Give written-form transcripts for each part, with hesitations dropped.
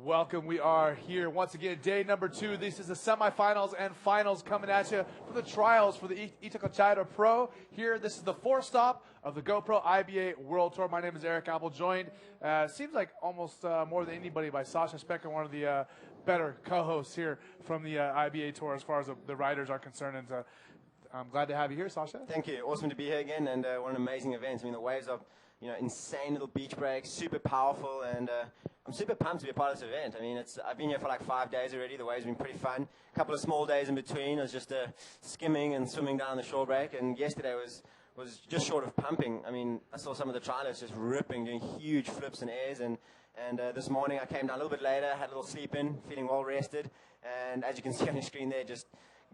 Welcome. We are here once again, day number 2. This is the semifinals and finals coming at you for the trials for the Itacoatiara Pro. Here, this is the 4th stop of the Gopro Iba World Tour. My name is Eric Apple, joined, seems like almost more than anybody, by Sasha Specker, one of the better co-hosts here from the IBA Tour as far as the riders are concerned. And I'm glad to have you here, Sasha. Thank you. Awesome to be here again, and what an amazing event. I mean, the waves are, insane little beach breaks, super powerful, and I'm super pumped to be a part of this event. I mean, I've been here for like 5 days already. The waves have been pretty fun. A couple of small days in between. I was just skimming and swimming down the shore break, and yesterday was just short of pumping. I mean, I saw some of the trialists just ripping, doing huge flips and airs, and this morning I came down a little bit later, had a little sleep in, feeling well rested, and as you can see on your screen there, just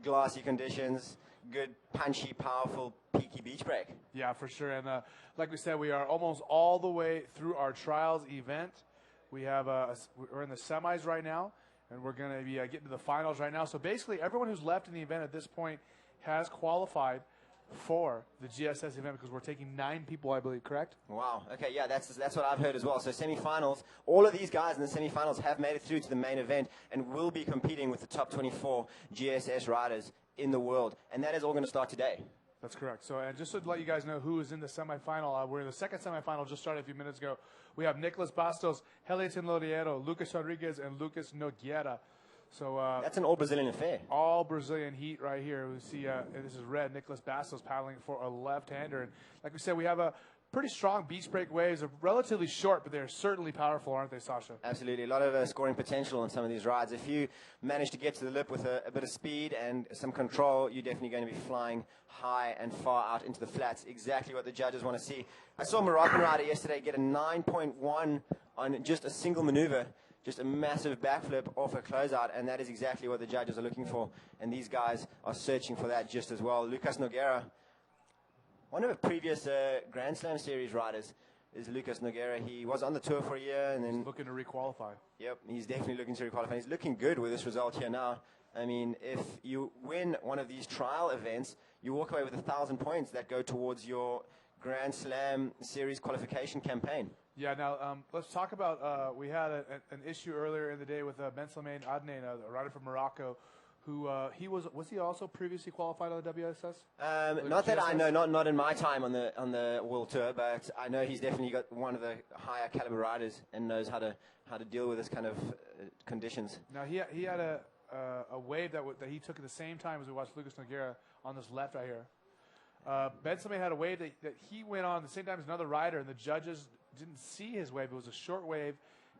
glassy conditions, good, punchy, powerful, peaky beach break. Yeah, for sure. And like we said, we are almost all the way through our trials event. We have we're in the semis right now, and we're going to be getting to the finals right now. So basically, everyone who's left in the event at this point has qualified for the GSS event, because we're taking 9 people, I believe, correct? Wow. Okay, yeah, that's what I've heard as well. So semifinals, all of these guys in the semifinals have made it through to the main event and will be competing with the top 24 GSS riders in the world, and that is all going to start today. That's correct. So, and just to let you guys know who is in the semifinal, we're in the second semifinal, just started a few minutes ago. We have Nicolas Bastos, Heliton Lodiero, Lucas Rodriguez, and Lucas Nogueira. So that's an all-Brazilian affair. All Brazilian heat right here. We see, this is red, Nicolas Bastos paddling for a left-hander. And like we said, we have a pretty strong beach break waves. They're relatively short, but they're certainly powerful, aren't they, Sasha? Absolutely. A lot of scoring potential on some of these rides. If you manage to get to the lip with a bit of speed and some control, you're definitely going to be flying high and far out into the flats. Exactly what the judges want to see. I saw a Moroccan rider yesterday get a 9.1 on just a single maneuver, just a massive backflip off a closeout, and that is exactly what the judges are looking for. And these guys are searching for that just as well. Lucas Nogueira, one of the previous Grand Slam Series riders, is Lucas Nogueira. He was on the tour for a year, and then he's looking to requalify. Yep, he's definitely looking to requalify. He's looking good with this result here now. I mean, if you win one of these trial events, you walk away with 1,000 points that go towards your Grand Slam Series qualification campaign. Yeah, now let's talk about, we had an issue earlier in the day with Ben Slimane Adnan, a rider from Morocco, who was he also previously qualified on the WSS? Not that I know, not in my time on the World Tour, but I know he's definitely got one of the higher caliber riders and knows how to deal with this kind of conditions. Now he had a wave that he took at the same time as we watched Lucas Nogueira on this left right here. Ben Slimane had a wave that he went on at the same time as another rider, and the judges didn't see his wave. It was a short wave,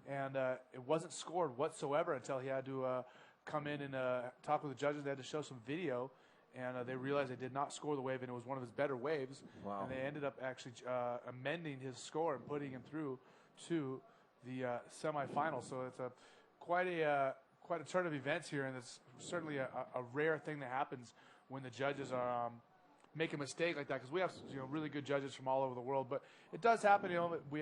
and it wasn't scored whatsoever until he had to come in and talk with the judges. They had to show some video, and they realized they did not score the wave, and it was one of his better waves. Wow. And they ended up actually amending his score and putting him through to the semifinals. So it's quite a turn of events here, and it's certainly a rare thing that happens when the judges are make a mistake like that, because we have really good judges from all over the world. But it does happen.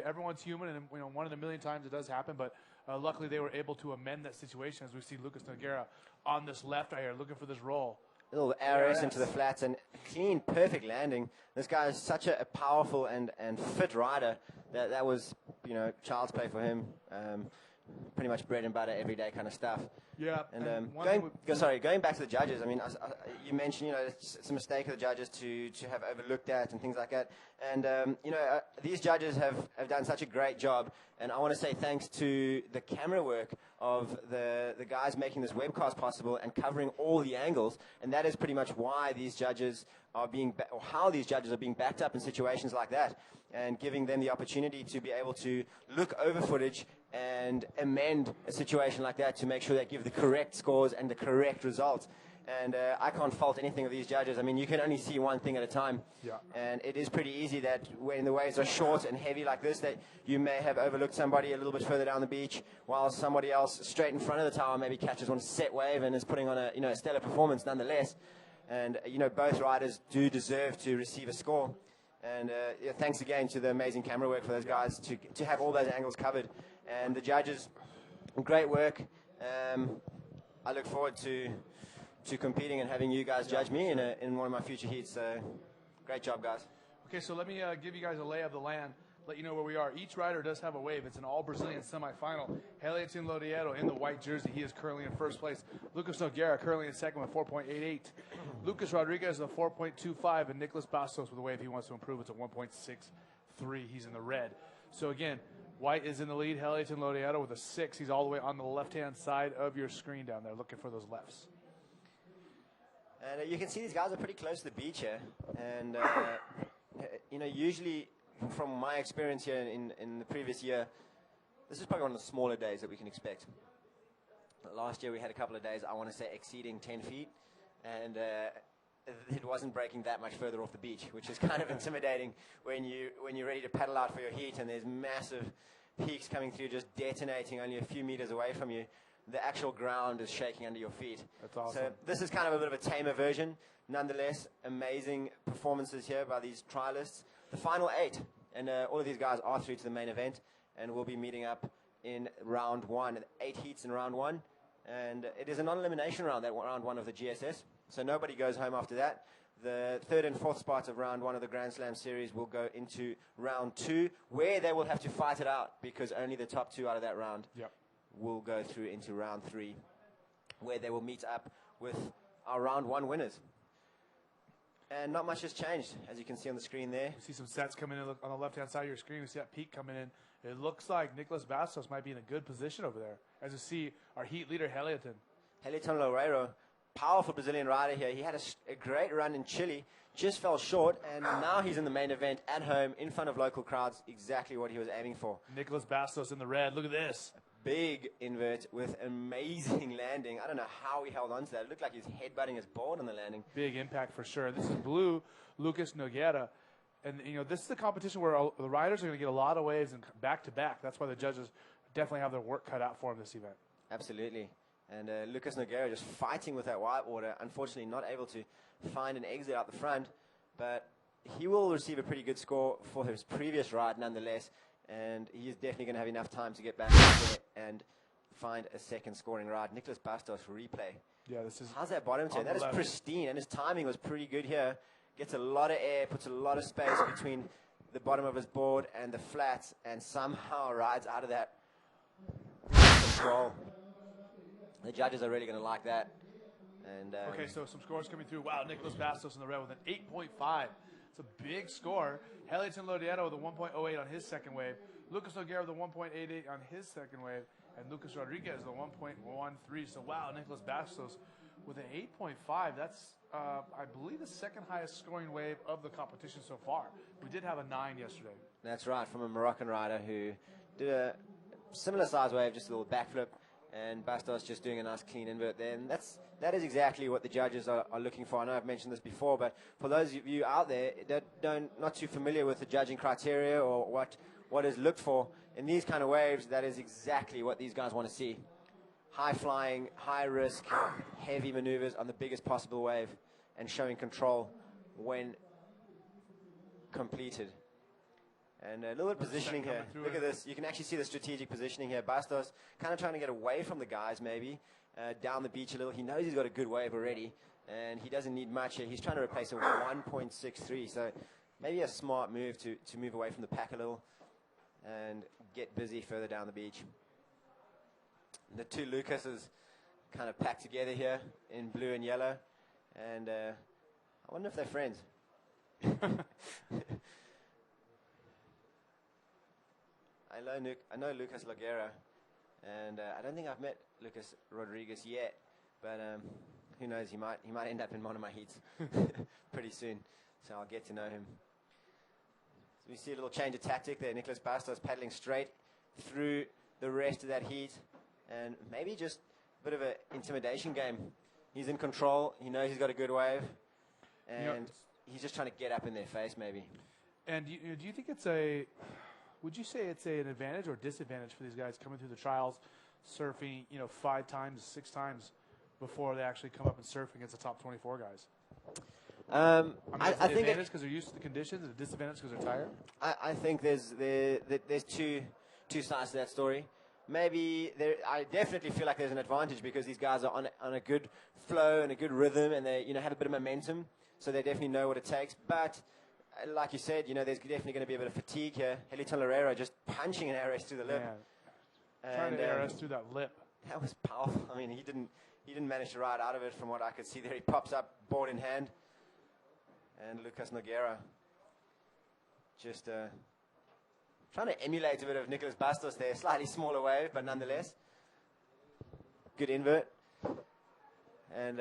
Everyone's human, and one in a million times it does happen. But luckily they were able to amend that situation, as we see Lucas Nogueira on this left right here, looking for this roll. A little ARS into the flats and clean, perfect landing. This guy is such a powerful and fit rider that was, child's play for him. Pretty much bread and butter, everyday kind of stuff. Yeah. And going back to the judges, I mean, you mentioned, it's a mistake of the judges to have overlooked that and things like that. And, these judges have done such a great job. And I want to say thanks to the camera work of the guys making this webcast possible and covering all the angles. And that is pretty much why these judges are or how these judges are being backed up in situations like that, and giving them the opportunity to be able to look over footage and amend a situation like that to make sure they give the correct scores and the correct results. And I can't fault anything of these judges. I mean, you can only see one thing at a time. Yeah. And it is pretty easy that when the waves are short and heavy like this, that you may have overlooked somebody a little bit further down the beach, while somebody else straight in front of the tower maybe catches one set wave and is putting on a stellar performance nonetheless. And, both riders do deserve to receive a score. And thanks again to the amazing camera work for those guys to have all those angles covered. And the judges, great work. I look forward to competing and having you guys judge me in one of my future heats. So great job, guys. Okay, so let me give you guys a lay of the land, let you know where we are. Each rider does have a wave. It's an all-Brazilian semifinal. Heliatin Lodiero in the white jersey. He is currently in first place. Lucas Nogueira currently in second with 4.88. Lucas Rodriguez with a 4.25, and Nicholas Bastos with a wave he wants to improve. It's a 1.63. He's in the red. So again, white is in the lead. Heliatin Lodiero with a 6. He's all the way on the left-hand side of your screen down there, looking for those lefts. And you can see these guys are pretty close to the beach here. And, usually from my experience here in the previous year, this is probably one of the smaller days that we can expect. Last year we had a couple of days, I want to say, exceeding 10 feet. And it wasn't breaking that much further off the beach, which is kind of intimidating when you're ready to paddle out for your heat and there's massive peaks coming through, just detonating only a few meters away from you. The actual ground is shaking under your feet. That's awesome. So this is kind of a bit of a tamer version. Nonetheless, amazing performances here by these trialists. The final 8, and all of these guys are through to the main event, and we'll be meeting up in round 1. 8 heats in round 1, and it is a non-elimination round, that round 1 of the GSS. So nobody goes home after that. The 3rd and 4th spots of round 1 of the Grand Slam series will go into round 2, where they will have to fight it out, because only the top 2 out of that round will go through into round 3, where they will meet up with our round 1 winners. And not much has changed, as you can see on the screen there. You see some sets coming in on the left-hand side of your screen. We see that peak coming in. It looks like Nicholas Bastos might be in a good position over there. As you see, our heat leader, Heliatin Loureiro, powerful Brazilian rider here. He had a great run in Chile, just fell short, and now he's in the main event at home in front of local crowds, exactly what he was aiming for. Nicholas Bastos in the red. Look at this. Big invert with amazing landing. I don't know how he held on to that. It looked like he was headbutting his board on the landing. Big impact for sure. This is blue, Lucas Nogueira. And, this is a competition where the riders are going to get a lot of waves and back-to-back. That's why the judges definitely have their work cut out for them this event. Absolutely. And Lucas Nogueira just fighting with that white water. Unfortunately, not able to find an exit out the front. But he will receive a pretty good score for his previous ride nonetheless. And he is definitely going to have enough time to get back there and find a second scoring ride. Nicholas Bastos replay. Yeah, this is. How's that bottom turn? That is pristine, and his timing was pretty good here. Gets a lot of air, puts a lot of space between the bottom of his board and the flats, and somehow rides out of that control. The judges are really going to like that. And okay, so some scores coming through. Wow, Nicholas Bastos in the red with an 8.5. It's a big score. Heliatin Lodiero with a 1.08 on his second wave. Lucas Nogueira with a 1.88 on his second wave. And Lucas Rodriguez with a 1.13. So, wow, Nicholas Bastos with an 8.5. That's, I believe, the second highest scoring wave of the competition so far. We did have a 9 yesterday. That's right, from a Moroccan rider who did a similar size wave, just a little backflip. And Bastos just doing a nice clean invert there. And that is exactly what the judges are looking for. I know I've mentioned this before, but for those of you out there that not too familiar with the judging criteria or what is looked for in these kind of waves, that is exactly what these guys want to see. High flying, high risk, heavy maneuvers on the biggest possible wave and showing control when completed. And a little bit of positioning here. Look at this. You can actually see the strategic positioning here. Bastos kind of trying to get away from the guys maybe, down the beach a little. He knows he's got a good wave already, and he doesn't need much here. He's trying to replace a 1.63, so maybe a smart move to move away from the pack a little and get busy further down the beach. The two Lucases kind of packed together here in blue and yellow, and I wonder if they're friends. I know Lucas Laguera, and I don't think I've met Lucas Rodriguez yet, but who knows, he might end up in one of my heats pretty soon, so I'll get to know him. So we see a little change of tactic there. Nicholas Bastos paddling straight through the rest of that heat, and maybe just a bit of an intimidation game. He's in control. He knows he's got a good wave, and he's just trying to get up in their face maybe. And do you think it's would you say it's an advantage or disadvantage for these guys coming through the trials, surfing, 5 times, 6 times before they actually come up and surf against the top 24 guys? I think advantage because they're used to the conditions, and a disadvantage because they're tired. I think there's two sides to that story. Maybe I definitely feel like there's an advantage because these guys are on a good flow and a good rhythm, and they have a bit of momentum, so they definitely know what it takes. But like you said, there's definitely going to be a bit of fatigue here. Heliton Lorero just punching an ARS through the lip. Man. Trying to ARS through that lip. That was powerful. I mean, he didn't manage to ride out of it from what I could see there. He pops up, board in hand. And Lucas Nogueira just trying to emulate a bit of Nicholas Bastos there. Slightly smaller wave, but nonetheless. Good invert. And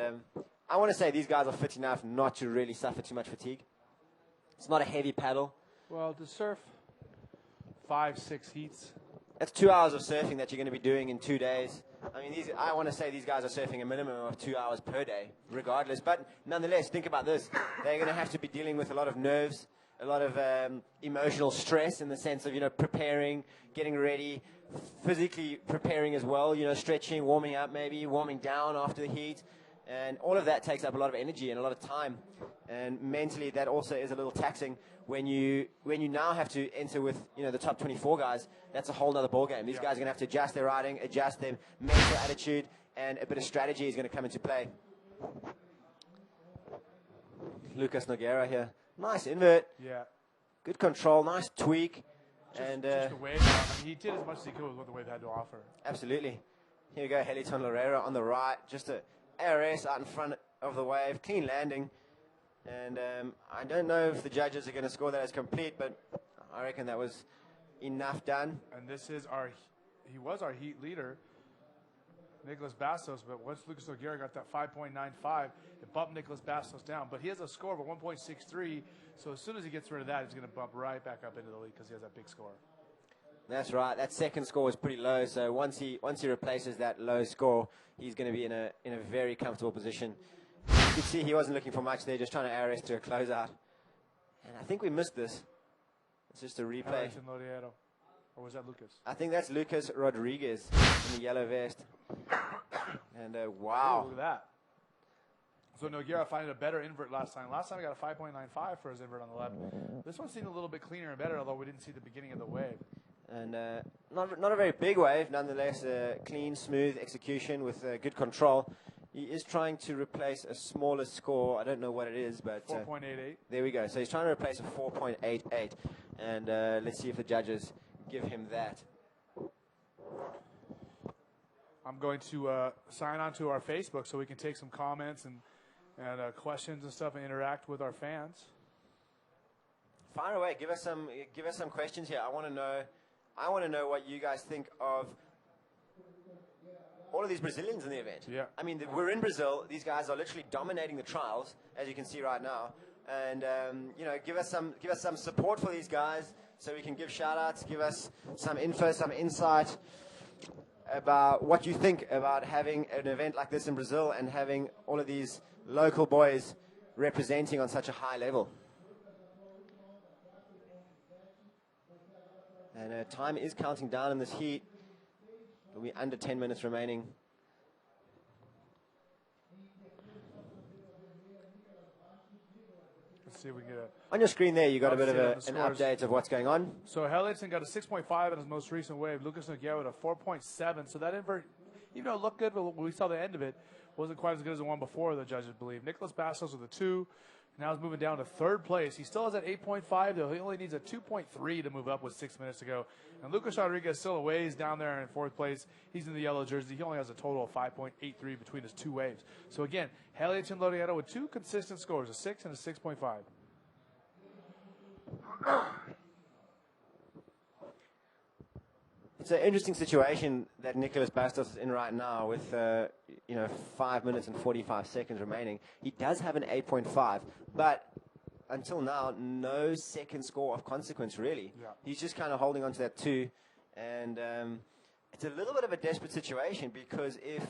I want to say these guys are fit enough not to really suffer too much fatigue. It's not a heavy paddle. Well, to surf 5-6 heats. That's 2 hours of surfing that you're going to be doing in 2 days. I mean, I want to say these guys are surfing a minimum of 2 hours per day, regardless. But nonetheless, think about this. They're going to have to be dealing with a lot of nerves, a lot of emotional stress in the sense of, preparing, getting ready, physically preparing as well, stretching, warming up maybe, warming down after the heat. And all of that takes up a lot of energy and a lot of time. And mentally, that also is a little taxing. When you now have to enter with, the top 24 guys, that's a whole other ballgame. These guys are going to have to adjust their riding, adjust their mental attitude, and a bit of strategy is going to come into play. Lucas Nogueira here. Nice invert. Yeah. Good control, nice tweak. Just a wave. He did as much as he could with what the wave had to offer. Absolutely. Here we go, Heliton Lorero on the right. Just a ARS out in front of the wave. Clean landing. And I don't know if the judges are going to score that as complete, but I reckon that was enough done. And this is he was our heat leader, Nicholas Bastos, but once Lucas Nogueira got that 5.95, it bumped Nicholas Bastos down. But he has a score of a 1.63, so as soon as he gets rid of that, he's going to bump right back up into the lead because he has that big score. That's right. That second score was pretty low, so once he replaces that low score, he's going to be in a very comfortable position. You can see he wasn't looking for much there, just trying to ARS to a closeout. And I think we missed this. It's just a replay. Or was that Lucas? I think that's Lucas Rodriguez in the yellow vest. And wow. Ooh, look at that. So Nogueira finding a better invert last time. Last time he got a 5.95 for his invert on the left. This one seemed a little bit cleaner and better, although we didn't see the beginning of the wave. And not a very big wave, nonetheless, clean, smooth execution with good control. He is trying to replace a smaller score. I don't know what it is, but 4.88. There we go. So he's trying to replace a 4.88, and let's see if the judges give him that. I'm going to sign on to our Facebook so we can take some comments and questions and stuff and interact with our fans. Fire away. Give us some questions here. I want to know what you guys think of all of these Brazilians in the event. Yeah. I mean, we're in Brazil. These guys are literally dominating the trials, as you can see right now. And give us some support for these guys, so we can give shout-outs, give us some info, some insight about what you think about having an event like this in Brazil and having all of these local boys representing on such a high level. And time is counting down in this heat. It'll be under 10 minutes remaining. see if we can get On your screen there, you got a bit of an scores. update of what's going on. So Helliton got a 6.5 in his most recent wave. Lucas Nogueira with a 4.7. So that invert, even though it looked good, but we saw the end of it, wasn't quite as good as the one before, the judges believe. Nicholas Bastos with a 2. Now he's moving down to third place. He still has that 8.5, though. He only needs a 2.3 to move up with 6 minutes to go. And Lucas Rodriguez still a ways down there in fourth place. He's in the yellow jersey. He only has a total of 5.83 between his 2 waves. So again, Helliton Lodiero with 2 consistent scores, a 6 and a 6.5. It's an interesting situation that Nicholas Bastos is in right now with, 5 minutes and 45 seconds remaining. He does have an 8.5, but until now, no second score of consequence, really. Yeah. He's just kind of holding on to that 2, and it's a little bit of a desperate situation because if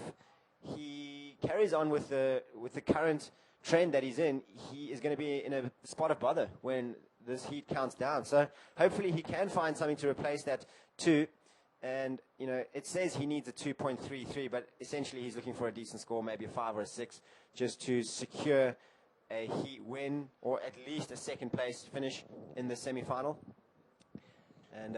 he carries on with the current trend that he's in, he is going to be in a spot of bother when this heat counts down. So hopefully he can find something to replace that 2. And, it says he needs a 2.33, but essentially he's looking for a decent score, maybe a 5 or a 6, just to secure a heat win or at least a second place finish in the semi-final. And,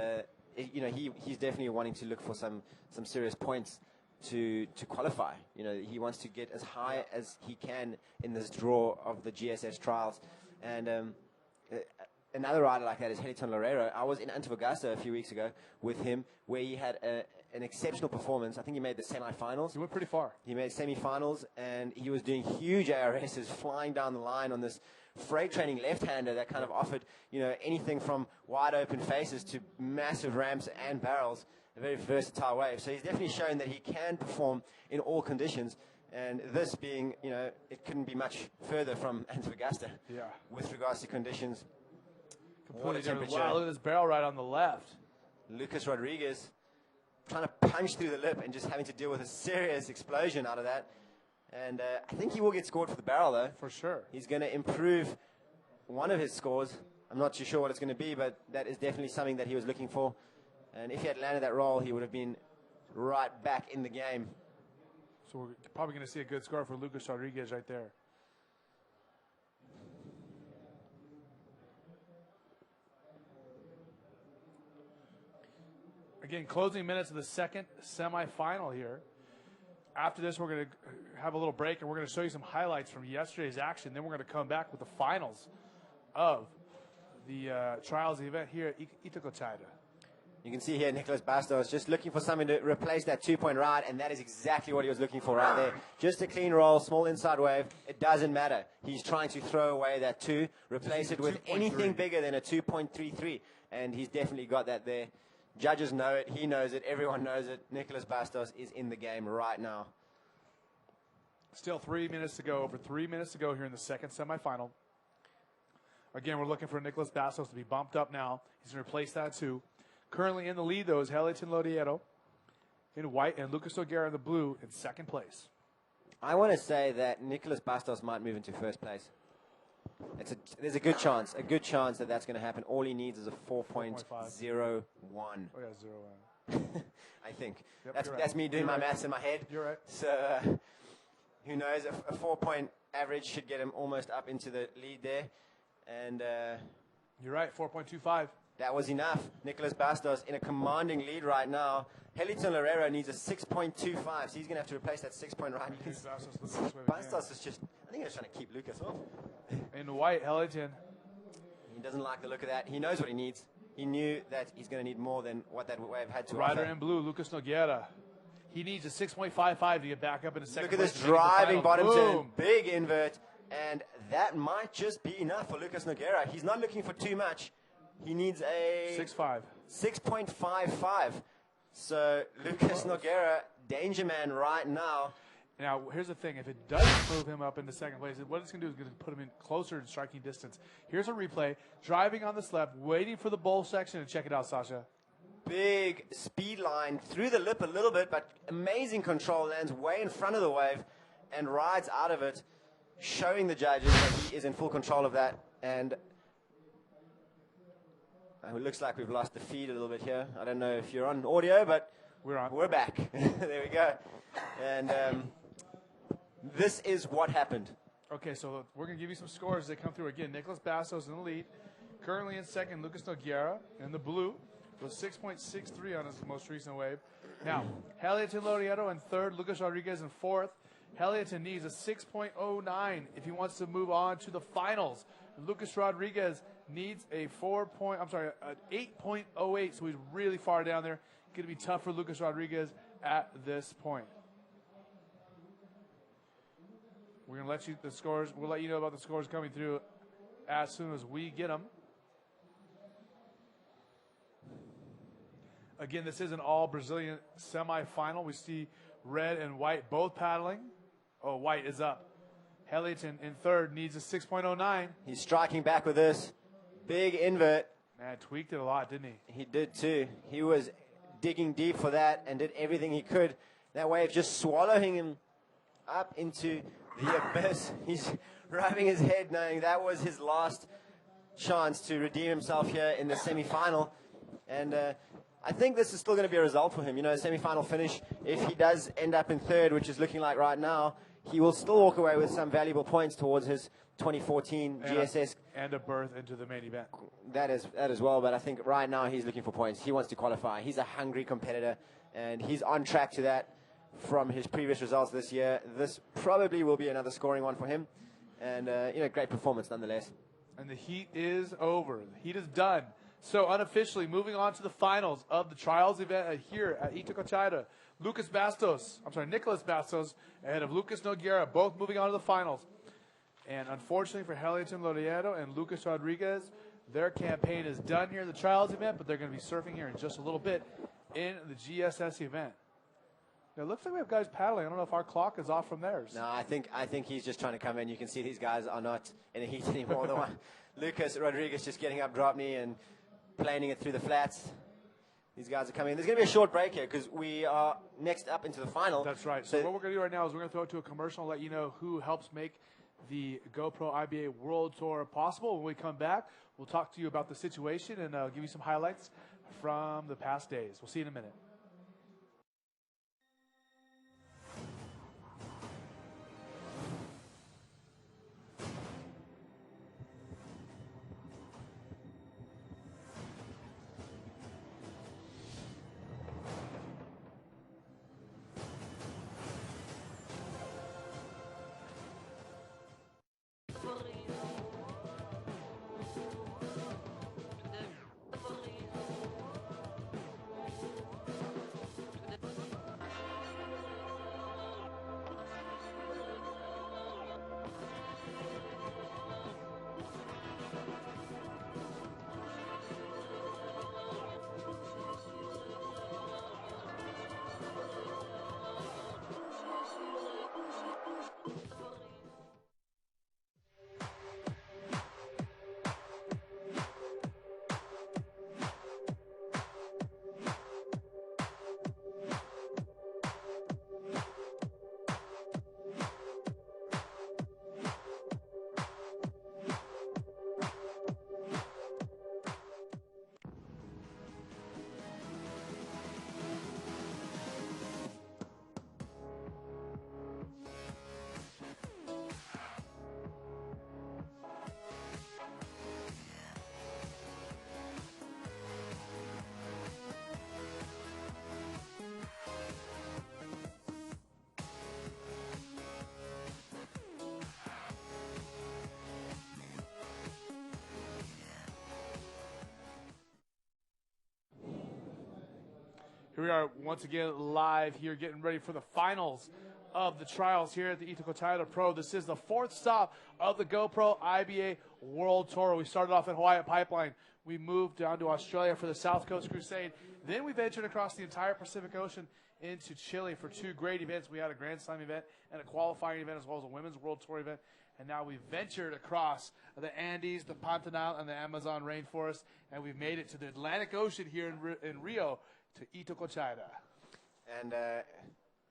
he's definitely wanting to look for some serious points to qualify. He wants to get as high as he can in this draw of the GSS trials. And another rider like that is Helliton Loureiro. I was in Antofagasta a few weeks ago with him, where he had an exceptional performance. I think he made the semi-finals. He went pretty far. He made semi-finals, and he was doing huge ARSs, flying down the line on this freight training left-hander that kind of offered, anything from wide-open faces to massive ramps and barrels. A very versatile wave. So he's definitely shown that he can perform in all conditions. And this being, it couldn't be much further from Antofagasta with regards to conditions. Water temperature. Wow, look at this barrel right on the left. Lucas Rodriguez trying to punch through the lip and just having to deal with a serious explosion out of that. And I think he will get scored for the barrel, though. For sure. He's going to improve one of his scores. I'm not too sure what it's going to be, but that is definitely something that he was looking for. And if he had landed that roll, he would have been right back in the game. So we're probably going to see a good score for Lucas Rodriguez right there. Again, closing minutes of the second semifinal here. After this, we're going to have a little break, and we're going to show you some highlights from yesterday's action. Then we're going to come back with the finals of the trials event here at Itacoatiara. You can see here Nicholas Bastos just looking for something to replace that 2-point ride, and that is exactly what he was looking for right there. Just a clean roll, small inside wave. It doesn't matter. He's trying to throw away that 2, replace it with anything bigger than a 2.33, and he's definitely got that there. Judges know it. He knows it. Everyone knows it. Nicholas Bastos is in the game right now. Still 3 minutes to go. Over 3 minutes to go here in the second semifinal. Again, we're looking for Nicholas Bastos to be bumped up now. He's going to replace that 2. Currently in the lead, though, is Helliton Lodiero in white and Lucas Nogueira in the blue in second place. I want to say that Nicholas Bastos might move into first place. There's a good chance that that's going to happen. All he needs is a 4.01. Oh, yeah, 0. I think. Yep, That's me doing my maths in my head. You're right. So who knows? A 4-point average should get him almost up into the lead there. And you're right, 4.25. That was enough. Nicholas Bastos in a commanding lead right now. Helliton Loureiro needs a 6.25, so he's going to have to replace that 6-point ride. Bastos is just, I think he's trying to keep Lucas off. In white, Helliton. He doesn't like the look of that. He knows what he needs. He knew that he's going to need more than what that wave had to Rider offer. in blue, Lucas Nogueira. He needs a 6.55 to get back up in the second. Look at this driving bottom turn. Big invert. And that might just be enough for Lucas Nogueira. He's not looking for too much. He needs a 6.55. So Lucas Nogueira, danger man right now. Now, here's the thing. If it does move him up into second place, what it's going to do is going to put him in closer in striking distance. Here's a replay. Driving on the slab, waiting for the bowl section. And check it out, Sasha. Big speed line through the lip a little bit, but amazing control. Lands way in front of the wave and rides out of it, showing the judges that he is in full control of that. And it looks like we've lost the feed a little bit here. I don't know if you're on audio, but we're back. There we go. And this is what happened. Okay, so we're going to give you some scores as they come through. Again, Nicholas Bastos in the lead. Currently in second, Lucas Nogueira in the blue with 6.63 on his most recent wave. Now, Helioton Loriero in third, Lucas Rodriguez in fourth. Helioton needs a 6.09 if he wants to move on to the finals. Lucas Rodriguez needs a 8.08, so he's really far down there. Going to be tough for Lucas Rodriguez at this point. We're going to let you the scores. We'll let you know about the scores coming through as soon as we get them. Again, this is an all-Brazilian semifinal. We see red and white both paddling. Oh, white is up. Helioton in third needs a 6.09. He's striking back with this. Big invert. Man, tweaked it a lot, didn't he? He did too. He was digging deep for that and did everything he could. That wave just swallowing him up into the abyss. He's rubbing his head knowing that was his last chance to redeem himself here in the semi-final. And I think this is still going to be a result for him. You know, semi-final finish, if he does end up in third, which is looking like right now, he will still walk away with some valuable points towards his 2014 GSS. And a berth into the main event. That as well, but I think right now he's looking for points. He wants to qualify. He's a hungry competitor, and he's on track to that from his previous results this year. This probably will be another scoring one for him, and great performance nonetheless. And the heat is over. The heat is done. So unofficially, moving on to the finals of the trials event here at Itacoatiara. Nicholas Bastos ahead of Lucas Nogueira, both moving on to the finals. And unfortunately for Helioton Loriero and Lucas Rodriguez, their campaign is done here in the trials event, but they're going to be surfing here in just a little bit in the GSS event. Now, it looks like we have guys paddling. I don't know if our clock is off from theirs. No, I think he's just trying to come in. You can see these guys are not in the heat anymore. The one, Lucas Rodriguez just getting up drop knee and planing it through the flats. These guys are coming in. There's going to be a short break here because we are next up into the final. That's right. So what we're going to do right now is we're going to throw it to a commercial and let you know who helps make the GoPro IBA World Tour possible. When we come back, we'll talk to you about the situation and give you some highlights from the past days. We'll see you in a minute. Here we are once again live here, getting ready for the finals of the trials here at the Itacoatiara Pro. This is the fourth stop of the GoPro IBA World Tour. We started off at Hawaii Pipeline. We moved down to Australia for the South Coast Crusade. Then we ventured across the entire Pacific Ocean into Chile for two great events. We had a Grand Slam event and a qualifying event as well as a Women's World Tour event. And now we've ventured across the Andes, the Pantanal, and the Amazon rainforest. And we've made it to the Atlantic Ocean here in Rio to Itacoatiara. And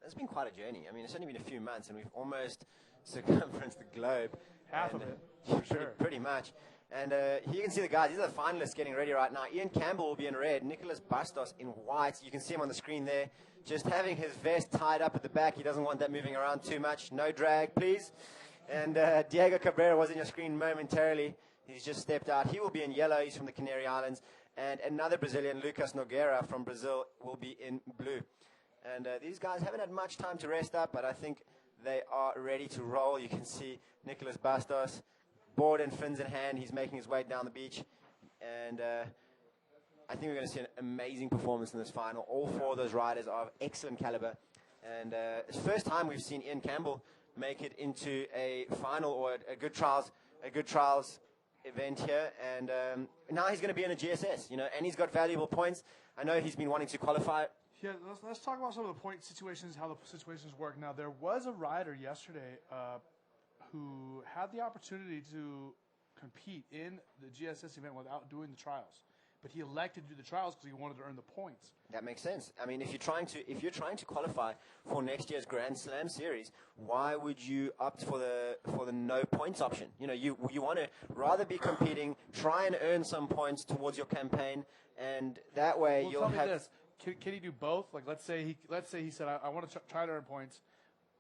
it's been quite a journey. I mean, it's only been a few months, and we've almost circumferenced the globe. Half of it, for sure. Pretty much. And here you can see the guys. These are the finalists getting ready right now. Ian Campbell will be in red. Nicholas Bastos in white. You can see him on the screen there. Just having his vest tied up at the back. He doesn't want that moving around too much. No drag, please. And Diego Cabrera was in your screen momentarily. He's just stepped out. He will be in yellow. He's from the Canary Islands. And another Brazilian, Lucas Nogueira from Brazil, will be in blue. And these guys haven't had much time to rest up, but I think they are ready to roll. You can see Nicolas Bastos, board and fins in hand. He's making his way down the beach. And I think we're going to see an amazing performance in this final. All four of those riders are of excellent caliber. And it's the first time we've seen Ian Campbell make it into a final or a good trials event here. And now he's going to be in a GSS, you know, and he's got valuable points. I know he's been wanting to qualify. Yeah, let's talk about some of the point situations, how the situations work. Now, there was a rider yesterday who had the opportunity to compete in the GSS event without doing the trials, but he elected to do the trials because he wanted to earn the points. That makes sense. I mean, if you're trying to qualify for next year's Grand Slam series, why would you opt for the no points option? You know, you want to rather be competing, try and earn some points towards your campaign, and that way you'll have. This. Can he do both? Like, let's say he said, I want to try to earn points,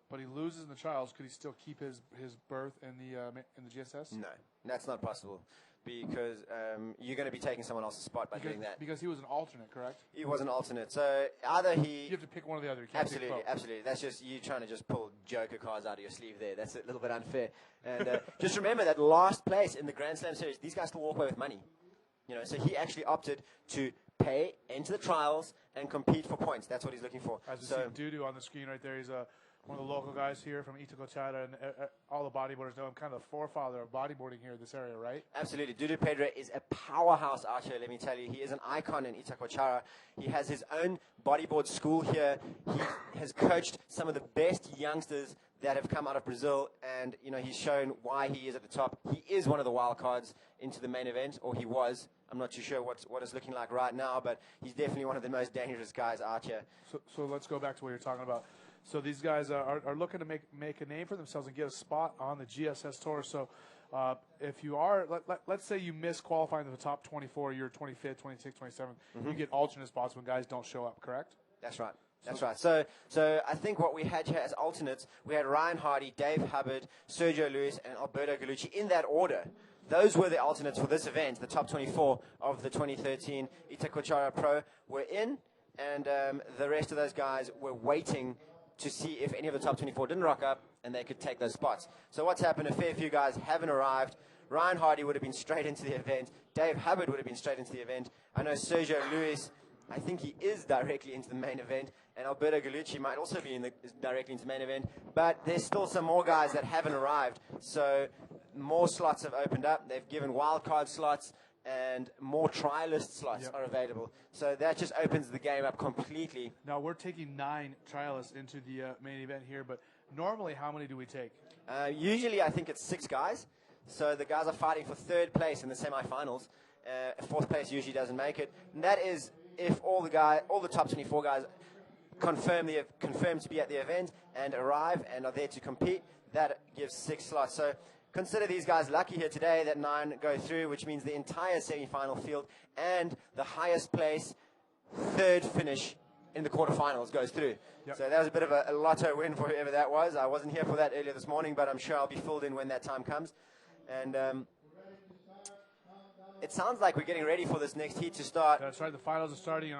but he loses in the trials. Could he still keep his berth in the GSS? No, that's not possible, because you're going to be taking someone else's spot by doing that. Because he was an alternate, correct? He was an alternate, so either you have to pick one or the other. You can't pick both. Absolutely. That's just you trying to just pull Joker cards out of your sleeve there. That's a little bit unfair. And just remember that last place in the Grand Slam series, these guys still walk away with money. You know, so he actually opted to pay, enter the trials, and compete for points. That's what he's looking for. As you see Dudu on the screen right there, he's one of the local guys here from Itacoatiara, and all the bodyboarders know him, kind of the forefather of bodyboarding here in this area, right? Absolutely. Dudu Pedro is a powerhouse out here, let me tell you. He is an icon in Itacoatiara. He has his own bodyboard school here. He has coached some of the best youngsters that have come out of Brazil, and you know, he's shown why he is at the top. He is one of the wild cards into the main event, or he was. I'm not too sure what it's looking like right now, but he's definitely one of the most dangerous guys out here. So let's go back to what you're talking about. So these guys are looking to make a name for themselves and get a spot on the GSS Tour. So if you are, let's say you miss qualifying to the top 24, you're 25th, 26th, 27th, you get alternate spots when guys don't show up, correct? That's right. That's right. So I think what we had here as alternates, we had Ryan Hardy, Dave Hubbard, Sergio Luis, and Alberto Gallucci in that order. Those were the alternates for this event. The top 24 of the 2013 Itacoatiara Pro were in, and the rest of those guys were waiting to see if any of the top 24 didn't rock up and they could take those spots. So what's happened, a fair few guys haven't arrived. Ryan Hardy would have been straight into the event. Dave Hubbard would have been straight into the event. I know Sergio Luis, I think he is directly into the main event, and Alberto Gallucci might also be directly into the main event, but there's still some more guys that haven't arrived. So more slots have opened up. They've given wildcard slots, and more trialist slots are available. So that just opens the game up completely. Now, we're taking 9 trialists into the main event here, but normally how many do we take? Usually I think it's 6 guys. So the guys are fighting for 3rd place in the semifinals. 4th place usually doesn't make it. And that is if all the top 24 guys confirm to be at the event and arrive and are there to compete. That gives 6 slots. So consider these guys lucky here today that 9 go through, which means the entire semi-final field and the highest place 3rd finish in the quarterfinals goes through. Yep. So that was a bit of a lotto win for whoever that was. I wasn't here for that earlier this morning, but I'm sure I'll be filled in when that time comes. And it sounds like we're getting ready for this next heat to start. That's right. The finals are starting.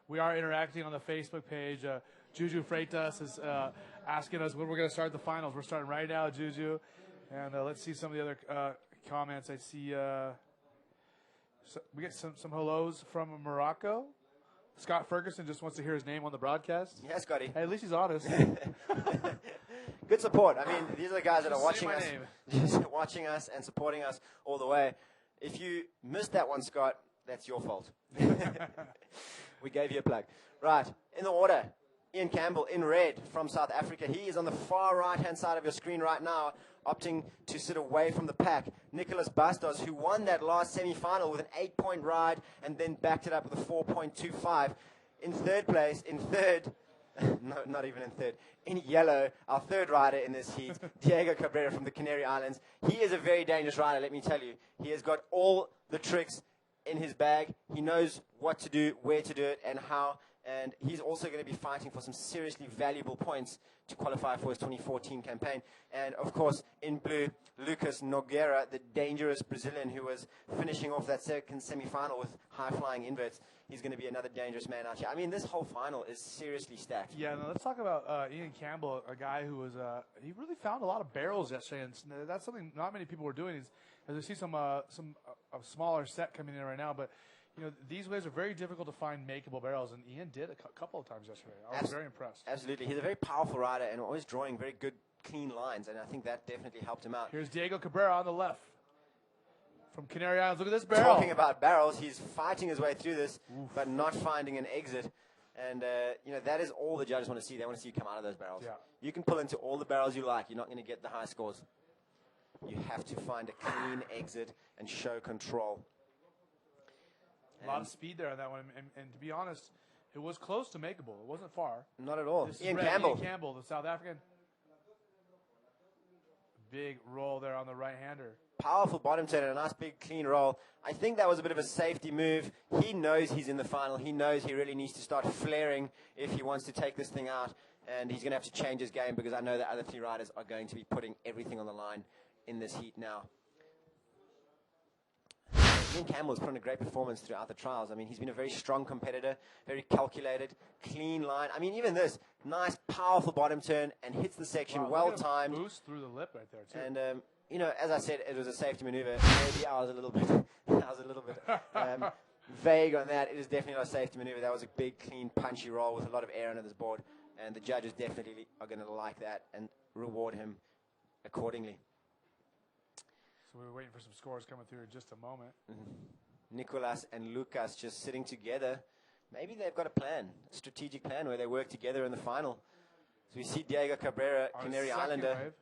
We are interacting on the Facebook page. Juju Freitas is asking us when we're going to start the finals. We're starting right now, Juju. And let's see some of the other comments. I see we get some hellos from Morocco. Scott Ferguson just wants to hear his name on the broadcast. Yeah, Scotty. Hey, at least he's honest. Good support. I mean, these are the guys that are watching us, just watching us and supporting us all the way. If you missed that one, Scott, that's your fault. We gave you a plug. Right, in the order, Ian Campbell in red from South Africa. He is on the far right-hand side of your screen right now, opting to sit away from the pack. Nicolas Bastos, who won that last semi-final with an 8-point ride and then backed it up with a 4.25. In 3rd place, no, not even in 3rd, in yellow, our 3rd rider in this heat, Diego Cabrera from the Canary Islands. He is a very dangerous rider, let me tell you. He has got all the tricks in his bag. He knows what to do, where to do it, and how. And he's also going to be fighting for some seriously valuable points to qualify for his 2014 campaign. And, of course, in blue, Lucas Nogueira, the dangerous Brazilian who was finishing off that second semi-final with high-flying inverts. He's going to be another dangerous man out here. I mean, this whole final is seriously stacked. Yeah, now let's talk about Ian Campbell, a guy who was he really found a lot of barrels yesterday, and that's something not many people were doing. As I see some a smaller set coming in right now, but you know these waves are very difficult to find makeable barrels, and Ian did a couple of times yesterday. I was very impressed. Absolutely, he's a very powerful rider and always drawing very good, clean lines, and I think that definitely helped him out. Here's Diego Cabrera on the left. From Canary Islands, look at this barrel. Talking about barrels, he's fighting his way through this, but not finding an exit. And, you know, that is all the judges want to see. They want to see you come out of those barrels. Yeah. You can pull into all the barrels you like. You're not going to get the high scores. You have to find a clean exit and show control. A lot of speed there on that one. And to be honest, it was close to makeable. It wasn't far. Not at all. This Ian is Campbell. Ian Campbell, the South African. Big roll there on the right-hander. Powerful bottom turn and a nice big clean roll. I think that was a bit of a safety move. He knows he's in the final. He knows he really needs to start flaring if he wants to take this thing out. And he's going to have to change his game because I know the other three riders are going to be putting everything on the line in this heat now. Ian Campbell's put on a great performance throughout the trials. I mean, he's been a very strong competitor, very calculated, clean line. I mean, even this nice, powerful bottom turn and hits the section well-timed. Boost through the lip right there, too. And, you know, as I said, it was a safety maneuver. Maybe I was a little bit, vague on that. It is definitely not a safety maneuver. That was a big, clean, punchy roll with a lot of air under this board. And the judges definitely are going to like that and reward him accordingly. So we're waiting for some scores coming through in just a moment. Nicolas and Lucas just sitting together. Maybe they've got a plan, a strategic plan where they work together in the final. So we see Diego Cabrera, Canary Islander. Wave.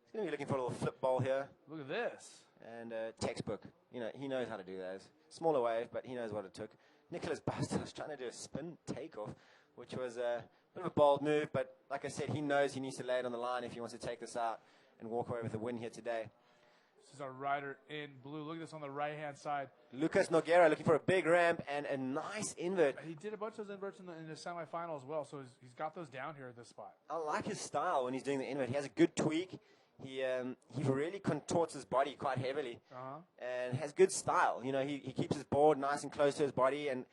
He's going to be looking for a little flip bowl here. Look at this. And textbook. You know, he knows how to do those. Smaller wave, but he knows what it took. Nicolas Bastos trying to do a spin takeoff, which was a bit of a bold move, but like I said, he knows he needs to lay it on the line if he wants to take this out and walk away with a win here today. This is our rider in blue. Look at this on the right-hand side. Lucas Nogueira looking for a big ramp and a nice invert. He did a bunch of those inverts in the semifinal as well, so he's got those down here at this spot. I like his style when he's doing the invert. He has a good tweak. He really contorts his body quite heavily and has good style. You know, he keeps his board nice and close to his body and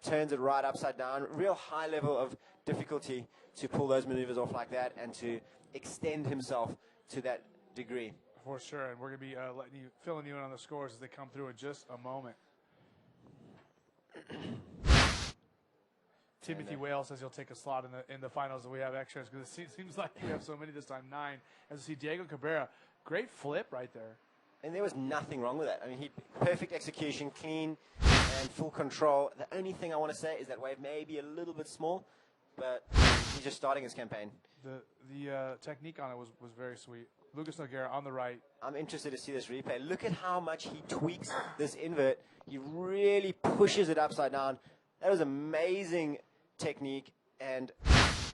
turns it right upside down. Real high level of difficulty to pull those maneuvers off like that and to extend himself to that degree. For sure, and we're going to be filling you in on the scores as they come through in just a moment. Timothy Whale says he'll take a slot in the finals, and we have extras because it seems like we have so many this time, 9. As you see, Diego Cabrera, great flip right there. And there was nothing wrong with that. I mean, perfect execution, clean and full control. The only thing I want to say is that wave may be a little bit small, but he's just starting his campaign. The technique on it was very sweet. Lucas Nogueira on the right. I'm interested to see this replay. Look at how much he tweaks this invert. He really pushes it upside down. That was amazing technique and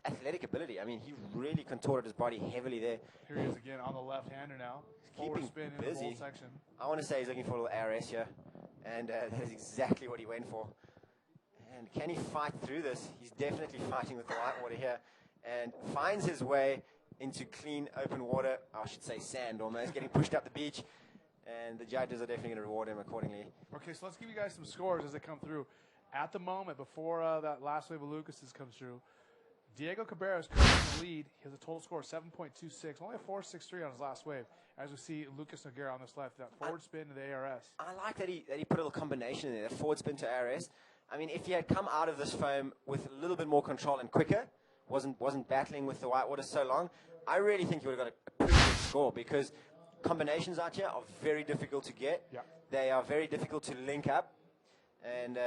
athletic ability. I mean, he really contorted his body heavily there. Here he is again on the left-hander now. Forward spin in the whole section. I want to say he's looking for a little ARS here, and that is exactly what he went for. And can he fight through this? He's definitely fighting with the white water here, and finds his way into clean, open water. I should say sand almost, getting pushed up the beach. And the judges are definitely going to reward him accordingly. Okay, so let's give you guys some scores as they come through. At the moment, before that last wave of Lucas's comes through, Diego Cabrera is currently in the lead. He has a total score of 7.26, only a 4.63 on his last wave. As we see Lucas Nogueira on this left, that forward spin to the ARS. I like that he put a little combination in there, that forward spin to ARS. I mean, if he had come out of this foam with a little bit more control and quicker, wasn't battling with the whitewater so long, I really think he would have got a pretty good score because combinations out here are very difficult to get. Yeah. They are very difficult to link up. And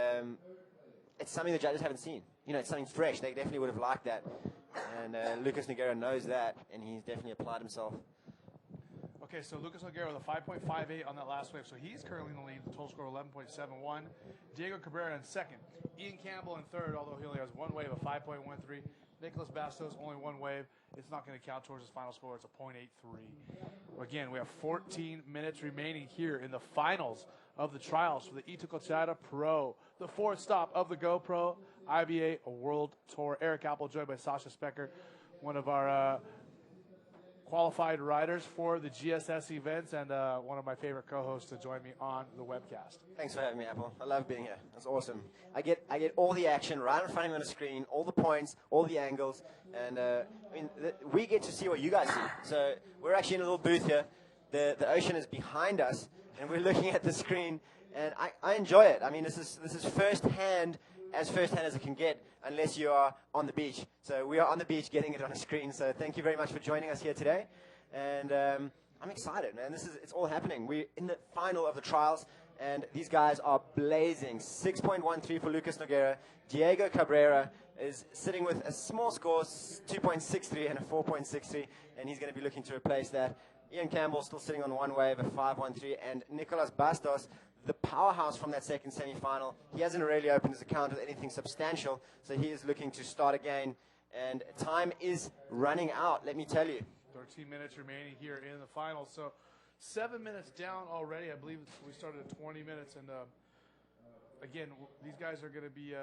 it's something the judges haven't seen. You know, it's something fresh. They definitely would have liked that. And Lucas Nogueira knows that, and he's definitely applied himself. Okay, so Lucas Nogueira with a 5.58 on that last wave. So he's currently in the lead, the total score 11.71. Diego Cabrera in second. Ian Campbell in third, although he only has one wave of 5.13. Nicolas Bastos, only one wave. It's not going to count towards his final score. It's a 0.83. Again, we have 14 minutes remaining here in the finals of the trials for the Itacoatiara Pro, the fourth stop of the GoPro IBA World Tour. Eric Apple, joined by Sasha Specker, one of our qualified riders for the GSS events, and one of my favorite co-hosts to join me on the webcast. Thanks for having me, Apple. I love being here. That's awesome. I get all the action right in front of me on the screen, all the points, all the angles, and we get to see what you guys see. So we're actually in a little booth here. The ocean is behind us, and we're looking at the screen, and I enjoy it. I mean, this is firsthand as it can get, unless you are on the beach. So we are on the beach getting it on a screen. So thank you very much for joining us here today. And I'm excited, man. It's all happening. We're in the final of the trials, and these guys are blazing. 6.13 for Lucas Nogueira. Diego Cabrera is sitting with a small score, 2.63 and a 4.63, and he's going to be looking to replace that. Ian Campbell still sitting on one wave, a 5.13, and Nicolas Bastos, the powerhouse from that second semi-final. He hasn't really opened his account with anything substantial, so he is looking to start again. And time is running out, let me tell you. 13 minutes remaining here in the final. So 7 minutes down already. I believe we started at 20 minutes. And again, these guys are going to be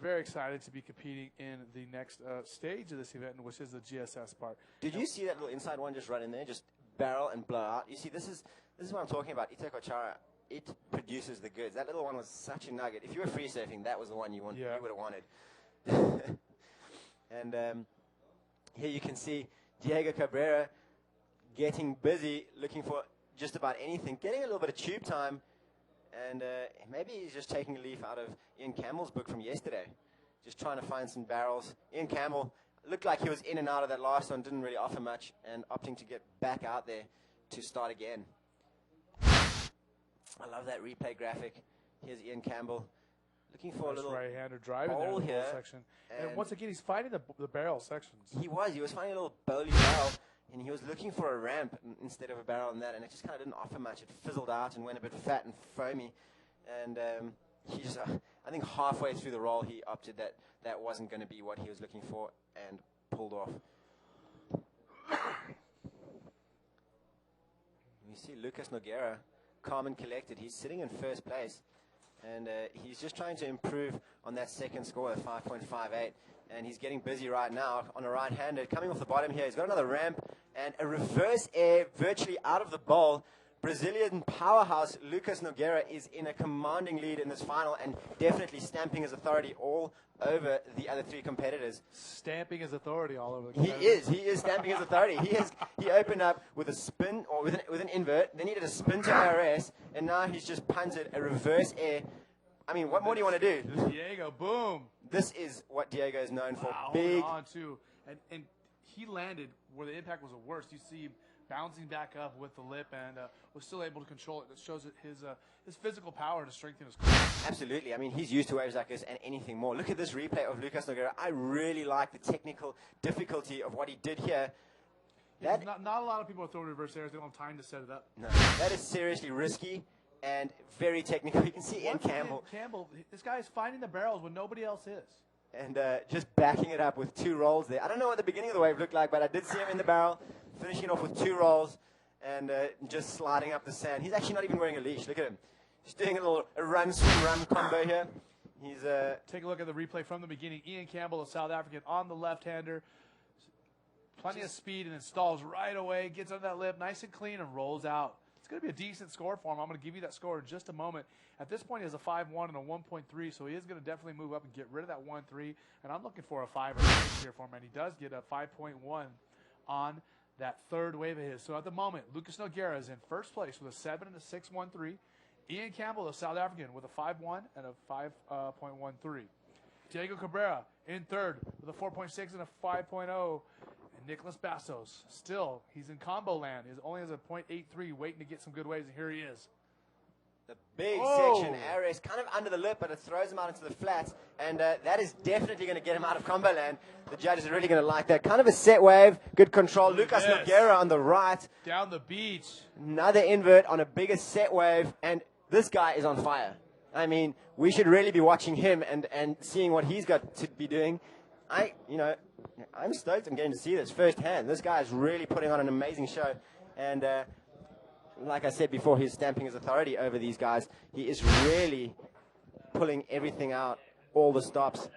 very excited to be competing in the next stage of this event, which is the GSS part. Did you see that little inside one just run in there, just barrel and blow out? You see, this is what I'm talking about. Itacoatiara, it produces the goods. That little one was such a nugget. If you were free surfing, that was the one you would have wanted. And here you can see Diego Cabrera getting busy, looking for just about anything, getting a little bit of tube time, and maybe he's just taking a leaf out of Ian Campbell's book from yesterday, just trying to find some barrels. Ian Campbell looked like he was in and out of that last one, didn't really offer much, and opting to get back out there to start again. I love that replay graphic. Here's Ian Campbell looking for a little right-hander drive in bowl there here. Section. And once again, he's finding the barrel sections. He was finding a little bowly barrel, and he was looking for a ramp instead of a barrel in that, and it just kind of didn't offer much. It fizzled out and went a bit fat and foamy. And he just, I think halfway through the roll, he opted that wasn't going to be what he was looking for and pulled off. You see Lucas Nogueira, calm and collected. He's sitting in first place, and he's just trying to improve on that second score of 5.58, and he's getting busy right now on a right-hander. Coming off the bottom here, he's got another ramp and a reverse air virtually out of the bowl. Brazilian powerhouse Lucas Nogueira is in a commanding lead in this final and definitely stamping his authority all over the other three competitors. Stamping his authority all over the competitors. He is stamping his authority. He opened up with a spin, or with an invert, then he did a spin to IRS, and now he's just punted a reverse air. I mean, what more do you want to do? Diego, boom. This is what Diego is known for. Wow, Big. on too. And he landed where the impact was the worst. You see him bouncing back up with the lip, and was still able to control it. That shows that his physical power to strengthen his core. Absolutely. I mean, he's used to waves like this and anything more. Look at this replay of Lucas Nogueira. I really like the technical difficulty of what he did here. Not a lot of people are throwing reverse airs. They don't have time to set it up. No, that is seriously risky and very technical. You can see Ian Campbell. This guy is finding the barrels when nobody else is. And just backing it up with two rolls there. I don't know what the beginning of the wave looked like, but I did see him in the barrel, finishing off with two rolls and just sliding up the sand. He's actually not even wearing a leash. Look at him. He's doing a run, swim, run combo here. He's take a look at the replay from the beginning. Ian Campbell, a South African, on the left-hander. Plenty of speed and installs right away. Gets on that lip, nice and clean, and rolls out. It's going to be a decent score for him. I'm going to give you that score in just a moment. At this point, he has a 5.1 and a 1.3, so he is going to definitely move up and get rid of that 1.3. And I'm looking for a 5 or 6 here for him, and he does get a 5.1 on that third wave of his. So at the moment, Lucas Nogueira is in first place with a 7 and a 6.13. Ian Campbell, a South African, with a 5.1 and a 5.13. Diego Cabrera in third with a 4.6 and a 5.0. And Nicolas Bastos, still, he's in combo land. He only has a 0.83, waiting to get some good waves, and here he is. The big section, Ares, kind of under the lip, but it throws him out into the flats, and that is definitely going to get him out of combo land. The judges are really going to like that. Kind of a set wave, good control. Lucas Nogueira on the right. Down the beach. Another invert on a bigger set wave, and this guy is on fire. I mean, we should really be watching him and seeing what he's got to be doing. I'm stoked I'm getting to see this firsthand. This guy is really putting on an amazing show, and like I said before, he's stamping his authority over these guys. He is really pulling everything out, all the stops.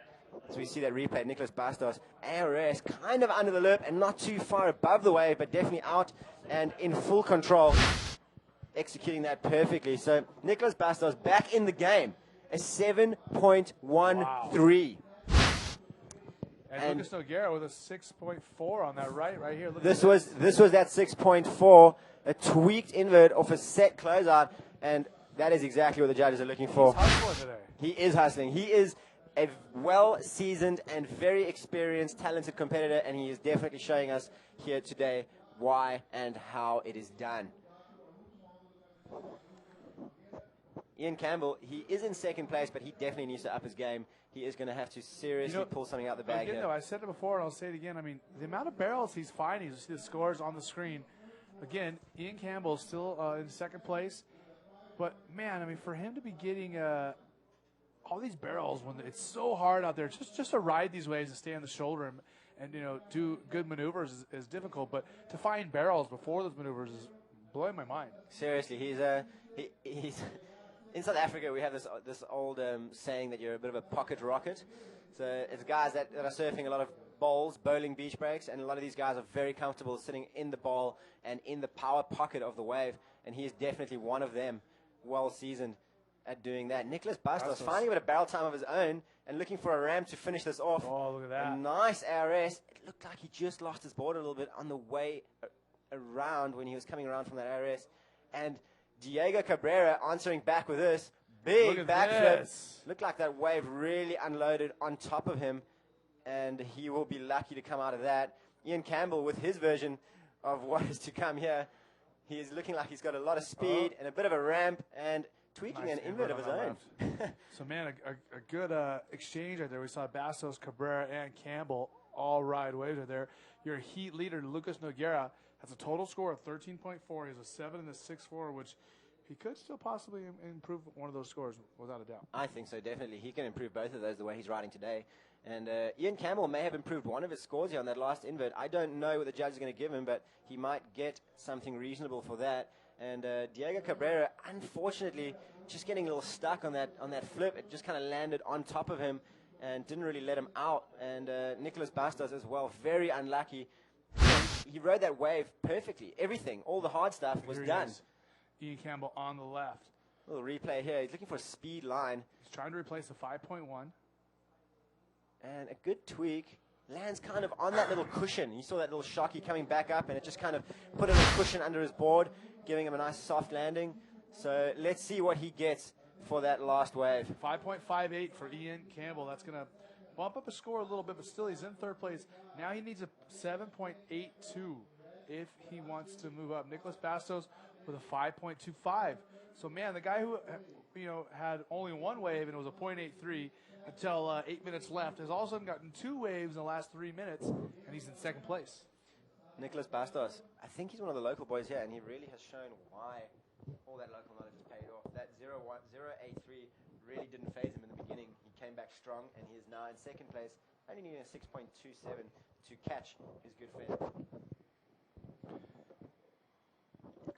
So we see that replay, Nicholas Bastos, ARS, kind of under the lip and not too far above the wave, but definitely out and in full control, executing that perfectly. So Nicholas Bastos back in the game, a 7.13. Wow. And Lucas Nogueira with a 6.4 on that right here. Look this was that 6.4, a tweaked invert off a set closeout, and that is exactly what the judges are looking for. He's hustling today. He is hustling. He is a well-seasoned and very experienced, talented competitor, and he is definitely showing us here today why and how it is done. Ian Campbell, he is in second place, but he definitely needs to up his game. He is going to have to seriously pull something out the bag again, here. though, I said it before, and I'll say it again. I mean, the amount of barrels he's finding, you see the scores on the screen. Again, Ian Campbell is still in second place. But, man, I mean, for him to be getting all these barrels when it's so hard out there, just to ride these waves and stay on the shoulder and you know, do good maneuvers is difficult. But to find barrels before those maneuvers is blowing my mind. Seriously, he's in South Africa, we have this old saying that you're a bit of a pocket rocket. So it's guys that are surfing a lot of bowls, bowling beach breaks, and a lot of these guys are very comfortable sitting in the bowl and in the power pocket of the wave, and he is definitely one of them, well seasoned at doing that. Nicholas Bastos finding a bit of barrel time of his own and looking for a ramp to finish this off. Oh, look at that. A nice ARS. It looked like he just lost his board a little bit on the way around when he was coming around from that ARS. And Diego Cabrera answering back with this big backflip. Looked like that wave really unloaded on top of him, and he will be lucky to come out of that. Ian Campbell with his version of what is to come here. He is looking like he's got a lot of speed and a bit of a ramp and tweaking an invert of his own. So, man, a good exchange right there. We saw Bastos, Cabrera, and Campbell all ride waves right there. Your heat leader, Lucas Nogueira, has a total score of 13.4. He has a 7 and a 6.4, which he could still possibly improve one of those scores, without a doubt. I think so, definitely. He can improve both of those the way he's riding today. And Ian Campbell may have improved one of his scores here on that last invert. I don't know what the judge is going to give him, but he might get something reasonable for that. And Diego Cabrera, unfortunately, just getting a little stuck on that flip. It just kind of landed on top of him and didn't really let him out. And Nicholas Bastos as well, very unlucky. He rode that wave perfectly. Everything, all the hard stuff was done. Ian Campbell on the left. A little replay here. He's looking for a speed line. He's trying to replace the 5.1. And a good tweak. Lands kind of on that little cushion. You saw that little shocky coming back up, and it just kind of put a little cushion under his board, giving him a nice soft landing. So let's see what he gets for that last wave. 5.58 for Ian Campbell. That's going to bump up his score a little bit, but still he's in third place. Now he needs a 7.82 if he wants to move up. Nicholas Bastos with a 5.25. So, man, the guy who had only one wave and it was a 0.83 until 8 minutes left has all of a sudden gotten two waves in the last 3 minutes, and he's in second place. Nicholas Bastos, I think he's one of the local boys here, and he really has shown why all that local knowledge has paid off. That 0.83 really didn't phase him in the beginning. He came back strong, and he is now in second place, only needing a 6.27 to catch his good friend.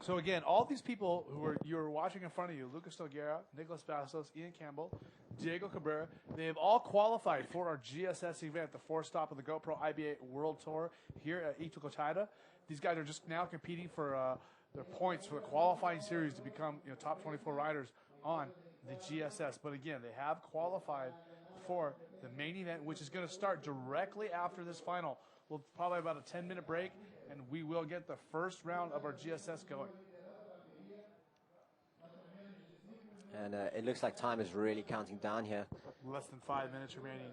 So again, all these people you're watching in front of you, Lucas Nogueira, Nicholas Bastos, Ian Campbell, Diego Cabrera, they have all qualified for our GSS event, the four-stop of the Gopro Iba World Tour here at Itacoatiara. These guys are just now competing for their points for the qualifying series to become top 24 riders on the GSS. But again, they have qualified for the main event, which is going to start directly after this final. We'll probably have about a 10-minute break, and we will get the first round of our GSS going. And it looks like time is really counting down here. Less than 5 minutes remaining.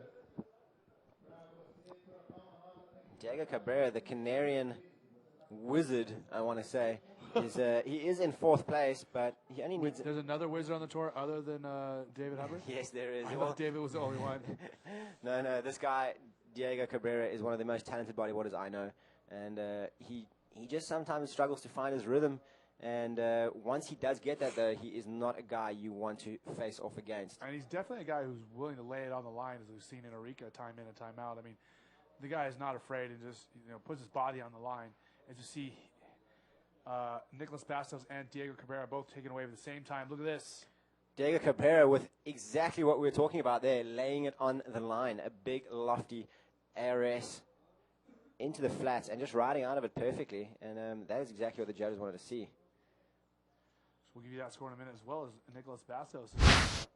Diego Cabrera, the Canarian wizard, I want to say, he is in fourth place, but he only needs... There's another wizard on the tour other than David Hubbard? Yes, there is. I thought David was the only one. No, this guy, Diego Cabrera, is one of the most talented bodyboarders I know. And he just sometimes struggles to find his rhythm. And once he does get that, though, he is not a guy you want to face off against. And he's definitely a guy who's willing to lay it on the line, as we've seen in Arica time in and time out. I mean, the guy is not afraid and just puts his body on the line. And to see Nicholas Bastos and Diego Cabrera both taken away at the same time. Look at this. Diego Cabrera with exactly what we were talking about there, laying it on the line. A big, lofty ARS into the flats and just riding out of it perfectly. And that is exactly what the judges wanted to see. We'll give you that score in a minute, as well as Nicholas Bastos'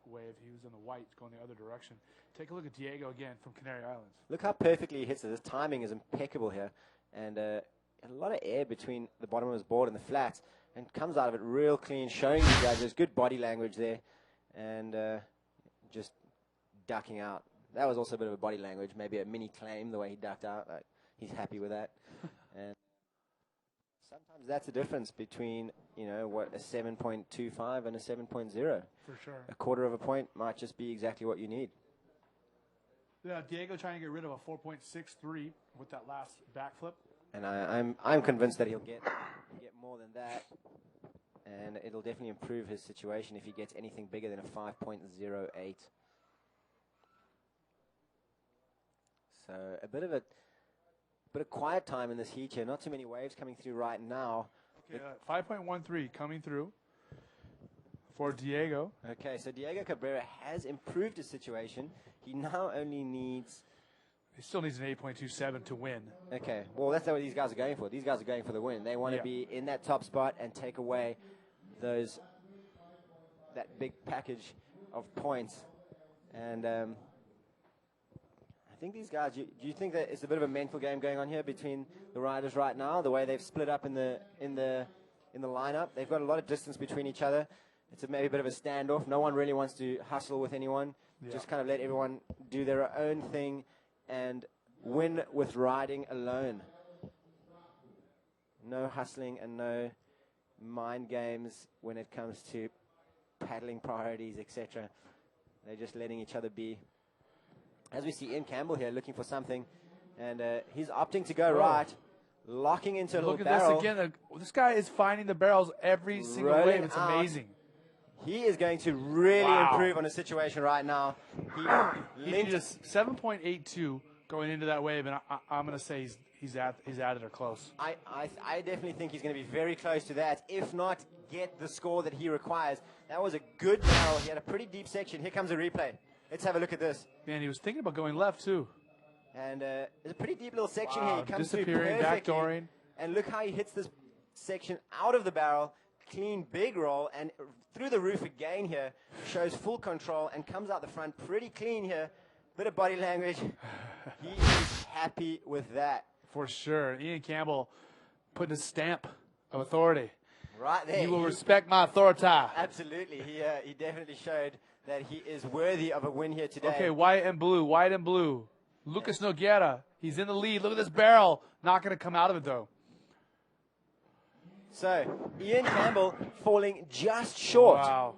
wave. He was in the white, going the other direction. Take a look at Diego again from Canary Islands. Look how perfectly he hits it. His timing is impeccable here. And a lot of air between the bottom of his board and the flats. And comes out of it real clean, showing the judges good body language there. And just ducking out. That was also a bit of a body language, maybe a mini claim, the way he ducked out. Like, he's happy with that. And sometimes that's the difference between, you know, what a 7.25 and a 7.0. For sure. A quarter of a point might just be exactly what you need. Yeah, Diego trying to get rid of a 4.63 with that last backflip. And I'm convinced that he'll get more than that. And it'll definitely improve his situation if he gets anything bigger than a 5.08. So a bit of quiet time in this heat here. Not too many waves coming through right now. Okay, 5.13 coming through for Diego. Okay, so Diego Cabrera has improved his situation. He now only needs... He still needs an 8.27 to win. Okay, well, that's not what these guys are going for. These guys are going for the win. They want to be in that top spot and take away that big package of points. And I think these guys, do you think that it's a bit of a mental game going on here between the riders right now, the way they've split up in the lineup? They've got a lot of distance between each other. It's maybe a bit of a standoff. No one really wants to hustle with anyone. Yeah. Just kind of let everyone do their own thing and win with riding alone. No hustling and no mind games when it comes to paddling priorities, etc. They're just letting each other be. As we see Ian Campbell here looking for something, and he's opting to go right, locking into a little barrel. Look at this again. This guy is finding the barrels every single wave. It's amazing. He is going to really improve on his situation right now. He needed a 7.82 going into that wave, and I'm going to say he's at it or close. I definitely think he's going to be very close to that, if not get the score that he requires. That was a good barrel. He had a pretty deep section. Here comes a replay. Let's have a look at this. Man, he was thinking about going left, too. And there's a pretty deep little section here. He comes disappearing, backdooring. And look how he hits this section out of the barrel. Clean, big roll, and through the roof again here. Shows full control and comes out the front pretty clean here. Bit of body language. He is happy with that. For sure. Ian Campbell putting a stamp of authority. Right there. He will respect my authority. Absolutely. He definitely showed that he is worthy of a win here today. Okay, white and blue, white and blue. Lucas Nogueira, he's in the lead. Look at this barrel. Not going to come out of it, though. So, Ian Campbell falling just short. Wow.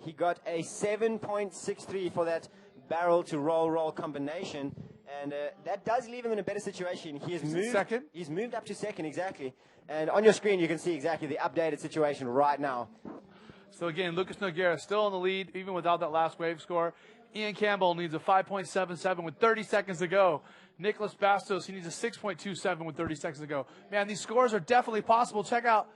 He got a 7.63 for that barrel to roll combination. And that does leave him in a better situation. He has moved second. He's moved up to second, exactly. And on your screen, you can see exactly the updated situation right now. So again, Lucas Nogueira still in the lead, even without that last wave score. Ian Campbell needs a 5.77 with 30 seconds to go. Nicholas Bastos, he needs a 6.27 with 30 seconds to go. Man, these scores are definitely possible. Check out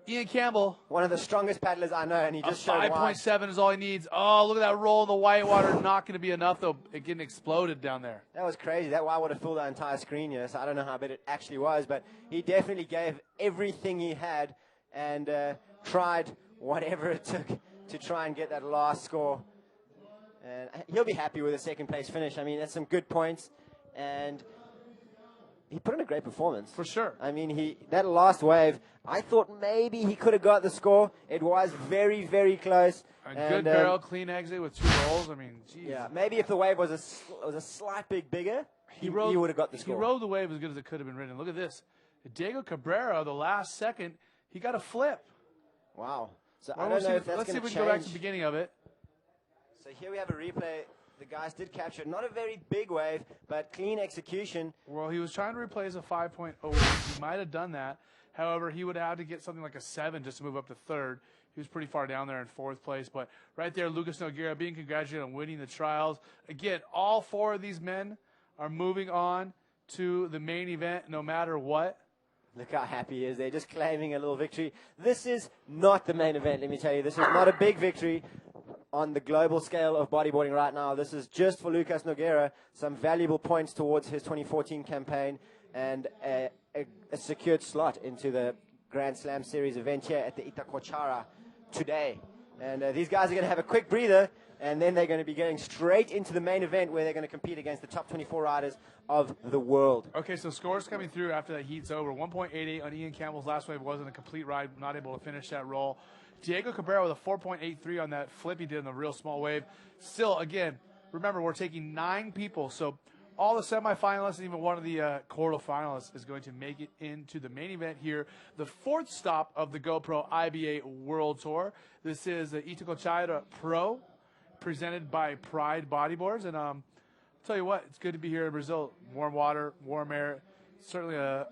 Ian Campbell. One of the strongest paddlers I know, and he just showed 5.7 is all he needs. Oh, look at that roll in the whitewater. Not going to be enough, though. It getting exploded down there. That was crazy. That whitewater filled our entire screen here, so I don't know how big it actually was, but he definitely gave everything he had and tried whatever it took to try and get that last score. And he'll be happy with a second-place finish. I mean, that's some good points, and he put in a great performance. For sure. I mean, that last wave, I thought maybe he could have got the score. It was very, very close. A good barrel, clean exit with 2 rolls. I mean, geez. Yeah, maybe if the wave was a slight bit bigger, he would have got the score. He rode the wave as good as it could have been ridden. Look at this. Diego Cabrera, the last second, he got a flip. Wow. So I don't know if that's going to change. Let's see if we can go back to the beginning of it. So here we have a replay. The guys did capture not a very big wave, but clean execution. Well, he was trying to replace a 5.08. He might have done that. However, he would have to get something like a 7 just to move up to third. He was pretty far down there in 4th place. But right there, Lucas Nogueira being congratulated on winning the trials. Again, all 4 of these men are moving on to the main event no matter what. Look how happy he is. They're just claiming a little victory. This is not the main event, let me tell you. This is not a big victory on the global scale of bodyboarding right now. This is just for Lucas Nogueira, some valuable points towards his 2014 campaign and a secured slot into the Grand Slam Series event here at the Itacoatiara today. And these guys are going to have a quick breather, and then they're going to be going straight into the main event where they're going to compete against the top 24 riders of the world. Okay, so scores coming through after that heat's over. 1.88 on Ian Campbell's last wave. Wasn't a complete ride, not able to finish that roll. Diego Cabrera with a 4.83 on that flip he did in the real small wave. Still, again, remember, we're taking 9 people, so all the semifinalists and even one of the quarterfinalists is going to make it into the main event here. The 4th stop of the GoPro IBA World Tour. This is the Itacoatiara Pro, presented by Pride Bodyboards. And tell you what, it's good to be here in Brazil. Warm water, warm air. Certainly a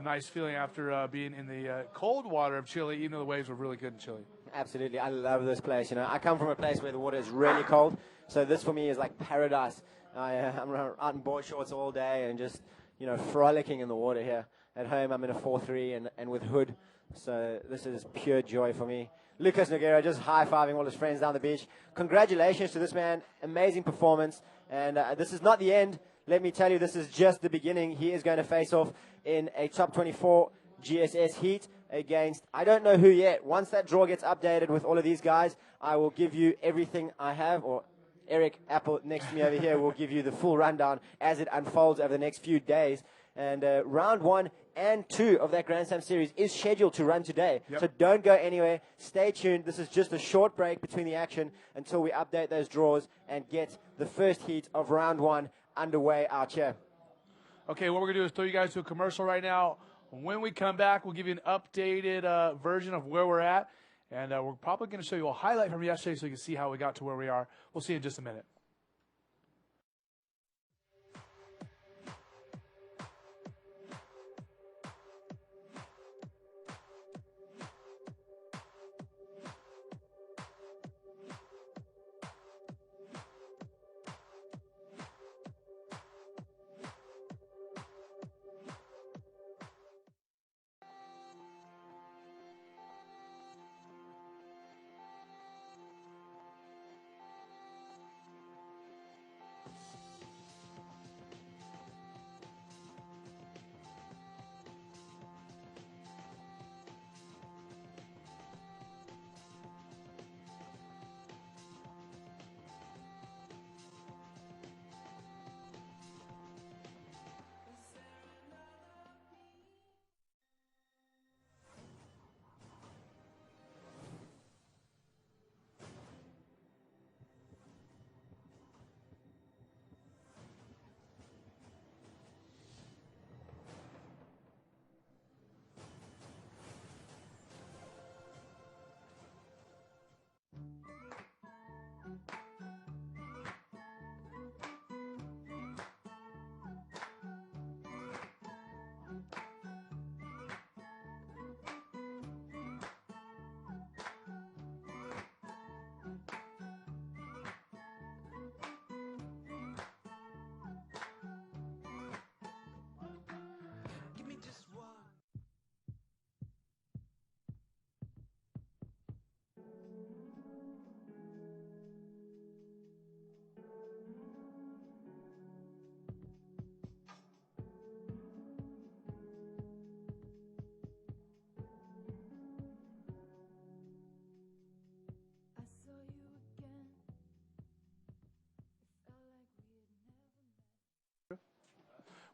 nice feeling after being in the cold water of Chile, even though the waves were really good in Chile. Absolutely. I love this place. You know, I come from a place where the water is really cold, so this for me is like paradise. I'm out in board shorts all day and just, you know, frolicking in the water here. At home, I'm in a 4.3 and with hood, so this is pure joy for me. Lucas Nogueira just high-fiving all his friends down the beach. Congratulations to this man. Amazing performance. And this is not the end. Let me tell you, this is just the beginning. He is going to face off in a top 24 GSS heat against, I don't know who yet. Once that draw gets updated with all of these guys, I will give you everything I have, or Eric Apple next to me over here will give you the full rundown as it unfolds over the next few days. And round 1 and 2 of that Grand Slam series is scheduled to run today. Yep. So don't go anywhere. Stay tuned. This is just a short break between the action until we update those draws and get the first heat of round 1 underway out here. Okay, what we're going to do is throw you guys to a commercial right now. When we come back, we'll give you an updated version of where we're at. And we're probably going to show you a highlight from yesterday so you can see how we got to where we are. We'll see you in just a minute.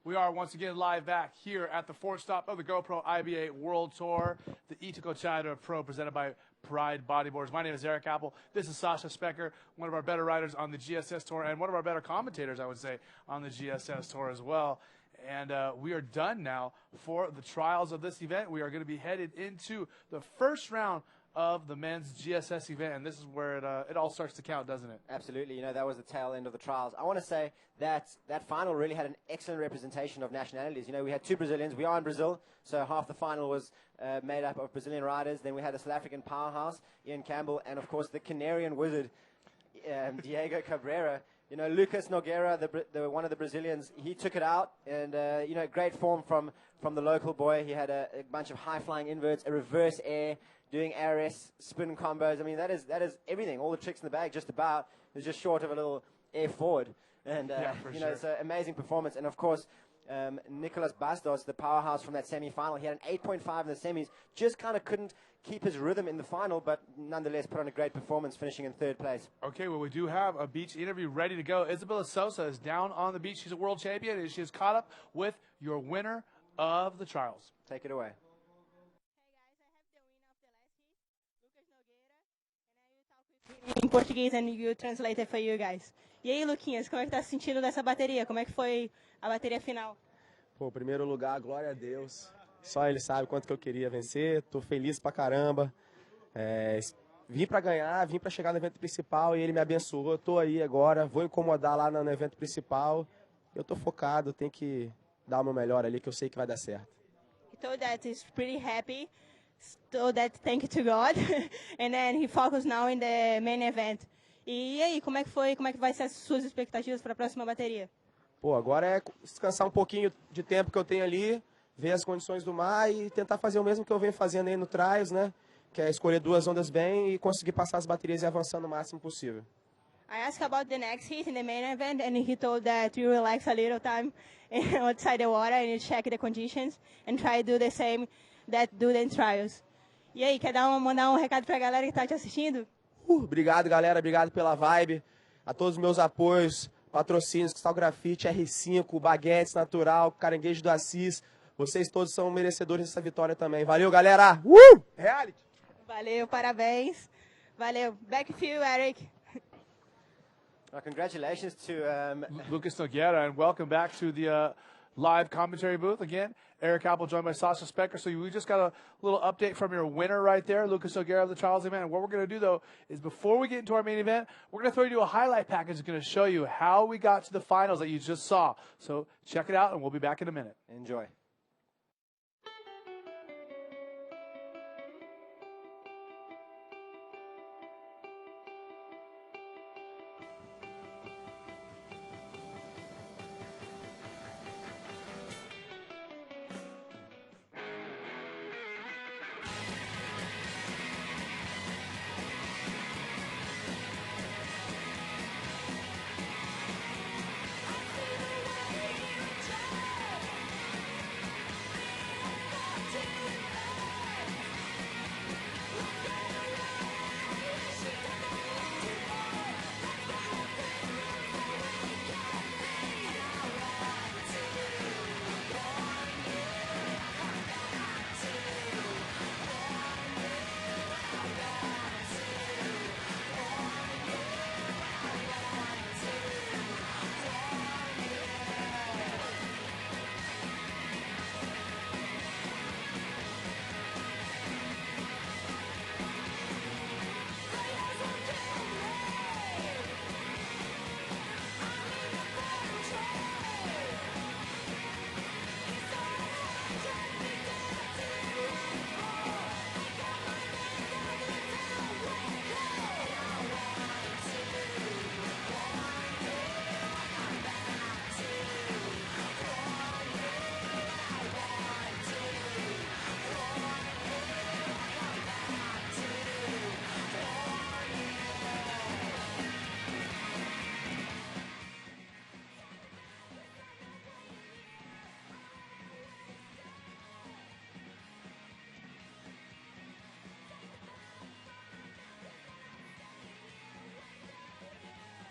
We are once again live back here at the 4th stop of the GoPro IBA World Tour, the Itacoatiara Pro, presented by Pride Bodyboards. My name is Eric Apple. This is Sasha Specker, one of our better riders on the GSS Tour and one of our better commentators, I would say, on the GSS Tour as well. And we are done now for the trials of this event. We are going to be headed into the first round of the men's GSS event, and this is where it all starts to count, doesn't it? Absolutely. You know, that was the tail end of the trials. I want to say that that final really had an excellent representation of nationalities. You know, we had 2 Brazilians. We are in Brazil, so half the final was made up of Brazilian riders. Then we had a South African powerhouse, Ian Campbell, and, of course, the Canarian wizard, Diego Cabrera, You know, Lucas Nogueira, one of the Brazilians, he took it out, and you know, great form from the local boy. He had a bunch of high-flying inverts, a reverse air, doing ARS spin combos. I mean, that is everything. All the tricks in the bag, just about. It was just short of a little air forward, and you know, it's an amazing performance. And of course, Nicolas Bastos, the powerhouse from that semi-final, he had an 8.5 in the semis. Just kind of couldn't keep his rhythm in the final, but nonetheless put on a great performance, finishing in 3rd place. Okay, well, we do have a beach interview ready to go. Isabella Sosa is down on the beach. She's a world champion, and she is caught up with your winner of the trials. Take it away. Em português, and you translate it for you guys. E aí, Luquinhas, como é que tá se sentindo dessa bateria? Como é que foi a bateria final? Pô, primeiro lugar, glória a Deus. Só ele sabe quanto que eu queria vencer. Tô feliz pra caramba. Vim pra ganhar, vim pra chegar no evento principal e ele me abençoou. Tô aí agora, vou incomodar lá no evento principal. Eu tô focado, tenho que dar o meu melhor ali, que eu sei que vai dar certo. He told that he's pretty happy, told that thank you to God, and then he focused now in the main event. E aí, como é que foi? Como é que vai ser as suas expectativas para a próxima bateria? Pô, agora é descansar um pouquinho de tempo que eu tenho ali, ver as condições do mar e tentar fazer o mesmo que eu venho fazendo aí no trials, né? Que é escolher 2 ondas bem e conseguir passar as baterias e avançando o máximo possível. I asked about the next heat in the main event, and he told that you relax a little time outside the water and you check the conditions and try to do the same that do the trials. E aí, quer mandar um recado para a galera que está te assistindo? Obrigado, galera. Obrigado pela vibe. A todos os meus apoios, patrocínios, Cristal Grafite, R5, Baguetes Natural, Caranguejo do Assis. Vocês todos são merecedores dessa vitória também. Valeu, galera! Reality! Valeu, parabéns. Valeu. Back to you, Eric. Well, congratulations to Lucas Nogueira, and welcome back to the live commentary booth again. Eric Apple joined by Sasha Specker. So we just got a little update from your winner right there, Lucas Nogueira of the Trials event. And what we're going to do, though, is before we get into our main event, we're going to throw you to a highlight package that's going to show you how we got to the finals that you just saw. So check it out, and we'll be back in a minute. Enjoy.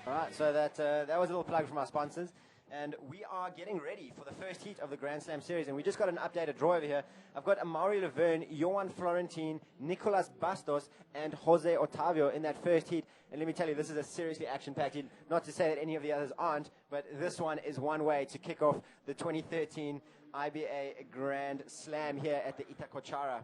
All right, so that was a little plug from our sponsors. And we are getting ready for the first heat of the Grand Slam Series. And we just got an updated draw over here. I've got Amaury Laverne, Johan Florentine, Nicolas Bastos, and Jose Otavio in that first heat. And let me tell you, this is a seriously action-packed heat. Not to say that any of the others aren't, but this one is one way to kick off the 2013 IBA Grand Slam here at the Itacoatiara.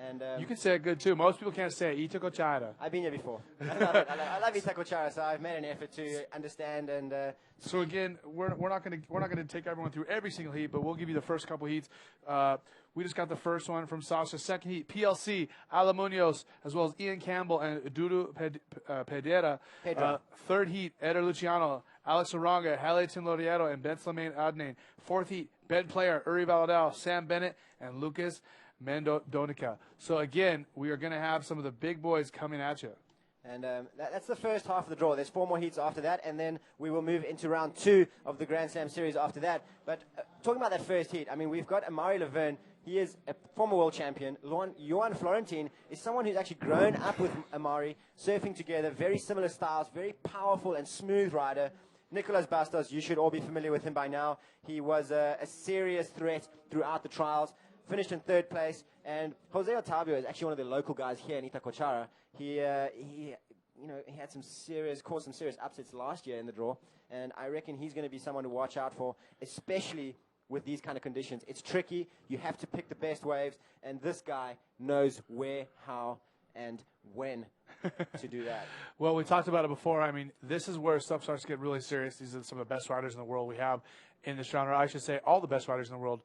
And you can say it good, too. Most people can't say it. Itacoatiara. I've been here before. I love it. I love Itacoatiara, so I've made an effort to understand and. So again, we're not gonna take everyone through every single heat, but we'll give you the first couple heats. We just got the first one from Sasha. Second heat, PLC, Alamunios, as well as Ian Campbell and Dudu Pedera. Third heat, Eder Luciano, Alex Aranga, Haliton Loriero, and Ben Slamain Adnain. Fourth heat, Ben Player, Uri Valadao, Sam Bennett, and Lucas Mendonica. So again, we are going to have some of the big boys coming at you. And that's the first half of the draw. There's 4 more heats after that, and then we will move into round 2 of the Grand Slam series after that. But talking about that first heat, I mean, we've got Amari Laverne. He is a former world champion. Johan Florentine is someone who's actually grown up with Amari, surfing together, very similar styles, very powerful and smooth rider. Nicolas Bastos, you should all be familiar with him by now. He was a serious threat throughout the trials, finished in 3rd place. And Jose Otavio is actually one of the local guys here in Itacoatiara. He had caused some serious upsets last year in the draw, and I reckon he's going to be someone to watch out for, especially with these kind of conditions. It's tricky. You have to pick the best waves, and this guy knows where, how, and when to do that. Well, we talked about it before. I mean, this is where stuff starts to get really serious. These are some of the best riders in the world we have in this round, or I should say all the best riders in the world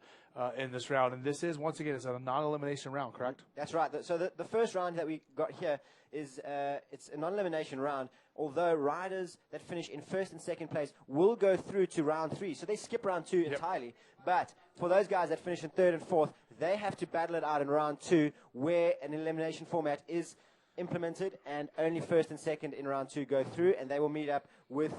in this round. And this is, once again, it's a non-elimination round, correct? That's right. So the first round that we got here is it's a non-elimination round, although riders that finish in 1st and 2nd place will go through to round 3. So they skip round 2 entirely. But for those guys that finish in 3rd and 4th, they have to battle it out in round 2, where an elimination format is implemented, and only 1st and 2nd in round 2 go through, and they will meet up with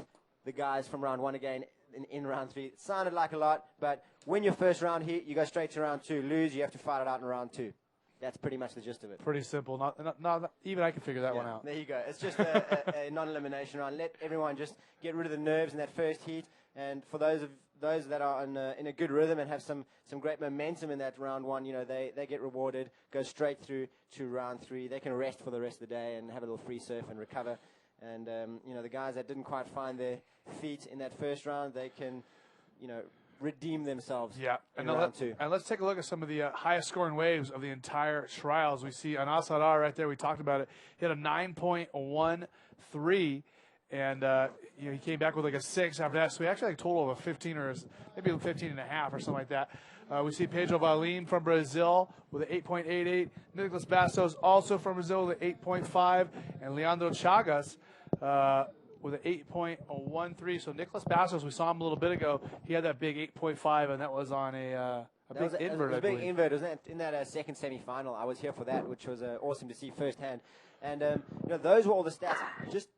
the guys from round 1 again in round 3. It sounded like a lot, but win your first round hit, you go straight to round 2. Lose, you have to fight it out in round 2. That's pretty much the gist of it. Pretty simple. Not even I can figure that one out. There you go. It's just a non-elimination round. Let everyone just get rid of the nerves in that first heat. And for those that are in a good rhythm and have some great momentum in that round 1, they get rewarded, go straight through to round 3. They can rest for the rest of the day and have a little free surf and recover. And, the guys that didn't quite find their feet in that first round, they can, redeem themselves in round 2. And let's take a look at some of the highest scoring waves of the entire trials. We see Anas Arar right there. We talked about it. He had a 9.13, and he came back with like a 6 after that. So he actually had a total of a 15 or maybe 15 and a half or something like that. We see Pedro Valim from Brazil with an 8.88. Nicolas Bastos also from Brazil with an 8.5. And Leandro Chagas with an 8.13. So Nicolas Bastos, we saw him a little bit ago. He had that big 8.5, and that was on a big invert. It was a big invert, wasn't it? In that second semi-final. I was here for that, which was awesome to see firsthand. And those were all the stats.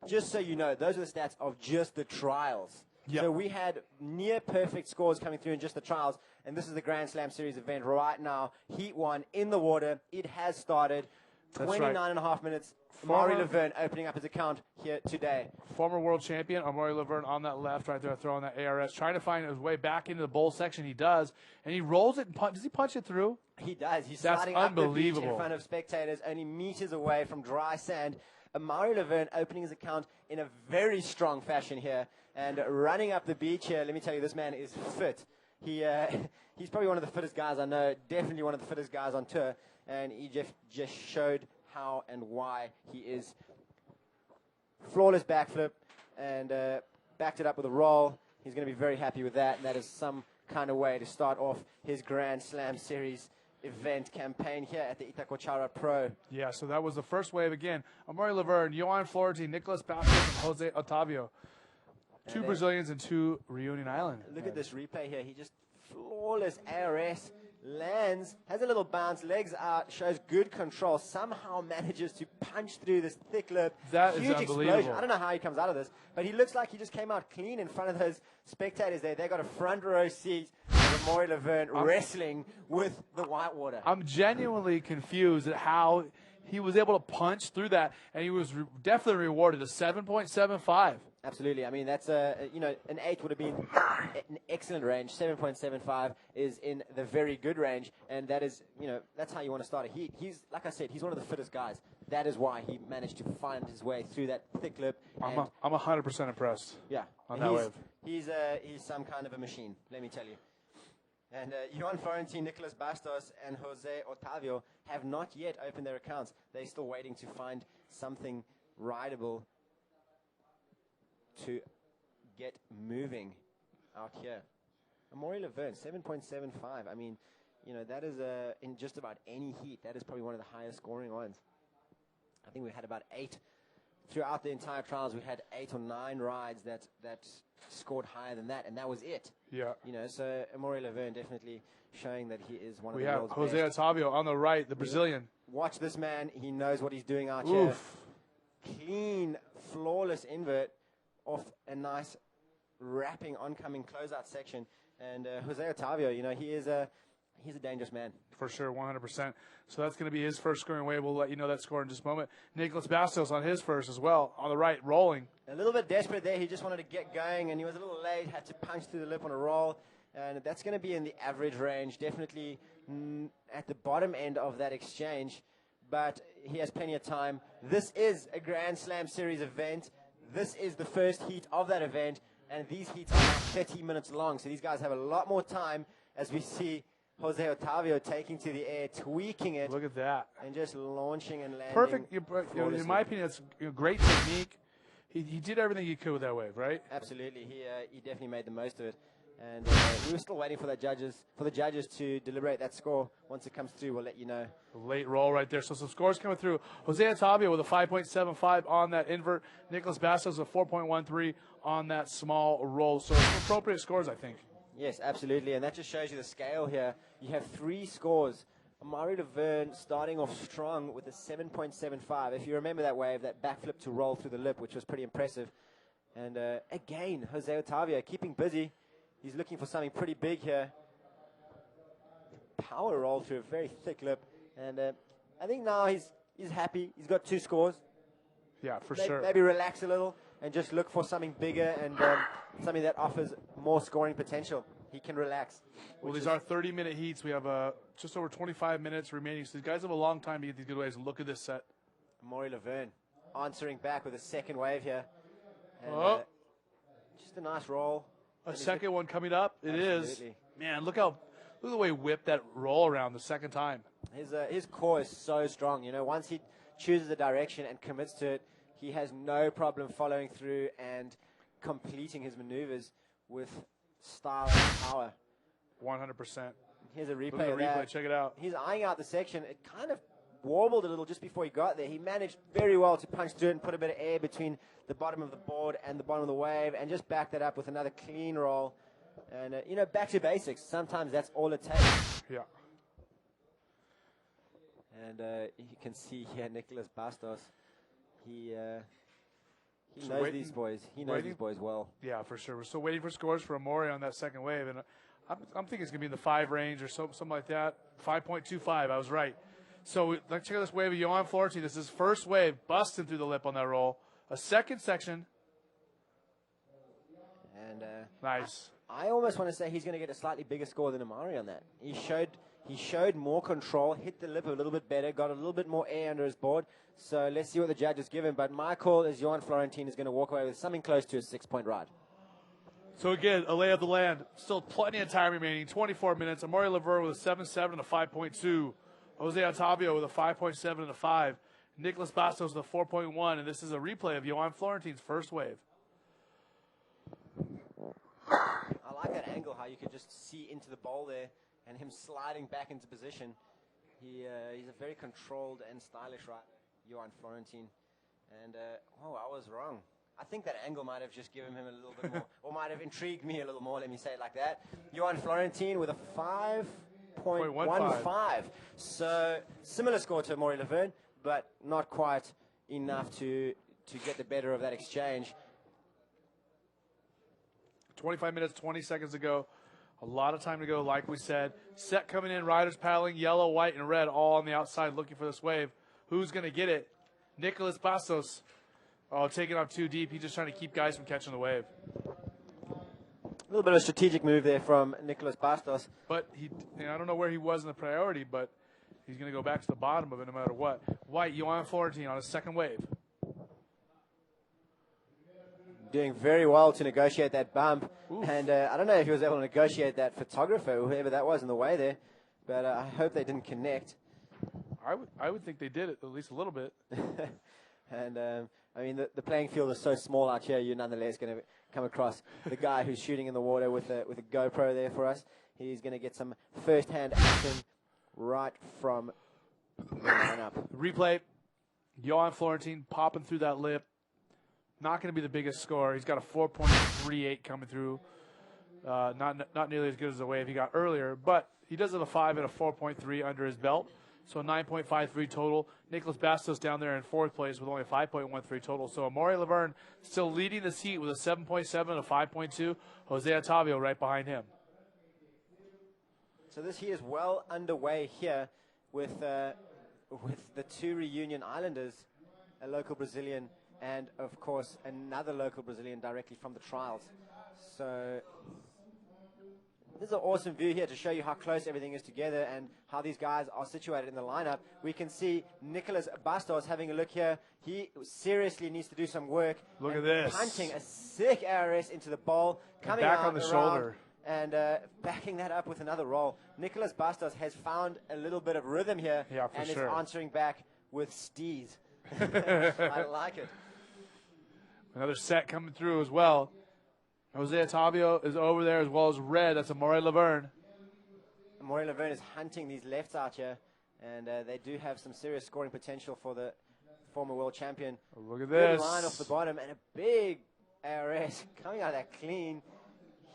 Just so you know, those are the stats of just the trials. Yep. So we had near perfect scores coming through in just the trials, and this is the Grand Slam Series event right now. Heat 1 in the water. It has started. 29.5 minutes. Amari Laverne opening up his account here today. Former world champion Amari Laverne on that left right there, throwing that ARS, trying to find his way back into the bowl section. He does, and he rolls it and does he punch it through? He does. He's That's sliding up the beach unbelievable. in front of spectators, only meters away from dry sand. Amari Laverne opening his account in a very strong fashion here and running up the beach here. Let me tell you, this man is fit. He's probably one of the fittest guys I know, definitely one of the fittest guys on tour, and he just showed how and why he is. Flawless backflip and backed it up with a roll. He's going to be very happy with that, and that is some kind of way to start off his Grand Slam Series event campaign here at the Itacoatiara Pro. Yeah, so that was the first wave again. Amari Laverne, Johan Florentine, Nicolas Bastos, and Jose Otavio. Two Brazilians and 2 Reunion Island. Look at this replay here. He just flawless ARS, lands, has a little bounce, legs out, shows good control, somehow manages to punch through this thick lip. That is huge unbelievable. explosion. I don't know how he comes out of this, but he looks like he just came out clean in front of those spectators there. They got a front row seat of Amari Laverne wrestling with the whitewater. I'm genuinely confused at how he was able to punch through that, and he was definitely rewarded a 7.75. Absolutely. I mean, that's an 8 would have been an excellent range. 7.75 is in the very good range, and that is, that's how you want to start a heat. He's, like I said, he's one of the fittest guys. That is why he managed to find his way through that thick lip. I'm 100% impressed. Yeah, on that wave. He's some kind of a machine, let me tell you. And Johan Florentine, Nicolas Bastos, and Jose Otavio have not yet opened their accounts. They're still waiting to find something rideable to get moving out here. Amari Laverne, 7.75. I mean, that is in just about any heat, that is probably one of the highest scoring ones. I think we had about 8 throughout the entire trials, we had 8 or 9 rides that scored higher than that, and that was it. Yeah. You know, so Amaury Laverne definitely showing that he is one We of the have world's Jose best. Otavio on the right, the Brazilian. Watch this man. He knows what he's doing out Oof. here. Clean, flawless invert off a nice wrapping oncoming closeout section. And Jose Otavio, you know, he's a dangerous man. For sure, 100%. So that's going to be his first scoring wave. We'll let you know that score in just a moment. Nicholas Bastos on his first as well, on the right, rolling. A little bit desperate there. He just wanted to get going, and he was a little late, had to punch through the lip on a roll. And that's going to be in the average range, definitely at the bottom end of that exchange. But he has plenty of time. This is a Grand Slam Series event. This is the first heat of that event, and these heats are now 30 minutes long. So these guys have a lot more time as we see Jose Otavio taking to the air, tweaking it. Look at that. And just launching and landing. Perfect. In my opinion, it's great technique. He did everything he could with that wave, right? Absolutely. He definitely made the most of it. And we were still waiting for the judges to deliberate that score. Once it comes through, we'll let you know. Late roll right there. So some scores coming through. Jose Otavio with a 5.75 on that invert. Nicholas Bastos a 4.13 on that small roll. So appropriate scores, I think. Yes, absolutely. And that just shows you the scale here. You have 3 scores. Amaury Laverne starting off strong with a 7.75. If you remember that wave, that backflip to roll through the lip, which was pretty impressive. And again, Jose Otavio keeping busy. He's looking for something pretty big here. Power roll through a very thick lip. And I think now he's happy. He's got 2 scores. Yeah, for sure. Maybe relax a little and just look for something bigger and something that offers more scoring potential. He can relax. Well, these are 30-minute heats. We have just over 25 minutes remaining. So these guys have a long time to get these good waves. And look at this set. Amaury Laverne answering back with a second wave here. And, just a nice roll. A second one coming up. It is. Absolutely. Man, look at the way he whipped that roll around the second time. His core is so strong. You know, once he chooses a direction and commits to it, he has no problem following through and completing his maneuvers with style and power. 100%. Here's a replay Look at of the replay. that. Check it out. He's eyeing out the section. It kind of warbled a little just before he got there. He managed very well to punch through it and put a bit of air between the bottom of the board and the bottom of the wave and just back that up with another clean roll. And, you know, back to basics. Sometimes that's all it takes. Yeah. And you can see here Nicholas Bastos. He So knows waiting- these boys. He knows waiting- these boys well. Yeah, for sure. We're still waiting for scores for Amaury on that second wave. And I'm thinking it's going to be in the 5 range or something like that. 5.25. I was right. So let's check out this wave of Johan Florentine. This is his first wave, busting through the lip on that roll. A second section. And Nice. I almost want to say he's going to get a slightly bigger score than Amaury on that. He showed more control, hit the lip a little bit better, got a little bit more air under his board. So let's see what the judges give him. But my call is Johan Florentine is going to walk away with something close to a 6-point ride. So again, a lay of the land. Still plenty of time remaining. 24 minutes. Amaury Laverne with a 7.7 and a 5.2. Jose Otavio with a 5.7 and a 5. Nicholas Bastos with a 4.1. And this is a replay of Johan Florentine's first wave. I like that angle, how you could just see into the bowl there and him sliding back into position. He's a very controlled and stylish rider, Johan Florentine. And, I was wrong. I think that angle might have just given him a little bit more, or might have intrigued me a little more, let me say it like that. Johan Florentine with a 5.15. So, similar score to Amaury Laverne, but not quite enough to get the better of that exchange. 25 minutes, 20 seconds to go. A lot of time to go, like we said. Set coming in, riders paddling, yellow, white, and red, all on the outside looking for this wave. Who's going to get it? Nicholas Bastos. Oh, taking off too deep. He's just trying to keep guys from catching the wave. A little bit of a strategic move there from Nicholas Bastos. But I don't know where he was in the priority, but he's going to go back to the bottom of it no matter what. White, Johan Florentine on his second wave. Doing very well to negotiate that bump. Oof. And I don't know if he was able to negotiate that photographer, whoever that was in the way there. But I hope they didn't connect. I would think they did it at least a little bit. And, I mean, the playing field is so small out here, you're nonetheless going to come across the guy who's shooting in the water with a GoPro there for us. He's going to get some first-hand action right from the lineup. Replay, Johan Florentine popping through that lip. Not going to be the biggest score. He's got a 4.38 coming through. Not nearly as good as the wave he got earlier, but he does have a 5 and a 4.3 under his belt. So 9.53 total. Nicholas Bastos down there in fourth place with only a 5.13 total. So Amaury Laverne still leading the heat with a 7.7 and a 5.2. Jose Otavio right behind him. So this heat is well underway here with the two Reunion Islanders, a local Brazilian and, of course, another local Brazilian directly from the trials. So this is an awesome view here to show you how close everything is together and how these guys are situated in the lineup. We can see Nicholas Bastos having a look here. He seriously needs to do some work. Look at this. Punting a sick ARS into the bowl, coming back out on the around shoulder. and backing that up with another roll. Nicholas Bastos has found a little bit of rhythm here and is answering back with steez. I like it. Another set coming through as well. Jose Otavio is over there as well as red. That's Amaury Laverne. Amaury Laverne is hunting these lefts out here, and they do have some serious scoring potential for the former world champion. Look at this. Good line off the bottom and a big ARS coming out of that clean.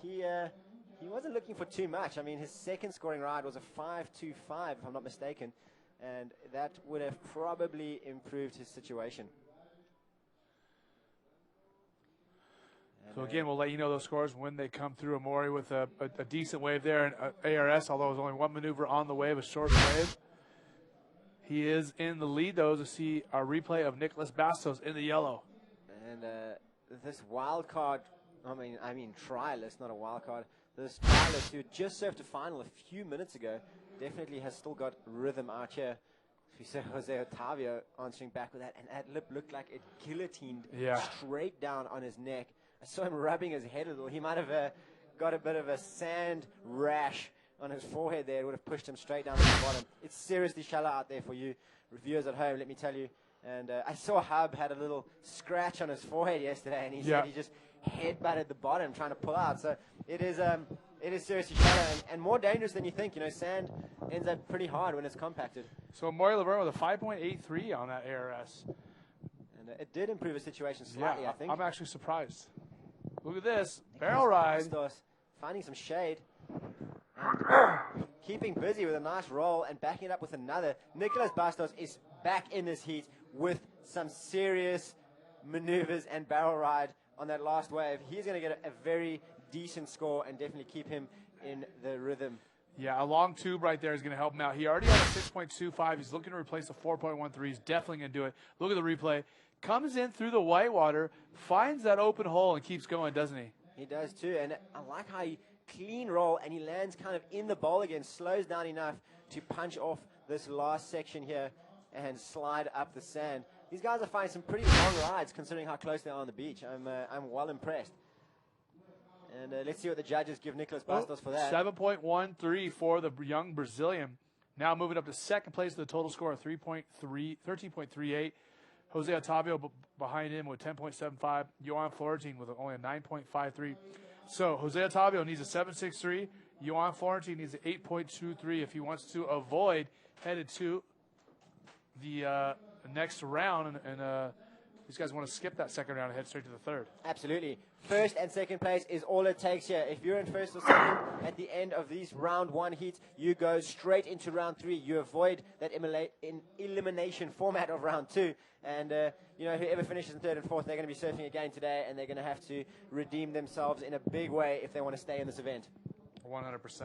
He wasn't looking for too much. I mean, his second scoring ride was a 5.25, if I'm not mistaken, and that would have probably improved his situation. So again, we'll let you know those scores when they come through. Amaury with a decent wave there, and ARS, although it was only one maneuver on the wave, a short wave. He is in the lead, though, to see our replay of Nicholas Bastos in the yellow. And this wild card, I mean trialist, not a wild card. This trialist who just served a final a few minutes ago definitely has still got rhythm out here. We saw Jose Otavio answering back with that, and that lip looked like it guillotined straight down on his neck. I saw him rubbing his head a little. He might have got a bit of a sand rash on his forehead there. It would have pushed him straight down to the bottom. It's seriously shallow out there for you reviewers at home, let me tell you. And I saw Hub had a little scratch on his forehead yesterday, and he said he just headbutted the bottom trying to pull out. So it is seriously shallow and more dangerous than you think. You know, sand ends up pretty hard when it's compacted. So Amaury Laverne with a 5.83 on that ARS. And it did improve his situation slightly, I think. I'm actually surprised. Look at this. Barrel ride. Finding some shade. Keeping busy with a nice roll and backing it up with another. Nicholas Bastos is back in this heat with some serious maneuvers and barrel ride on that last wave. He's going to get a very decent score and definitely keep him in the rhythm. Yeah, a long tube right there is going to help him out. He already had a 6.25. He's looking to replace the 4.13. He's definitely going to do it. Look at the replay. Comes in through the whitewater, finds that open hole, and keeps going, doesn't he? He does too, and I like how he clean roll, and he lands kind of in the bowl again, slows down enough to punch off this last section here and slide up the sand. These guys are finding some pretty long rides considering how close they are on the beach. I'm well impressed. And let's see what the judges give Nicholas Bastos for that. 7.13 for the young Brazilian. Now moving up to second place with a total score of 13.38. Jose Otavio behind him with 10.75. Johan Florentine with only a 9.53. So Jose Otavio needs a 7.63. Johan Florentine needs an 8.23 if he wants to avoid headed to the next round. And these guys want to skip that second round and head straight to the third. Absolutely. First and second place is all it takes here. If you're in first or second at the end of these round one heats, you go straight into round three. You avoid that elimination format of round two. And, whoever finishes in third and fourth, they're going to be surfing again today, and they're going to have to redeem themselves in a big way if they want to stay in this event. 100%.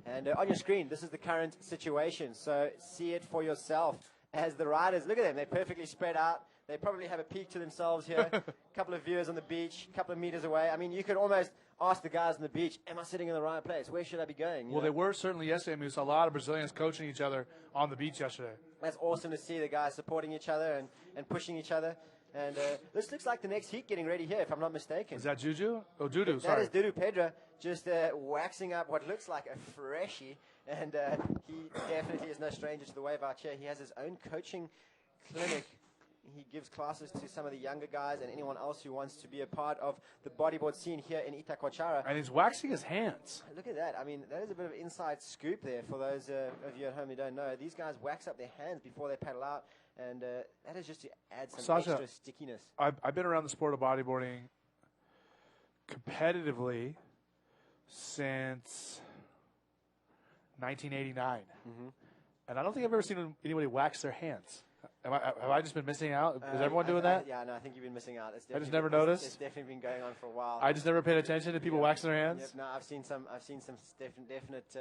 And on your screen, this is the current situation. So see it for yourself. As the riders, look at them, they're perfectly spread out. They probably have a peek to themselves here. A couple of viewers on the beach, a couple of meters away. I mean, you could almost ask the guys on the beach, am I sitting in the right place? Where should I be going? Well, they were certainly yesterday. I mean, we saw a lot of Brazilians coaching each other on the beach yesterday. That's awesome to see the guys supporting each other and pushing each other. And this looks like the next heat getting ready here, if I'm not mistaken. Is that Juju? Oh, Dudu, sorry. That is Dudu Pedra, just waxing up what looks like a freshie. And he definitely is no stranger to the wave out here. He has his own coaching clinic. He gives classes to some of the younger guys and anyone else who wants to be a part of the bodyboard scene here in Itacoatiara. And he's waxing his hands. Look at that. I mean, that is a bit of inside scoop there for those of you at home who don't know. These guys wax up their hands before they paddle out, And that is just to add some Sasha, extra stickiness. I've been around the sport of bodyboarding competitively since 1989. And I don't think I've ever seen anybody wax their hands. Have I just been missing out? Is everyone doing that? Yeah, no, I think you've been missing out. I just never noticed. It's definitely been going on for a while. I just never paid attention to people waxing their hands. Yep, no, I've seen some definite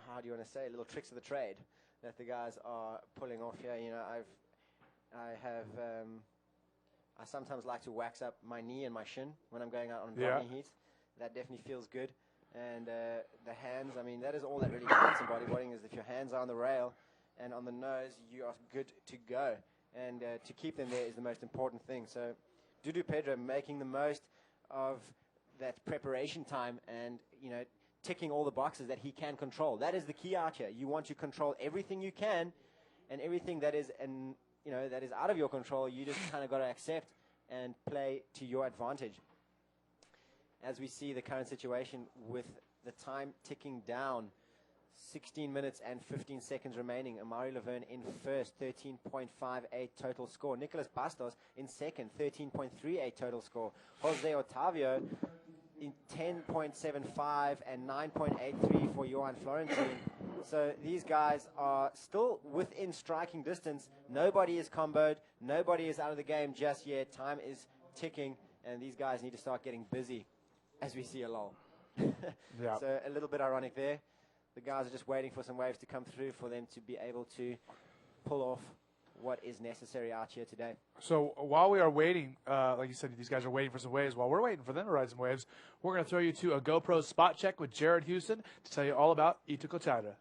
how do you want to say, little tricks of the trade that the guys are pulling off here. You know, I sometimes like to wax up my knee and my shin when I'm going out on body heat. That definitely feels good. And the hands, I mean, that is all that really counts in bodyboarding, is if your hands are on the rail and on the nose, you are good to go. And to keep them there is the most important thing. So Dudu Pedro making the most of that preparation time and, you know, ticking all the boxes that he can control. That is the key out here. You want to control everything you can, and everything that is, that is out of your control, you just kind of got to accept and play to your advantage. As we see the current situation with the time ticking down, 16 minutes and 15 seconds remaining. Amari Laverne in first, 13.58 total score. Nicolas Bastos in second, 13.38 total score. Jose Otavio in 10.75 and 9.83 for Johan Florentine. So these guys are still within striking distance. Nobody is comboed. Nobody is out of the game just yet. Time is ticking, and these guys need to start getting busy as we see a lull. So a little bit ironic there. The guys are just waiting for some waves to come through for them to be able to pull off what is necessary out here today. So while we are waiting, like you said, these guys are waiting for some waves. While we're waiting for them to ride some waves, we're going to throw you to a GoPro spot check with Jared Houston to tell you all about Itacoatiara.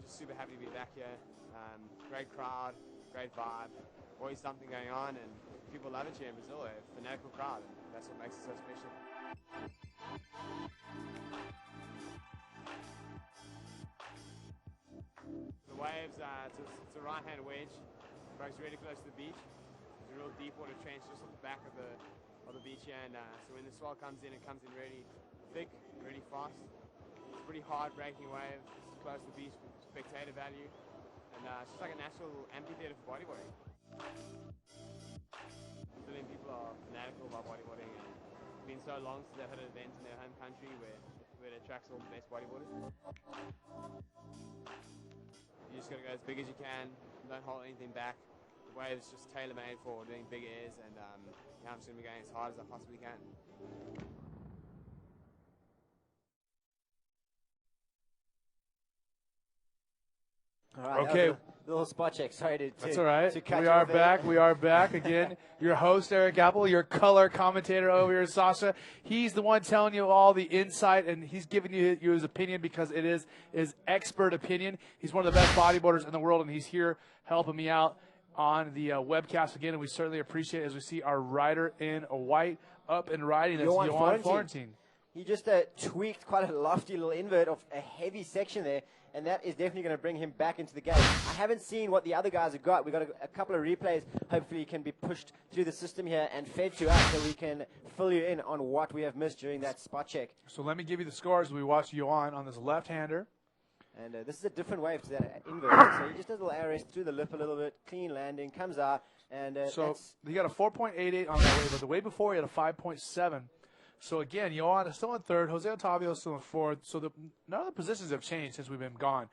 Super happy to be back here. Great crowd, great vibe, always something going on, and people love it here in Brazil. A fanatical crowd, and that's what makes it so special. The waves, it's a right-hand wedge, breaks really close to the beach. There's a real deep water trench just at the back of the beach here, and so when the swell comes in, it comes in really thick, really fast. It's a pretty hard breaking wave, it's close to the beach. Spectator value, and it's just like a natural amphitheater for bodyboarding. Brazilian people are fanatical about bodyboarding, and it's been so long since they've had an event in their home country where it attracts all the best bodyboarders. You just got to go as big as you can, don't hold anything back. The wave is just tailor-made for doing big airs, and I'm just going to be going as hard as I possibly can. All right, okay. Little spot check. Sorry That's all right. to cut We you are off back. there. We are back again. Your host, Eric Apple, your color commentator over here, Sasha. He's the one telling you all the insight, and he's giving you his opinion because it is his expert opinion. He's one of the best bodyboarders in the world, and he's here helping me out on the webcast again, and we certainly appreciate it as we see our rider in white up and riding. That's Johan Florentine. He just tweaked quite a lofty little invert of a heavy section there, and that is definitely going to bring him back into the game. I haven't seen what the other guys have got. We've got a couple of replays. Hopefully can be pushed through the system here and fed to us so we can fill you in on what we have missed during that spot check. So let me give you the scores. We watched Johan on this left-hander. And this is a different wave to that invert. So he just does a little ARS through the lip a little bit, clean landing, comes out. And so he got a 4.88 on that wave, but the wave before he had a 5.7. So again, Johan is still in third. Jose Otavio is still in fourth. So none of the positions have changed since we've been gone.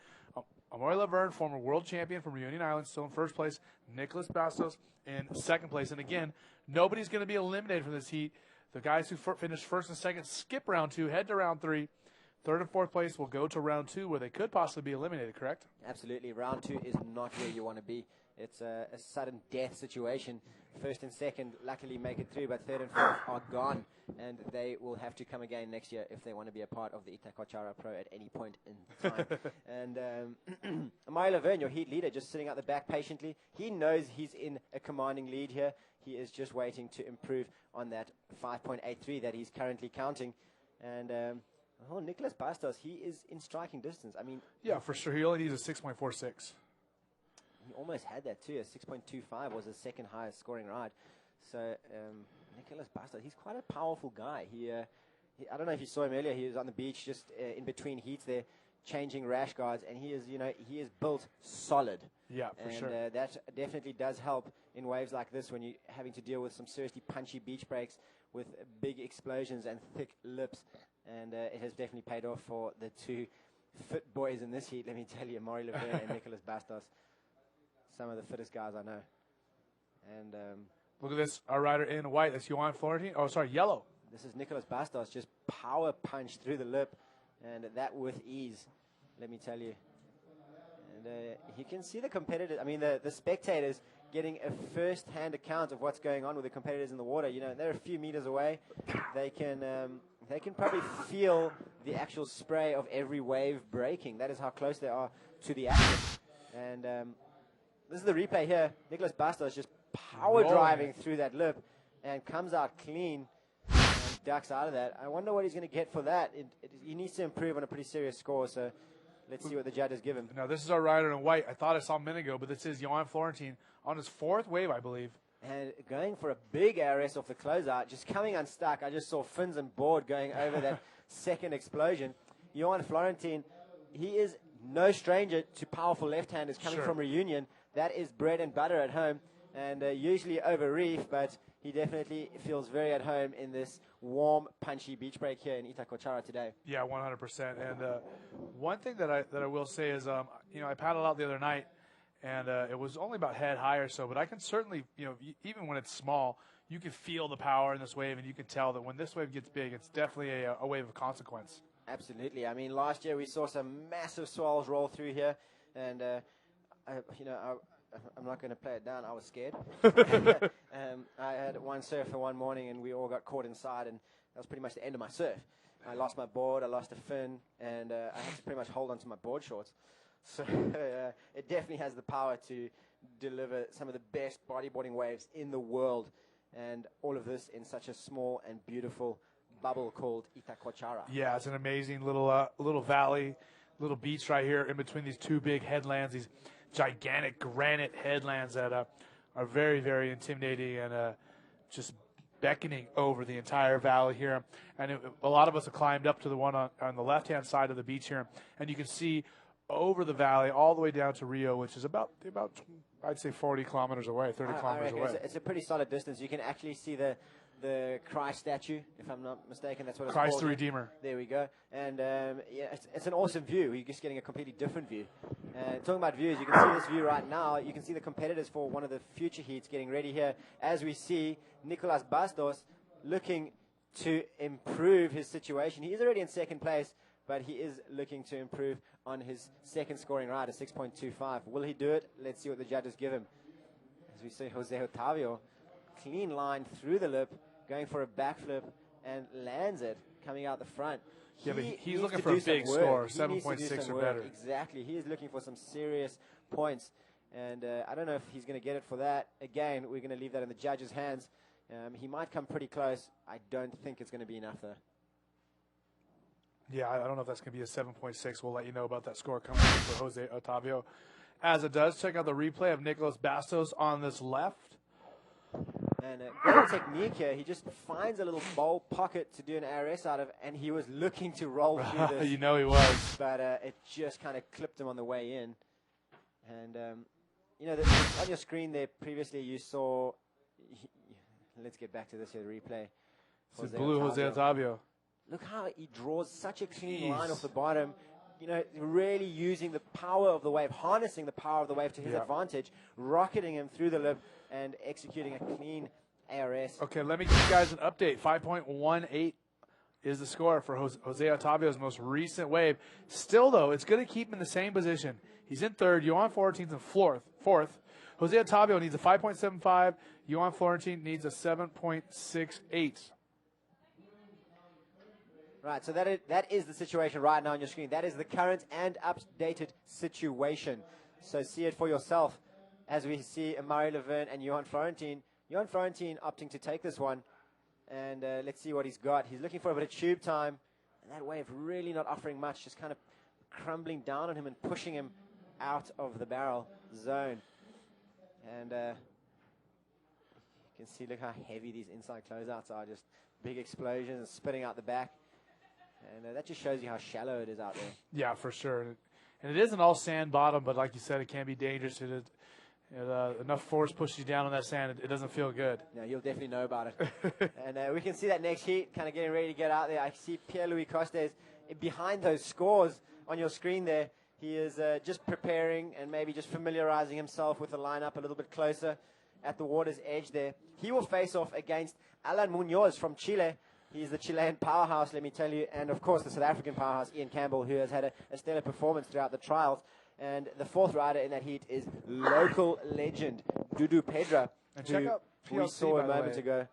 Amari Laverne, former world champion from Reunion Island, still in first place. Nicolas Bastos in second place. And again, nobody's going to be eliminated from this heat. The guys who finished first and second skip round two, head to round three. Third and fourth place will go to round 2, where they could possibly be eliminated, correct? Absolutely. Round 2 is not where you want to be. It's a sudden death situation. First and second luckily make it through, but third and fourth are gone, and they will have to come again next year if they want to be a part of the Itacoatiara Pro at any point in time. And Amari Laverne, your heat leader, just sitting out the back patiently. He knows he's in a commanding lead here. He is just waiting to improve on that 5.83 that he's currently counting. And Nicholas Bastos, he is in striking distance. I mean, Yeah, for sure. He only needs a 6.46. he almost had that too. A 6.25 was his second highest scoring ride. So Nicholas Bastos, he's quite a powerful guy. I don't know if you saw him earlier. He was on the beach just in between heats there, changing rash guards, and he is built solid. Yeah, for and, sure. That definitely does help in waves like this when you're having to deal with some seriously punchy beach breaks with big explosions and thick lips. And it has definitely paid off for the two fit boys in this heat. Let me tell you, Maury Laverne and Nicholas Bastos, some of the fittest guys I know. And Look at this. Our rider in white. That's Johan Florentine. Oh, sorry, yellow. this is Nicholas Bastos, just power punch through the lip, and that with ease, let me tell you. And you can see the competitors, I mean, the spectators getting a first-hand account of what's going on with the competitors in the water. You know, they're a few meters away. They can probably feel the actual spray of every wave breaking. That is how close they are to the action. And this is the replay here. Nicholas Bastos just power driving through that lip and comes out clean and ducks out of that. I wonder what he's going to get for that. He needs to improve on a pretty serious score, so let's see what the judges give him. Now, this is our rider in white. I thought I saw him a minute ago, but this is Johan Florentine on his fourth wave, I believe. And going for a big ARS off the closeout, just coming unstuck. I just saw fins and board going over that second explosion. Johan Florentine, he is no stranger to powerful left-handers coming from Reunion. That is bread and butter at home, and usually over reef, but he definitely feels very at home in this warm, punchy beach break here in Itacoatiara today. Yeah, 100%. And one thing that I will say is, I paddled out the other night, and it was only about head high or so, but I can certainly, even when it's small, you can feel the power in this wave, and you can tell that when this wave gets big, it's definitely a wave of consequence. Absolutely. I mean, last year we saw some massive swells roll through here, and I'm not going to play it down. I was scared. I had one surfer one morning, and we all got caught inside, and that was pretty much the end of my surf. I lost my board, I lost a fin, and I had to pretty much hold onto my board shorts. So it definitely has the power to deliver some of the best bodyboarding waves in the world, and all of this in such a small and beautiful bubble called Itacoatiara. Yeah, it's an amazing little valley, little beach right here in between these two big headlands, these gigantic granite headlands that are very, very intimidating and just beckoning over the entire valley here. And a lot of us have climbed up to the one on the left-hand side of the beach here, and you can see over the valley all the way down to Rio, which is about I'd say 40 kilometers away, 30 kilometers away. It's a pretty solid distance. You can actually see the Christ statue, if I'm not mistaken. That's what it's Christ called. the Redeemer. There we go. And it's an awesome view. You're just getting a completely different view. Talking about views, you can see this view right now. You can see the competitors for one of the future heats getting ready here. As we see Nicholas Bastos looking to improve his situation. He is already in second place, but he is looking to improve on his second scoring ride, a 6.25. Will he do it? Let's see what the judges give him. As we see Jose Otavio, clean line through the lip, going for a backflip, and lands it, coming out the front. Yeah, but he's looking for a big score, 7.6 or better. Exactly. He is looking for some serious points, and I don't know if he's going to get it for that. Again, we're going to leave that in the judges' hands. He might come pretty close. I don't think it's going to be enough, though. Yeah, I don't know if that's going to be a 7.6. We'll let you know about that score coming up for Jose Otavio. As it does, check out the replay of Nicholas Bastos on this left. And great technique here. He just finds a little bowl pocket to do an ARS out of, and he was looking to roll through this. You know he was. But it just kind of clipped him on the way in. And, on your screen there previously you saw, let's get back to this here, the replay. This is blue Jose Otavio. Look how he draws such a clean line off the bottom. Really using the power of the wave, harnessing the power of the wave to his advantage, rocketing him through the lip and executing a clean ARS. Okay, let me give you guys an update. 5.18 is the score for Jose Otavio's most recent wave. Still, though, it's going to keep him in the same position. He's in third. Johan Florentin's in fourth. Jose Otavio needs a 5.75. Johan Florentin needs a 7.68. Right, so that is the situation right now on your screen. That is the current and updated situation. So see it for yourself as we see Amari Laverne and Johan Florentin. Johan Florentin opting to take this one. And let's see what he's got. He's looking for a bit of tube time. And that wave really not offering much, just kind of crumbling down on him and pushing him out of the barrel zone. And you can see, look how heavy these inside closeouts are. Just big explosions and spitting out the back. And that just shows you how shallow it is out there. Yeah, for sure. And it isn't all sand bottom, but like you said, it can be dangerous. Enough force pushes you down on that sand, it doesn't feel good. No, you'll definitely know about it. And we can see that next heat kind of getting ready to get out there. I see Pierre-Louis Costes behind those scores on your screen there. He is just preparing and maybe just familiarizing himself with the lineup a little bit closer at the water's edge there. He will face off against Alan Munoz from Chile. He's the Chilean powerhouse, let me tell you, and of course the South African powerhouse, Ian Campbell, who has had a stellar performance throughout the trials. And the fourth rider in that heat is local legend Dudu Pedra, and check out PLC, we saw a moment ago.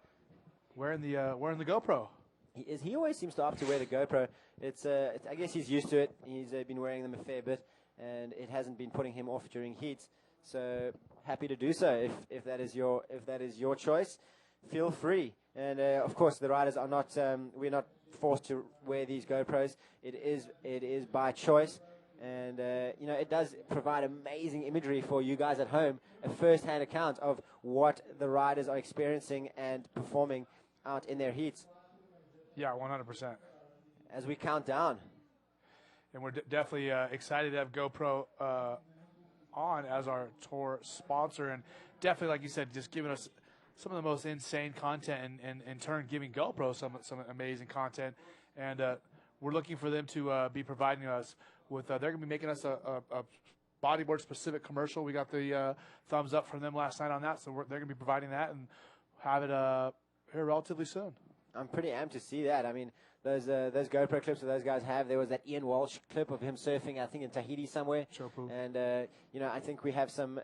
Wearing the GoPro. He always seems to opt to wear the GoPro. I guess he's used to it. He's been wearing them a fair bit, and it hasn't been putting him off during heats. So happy to do so if that is your choice. Feel free. And of course, the riders are not. We're not forced to wear these GoPros. It is by choice, and it does provide amazing imagery for you guys at home, a first-hand account of what the riders are experiencing and performing out in their heats. Yeah, 100%. As we count down, and we're definitely excited to have GoPro on as our tour sponsor, and definitely, like you said, just giving us some of the most insane content, and in turn giving GoPro some amazing content. And we're looking for them to be providing us with, they're going to be making us a bodyboard specific commercial. We got the thumbs up from them last night on that, so they're going to be providing that and have it here relatively soon. I'm pretty amped to see that. I mean, those GoPro clips that those guys have. There was that Ian Walsh clip of him surfing, I think in Tahiti somewhere. Chopu. And I think we have some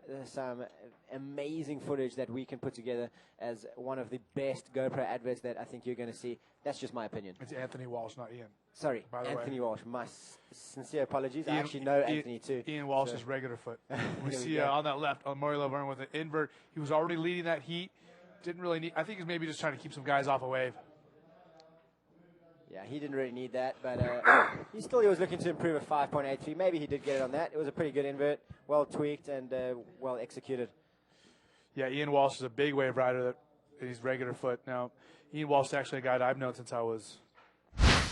amazing footage that we can put together as one of the best GoPro adverts that I think you're going to see. That's just my opinion. It's Anthony Walsh, not Ian. Sorry, Anthony Walsh. My sincere apologies. I actually know Anthony too. Ian Walsh is regular foot. We see on that left, Maury Laverne with an invert. He was already leading that heat. Didn't really need. I think he's maybe just trying to keep some guys off a wave. Yeah, he didn't really need that, but he was looking to improve a 5.83. Maybe he did get it on that. It was a pretty good invert, well tweaked and well executed. Yeah, Ian Walsh is a big wave rider that he's regular foot. Now, Ian Walsh is actually a guy that I've known since I was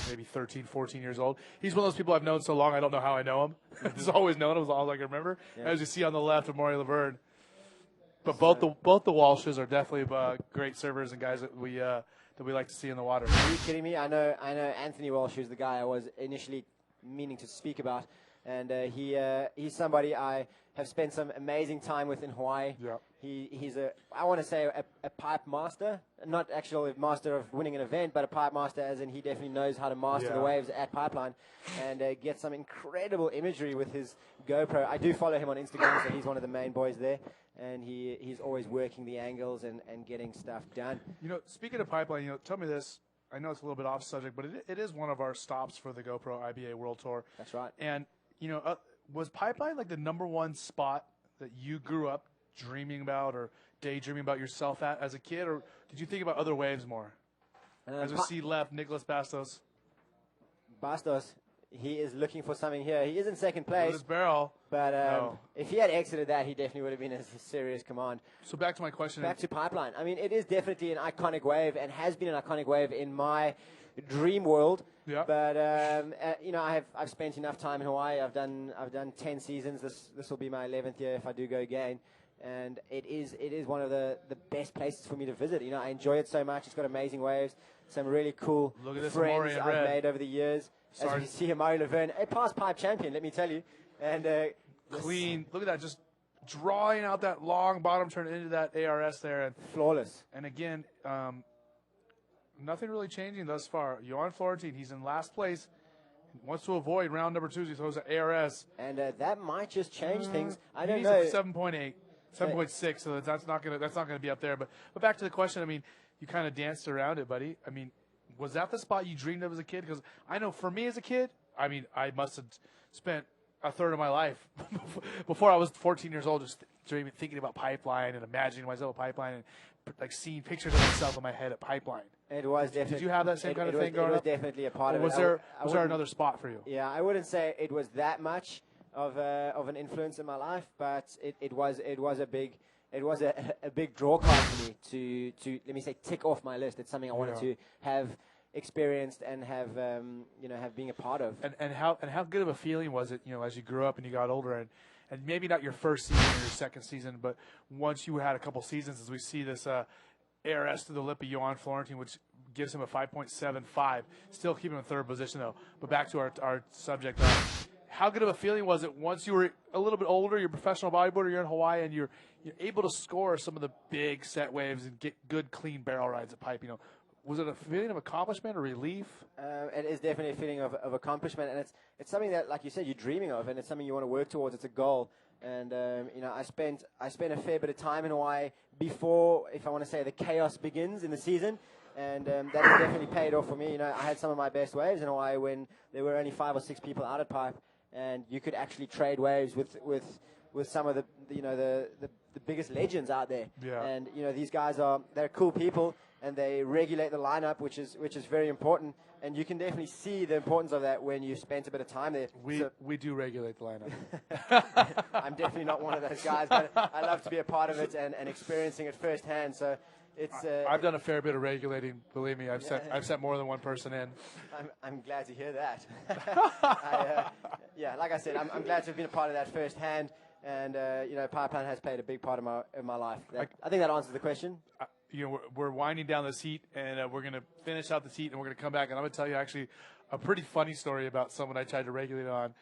maybe 13, 14 years old. He's one of those people I've known so long I don't know how I know him. I've just always known him as long as I can remember. Yeah. As you see on the left of Maury Laverne. But both the Walshes are definitely great servers and guys that we like to see in the water. Are you kidding me? I know Anthony Walsh, who's the guy I was initially meaning to speak about, and he's somebody I have spent some amazing time with in Hawaii. Yeah. He's I want to say a pipe master, not actually a master of winning an event, but a pipe master as in he definitely knows how to master the waves at Pipeline and get some incredible imagery with his GoPro. I do follow him on Instagram, so he's one of the main boys there. And he's always working the angles and getting stuff done. Speaking of Pipeline, tell me this. I know it's a little bit off subject, but it is one of our stops for the GoPro IBA World Tour. That's right. And, was Pipeline like the number one spot that you grew up dreaming about or daydreaming about yourself at as a kid? Or did you think about other waves more? As we see left, Nicholas Bastos. Bastos. He is looking for something here. He is in second place. With his barrel. But if he had exited that, he definitely would have been a serious command. So back to my question. Back to Pipeline. I mean, it is definitely an iconic wave and has been an iconic wave in my dream world. Yeah. But, I've spent enough time in Hawaii. I've done 10 seasons. This will be my 11th year if I do go again. And it is one of the best places for me to visit. I enjoy it so much. It's got amazing waves. Some really cool friends I've made over the years. As you see, Amari Laverne, a past pipe champion, let me tell you. And clean. Look at that, just drawing out that long bottom turn into that ARS there. And flawless. And again, nothing really changing thus far. Johan Florentine, he's in last place. Wants to avoid round number 2 as he throws an ARS. And that might just change things. I He don't needs know. a 7.8, 7.6, so that's not gonna be up there. But back to the question. I mean, you kind of danced around it, buddy. I mean, was that the spot you dreamed of as a kid? Because I know for me as a kid, I mean, I must have spent a third of my life before I was 14 years old just dreaming, thinking about Pipeline and imagining myself a Pipeline and like seeing pictures of myself in my head at Pipeline. It was definitely. Did you have that same kind of thing growing It was up? definitely a part Or of was it. there I was there wouldn't- another spot for you? Yeah, I wouldn't say it was that much of an influence in my life, but it was a big draw card for me to let me say tick off my list. It's something I wanted to have experienced and have have being a part of. And how good of a feeling was it, as you grew up and you got older, and maybe not your first season or your second season, but once you had a couple seasons, as we see this ARS to the lip of Johan Florentine, which gives him a 5.75, still keeping him in third position though. But back to our subject, how good of a feeling was it once you were a little bit older, you're a professional bodyboarder, you're in Hawaii, and you're able to score some of the big set waves and get good clean barrel rides at pipe? Was it a feeling of accomplishment or relief? It is definitely a feeling of accomplishment, and it's something that, like you said, you're dreaming of, and it's something you want to work towards. It's a goal, and I spent a fair bit of time in Hawaii before, if I want to say, the chaos begins in the season, and that has definitely paid off for me. I had some of my best waves in Hawaii when there were only 5 or 6 people out at pipe, and you could actually trade waves with some of the biggest legends out there. Yeah. And these guys they're cool people, and they regulate the lineup, which is very important. And you can definitely see the importance of that when you spent a bit of time there. We do regulate the lineup. I'm definitely not one of those guys, but I love to be a part of it and experiencing it firsthand. So it's. I've done a fair bit of regulating. Believe me, I've sent more than one person in. I'm glad to hear that. Like I said, I'm glad to have been a part of that firsthand. And Pipeline has played a big part of my life. I think that answers the question. We're winding down this heat, and we're going to finish out this heat, and we're going to come back, and I'm going to tell you actually a pretty funny story about someone I tried to regulate on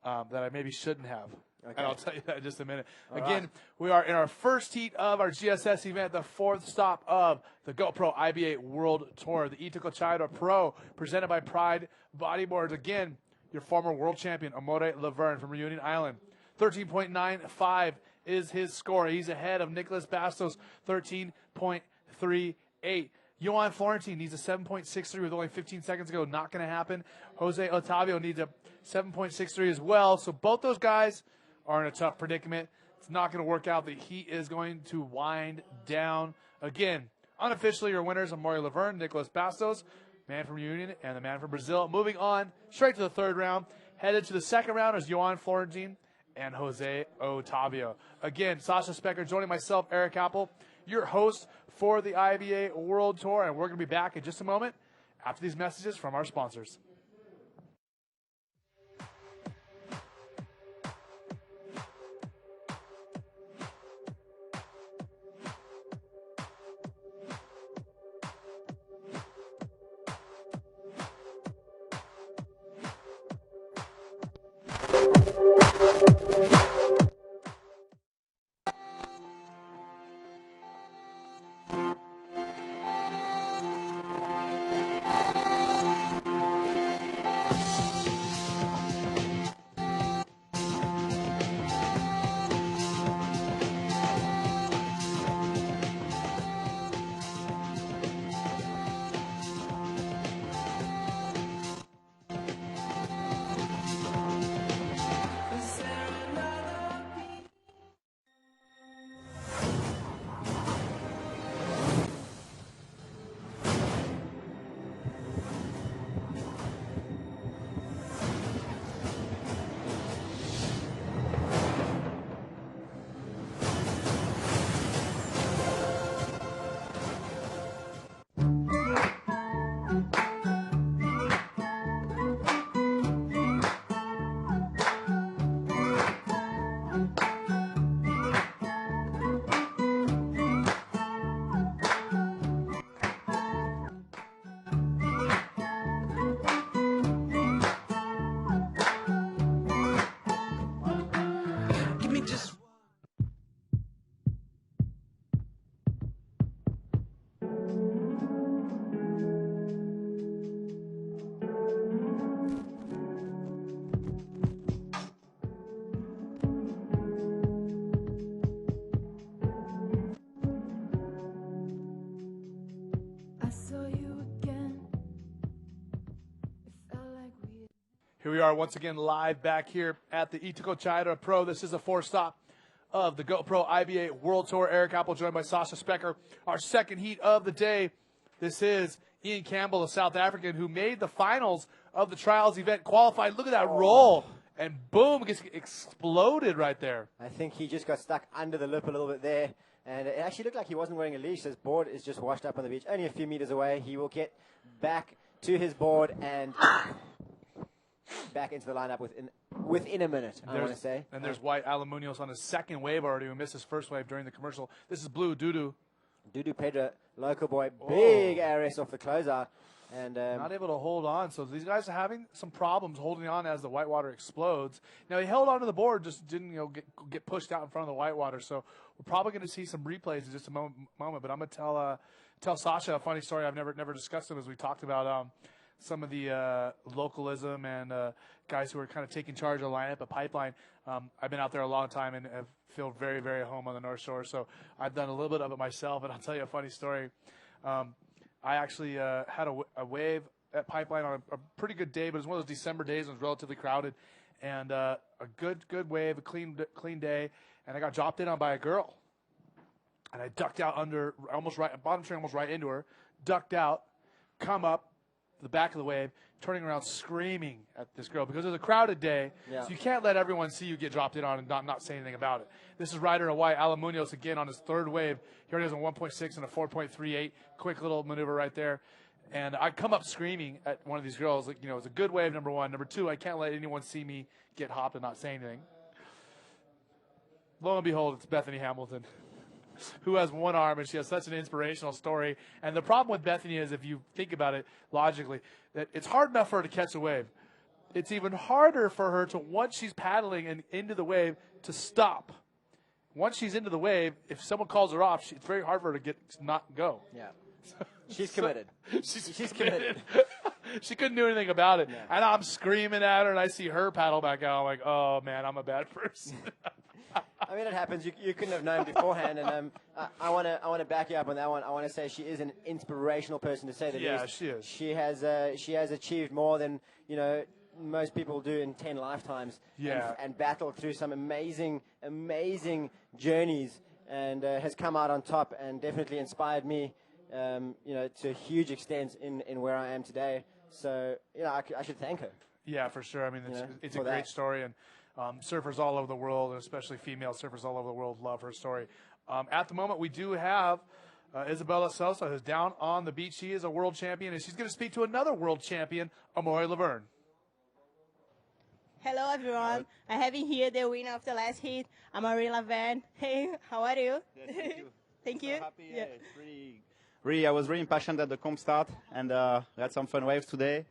that I maybe shouldn't have. Okay. And I'll tell you that in just a minute. Again, we are in our first heat of our GSS event, the 4th stop of the GoPro IBA World Tour, the Itacoatiara Pro, presented by Pride Bodyboards. Again, your former world champion, Amore Laverne from Reunion Island. 13.95 is his score. He's ahead of Nicholas Bastos, 13.38. Johan Florentine needs a 7.63 with only 15 seconds to go. Not going to happen. Jose Otavio needs a 7.63 as well. So both those guys are in a tough predicament. It's not going to work out. The heat is going to wind down. Again, unofficially your winners are Amore Laverne, Nicholas Bastos, man from Reunion, and the man from Brazil. Moving on straight to the third round. Headed to the second round is Johan Florentine and Jose Otavio. Again, Sasha Specker joining myself, Eric Apple, your host for the IBA World Tour, and we're going to be back in just a moment after these messages from our sponsors. Here we are once again live back here at the Itacoatiara Pro. This is a 4-stop of the GoPro IBA World Tour. Eric Apple joined by Sasha Specker. Our second heat of the day. This is Ian Campbell, a South African, who made the finals of the trials event, qualified. Look at that roll. And boom, gets exploded right there. I think he just got stuck under the lip a little bit there. And it actually looked like he wasn't wearing a leash. His board is just washed up on the beach. Only a few meters away. He will get back to his board and back into the lineup within a minute, I want to say. And there's White Aluminios on his second wave already, who missed his first wave during the commercial. This is Blue Dudu. Dudu Pedro, local boy, big RS off the closeout. And not able to hold on. So these guys are having some problems holding on as the whitewater explodes. Now, he held on to the board, just didn't get pushed out in front of the whitewater. So we're probably going to see some replays in just a moment. But I'm going to tell Sasha a funny story. I've never discussed them, as we talked about some of the localism and guys who are kind of taking charge of the lineup at Pipeline. I've been out there a long time and have feel very, very at home on the North Shore. So I've done a little bit of it myself, and I'll tell you a funny story. I actually had a wave at Pipeline on a pretty good day, but it was one of those December days when it was relatively crowded, and a good wave, a clean day, and I got dropped in on by a girl, and I ducked out under bottom train almost right into her, ducked out, come up the back of the wave, turning around screaming at this girl because it was a crowded day, so you can't let everyone see you get dropped in on and not say anything about it. This is Ryder White Aluminios again on his third wave. He already has a 1.6 and a 4.38. Quick little maneuver right there. And I come up screaming at one of these girls, like, it's a good wave, number one. Number two, I can't let anyone see me get hopped and not say anything. Lo and behold, it's Bethany Hamilton, who has one arm, and she has such an inspirational story. And the problem with Bethany is, if you think about it logically, that it's hard enough for her to catch a wave. It's even harder for her to, once she's paddling and into the wave, to stop. Once she's into the wave, if someone calls her off, it's very hard for her to not go. Yeah. She's committed. She's committed. She couldn't do anything about it. Yeah. And I'm screaming at her, and I see her paddle back out. I'm like, oh, man, I'm a bad person. I mean, it happens. You couldn't have known beforehand, and I want to back you up on that one. I want to say she is an inspirational person, to say the least. Yeah, she is. She has achieved more than most people do in 10 lifetimes. Yeah. And battled through some amazing journeys, and has come out on top, and definitely inspired me, to a huge extent in where I am today. So I should thank her. Yeah, for sure. I mean, it's a great story, and surfers all over the world, and especially female surfers all over the world, love her story. At the moment, we do have Isabella Sosa, who's down on the beach. She is a world champion, and she's going to speak to another world champion, Amore Laverne. Hello, everyone. I have here the winner of the last heat, Amore Laverne. Hey, how are you? Yes, thank you. Thank you. So happy. Yeah. It's really, I was really impassioned at the comp start, and we had some fun waves today.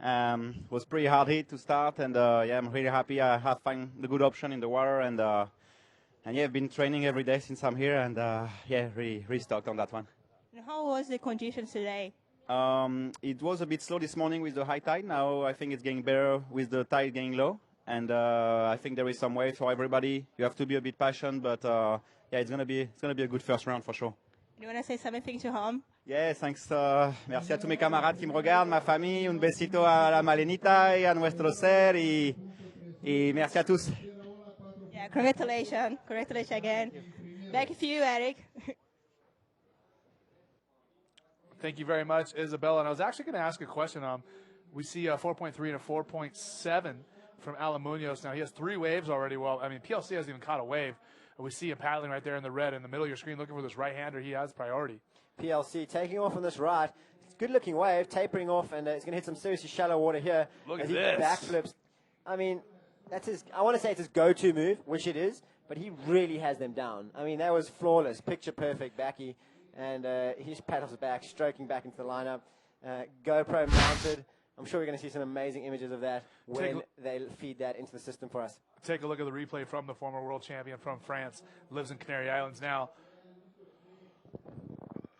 It was pretty hard hit to start, and I'm really happy I have found the good option in the water, and I've been training every day since I'm here, and really stoked on that one. And how was the conditions today? It was a bit slow this morning with the high tide. Now I think it's getting better with the tide getting low, and I think there is some way for everybody. You have to be a bit patient, but it's gonna be a good first round for sure. You want to say something to home? Yeah, thanks. Merci a tous mes camarades qui me regardent, ma famille. Un besito a la Malenita y a nuestro ser y merci a tous. Yeah, congratulations again. Back to you, Eric. Thank you very much, Isabella. And I was actually going to ask a question. We see a 4.3 and a 4.7 from Aluminios. Now, he has 3 waves already. Well, I mean, PLC hasn't even caught a wave. And we see him paddling right there in the red in the middle of your screen, looking for this right-hander. He has priority. PLC taking off on this right. It's a good-looking wave, tapering off, and it's going to hit some seriously shallow water here. Look as at he this. backflips. I mean, I want to say it's his go-to move, which it is, but he really has them down. I mean, that was flawless, picture-perfect backy. And he just paddles back, stroking back into the lineup. GoPro mounted. I'm sure we're going to see some amazing images of that when they feed that into the system for us. Take a look at the replay from the former world champion from France. Lives in Canary Islands now.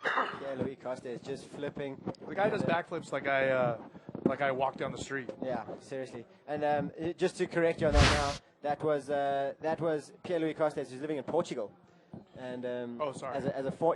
Yeah, Louis Costa is just flipping. The guy does backflips like I walk down the street. Yeah, seriously. And just to correct you on that now, that was Pierre-Louis Costes, who's living in Portugal. And Oh, sorry.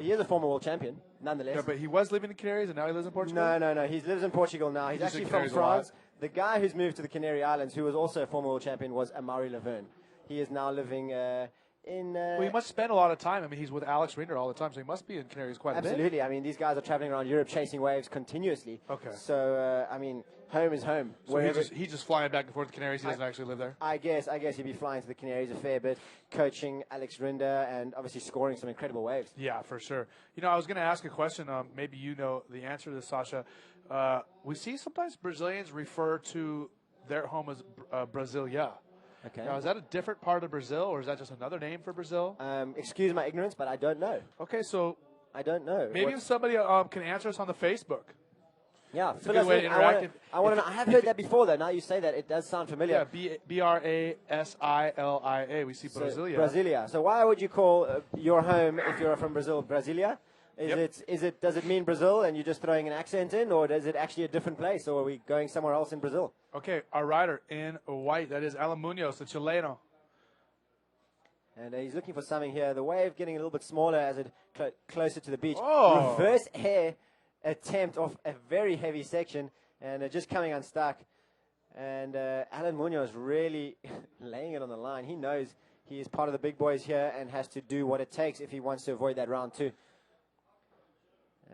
he is a former world champion, nonetheless. Yeah, but he was living in the Canaries and now he lives in Portugal? No. He lives in Portugal now. He's He lives in actually from Canaries a lot. France. The guy who's moved to the Canary Islands, who was also a former world champion, was Amaury Laverne. He is now living in. Well, he must spend a lot of time. I mean, he's with Alex Rinder all the time, so he must be in Canaries quite a bit. Absolutely. I mean, these guys are traveling around Europe chasing waves continuously. Okay. So, I mean, home is home. So he's just flying back and forth to Canaries. He doesn't actually live there. I guess he'd be flying to the Canaries a fair bit, coaching Alex Rinder, and obviously scoring some incredible waves. Yeah, for sure. You know, I was going to ask a question. Maybe you know the answer to this, Sasha. We see sometimes Brazilians refer to their home as Brasilia. Okay. Now, is that a different part of Brazil, or is that just another name for Brazil? Excuse my ignorance, but I don't know. Okay, so I don't know. maybe if somebody can answer us on the Facebook. Yeah, a good way to interact. I want to know. I have heard that before, though. Now you say that, it does sound familiar. Yeah, Brasilia. We see So, Brasilia. Brasilia. So why would you call your home, if you're from Brazil, Brasilia? Yep. Does it mean Brazil and you're just throwing an accent in, or is it actually a different place, or are we going somewhere else in Brazil? Okay, our rider in white, that is Alan Munoz, the Chileno. And he's looking for something here. The wave getting a little bit smaller as it closer to the beach. Oh. Reverse air attempt off a very heavy section, and just coming unstuck. And Alan Munoz really laying it on the line. He knows he is part of the big boys here and has to do what it takes if he wants to avoid that round two.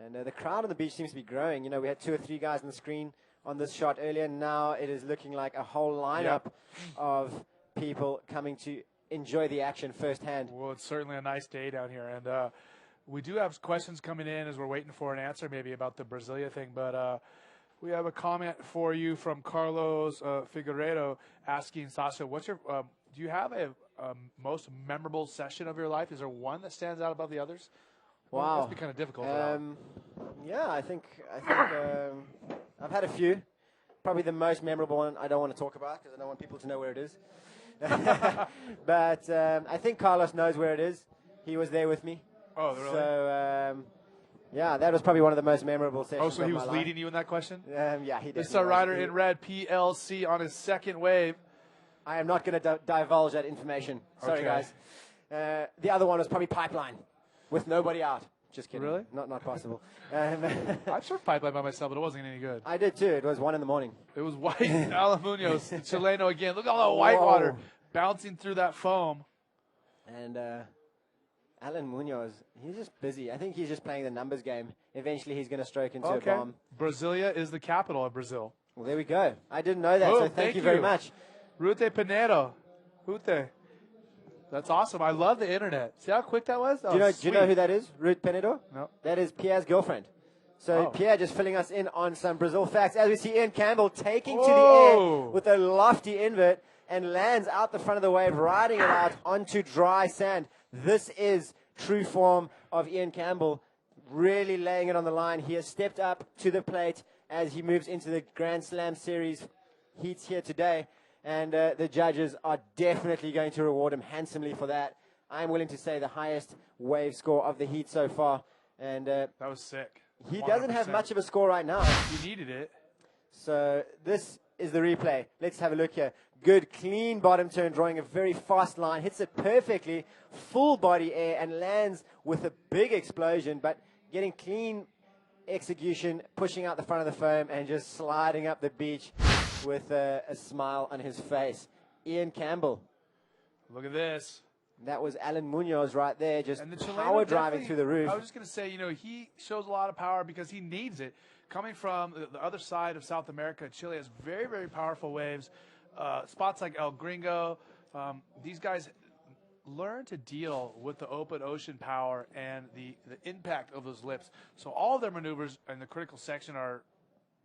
And the crowd on the beach seems to be growing. You know, we had 2 or 3 guys on the screen on this shot earlier. Now it is looking like a whole lineup of people coming to enjoy the action firsthand. Well, it's certainly a nice day down here. And we do have questions coming in as we're waiting for an answer maybe about the Brasilia thing. But we have a comment for you from Carlos Figueiredo asking, Sasha, what's your do you have a most memorable session of your life? Is there one that stands out above the others? Wow. Well, it must be kind of difficult. Yeah, I think I've had a few. Probably the most memorable one I don't want to talk about because I don't want people to know where it is. But I think Carlos knows where it is. He was there with me. Oh, really? So, yeah, that was probably one of the most memorable sessions. Oh, so he of was my leading you in that question? Yeah, he did. This is our rider in red, PLC, on his second wave. I am not going to divulge that information. Sorry, Okay. guys. The other one was probably Pipeline, with nobody out. Just kidding. Really? Not possible. I surfed pipeline by myself, but it wasn't any good. I did too. It was 1 a.m. It was white. Alan Munoz, the Chileno again. Look at all that white water bouncing through that foam. And Alan Munoz, he's just busy. I think he's just playing the numbers game. Eventually, he's going to stroke into a bomb. Brasilia is the capital of Brazil. Well, there we go. I didn't know that, Oh, so thank you very much. Rute Pinedo. Rute. That's awesome. I love the internet. See how quick that was? Do you know who that is? Ruth Penedo? No. That is Pierre's girlfriend. So Pierre just filling us in on some Brazil facts. As we see Ian Campbell taking to the air with a lofty invert and lands out the front of the wave, riding it out onto dry sand. This is true form of Ian Campbell, really laying it on the line. He has stepped up to the plate as he moves into the Grand Slam Series heats here today. And the judges are definitely going to reward him handsomely for that. I'm willing to say the highest wave score of the heat so far. And that was sick. He 100%. doesn't have much of a score right now. He needed it. So this is the replay. Let's have a look here. Good, clean bottom turn, drawing a very fast line. Hits it perfectly, full body air, and lands with a big explosion, but getting clean execution, pushing out the front of the foam, and just sliding up the beach with a smile on his face. Ian Campbell. Look at this. That was Alan Munoz right there, just And the Chileno power driving through the roof. I was just going to say, you know, he shows a lot of power because he needs it. Coming from the other side of South America, Chile has very, very powerful waves. Spots like El Gringo, these guys learn to deal with the open ocean power and the impact of those lips. So all of their maneuvers in the critical section are,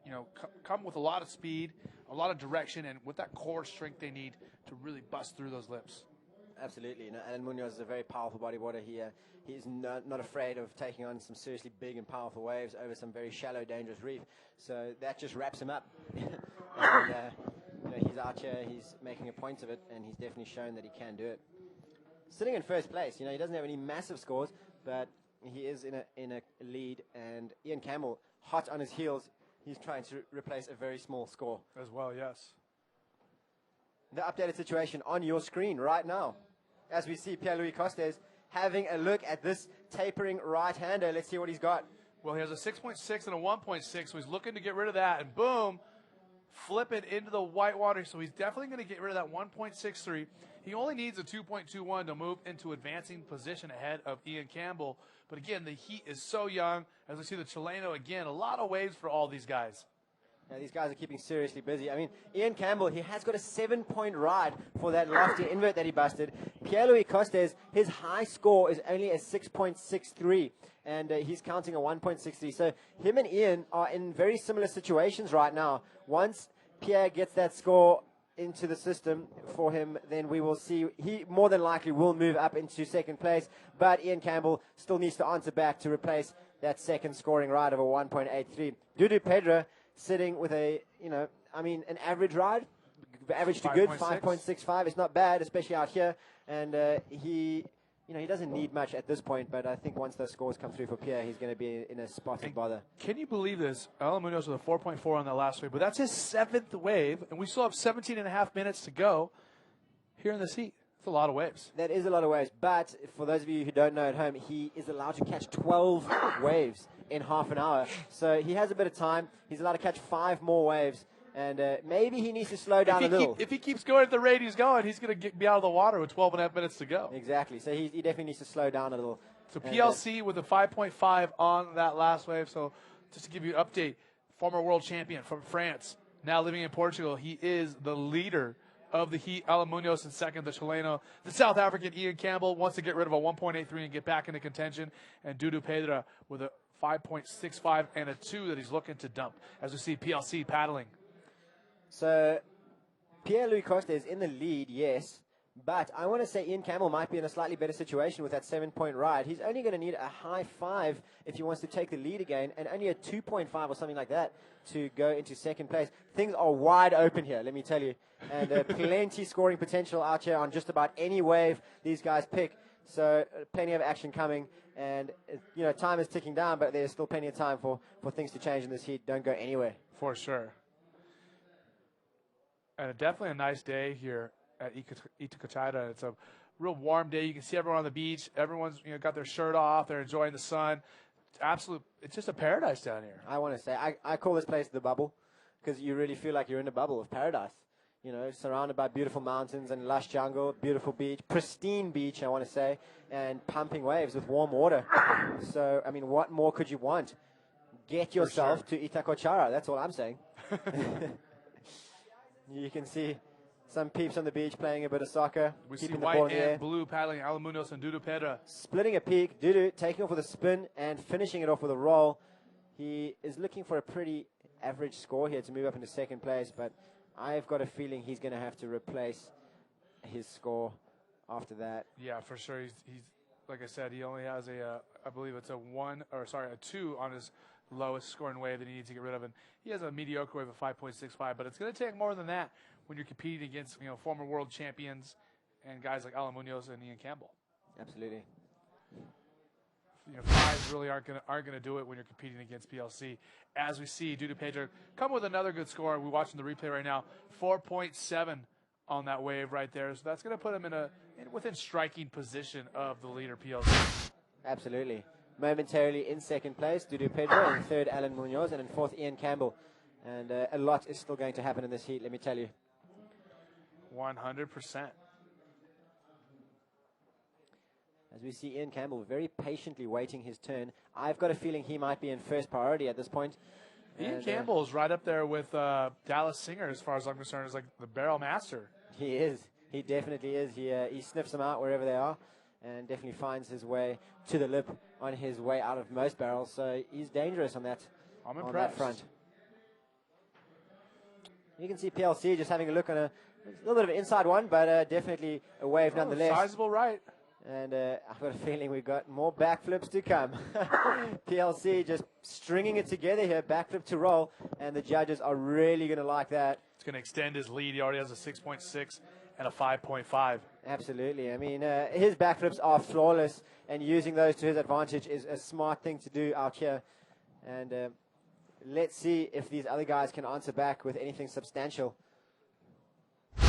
you know, come with a lot of speed, a lot of direction, and with that core strength they need to really bust through those lips. Absolutely. You know, Alan Munoz is a very powerful bodyboarder. He is not afraid of taking on some seriously big and powerful waves over some very shallow, dangerous reef. So that just wraps him up. And, you know, he's out here, he's making a point of it, and he's definitely shown that he can do it. Sitting in first place, you know, he doesn't have any massive scores, but he is in a lead. And Ian Campbell, hot on his heels, he's trying to replace a very small score. As well, yes. The updated situation on your screen right now. As we see Pierre-Louis Costes having a look at this tapering right-hander. Let's see what he's got. Well, he has a 6.6 and a 1.6, so he's looking to get rid of that, and boom, flip it into the whitewater. So he's definitely going to get rid of that 1.63. He only needs a 2.21 to move into advancing position ahead of Ian Campbell. But again, the heat is so young. As we see the Chileno again, a lot of waves for all these guys. Yeah, these guys are keeping seriously busy. I mean, Ian Campbell, he has got a 7-point ride for that lofty invert that he busted. Pierre-Louis Costes, his high score is only a 6.63, and he's counting a 1.63. So him and Ian are in very similar situations right now. Once Pierre gets that score into the system for him, then we will see he more than likely will move up into second place, but Ian Campbell still needs to answer back to replace that second scoring ride of a 1.83. Dudu Pedro sitting with a, an average ride, average to good, 5.65. It's not bad, especially out here, and he doesn't need much at this point, but I think once those scores come through for Pierre, he's going to be in a spot of bother. Can you believe this? Alan Munoz with a 4.4 on that last wave, but that's his 7th wave, and we still have 17 and a half minutes to go here in this heat. It's a lot of waves. That is a lot of waves, but for those of you who don't know at home, he is allowed to catch 12 waves in half an hour. So he has a bit of time. He's allowed to catch 5 more waves. And maybe he needs to slow down a little. If he keeps going at the rate he's going, he's going to be out of the water with 12 and a half minutes to go. Exactly. So he definitely needs to slow down a little. So PLC with a 5.5 on that last wave. So just to give you an update, former world champion from France, now living in Portugal. He is the leader of the heat. Alan Munoz in second, the Chileno. The South African Ian Campbell wants to get rid of a 1.83 and get back into contention. And Dudu Pedra with a 5.65 and a 2 that he's looking to dump. As we see PLC paddling. So Pierre-Louis Costa is in the lead, yes, but I want to say Ian Campbell might be in a slightly better situation with that 7-point ride. He's only going to need a high 5 if he wants to take the lead again, and only a 2.5 or something like that to go into second place. Things are wide open here, let me tell you, and plenty scoring potential out here on just about any wave these guys pick. So plenty of action coming, and time is ticking down, but there's still plenty of time for things to change in this heat. Don't go anywhere. For sure. And definitely a nice day here at Itacoatiara. It's a real warm day. You can see everyone on the beach. Everyone's got their shirt off. They're enjoying the sun. It's just a paradise down here. I want to say I call this place the bubble, because you really feel like you're in a bubble of paradise. Surrounded by beautiful mountains and lush jungle, beautiful beach, pristine beach, I want to say, and pumping waves with warm water. So, I mean, what more could you want? Get yourself to Itacoatiara. That's all I'm saying. You can see some peeps on the beach playing a bit of soccer. We see white and blue paddling, Alan Munoz and Dudu Pedra. Splitting a peak, Dudu taking off with a spin and finishing it off with a roll. He is looking for a pretty average score here to move up into second place, but I've got a feeling he's going to have to replace his score after that. Yeah, for sure. He's like I said, he only has I believe it's a 2 on his lowest scoring wave that he needs to get rid of, and he has a mediocre wave of 5.65, but it's going to take more than that when you're competing against former world champions and guys like Alan Munoz and Ian Campbell. Absolutely. 5s really aren't going to do it when you're competing against PLC. As we see Dudu Pedro come with another good score. We're watching the replay right now, 4.7 on that wave right there. So that's going to put him within striking position of the leader PLC. Absolutely. Momentarily in second place, Dudu Pedro, in third, Alan Munoz, and in fourth, Ian Campbell. And a lot is still going to happen in this heat, let me tell you. 100%. As we see Ian Campbell very patiently waiting his turn. I've got a feeling he might be in first priority at this point. Ian Campbell is right up there with Dallas Singer, as far as I'm concerned, as like the barrel master. He is. He definitely is. He sniffs them out wherever they are, and definitely finds his way to the lip on his way out of most barrels. So he's dangerous on that front. You can see PLC just having a look on a little bit of an inside one, but definitely a wave nonetheless. Sizable right. And I've got a feeling we've got more backflips to come. PLC just stringing it together here, backflip to roll, and the judges are really going to like that. It's going to extend his lead. He already has a 6.6 and a 5.5. Absolutely. I mean, his backflips are flawless, and using those to his advantage is a smart thing to do out here. And let's see if these other guys can answer back with anything substantial. A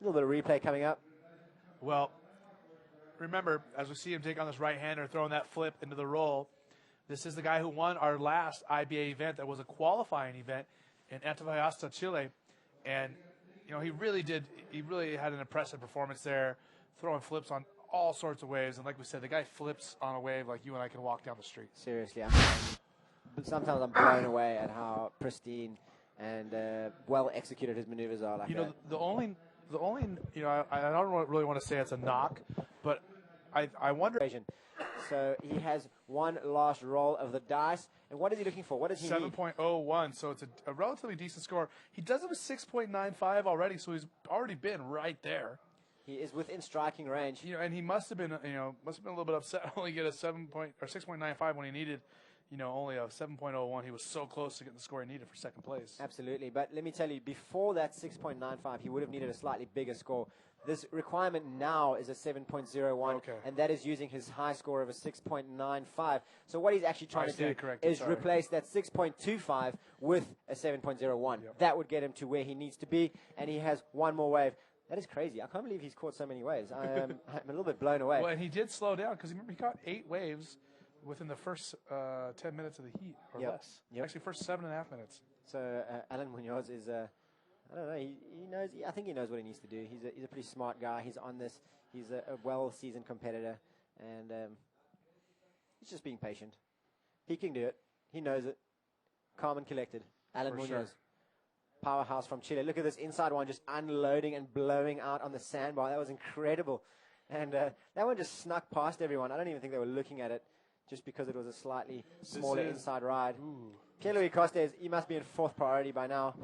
little bit of replay coming up. Well, remember, as we see him take on this right-hander, throwing that flip into the roll, this is the guy who won our last IBA event that was a qualifying event in Antofagasta, Chile. And, you know, he really had an impressive performance there, throwing flips on all sorts of waves. And like we said, the guy flips on a wave like you and I can walk down the street. Seriously, sometimes I'm blown away at how pristine and well executed his maneuvers are. Like you know, the only, you know, I don't really want to say it's a knock, but I wonder. So he has one last roll of the dice. And what is he looking for? What does he need? 7.01, so it's a relatively decent score. He does have a 6.95 already, so he's already been right there. He is within striking range. You know, and he must have been a little bit upset only get a 6.95 when he needed, you know, only a 7.01. He was so close to getting the score he needed for second place. Absolutely, but let me tell you, before that 6.95, he would have needed a slightly bigger score. This requirement now is a 7.01, and that is using his high score of a 6.95. So what he's actually trying to do is replace that 6.25 with a 7.01. Yep. That would get him to where he needs to be, and he has one more wave. That is crazy. I can't believe he's caught so many waves. I'm a little bit blown away. Well, and he did slow down because remember he caught 8 waves within the first 10 minutes of the heat or less. Actually, first 7.5 minutes. So Alan Munoz is I don't know. He knows. I think he knows what he needs to do. He's a pretty smart guy. He's on this. He's a well-seasoned competitor, and he's just being patient. He can do it. He knows it. Calm and collected. Alan Munoz, powerhouse from Chile. Look at this inside one, just unloading and blowing out on the sandbar. That was incredible, and that one just snuck past everyone. I don't even think they were looking at it, just because it was a slightly smaller inside ride. Pierre-Louis Costes, he must be in 4th priority by now,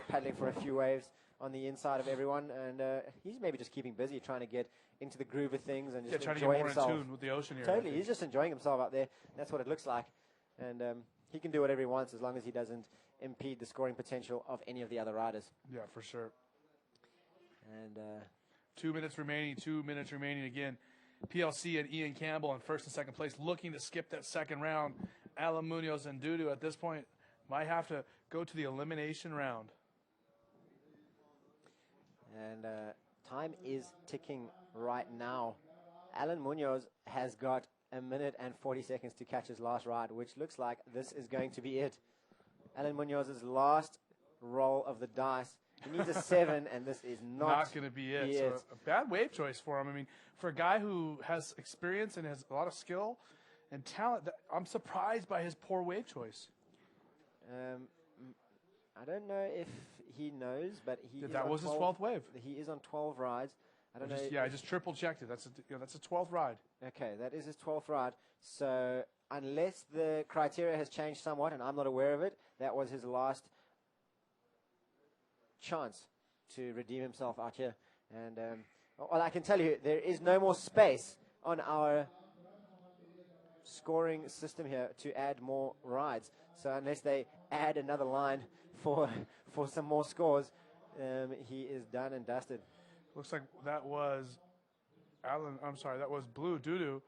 paddling for a few waves on the inside of everyone, and he's maybe just keeping busy, trying to get into the groove of things and just trying enjoy to get more himself. in tune with the ocean here. Totally, he's just enjoying himself out there. That's what it looks like, and he can do whatever he wants as long as he doesn't impede the scoring potential of any of the other riders. Yeah, for sure. And 2 minutes remaining. 2 minutes remaining again. PLC and Ian Campbell in first and second place, looking to skip that second round. Alan Munoz and Dudu at this point might have to go to the elimination round. And time is ticking right now. Alan Munoz has got 1 minute and 40 seconds to catch his last ride, which looks like this is going to be it. Alan Munoz's last roll of the dice. He needs a 7, and this is not going to be it. So a bad wave choice for him. I mean, for a guy who has experience and has a lot of skill and talent, I'm surprised by his poor wave choice. I don't know if he knows, but that was his 12th wave. He is on 12 rides. I don't know. I just triple checked it. That's a 12th ride. Okay, that is his 12th ride. So unless the criteria has changed somewhat, and I'm not aware of it, that was his last chance to redeem himself out here. And well, I can tell you, there is no more space on our scoring system here to add more rides. So unless they add another line for some more scores, he is done and dusted. Looks like that was that was Blue Dudu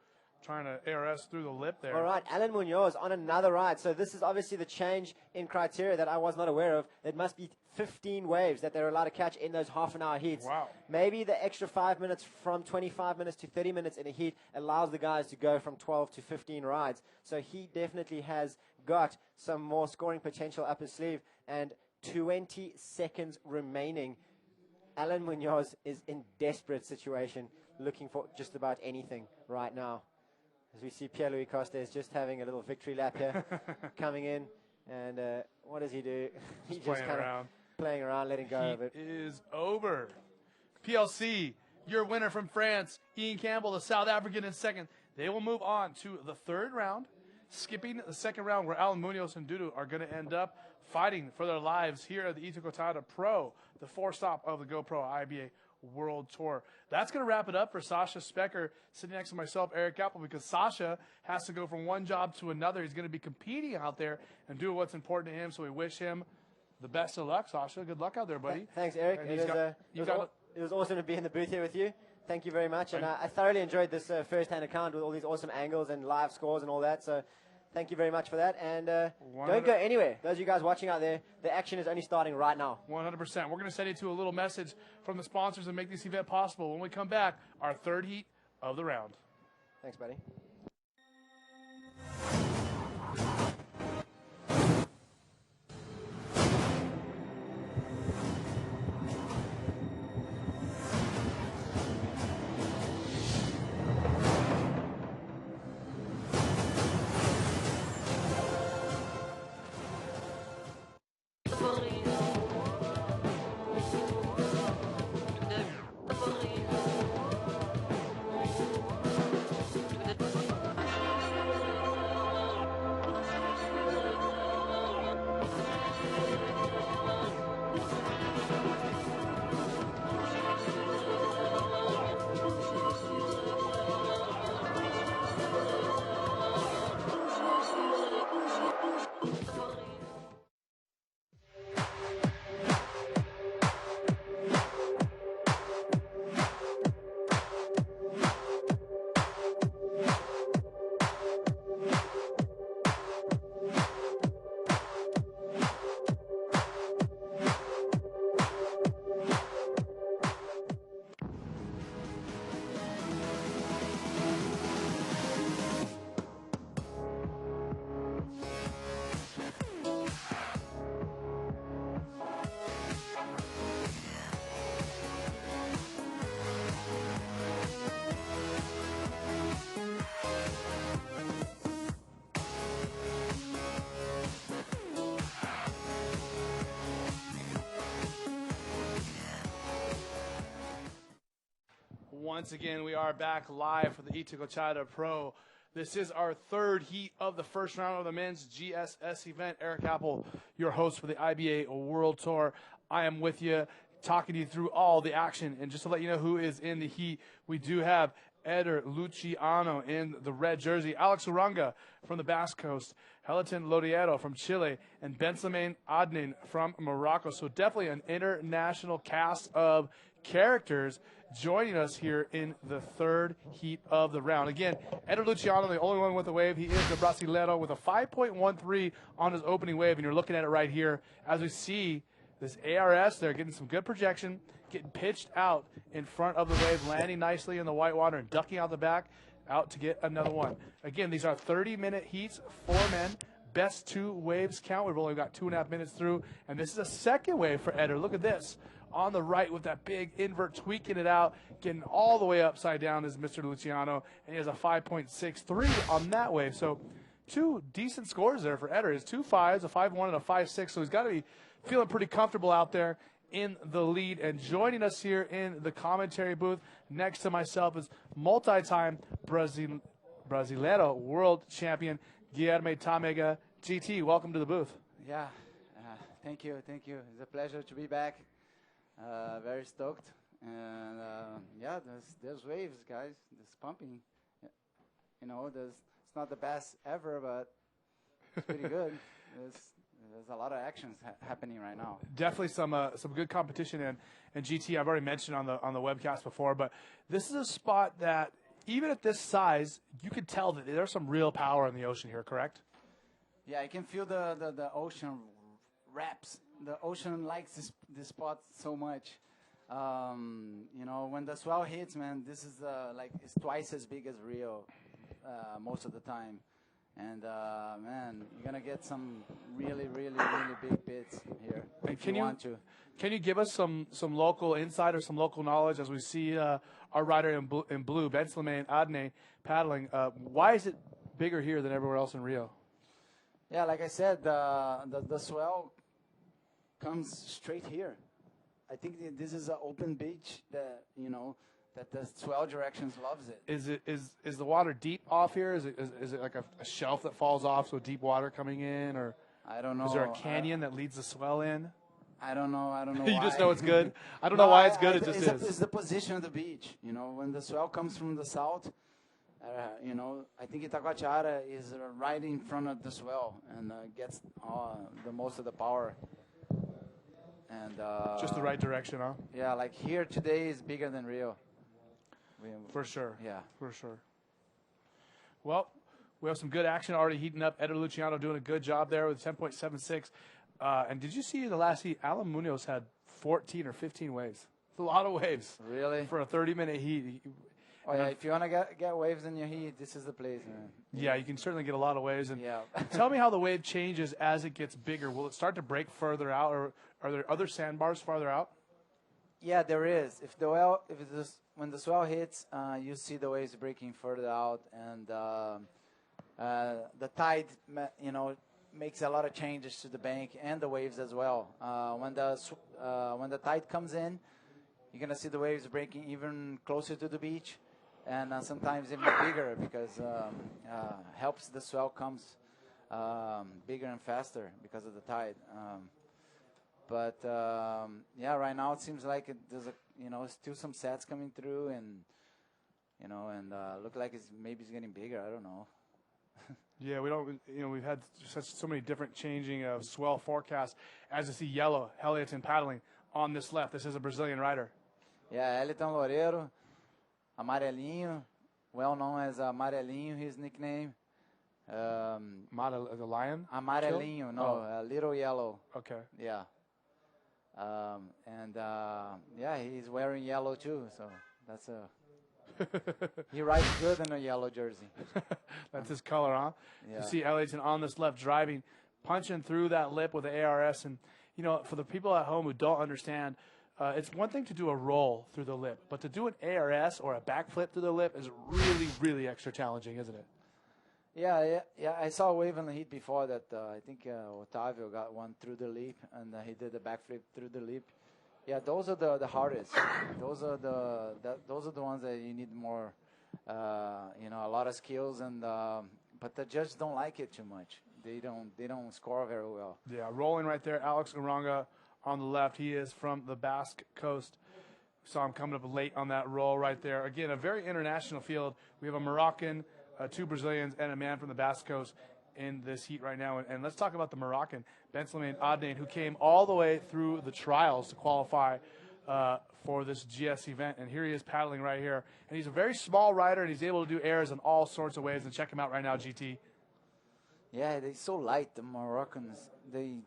trying to ARS through the lip there. All right, Alan Munoz on another ride. So this is obviously the change in criteria that I was not aware of. It must be 15 waves that they're allowed to catch in those half-an-hour heats. Wow. Maybe the extra 5 minutes from 25 minutes to 30 minutes in a heat allows the guys to go from 12 to 15 rides. So he definitely has got some more scoring potential up his sleeve. And 20 seconds remaining. Alan Munoz is in desperate situation, looking for just about anything right now. As we see Pierre-Louis Costes just having a little victory lap here, coming in, and what does he do? He's just kind of playing around, letting go of it. It is over. PLC, your winner from France, Ian Campbell, the South African in second. They will move on to the third round, skipping the second round where Alan Munoz and Dudu are going to end up fighting for their lives here at the Itacoatiara Pro, the 4-stop of the GoPro IBA World Tour. That's going to wrap it up for Sasha Specker, sitting next to myself, Eric Apple, because Sasha has to go from one job to another. He's going to be competing out there and doing what's important to him, so we wish him the best of luck, Sasha. Good luck out there, buddy. Thanks, Eric. It was awesome to be in the booth here with you. Thank you very much, and I thoroughly enjoyed this first-hand account with all these awesome angles and live scores and all that, so thank you very much for that, and don't go anywhere. Those of you guys watching out there, the action is only starting right now. 100%. We're going to send you to a little message from the sponsors that make this event possible. When we come back, our third heat of the round. Thanks, buddy. Once again, we are back live for the Itacoatiara Pro. This is our third heat of the first round of the men's GSS event. Eric Apple, your host for the IBA World Tour. I am with you, talking you through all the action. And just to let you know who is in the heat, we do have Eder Luciano in the red jersey, Alex Uranga from the Basque Coast, Heliton Lodiero from Chile, and Benjamin Adnin from Morocco. So definitely an international cast of characters joining us here in the third heat of the round. Again, Eder Luciano, the only one with a wave. He is the Brasileiro with a 5.13 on his opening wave, and you're looking at it right here as we see this ARS. They're getting some good projection, getting pitched out in front of the wave, landing nicely in the white water and ducking out the back out to get another one. Again, these are 30-minute heats, 4 men. Best 2 waves count. We've only got 2.5 minutes through, and this is a second wave for Eder. Look at this. On the right with that big invert, tweaking it out, getting all the way upside down is Mr. Luciano, and he has a 5.63 on that wave. So 2 decent scores there for Eder. His 2 5s, a 5.1 and a 5.6, so he's got to be feeling pretty comfortable out there in the lead. And joining us here in the commentary booth next to myself is multi-time Brasileiro world champion Guilherme Tamega. GT, welcome to the booth. Yeah, thank you. It's a pleasure to be back. Very stoked, and yeah, there's waves, guys. There's pumping. You know, it's not the best ever, but it's pretty good. There's a lot of actions happening right now. Definitely some good competition, and GT I've already mentioned on the webcast before, but this is a spot that even at this size you could tell that there's some real power in the ocean here. Correct? Yeah, I can feel the ocean wraps. The ocean likes this spot so much. You know, when the swell hits, man, this is like it's twice as big as Rio most of the time. And man, you're gonna get some really big bits here if you want to. Can you give us some local insight or some local knowledge as we see our rider in blue, Benjamin Adne, paddling? Why is it bigger here than everywhere else in Rio? Yeah, like I said, the swell comes straight here. I think this is an open beach that, you know, that the swell directions loves it. Is the water deep off here? Is it like a shelf that falls off, so deep water coming in, or I don't know. Is there a canyon that leads the swell in? I don't know. You why. just know it's good. I don't know why it's good. It just is. It's the position of the beach. You know, when the swell comes from the south, you know, I think Itacoatiara is right in front of the swell and gets the most of the power. And just the right direction, huh? Yeah, like here today is bigger than Rio. For sure. Yeah. For sure. Well, we have some good action already heating up. Eder Luciano doing a good job there with 10.76. And did you see the last heat? Alan Munoz had 14 or 15 waves. It's a lot of waves. Really? For a 30-minute heat. Oh yeah, if you want to get waves in your heat, this is the place, man. Yeah, you can certainly get a lot of waves. And Yeah. tell me how the wave changes as it gets bigger. Will it start to break further out, or are there other sandbars farther out? Yeah, there is. When the swell hits, you see the waves breaking further out, and the tide, makes a lot of changes to the bank and the waves as well. When the tide comes in, you're gonna see the waves breaking even closer to the beach, and sometimes even bigger because helps the swell comes bigger and faster because of the tide. But yeah, right now it seems like there's still some sets coming through, and look like maybe it's getting bigger. I don't know. Yeah, we've had so many different changing of swell forecasts. As you see yellow, Elliotton paddling on this left. This is a Brazilian rider. Yeah, Elliotton Loureiro, Amarelinho, well known as Amarelinho, his nickname. The lion? Amarelinho, no, little yellow. Okay. Yeah. Yeah, he's wearing yellow too, so that's he rides good in a yellow jersey. That's his color, huh? Yeah. You see Elliotton on this left driving, punching through that lip with the ARS. And, for the people at home who don't understand, it's one thing to do a roll through the lip, but to do an ARS or a backflip through the lip is really, really extra challenging, isn't it? Yeah. I saw a wave in the heat before that. I think Otavio got one through the lip, and he did a backflip through the lip. Yeah, those are the hardest. Those are the ones that you need more, a lot of skills, and but the judges don't like it too much. They don't score very well. Yeah, rolling right there, Alex Uranga on the left. He is from the Basque Coast. Saw him coming up late on that roll right there. Again, a very international field. We have a Moroccan, 2 Brazilians, and a man from the Basque Coast in this heat right now. And let's talk about the Moroccan, Ben Slimane Adnain, who came all the way through the trials to qualify for this GS event. And here he is paddling right here. And he's a very small rider, and he's able to do airs in all sorts of ways. And check him out right now, GT. Yeah, they're so light, the Moroccans. They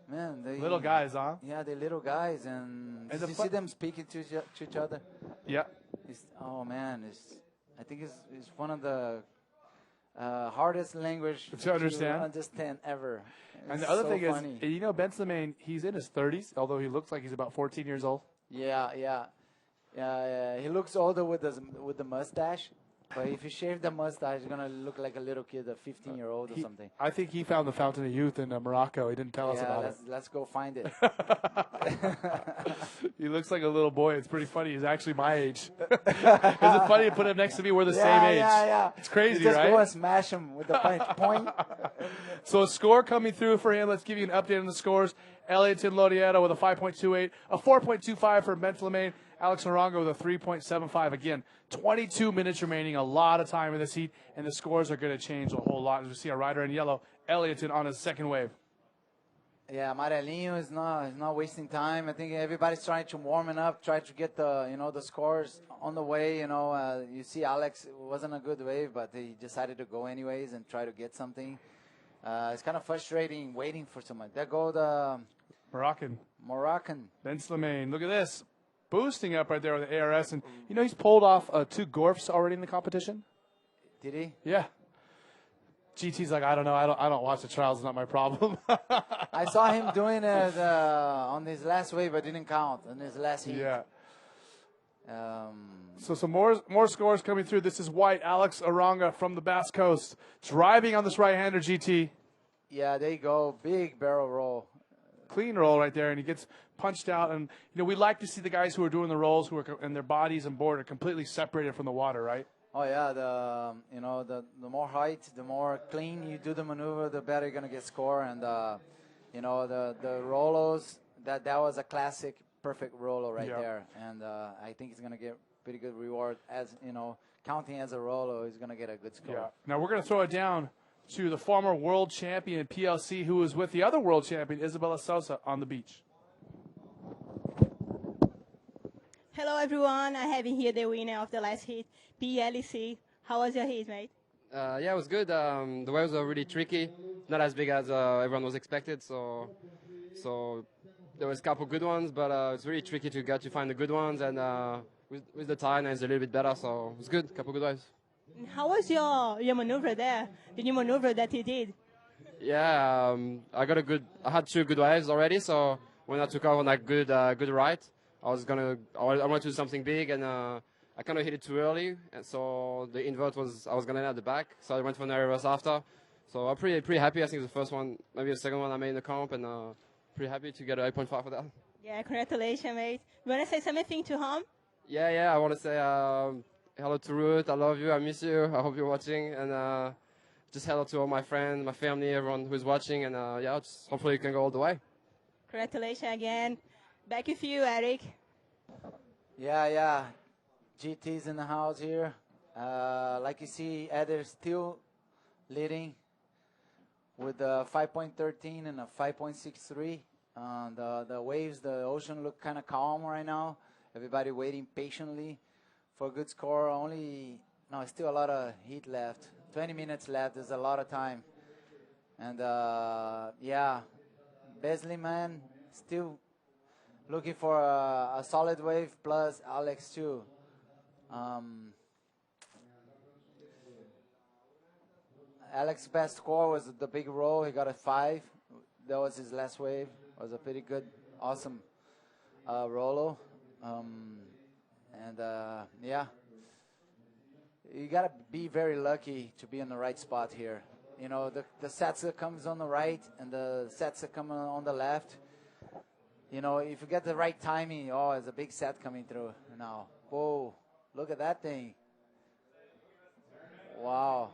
little guys, huh? Yeah, they're little guys, and you see them speaking to each other. Yeah. I think it's one of the hardest language to understand ever. And the other thing is, Ben Slimane, he's in his 30s, although he looks like he's about 14 years old. Yeah. He looks older with the mustache. But if you shave the mustache, you're going to look like a little kid, a 15-year-old or something. I think he found the Fountain of Youth in Morocco. He didn't tell us about it. Let's go find it. He looks like a little boy. It's pretty funny. He's actually my age. Is it funny to put him next to me? We're the same age. Yeah. It's crazy, just right? Just go and smash him with the point. So a score coming through for him. Let's give you an update on the scores. Elliotton Loureiro with a 5.28, a 4.25 for Ben Slimane. Alex Uranga with a 3.75. Again, 22 minutes remaining, a lot of time in this heat, and the scores are going to change a whole lot. As we see a rider in yellow, Elliotton on his second wave. Yeah, Amarelinho is not wasting time. I think everybody's trying to warm it up, try to get the scores on the way. You see Alex, it wasn't a good wave, but he decided to go anyways and try to get something. It's kind of frustrating waiting for someone. There go the Moroccan. Ben Slimane, look at this. Boosting up right there with the ARS. And, he's pulled off 2 Gorfs already in the competition. Did he? Yeah. GT's like, I don't know. I don't watch the trials. It's not my problem. I saw him doing it on his last wave, but didn't count on his last heat. Yeah. So some more scores coming through. This is white. Alex Uranga from the Basque Coast driving on this right-hander GT. Yeah, there you go. Big barrel roll. Clean roll right there, and he gets punched out. And, we like to see the guys who are doing the rolls and their bodies and board are completely separated from the water, right? Oh, yeah. The more height, the more clean you do the maneuver, the better you're going to get score. And, the rollos, that was a classic perfect roller right there. And I think he's going to get pretty good reward as, counting as a roller, he's going to get a good score. Yeah. Now we're going to throw it down to the former world champion PLC, who was with the other world champion, Isabella Sosa, on the beach. Hello, everyone. I have here the winner of the last heat, PLC. How was your heat, mate? Yeah, it was good. The waves were really tricky, not as big as everyone was expected. So there was a couple good ones, but it's really tricky to get to find the good ones. And with the tire, and it's a little bit better. So it's good. Couple good waves. How was your maneuver there? The new maneuver that you did? Yeah, I had 2 good waves already. So when I took off on that good right, I wanted to do something big, and I kind of hit it too early, and so the invert I was gonna end at the back. So I went for an air reverse after. So I'm pretty happy. I think it's the first one, maybe the second one I made in the comp, and pretty happy to get an 8.5 for that. Yeah, congratulations, mate. You want to say something to home? Yeah. I want to say hello to Ruth. I love you. I miss you. I hope you're watching. And just hello to all my friends, my family, everyone who's watching. And just hopefully you can go all the way. Congratulations again. Back with you, Eric. Yeah. GT's in the house here. Like you see, Eder still leading with a 5.13 and a 5.63. The waves, the ocean look kind of calm right now. Everybody waiting patiently for a good score. Still a lot of heat left. 20 minutes left. There's a lot of time. And Besley, man, still looking for a solid wave, plus Alex too. Alex's best score was the big roll. He got a 5. That was his last wave. It was a pretty good, awesome rollo. You gotta be very lucky to be in the right spot here. You know, the sets that comes on the right and the sets that come on the left. You know, if you get the right timing, there's a big set coming through now. Whoa, look at that thing. Wow.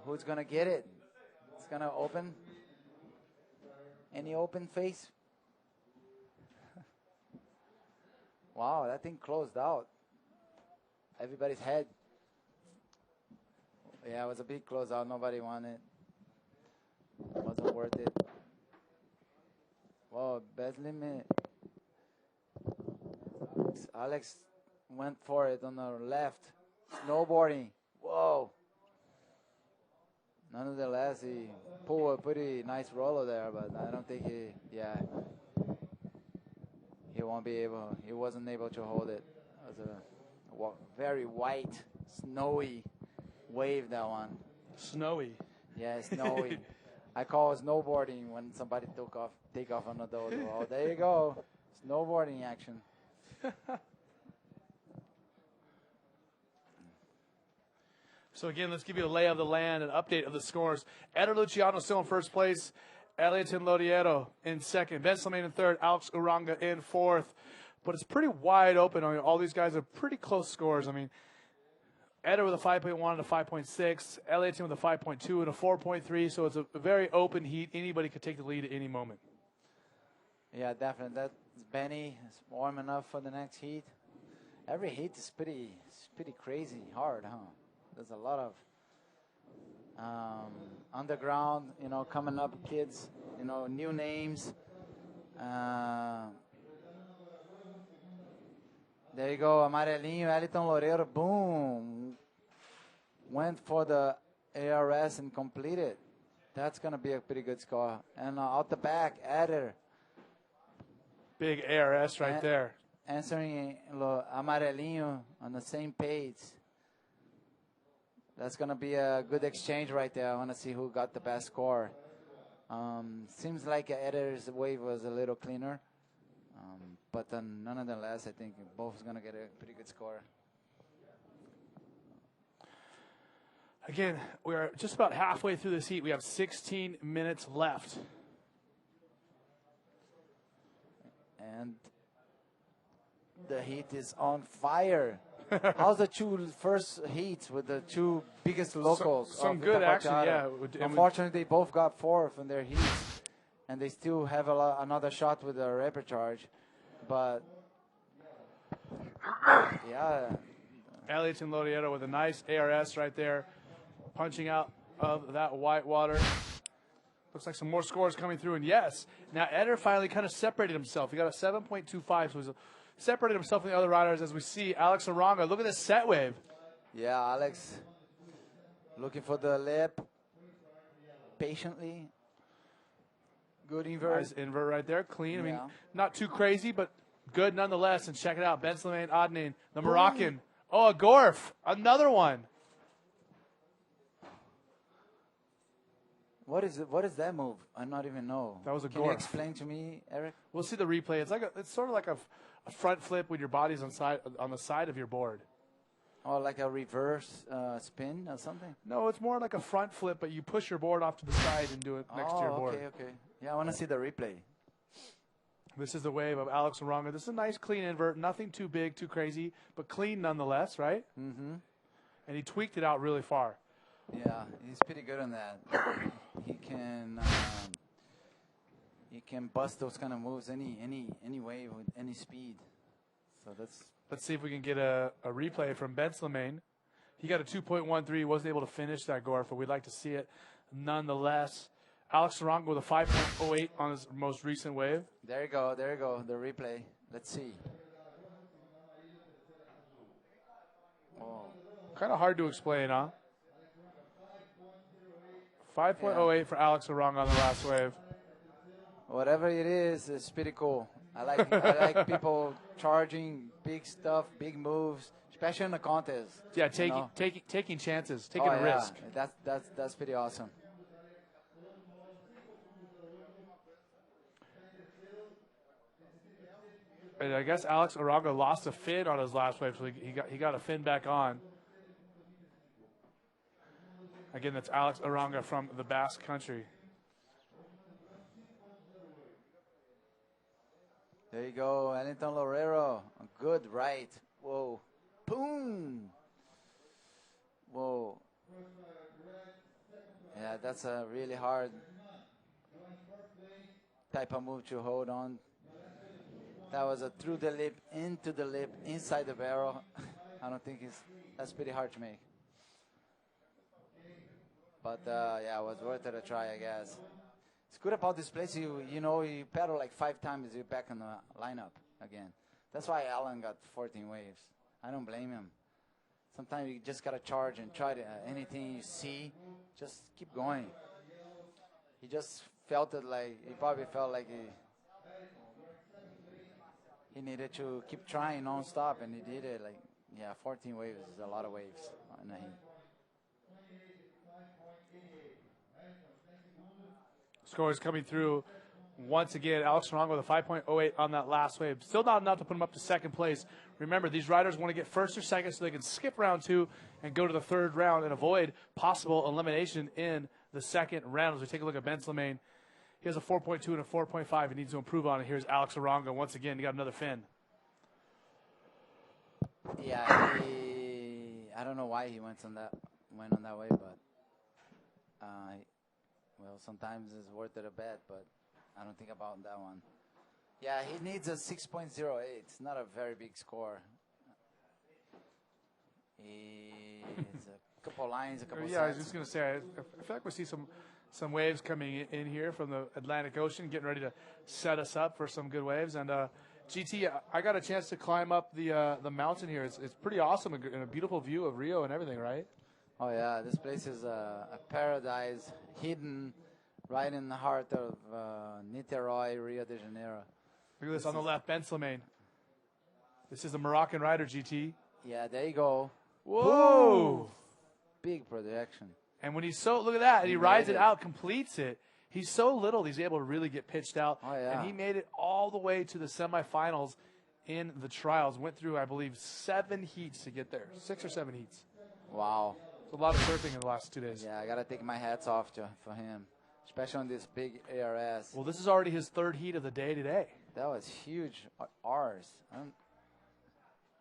Who's gonna get it? It's gonna open. Any open face? Wow, that thing closed out. Everybody's head. Yeah, it was a big closeout. Nobody wanted it. Wasn't worth it. Whoa, bad limit. Alex went for it on the left. Snowboarding. Whoa. Nonetheless, he pulled a pretty nice roller there, but I don't think he won't be able, he wasn't able to hold it. It was a very white, snowy wave, that one. Snowy. Yeah, snowy. I call it snowboarding when somebody take off on a dodo. Oh, there you go. Snowboarding action. So again, let's give you a lay of the land, an update of the scores. Eder Luciano still in first place. Eliaton Lodiero in second. Ben Slimane in third. Alex Uranga in fourth. But it's pretty wide open. I mean, all these guys are pretty close scores. I mean, Eder with a 5.1 and a 5.6. Eliaton with a 5.2 and a 4.3. So it's a very open heat. Anybody could take the lead at any moment. Yeah, definitely. That's Benny. It's warm enough for the next heat. Every heat is pretty crazy hard, huh? There's a lot of underground, coming up kids, new names. There you go, Amarelinho, Eliton Loureiro, boom. Went for the ARS and completed. That's going to be a pretty good score. And out the back, Eder. Big ARS right there. Answering Amarelinho on the same page. That's going to be a good exchange right there. I want to see who got the best score. Seems like Eder's wave was a little cleaner. But nonetheless, I think both is going to get a pretty good score. Again, we're just about halfway through this heat. We have 16 minutes left. And the heat is on fire. How's the first heats with the two biggest locals? Some good action, yeah. Unfortunately, they both got fourth in their heats, and they still have another shot with the repercharge. But yeah, Eliaton Lodiero with a nice ARS right there, punching out of that white water. Looks like some more scores coming through, and yes, now Eder finally kind of separated himself. He got a 7.25, so he's separated himself from the other riders. As we see Alex Uranga, look at this set wave. Yeah, Alex looking for the lip patiently. Good invert. Nice invert right there, clean. Yeah. I mean, not too crazy, but good nonetheless. And check it out, Ben Slimane Adnin, the Moroccan. Oh, a Gorf, another one. What is it? What is that move? I not even know. That was a Can you Gorf. explain to me, Eric? We'll see the replay. It's sort of like a front flip when your body's on the side of your board. Or like a reverse spin or something? No, it's more like a front flip, but you push your board off to the side and do it next to your board. Okay. Yeah, I want to see the replay. This is the wave of Alex Oronga. This is a nice clean invert, nothing too big, too crazy, but clean nonetheless, right? Mm-hmm. And he tweaked it out really far. Yeah, he's pretty good on that. He can bust those kind of moves any way with any speed. So that's. Let's see if we can get a replay from Ben Slimane. He got a 2.13. He wasn't able to finish that Gorf, but we'd like to see it nonetheless. Alex Oronga with a 5.08 on his most recent wave. There you go, the replay. Let's see. Oh. Kind of hard to explain, huh? 5.08 for Alex Oronga on the last wave. Whatever it is, it's pretty cool. I like people charging big stuff, big moves, especially in the contest. Yeah, taking chances, taking a risk. That's pretty awesome. And I guess Alex Oronga lost a fin on his last wave, so he got a fin back on. Again, that's Alex Oronga from the Basque Country. There you go, Ellington Lorero. A good right. Whoa. Boom. Whoa. Yeah, that's a really hard type of move to hold on. That was a through the lip, into the lip, inside the barrel. I don't think that's pretty hard to make. But yeah, it was worth it a try, I guess. It's good about this place. You paddle like 5 times, you're back in the lineup again. That's why Alan got 14 waves. I don't blame him. Sometimes you just gotta charge and try to anything you see, just keep going. He just felt it like he probably felt like he needed to keep trying non-stop, and he did it. Like 14 waves is a lot of waves in a heat. Scores coming through once again. Alex Oronga with a 5.08 on that last wave. Still not enough to put him up to second place. Remember, these riders want to get first or second so they can skip round 2 and go to the third round and avoid possible elimination in the second round. As we take a look at Ben Slimane, he has a 4.2 and a 4.5. He needs to improve on it. Here's Alex Oronga once again. He got another fin. Yeah, I don't know why he went on that way, but well, sometimes it's worth it a bet, but I don't think about that one. Yeah, he needs a 6.08. It's not a very big score. It's a couple lines, a couple Yeah, I was sets. just going to say, I feel like we see some waves coming in here from the Atlantic Ocean, getting ready to set us up for some good waves. And GT, I got a chance to climb up the mountain here. It's pretty awesome and a beautiful view of Rio and everything, right? Oh yeah, this place is a paradise, hidden right in the heart of Niterói, Rio de Janeiro. Look at this on the left, Ben Slimane. This is the Moroccan rider, GT. Yeah, there you go. Whoa! Ooh. Big projection. And when look at that, he rides made it it. out, completes it. He's so little, he's able to really get pitched out. Oh, yeah. And he made it all the way to the semifinals in the trials. Went through, I believe, 7 heats to get there. 6 or 7 heats. Wow. It's a lot of surfing in the last 2 days. Yeah, I got to take my hats off for him, especially on this big ARS. Well, this is already his 3rd heat of the day today. That was huge. R's.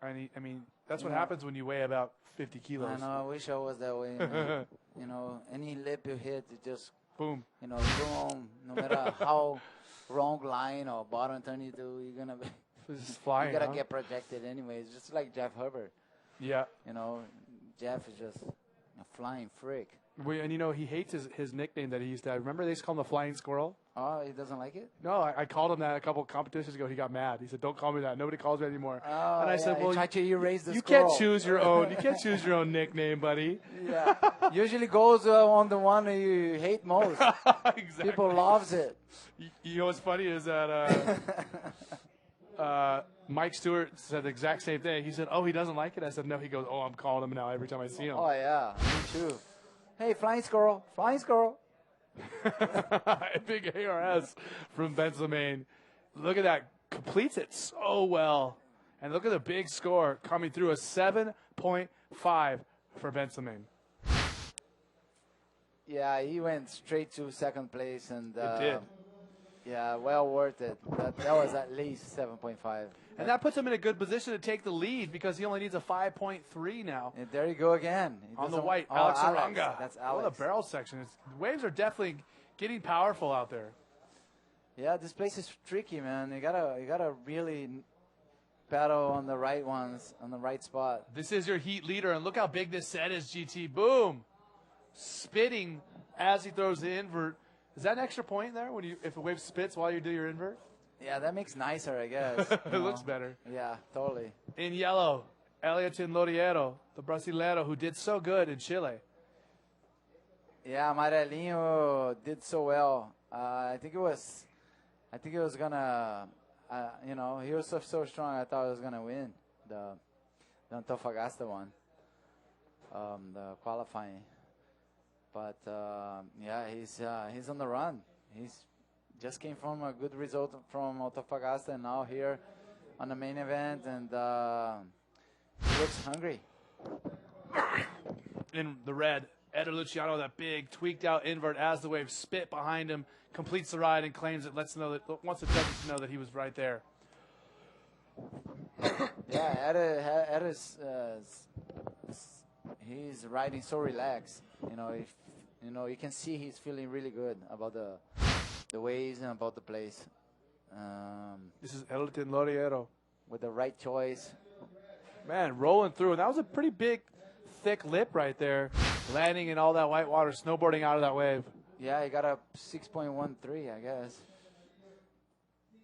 I mean, that's what happens when you weigh about 50 kilos. I know. I wish I was that way. Man. Any lip you hit, it just boom. Boom. No matter how wrong line or bottom turn you do, you're gonna be. It's just flying. You gotta get projected anyways. Just like Jeff Herbert. Yeah. Jeff is just a flying freak. And he hates his nickname that he used to have. Remember they used to call him the Flying Squirrel? Oh, he doesn't like it? No, I called him that a couple of competitions ago. He got mad. He said, "Don't call me that. Nobody calls me anymore." Oh, and I said, "Well, try to erase the you squirrel. can't choose your own. You can't choose your own nickname, buddy." Yeah, usually goes on the one you hate most. Exactly. People loves it. You know what's funny is that Mike Stewart said the exact same thing. He said, "Oh, he doesn't like it." I said, "No." He goes, "Oh, I'm calling him now every time I see him." Oh yeah, me too. Hey, flying squirrel, flying squirrel. Big ARS from Benzelmain. Look at that. Completes it so well. And look at the big score coming through, a 7.5 for Benzelmain. Yeah, he went straight to second place, and It did. yeah, well worth it. That was at least 7.5. And that puts him in a good position to take the lead because he only needs a 5.3 now. And there you go again. He On the doesn't- white, oh, Alex Aranga. That's Oh, Alex. the barrel section. The waves are definitely getting powerful out there. Yeah, this place is tricky, man. You gotta really paddle on the right ones, on the right spot. This is your heat leader, and look how big this set is, GT. Boom! Spitting as he throws the invert. Is that an extra point there if a wave spits while you do your invert? Yeah, that makes nicer, I guess. It looks better. Yeah, totally. In yellow, Eliatin Loriero, the Brasileiro who did so good in Chile. Yeah, Amarelinho did so well. I think it was gonna, he was so strong. I thought he was gonna win the Antofagasta one, the qualifying. But yeah, he's on the run. He's just came from a good result from Antofagasta, and now here on the main event, and he looks hungry. In the red, Eder Luciano, that big tweaked out invert as the wave spit behind him, completes the ride and claims it. Wants the judges to know that he was right there. Yeah, Eder he's riding so relaxed. You can see he's feeling really good about the waves and about the place. This is Eliatin Loriero. With the right choice. Man, rolling through. And that was a pretty big, thick lip right there. Landing in all that white water, snowboarding out of that wave. Yeah, he got a 6.13, I guess.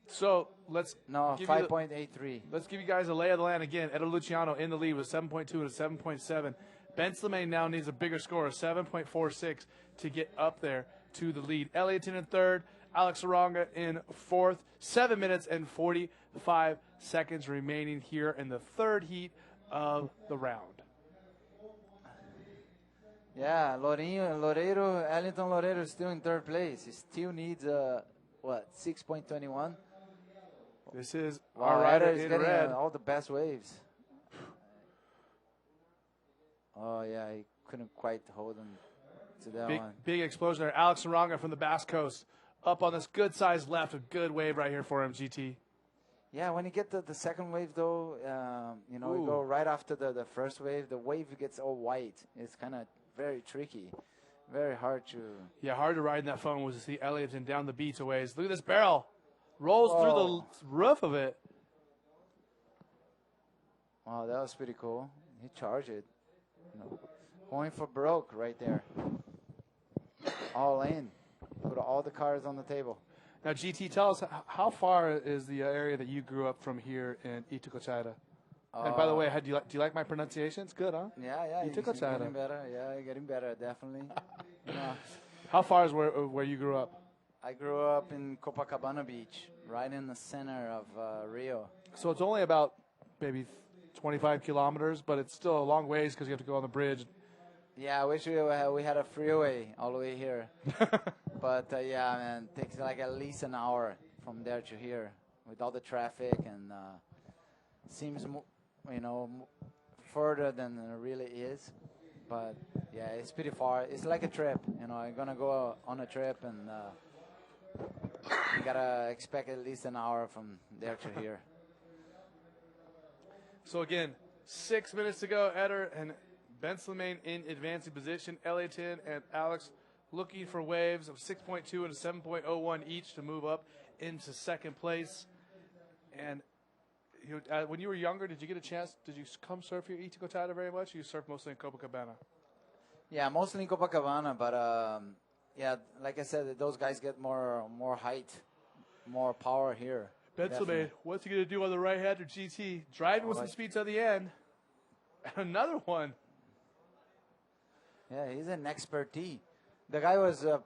So let's No, 5.83. Let's give you guys a lay of the land again. Eder Luciano in the lead with 7.2 and a 7.7. Benzelmain now needs a bigger score of 7.46 to get up there to the lead. Eliatin in third, Alex Aranga in fourth. 7 minutes and 45 seconds remaining here in the third heat of the round. Yeah, Ellington Loureiro is still in third place. He still needs 6.21. This is Wow, our rider is in getting red. all the best waves. Oh yeah, he couldn't quite hold him to that one. Big explosion there. Alex Aranga from the Basque Coast up on this good size left. A good wave right here for him, GT. Yeah, when you get the second wave, though, you Ooh. go right after the first wave. The wave gets all white. It's kind of very tricky, very hard to. Yeah, hard to ride in that phone was to see Eliatin down the beach a ways. Look at this barrel. Rolls through the roof of it. Wow, that was pretty cool. He charged it. Going for broke right there. All in. Put all the cards on the table. Now, GT, tell us, how far is the area that you grew up from here in Itacoatiara? And by the way, do you like my pronunciation? It's good, huh? Yeah, you're Itacoatiara. getting better. Yeah, you're getting better, definitely. How far is where you grew up? I grew up in Copacabana Beach, right in the center of Rio. So it's only about maybe 25 kilometers, but it's still a long ways because you have to go on the bridge. Yeah, I wish we had a freeway all the way here. But yeah, man, it takes like at least an hour from there to here with all the traffic, and seems further than it really is. But yeah, it's pretty far. It's like a trip, I'm gonna go on a trip, and you gotta expect at least an hour from there to here. So again, 6 minutes to go. Eder and Benzelmain in advancing position. Eliatin and Alex looking for waves of 6.2 and a 7.01 each to move up into second place. And when you were younger, did you get a chance? Did you come surf here at Itacoatiara very much? Or you surf mostly in Copacabana? Yeah, mostly in Copacabana, but yeah, like I said, those guys get more height, more power here. Benzelmain, what's he going to do on the right-hander GT? Driving with some speed to the end. And another one. Yeah, he's an expert T. The guy was... Go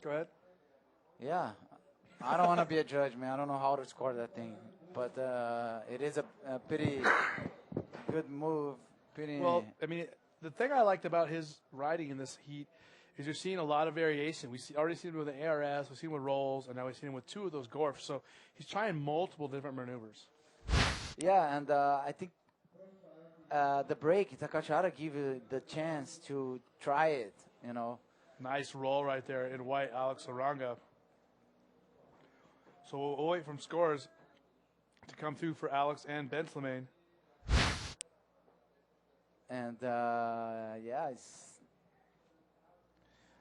ahead. Yeah, I don't want to be a judge, man. I don't know how to score that thing, but it is a pretty good move. Pretty. Well, I mean, the thing I liked about his riding in this heat is you're seeing a lot of variation. We already seen him with the ARS, we've seen him with rolls, and now we've seen him with 2 of those Gorfs. So he's trying multiple different maneuvers. Yeah, and I think the break, Itacoatiara give you the chance to try it, you know. Nice roll right there in white, Alex Aranga. So we'll wait from scores to come through for Alex and Ben Slimane. And yeah, it's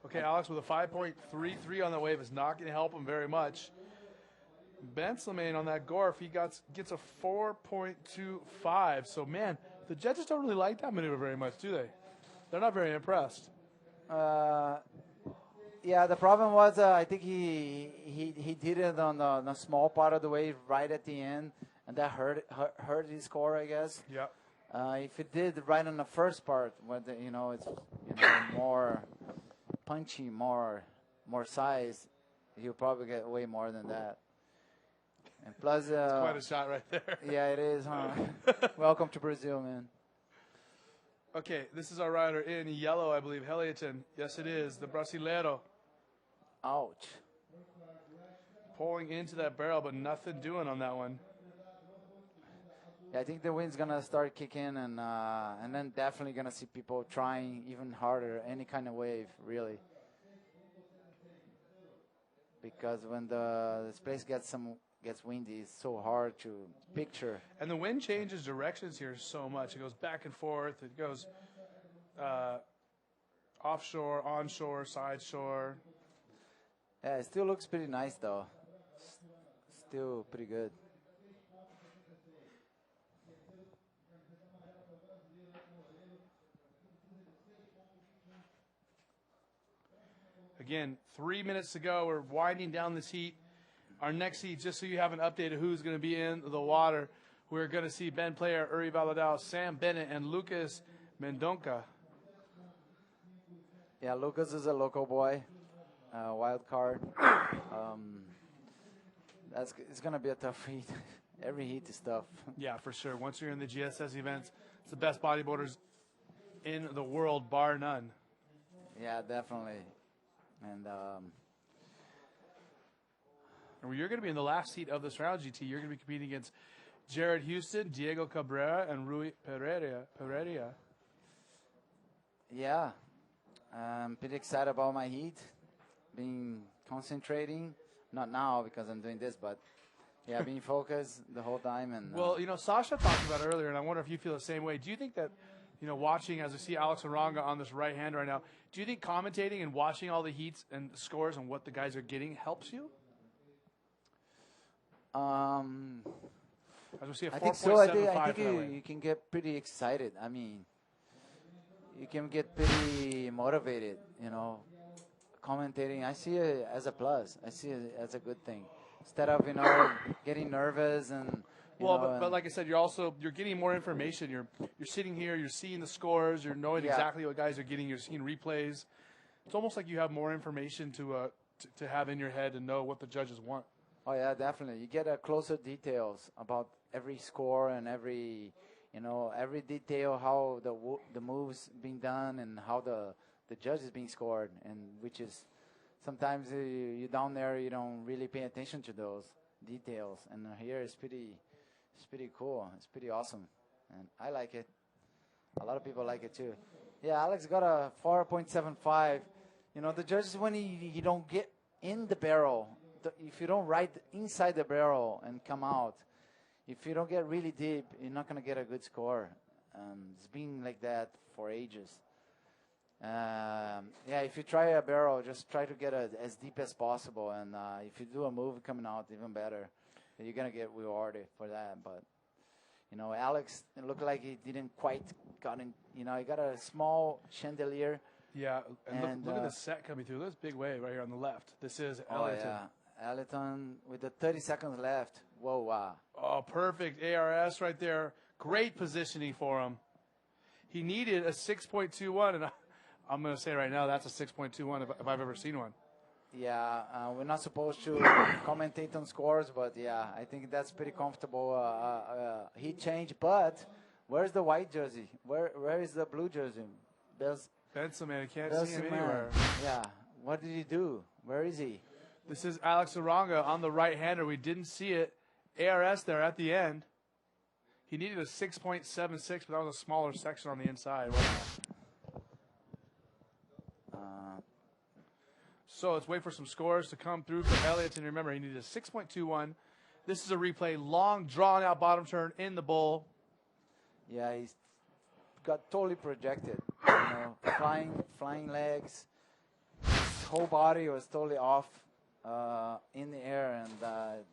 okay. Alex with a 5.33 on the wave is not going to help him very much. Ben Slimane on that Gorf, he gets a 4.25. So man, the judges don't really like that maneuver very much, do they? They're not very impressed. yeah, the problem was I think he did it on the small part of the wave right at the end, and that hurt his score, I guess. Yeah. If it did right on the first part, where it's more punchy, more size, he'll probably get way more than that. And plus, it's quite a shot right there. Yeah, it is, huh? Welcome to Brazil, man. Okay, this is our rider in yellow, I believe, Helioton. Yes, it is, the Brasileiro. Ouch. Pulling into that barrel, but nothing doing on that one. Yeah, I think the wind's gonna start kicking, and then definitely gonna see people trying even harder, any kind of wave, really. Because when this place gets windy, it's so hard to picture. And the wind changes directions here so much. It goes back and forth. It goes offshore, onshore, side shore. Yeah, it still looks pretty nice, though. Still pretty good. Again, 3 minutes to go. We're winding down this heat. Our next heat, just so you have an update of who's going to be in the water, we're going to see Ben Player, Uri Valadao, Sam Bennett, and Lucas Mendonca. Yeah, Lucas is a local boy, wild card. It's going to be a tough heat. Every heat is tough. Yeah, for sure. Once you're in the GSS events, it's the best bodyboarders in the world, bar none. Yeah, definitely. And you're going to be in the last heat of this round, GT. You're going to be competing against Jared Houston, Diego Cabrera, and Rui Pereira. Yeah, I'm pretty excited about my heat. Been concentrating, not now because I'm doing this, but yeah, being focused the whole time. And well, Sasha talked about it earlier, and I wonder if you feel the same way. Do you think that, watching as I see Alex Aranga on this right hand right now, do you think commentating and watching all the heats and the scores and what the guys are getting helps you? As we see a 4.75 I think so. I think you can get pretty excited. I mean, you can get pretty motivated, commentating. I see it as a plus. I see it as a good thing. Instead of, getting nervous and... but like I said, you're getting more information. You're sitting here, you're seeing the scores, you're knowing exactly what guys are getting, you're seeing replays. It's almost like you have more information to have in your head and know what the judges want. Oh yeah, definitely. You get closer details about every score and every detail, how the moves being done and how the judge is being scored, and which is sometimes you down there you don't really pay attention to those details, and here it's pretty cool. It's pretty awesome, and I like it. A lot of people like it too. Yeah, Alex got a 4.75. The judges, when you don't get in the barrel, if you don't ride inside the barrel and come out, if you don't get really deep, you're not going to get a good score. It's been like that for ages. If you try a barrel, just try to get as deep as possible, and if you do a move coming out, even better. You're going to get rewarded for that. But, Alex, it looked like he didn't quite got in. He got a small chandelier. Yeah, and look at the set coming through. Look at this big wave right here on the left. This is Elliton. Oh, yeah. Elliton with the 30 seconds left. Whoa, wow. Oh, perfect ARS right there. Great positioning for him. He needed a 6.21, and I'm going to say right now that's a 6.21 if I've ever seen one. Yeah, we're not supposed to commentate on scores, but yeah, I think that's pretty comfortable. Heat change, but where's the white jersey? Where is the blue jersey? Benson, I can't see him anywhere. Yeah, what did he do? Where is he? This is Alex Aranga on the right-hander. We didn't see it. ARS there at the end. He needed a 6.76, but that was a smaller section on the inside. So let's wait for some scores to come through for Elliott. And remember, he needed a 6.21. This is a replay, long, drawn-out bottom turn in the bowl. Yeah, he's got totally projected. You know, flying legs. His whole body was totally off in the air, and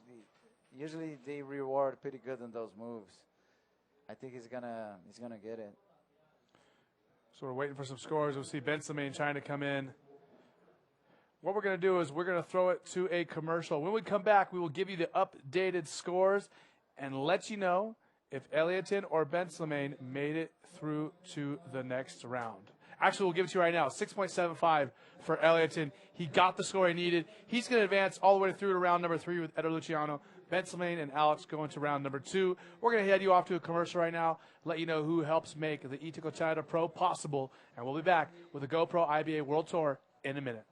usually they reward pretty good on those moves. I think he's gonna get it. So we're waiting for some scores. We'll see Benson trying to come in. What we're going to do is we're going to throw it to a commercial. When we come back, we will give you the updated scores and let you know if Ellioton or Benson made it through to the next round. Actually, we'll give it to you right now. 6.75 for Ellioton. He got the score he needed. He's going to advance all the way through to round number 3 with Eder Luciano. Benson and Alex going to round number 2. We're going to head you off to a commercial right now, let you know who helps make the Itacoatiara Pro possible. And we'll be back with the GoPro IBA World Tour in a minute.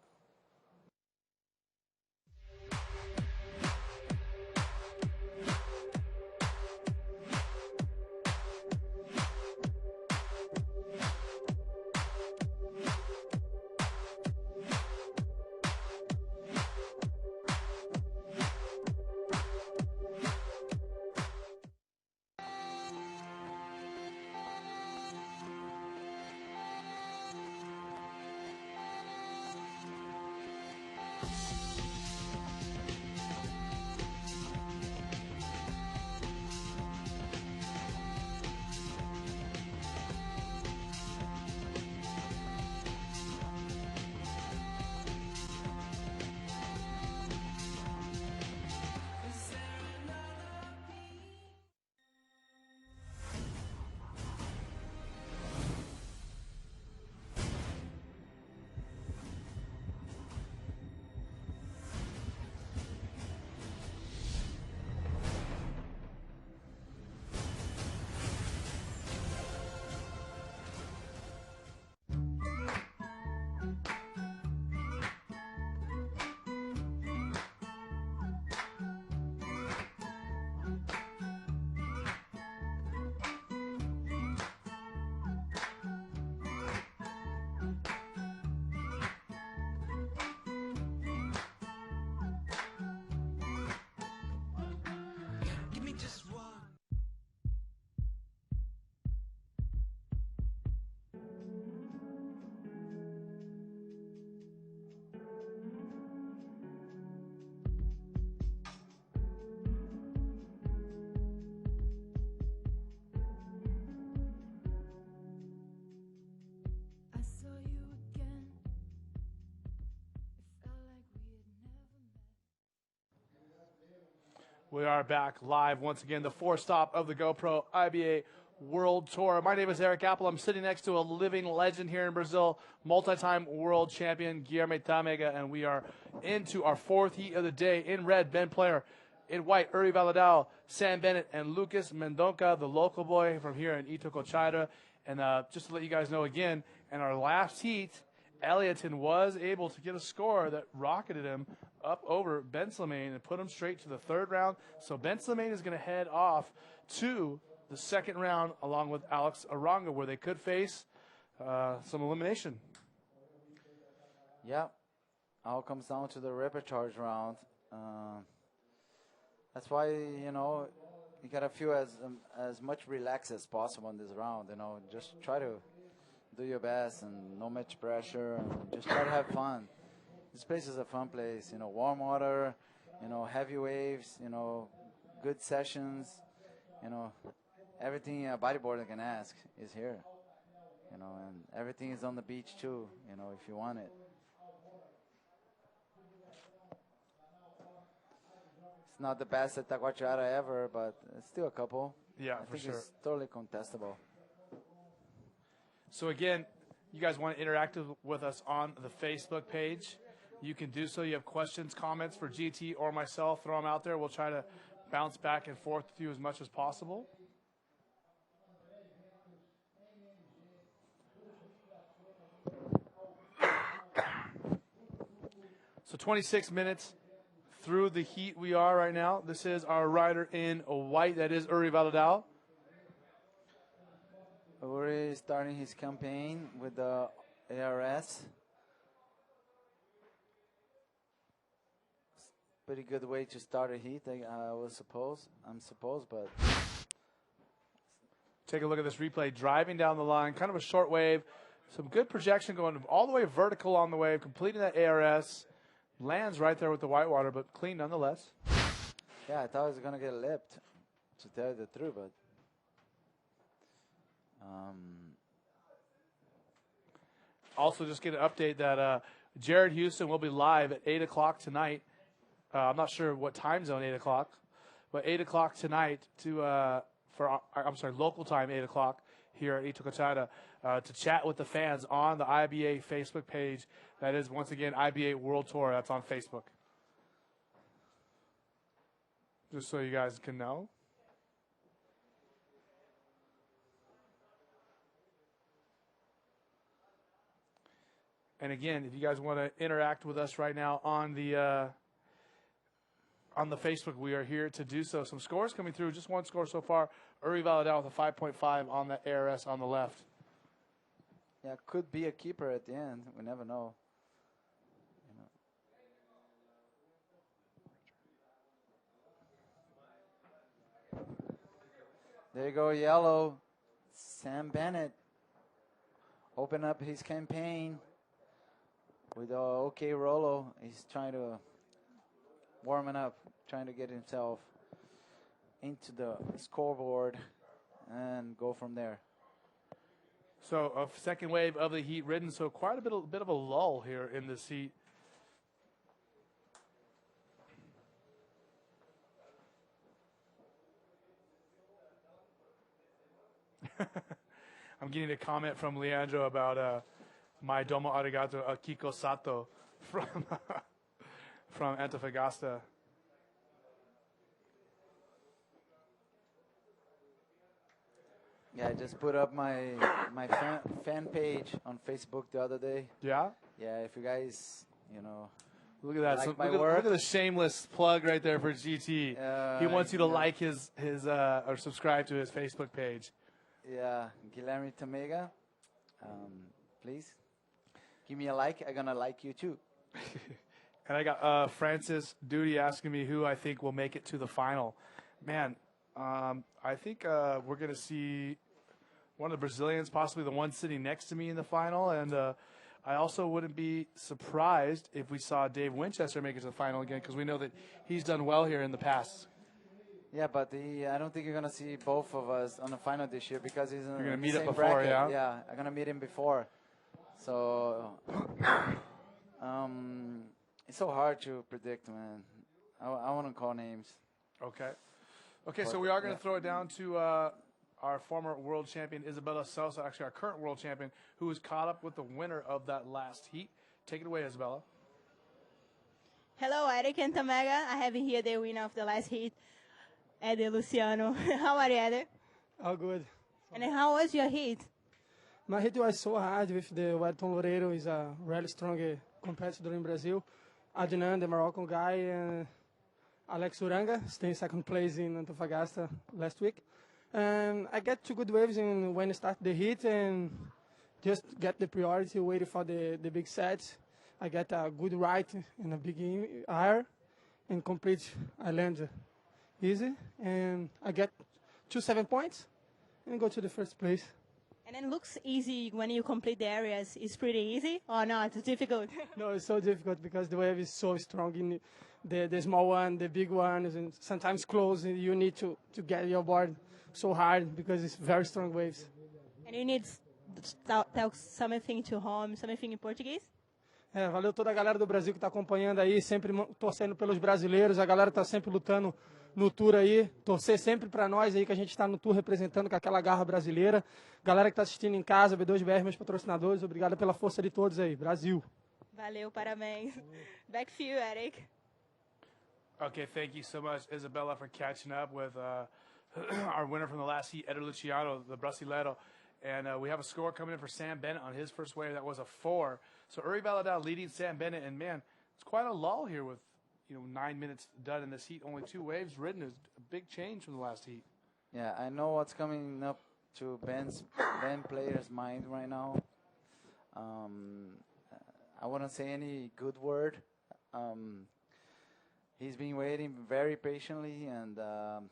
We are back live once again, the 4th stop of the GoPro IBA World Tour. My name is Eric Apple. I'm sitting next to a living legend here in Brazil, multi-time world champion Guilherme Tamega, and we are into our 4th heat of the day. In red, Ben Player. In white, Uri Valadao, Sam Bennett, and Lucas Mendonca, the local boy from here in Itacoatiara. And just to let you guys know again, in our last heat, Ellioton was able to get a score that rocketed him up over Benson and put him straight to the 3rd round. So Benson is going to head off to the 2nd round along with Alex Aranga, where they could face some elimination. Yeah, all comes down to the repertoire round. That's why, you know, you got to feel as much relaxed as possible in this round. You know, just try to do your best and no much pressure, and just try to have fun. This place is a fun place, you know, warm water, you know, heavy waves, you know, good sessions, you know, everything a bodyboarder can ask is here, you know, and everything is on the beach too, you know, if you want it. It's not the best at Itacoatiara ever, but it's still a couple. Yeah, I for think sure. it's totally contestable. So again, you guys want to interact with us on the Facebook page. you can do so. You have questions, comments for GT or myself, throw them out there. We'll try to bounce back and forth with you as much as possible. So 26 minutes through the heat we are right now. This is our rider in white. That is Uri Valadao. Uri is starting his campaign with the ARS. Pretty good way to start a heat, I'm supposed, but... Take a look at this replay. Driving down the line, kind of a short wave. Some good projection going all the way vertical on the wave, completing that ARS. Lands right there with the whitewater, but clean nonetheless. Yeah, I thought it was going to get lipped, to tell you the truth, but... Also, just get an update that Jared Houston will be live at 8 o'clock tonight. I'm not sure what time zone 8 o'clock, but 8 o'clock tonight local time 8 o'clock here at Itacoatiara to chat with the fans on the IBA Facebook page. That is, once again, IBA World Tour. That's on Facebook. Just so you guys can know. And again, if you guys want to interact with us right now on the Facebook, we are here to do so. Some scores coming through. Just one score so far. Uri Valadao with a 5.5 on the ARS on the left. Yeah, could be a keeper at the end. We never know. There you go, yellow. Sam Bennett open up his campaign with OK Rolo. He's trying to warming up, trying to get himself into the scoreboard and go from there. So a second wave of the heat ridden. So quite a bit of a lull here in this heat. I'm getting a comment from Leandro about my domo arigato Kiko Sato from Antofagasta. Yeah, I just put up my fan page on Facebook the other day. Yeah? Yeah, if you guys, Look at that. like So my look work. at the shameless plug right there for GT. He wants you to like his or subscribe to his Facebook page. Yeah, Guilherme Tamega, please give me a like. I'm gonna like you too. And I got Francis Duty asking me who I think will make it to the final. Man, I think we're going to see one of the Brazilians, possibly the one sitting next to me in the final. And I also wouldn't be surprised if we saw Dave Winchester make it to the final again, because we know that he's done well here in the past. Yeah, but I don't think you're gonna see both of us on the final this year because he's in You're gonna the meet up same before, bracket. yeah? Yeah, I'm gonna meet him before. So it's so hard to predict, man. I want to call names. Okay. Okay, so we are going to throw it down to our former world champion, Isabella Sosa, actually our current world champion, who was caught up with the winner of that last heat. Take it away, Isabella. Hello, Eric and Tamega. I have here the winner of the last heat, Eder Luciano. How are you, Eder? All good. And how was your heat? My heat was so hard with the Wellington Loureiro. Is a really strong competitor in Brazil. Adnan, the Moroccan guy, and Alex Uranga, staying second place in Antofagasta last week. And I get 2 good waves when I start the heat and just get the priority waiting for the big sets. I get a good right and a big air and complete. I land easy and I get 2 7 points and go to the first place. And it looks easy when you complete the areas. It's pretty easy or not? It's difficult. No, it's so difficult because the wave is so strong in the small one, the big ones, and sometimes close. And you need to get your board so hard because it's very strong waves. And you need to tell something to home, something in Portuguese? Valeu toda a galera do Brasil que está acompanhando aí, sempre torcendo pelos brasileiros. A galera está sempre lutando no tour aí. Torcer sempre para nós aí que a gente está no tour representando com aquela garra brasileira. Galera que está assistindo em casa, B2BR, meus patrocinadores, obrigado pela força de todos aí. Brasil. Valeu, parabéns. Back to you, Eric. Okay, thank you so much, Isabella, for catching up with our winner from the last heat, Eder Luciano, the Brasileiro. And we have a score coming in for Sam Bennett on his first wave. That was a 4. So Uri Valadao leading Sam Bennett. And, man, it's quite a lull here with, 9 minutes done in this heat. Only 2 waves ridden is a big change from the last heat. Yeah, I know what's coming up to Ben player's mind right now. I wouldn't say any good word. He's been waiting very patiently, and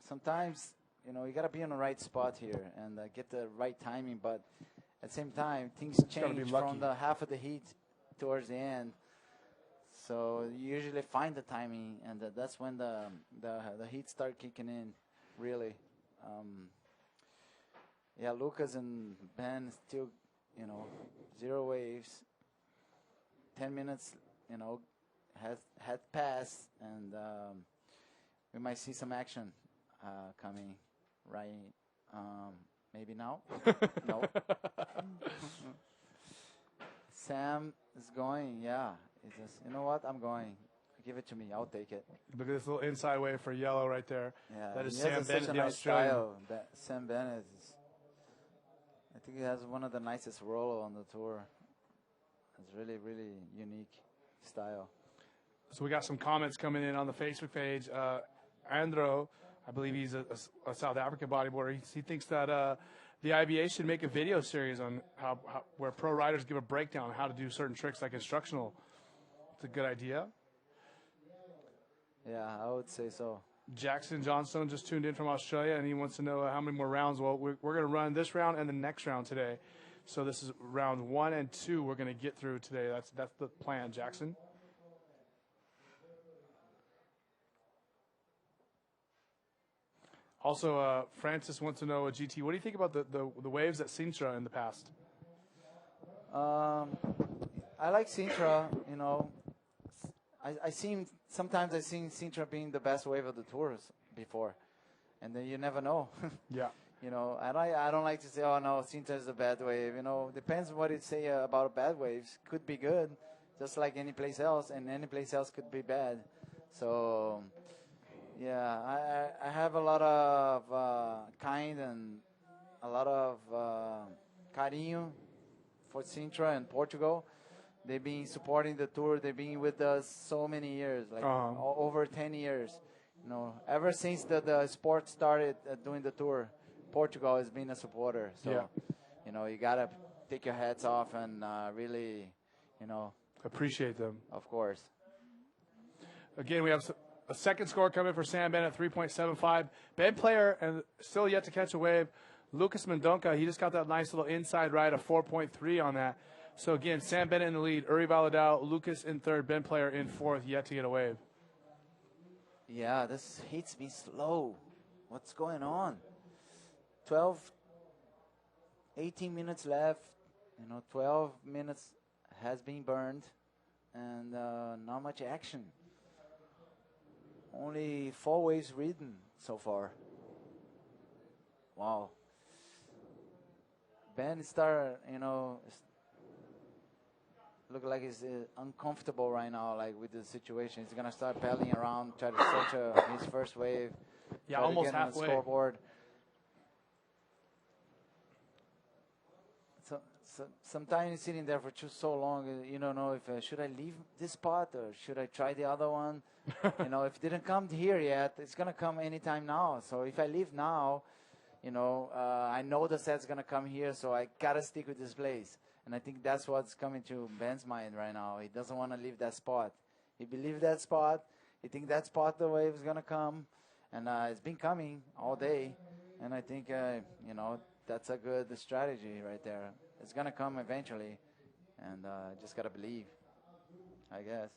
sometimes, you got to be on the right spot here and get the right timing. But at the same time, things change from the half of the heat towards the end. So you usually find the timing, and that's when the heat start kicking in, really. Yeah, Lucas and Ben still, 0 waves. 10 minutes, had passed, and we might see some action coming right. Maybe now? No. Sam is going, yeah. He says, you know what? I'm going. Give it to me. I'll take it. Look at this little inside wave for yellow right there. Yeah, that is he Sam has Bennett, such a the nice Australian. style. Sam Bennett is, I think he has one of the nicest rollo on the tour. It's really, really unique style. So we got some comments coming in on the Facebook page. Andro, I believe he's a South African bodyboarder. He thinks that the IBA should make a video series on how where pro riders give a breakdown on how to do certain tricks, like instructional. It's a good idea. Yeah, I would say so. Jackson Johnstone just tuned in from Australia, and he wants to know how many more rounds. Well, we're going to run this round and the next round today. So this is round 1 and 2 we're going to get through today. That's the plan, Jackson. Also, Francis wants to know, GT, what do you think about the waves at Sintra in the past? I like Sintra, sometimes I seen Sintra being the best wave of the tours before, and then you never know. Yeah. I don't like to say, oh no, Sintra is a bad wave. Depends what you say about bad waves. Could be good, just like any place else, and any place else could be bad. So, yeah, I have a lot of kind and a lot of carinho for Sintra and Portugal. They've been supporting the tour. They've been with us so many years, like over 10 years. Ever since the sport started doing the tour, Portugal has been a supporter. So, you got to take your hats off and really, appreciate them. Of course. Again, we have a second score coming for Sam Bennett, 3.75. Ben player, and still yet to catch a wave. Lucas Mendonca, he just got that nice little inside ride, a 4.3 on that. So, again, Sam Bennett in the lead, Uri Valadao, Lucas in third, Ben player in fourth, yet to get a wave. Yeah, this heat's been slow. What's going on? 18 minutes left. 12 minutes has been burned, and not much action. Only 4 waves ridden so far. Wow. Ben look like he's uncomfortable right now, like with the situation. He's gonna start paddling around, try to search his first wave. Yeah, almost halfway. On the scoreboard. So sometimes you're sitting there for so long, you don't know if should I leave this spot or should I try the other one. If it didn't come here yet, it's gonna come anytime now. So if I leave now, I know the set's gonna come here, so I gotta stick with this place. And I think that's what's coming to Ben's mind right now. He doesn't want to leave that spot. He believes that spot. He thinks that spot the wave is gonna come, and it's been coming all day. And I think that's a good strategy right there. It's gonna come eventually, and just gotta believe, I guess.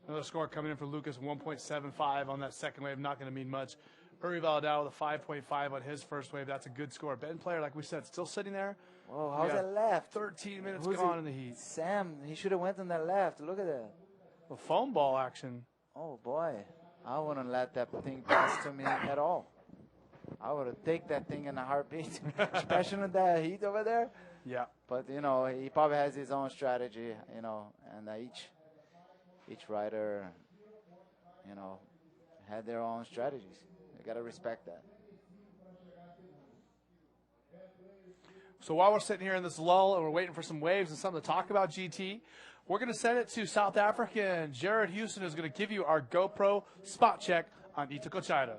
Another score coming in for Lucas, 1.75 on that second wave, not going to mean much. Uri Valadao with a 5.5 on his first wave. That's a good score. Ben player, like we said, still sitting there. Whoa, how's that left? 13 minutes gone in the heat. Sam, he should have went on that left. Look at that. The foam ball action. Oh, boy. I wouldn't let that thing pass to me at all. I would take that thing in a heartbeat, especially in that heat over there. Yeah. But you know, he probably has his own strategy. You know, and each rider, you know, had their own strategies. You gotta respect that. So while we're sitting here in this lull and we're waiting for some waves and something to talk about GT, we're going to send it to South Africa, and Jared Houston is going to give you our GoPro spot check on Itacoatiara.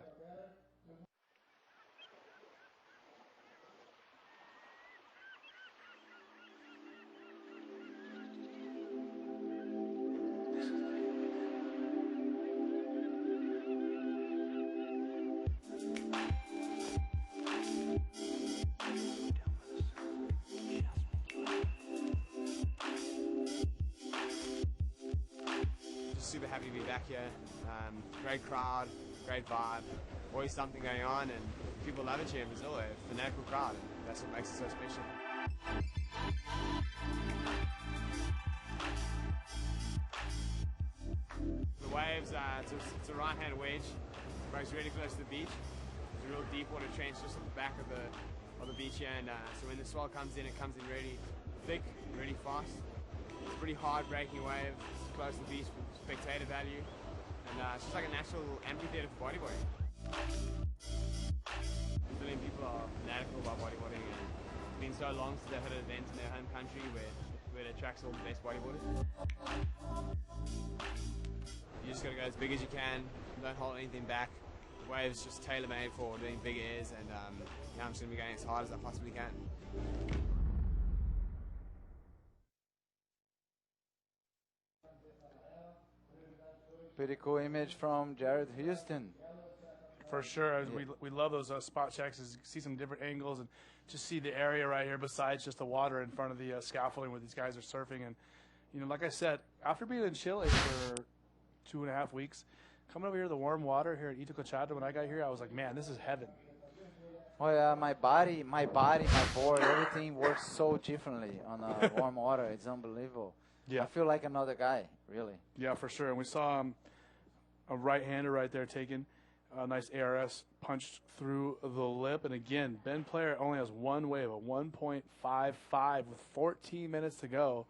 Super happy to be back here. Great crowd, great vibe, always something going on, and people love it here in Brazil. A fanatical crowd, and that's what makes it so special. The waves, it's a right-hand wedge, breaks really close to the beach. There's a real deep water trench just at the back of the beach here, and so when the swell comes in, it comes in really thick, really fast. It's a pretty hard breaking wave, it's close to the beach for spectator value, and it's just like a natural amphitheater for bodyboarding. A million people are fanatical about bodyboarding, and it's been so long since they've had an event in their home country where it attracts all the best bodyboarders. You just gotta go as big as you can, don't hold anything back. The wave's just tailor-made for doing big airs, and yeah, I'm just gonna be going as hard as I possibly can. Pretty cool image from Jared Houston. For sure. We love those spot checks, as you see some different angles and just see the area right here besides just the water in front of the scaffolding where these guys are surfing. And, you know, like I said, after being in Chile for 2.5 weeks, coming over here to the warm water here at Itacoatiara, when I got here, I was like, man, this is heaven. Oh yeah, my body, my board, everything works so differently on warm water. It's unbelievable. Yeah. I feel like another guy, really. Yeah, for sure. And we saw a right-hander right there taking a nice ARS punched through the lip. And again, Ben Player only has one wave, a 1.55 with 14 minutes to go.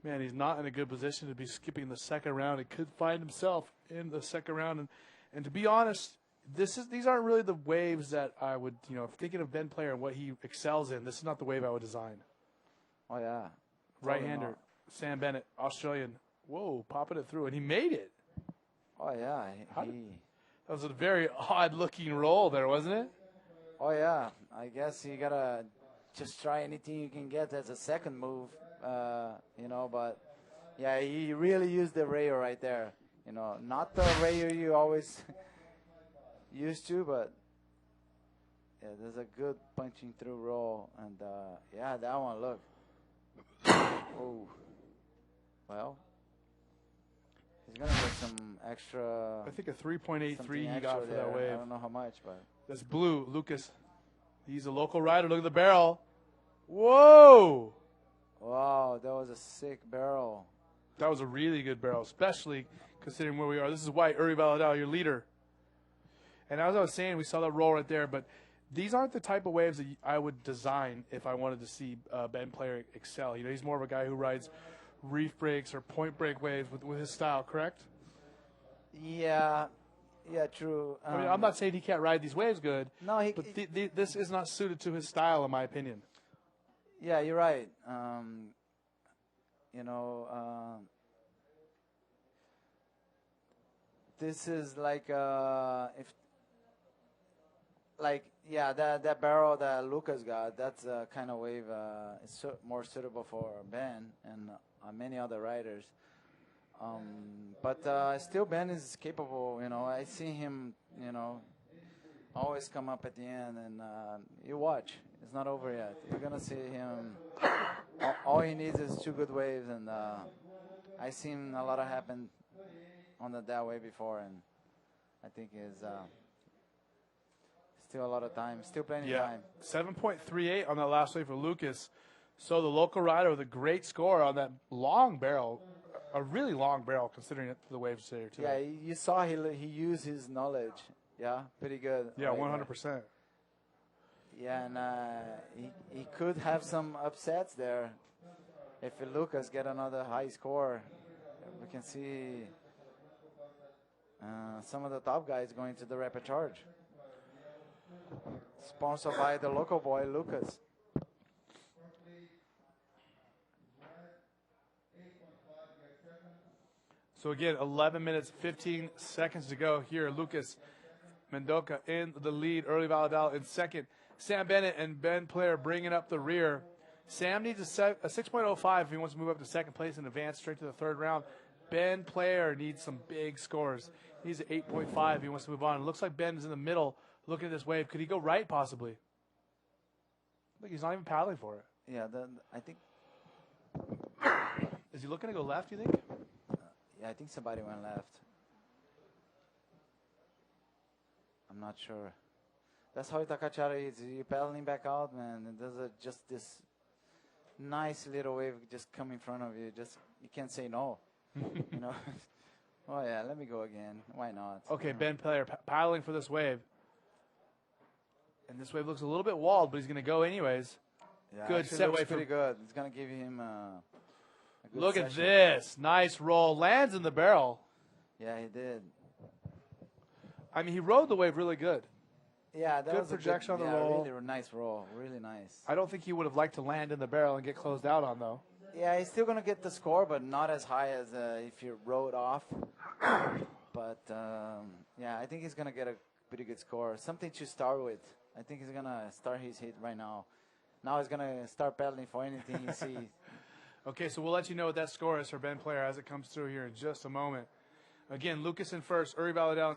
Man, he's not in a good position to be skipping the second round. He could find himself in the second round. And to be honest, these aren't really the waves that I would, you know, thinking of Ben Player and what he excels in, this is not the wave I would design. Oh yeah. Right-hander, Sam Bennett, Australian. Whoa, popping it through, and he made it. Oh yeah, that was a very odd-looking roll there, wasn't it? Oh yeah, I guess you gotta just try anything you can get as a second move, you know. But yeah, he really used the rail right there. You know, not the rail you always used to, but yeah, there's a good punching through roll, and yeah, that one, look. Oh, well, he's gonna get some extra. I think a 3.83 he got for that wave. I don't know how much, but that's blue, Lucas. He's a local rider. Look at the barrel. Whoa! Wow, that was a sick barrel. That was a really good barrel, especially considering where we are. This is White, Uri Valadao, your leader. And as I was saying, we saw that roll right there, but these aren't the type of waves that I would design if I wanted to see Ben Player excel. You know, he's more of a guy who rides reef breaks or point break waves with his style, correct? Yeah, true. I mean, I'm not saying he can't ride these waves good, no, but this is not suited to his style, in my opinion. Yeah, you're right. You know, this is like yeah, that barrel that Lucas got, that's a kind of wave is more suitable for Ben and many other riders. But still, Ben is capable. You know, I see him, you know, always come up at the end, and you watch. It's not over yet. You're gonna see him. All he needs is 2 good waves, and I seen a lot of happen on that way before, and I think is. Still a lot of time. Still plenty of time. 7.38 on that last wave for Lucas. So the local rider with a great score on that long barrel, a really long barrel considering the waves there too. Yeah, you saw he used his knowledge Yeah, pretty good. Yeah, 100%. Yeah, and he could have some upsets there. If Lucas get another high score, we can see some of the top guys going to the rapid charge. Sponsored by the local boy, Lucas. So again, 11 minutes, 15 seconds to go here. Lucas Mendoca in the lead. Early Valladal in second. Sam Bennett and Ben Player bringing up the rear. Sam needs a 6.05 if he wants to move up to second place and advance straight to the third round. Ben Player needs some big scores. He needs an 8.5 if he wants to move on. It looks like Ben is in the middle looking at this wave. Could he go right possibly? Look, he's not even paddling for it. Yeah, I think. Is he looking to go left, you think? Yeah, I think somebody went left. I'm not sure. That's how Itacoatiara is. You're paddling back out, man, and there's just this nice little wave just come in front of you. Just you can't say no. You know. Oh yeah, let me go again. Why not? Okay, Ben Player paddling for this wave. And this wave looks a little bit walled, but he's going to go anyways. Yeah, good set looks wave. pretty good. It's going to give him a good Look session. at this. Nice roll. Lands in the barrel. Yeah, he did. I mean, he rode the wave really good. Yeah, that Good was projection on the yeah, roll. Really nice roll. Really nice. I don't think he would have liked to land in the barrel and get closed out on, though. Yeah, he's still going to get the score, but not as high as if you rode off. But, yeah, I think he's going to get a pretty good score. Something to start with. I think he's going to start his hit right now. Now he's going to start pedaling for anything he sees. Okay, so we'll let you know what that score is for Ben Player as it comes through here in just a moment. Again, Lucas in first, Uri Valadao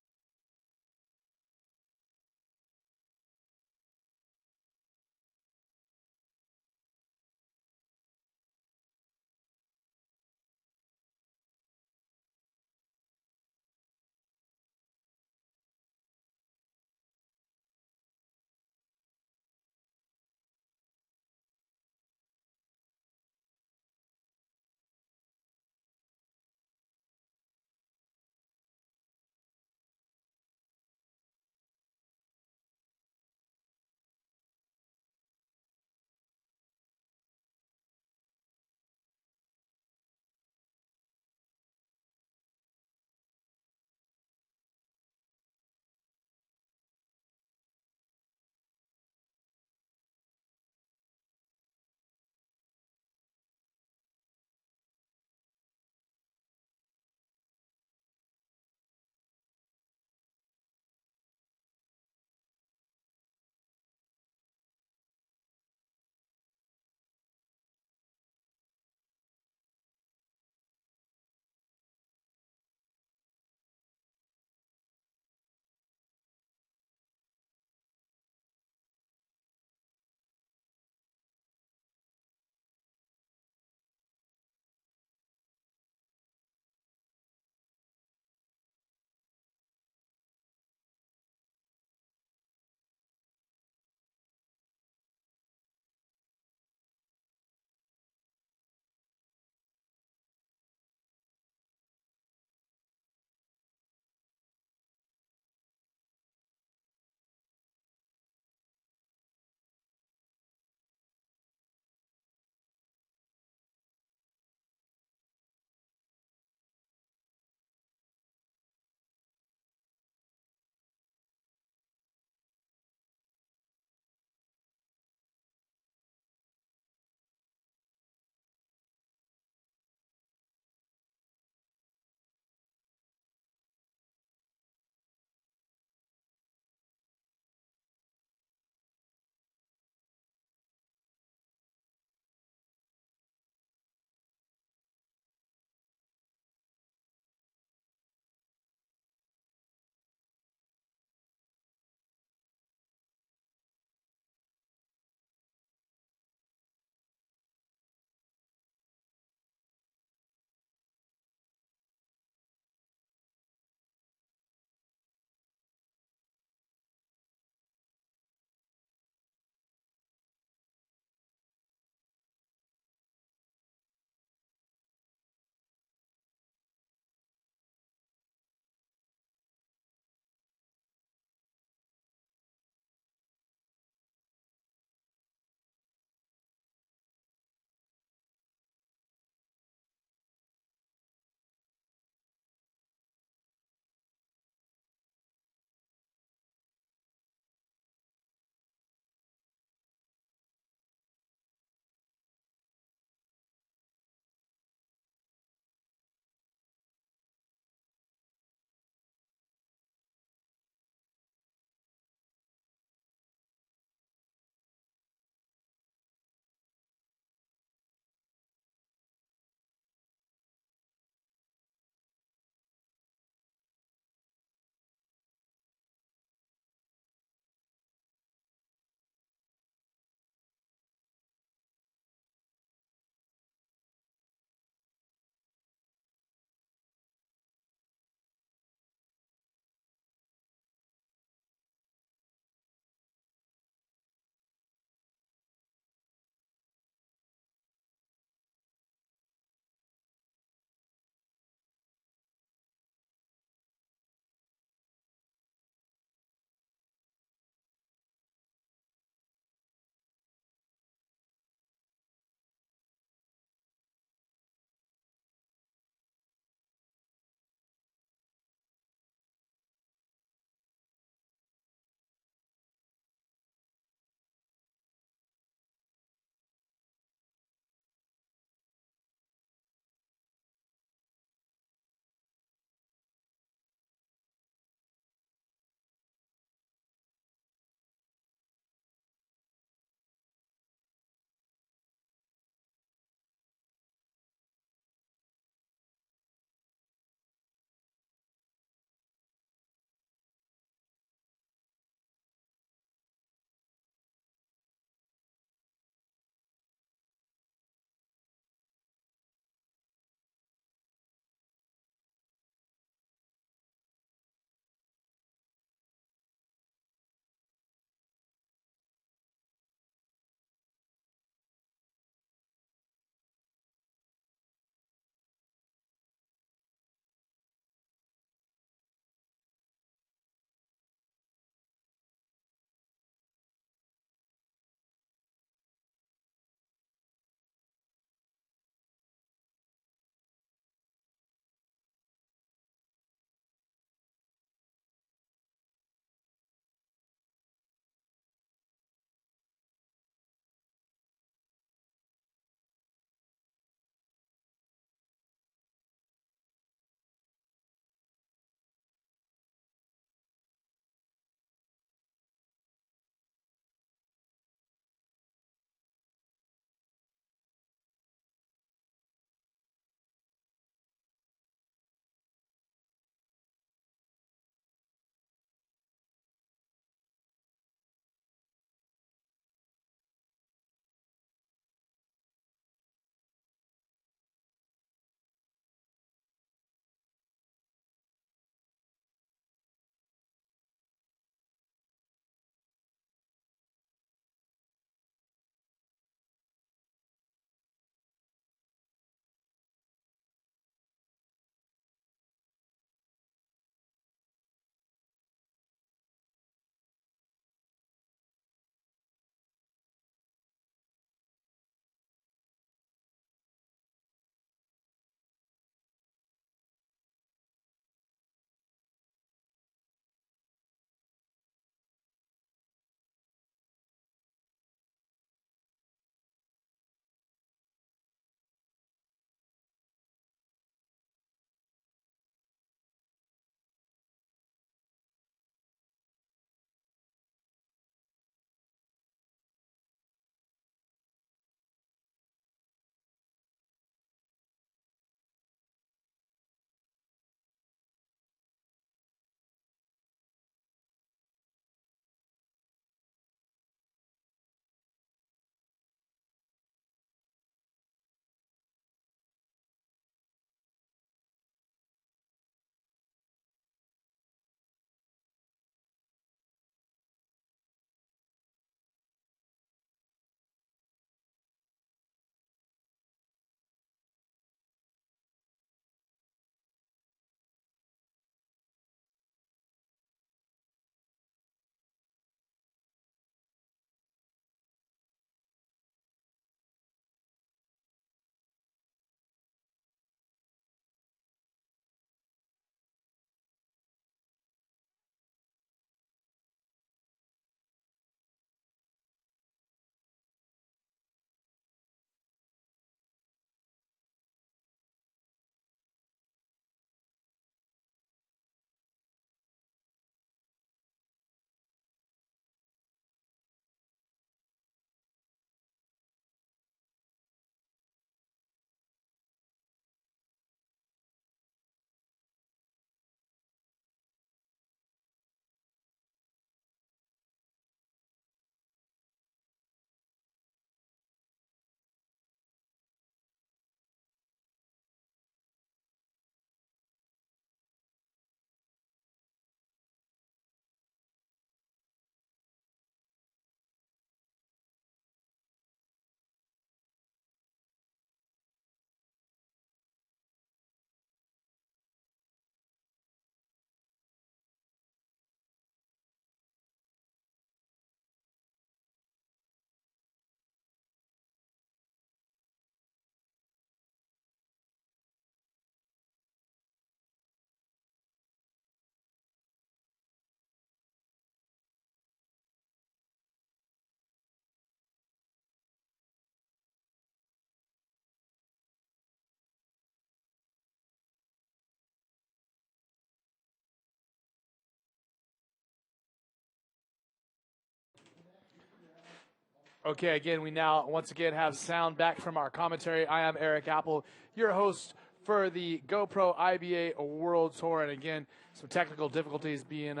Okay, again, we now once again have sound back from our commentary. I am Eric Apple, your host for the GoPro IBA World Tour. And again, some technical difficulties being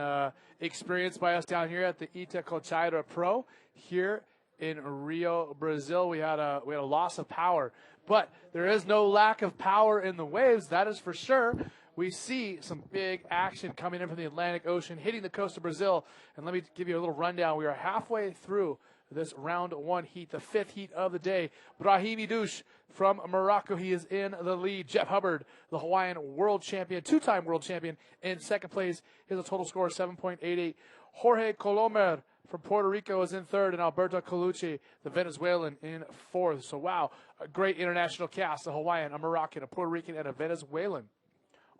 experienced by us down here at the Itacoatiara Pro here in Rio, Brazil. We had a loss of power, but there is no lack of power in the waves, that is for sure. We see some big action coming in from the Atlantic Ocean, hitting the coast of Brazil. And let me give you a little rundown. We are halfway through this round one heat, the fifth heat of the day. Brahim Idouche from Morocco, he is in the lead. Jeff Hubbard, the Hawaiian world champion, two-time world champion, in second place. He has a total score of 7.88. Jorge Colomer from Puerto Rico is in third, and Alberto Colucci, the Venezuelan, in fourth. So, wow, a great international cast, a Hawaiian, a Moroccan, a Puerto Rican, and a Venezuelan,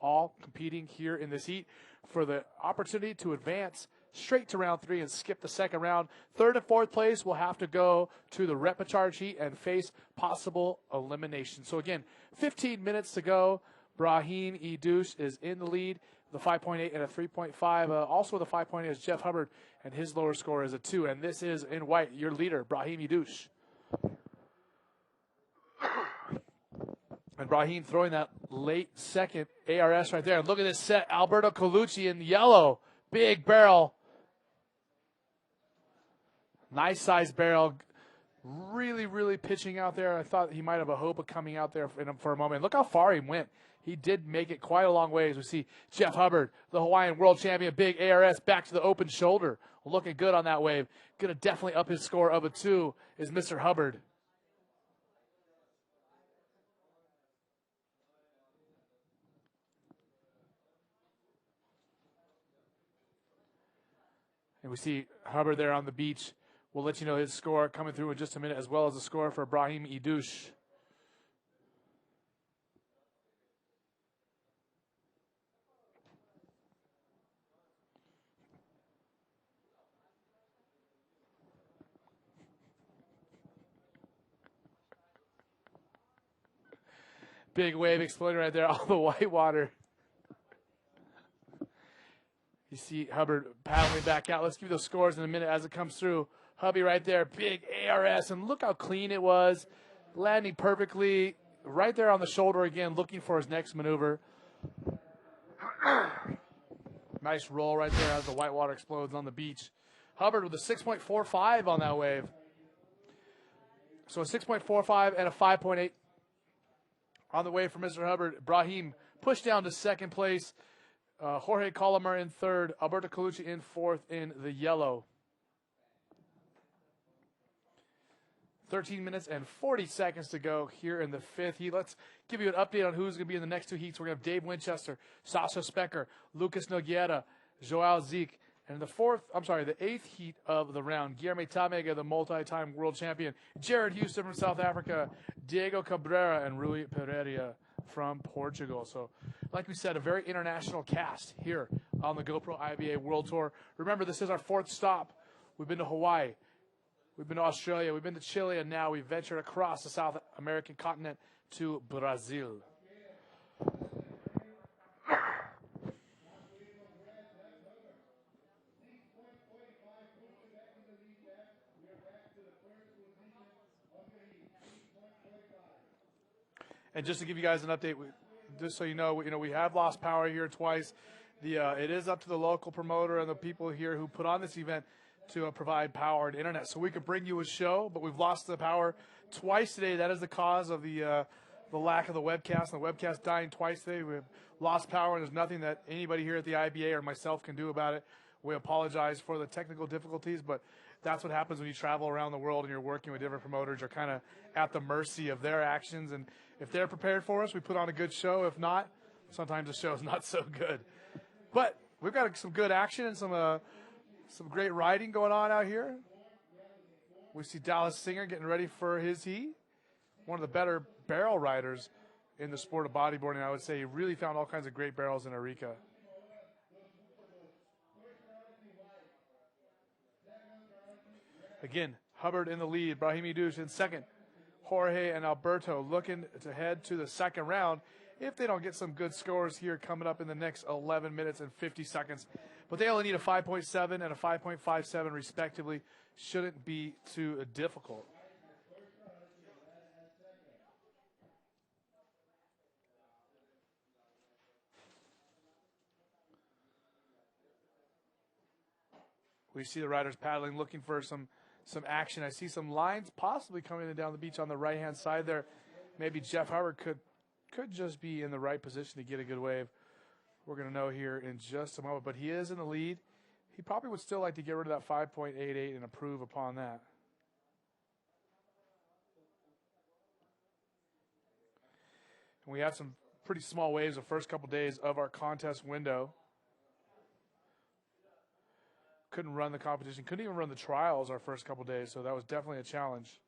all competing here in this heat for the opportunity to advance straight to round three and skip the second round. Third and fourth place will have to go to the repecharge heat and face possible elimination. So again, 15 minutes to go. Brahim Idouche is in the lead, the 5.8 and a 3.5. Also the 5.8 is Jeff Hubbard, and his lower score is a 2. And this is in white, your leader, Brahim Idouche. And Brahim throwing that late second ARS right there. And look at this set. Alberto Colucci in yellow. Big barrel. Nice size barrel. Really, really pitching out there. I thought he might have a hope of coming out there for a moment. Look how far he went. He did make it quite a long way. As we see Jeff Hubbard, the Hawaiian world champion, big ARS back to the open shoulder. Looking good on that wave. Going to definitely up his score of a 2 is Mr. Hubbard. And we see Hubbard there on the beach. We'll let you know his score coming through in just a minute, as well as the score for Brahim Idouche. Big wave exploding right there, all the white water. You see Hubbard paddling back out. Let's give you those scores in a minute as it comes through. Hubby right there, big ARS, and look how clean it was. Landing perfectly right there on the shoulder again, looking for his next maneuver. Nice roll right there as the whitewater explodes on the beach. Hubbard with a 6.45 on that wave. So a 6.45 and a 5.8 on the wave for Mr. Hubbard. Brahim pushed down to second place. Jorge Colomer in third. Alberto Colucci in fourth in the yellow. 13 minutes and 40 seconds to go here in the fifth heat. Let's give you an update on who's going to be in the next two heats. We're going to have Dave Winchester, Sasha Specker, Lucas Nogueira, Joao Zeke. And the eighth heat of the round, Guilherme Tamega, the multi-time world champion, Jared Houston from South Africa, Diego Cabrera, and Rui Pereira from Portugal. So, like we said, a very international cast here on the GoPro IBA World Tour. Remember, this is our fourth stop. We've been to Hawaii. We've been to Australia. We've been to Chile, and now we've ventured across the South American continent to Brazil. And just to give you guys an update, just so you know, we have lost power here twice. It is up to the local promoter and the people here who put on this event to provide power and internet, so we could bring you a show. But we've lost the power twice today. That is the cause of the lack of the webcast. The webcast dying twice today. We've lost power, and there's nothing that anybody here at the IBA or myself can do about it. We apologize for the technical difficulties, but that's what happens when you travel around the world and you're working with different promoters. You're kind of at the mercy of their actions, and if they're prepared for us, we put on a good show. If not, sometimes the show is not so good. But we've got some good action and some great riding going on out here. We see Dallas Singer getting ready for his heat. One of the better barrel riders in the sport of bodyboarding, I would say. He really found all kinds of great barrels in Arica. Again, Hubbard in the lead, Brahim Idouche in second. Jorge and Alberto looking to head to the second round if they don't get some good scores here coming up in the next 11 minutes and 50 seconds. But they only need a 5.7 and a 5.57 respectively. Shouldn't be too difficult. We see the riders paddling, looking for some action. I see some lines possibly coming in down the beach on the right-hand side there. Maybe Jeff Hubbard could just be in the right position to get a good wave. We're going to know here in just a moment. But he is in the lead. He probably would still like to get rid of that 5.88 and improve upon that. And we had some pretty small waves the first couple days of our contest window. Couldn't run the competition, couldn't even run the trials our first couple days, so that was definitely a challenge.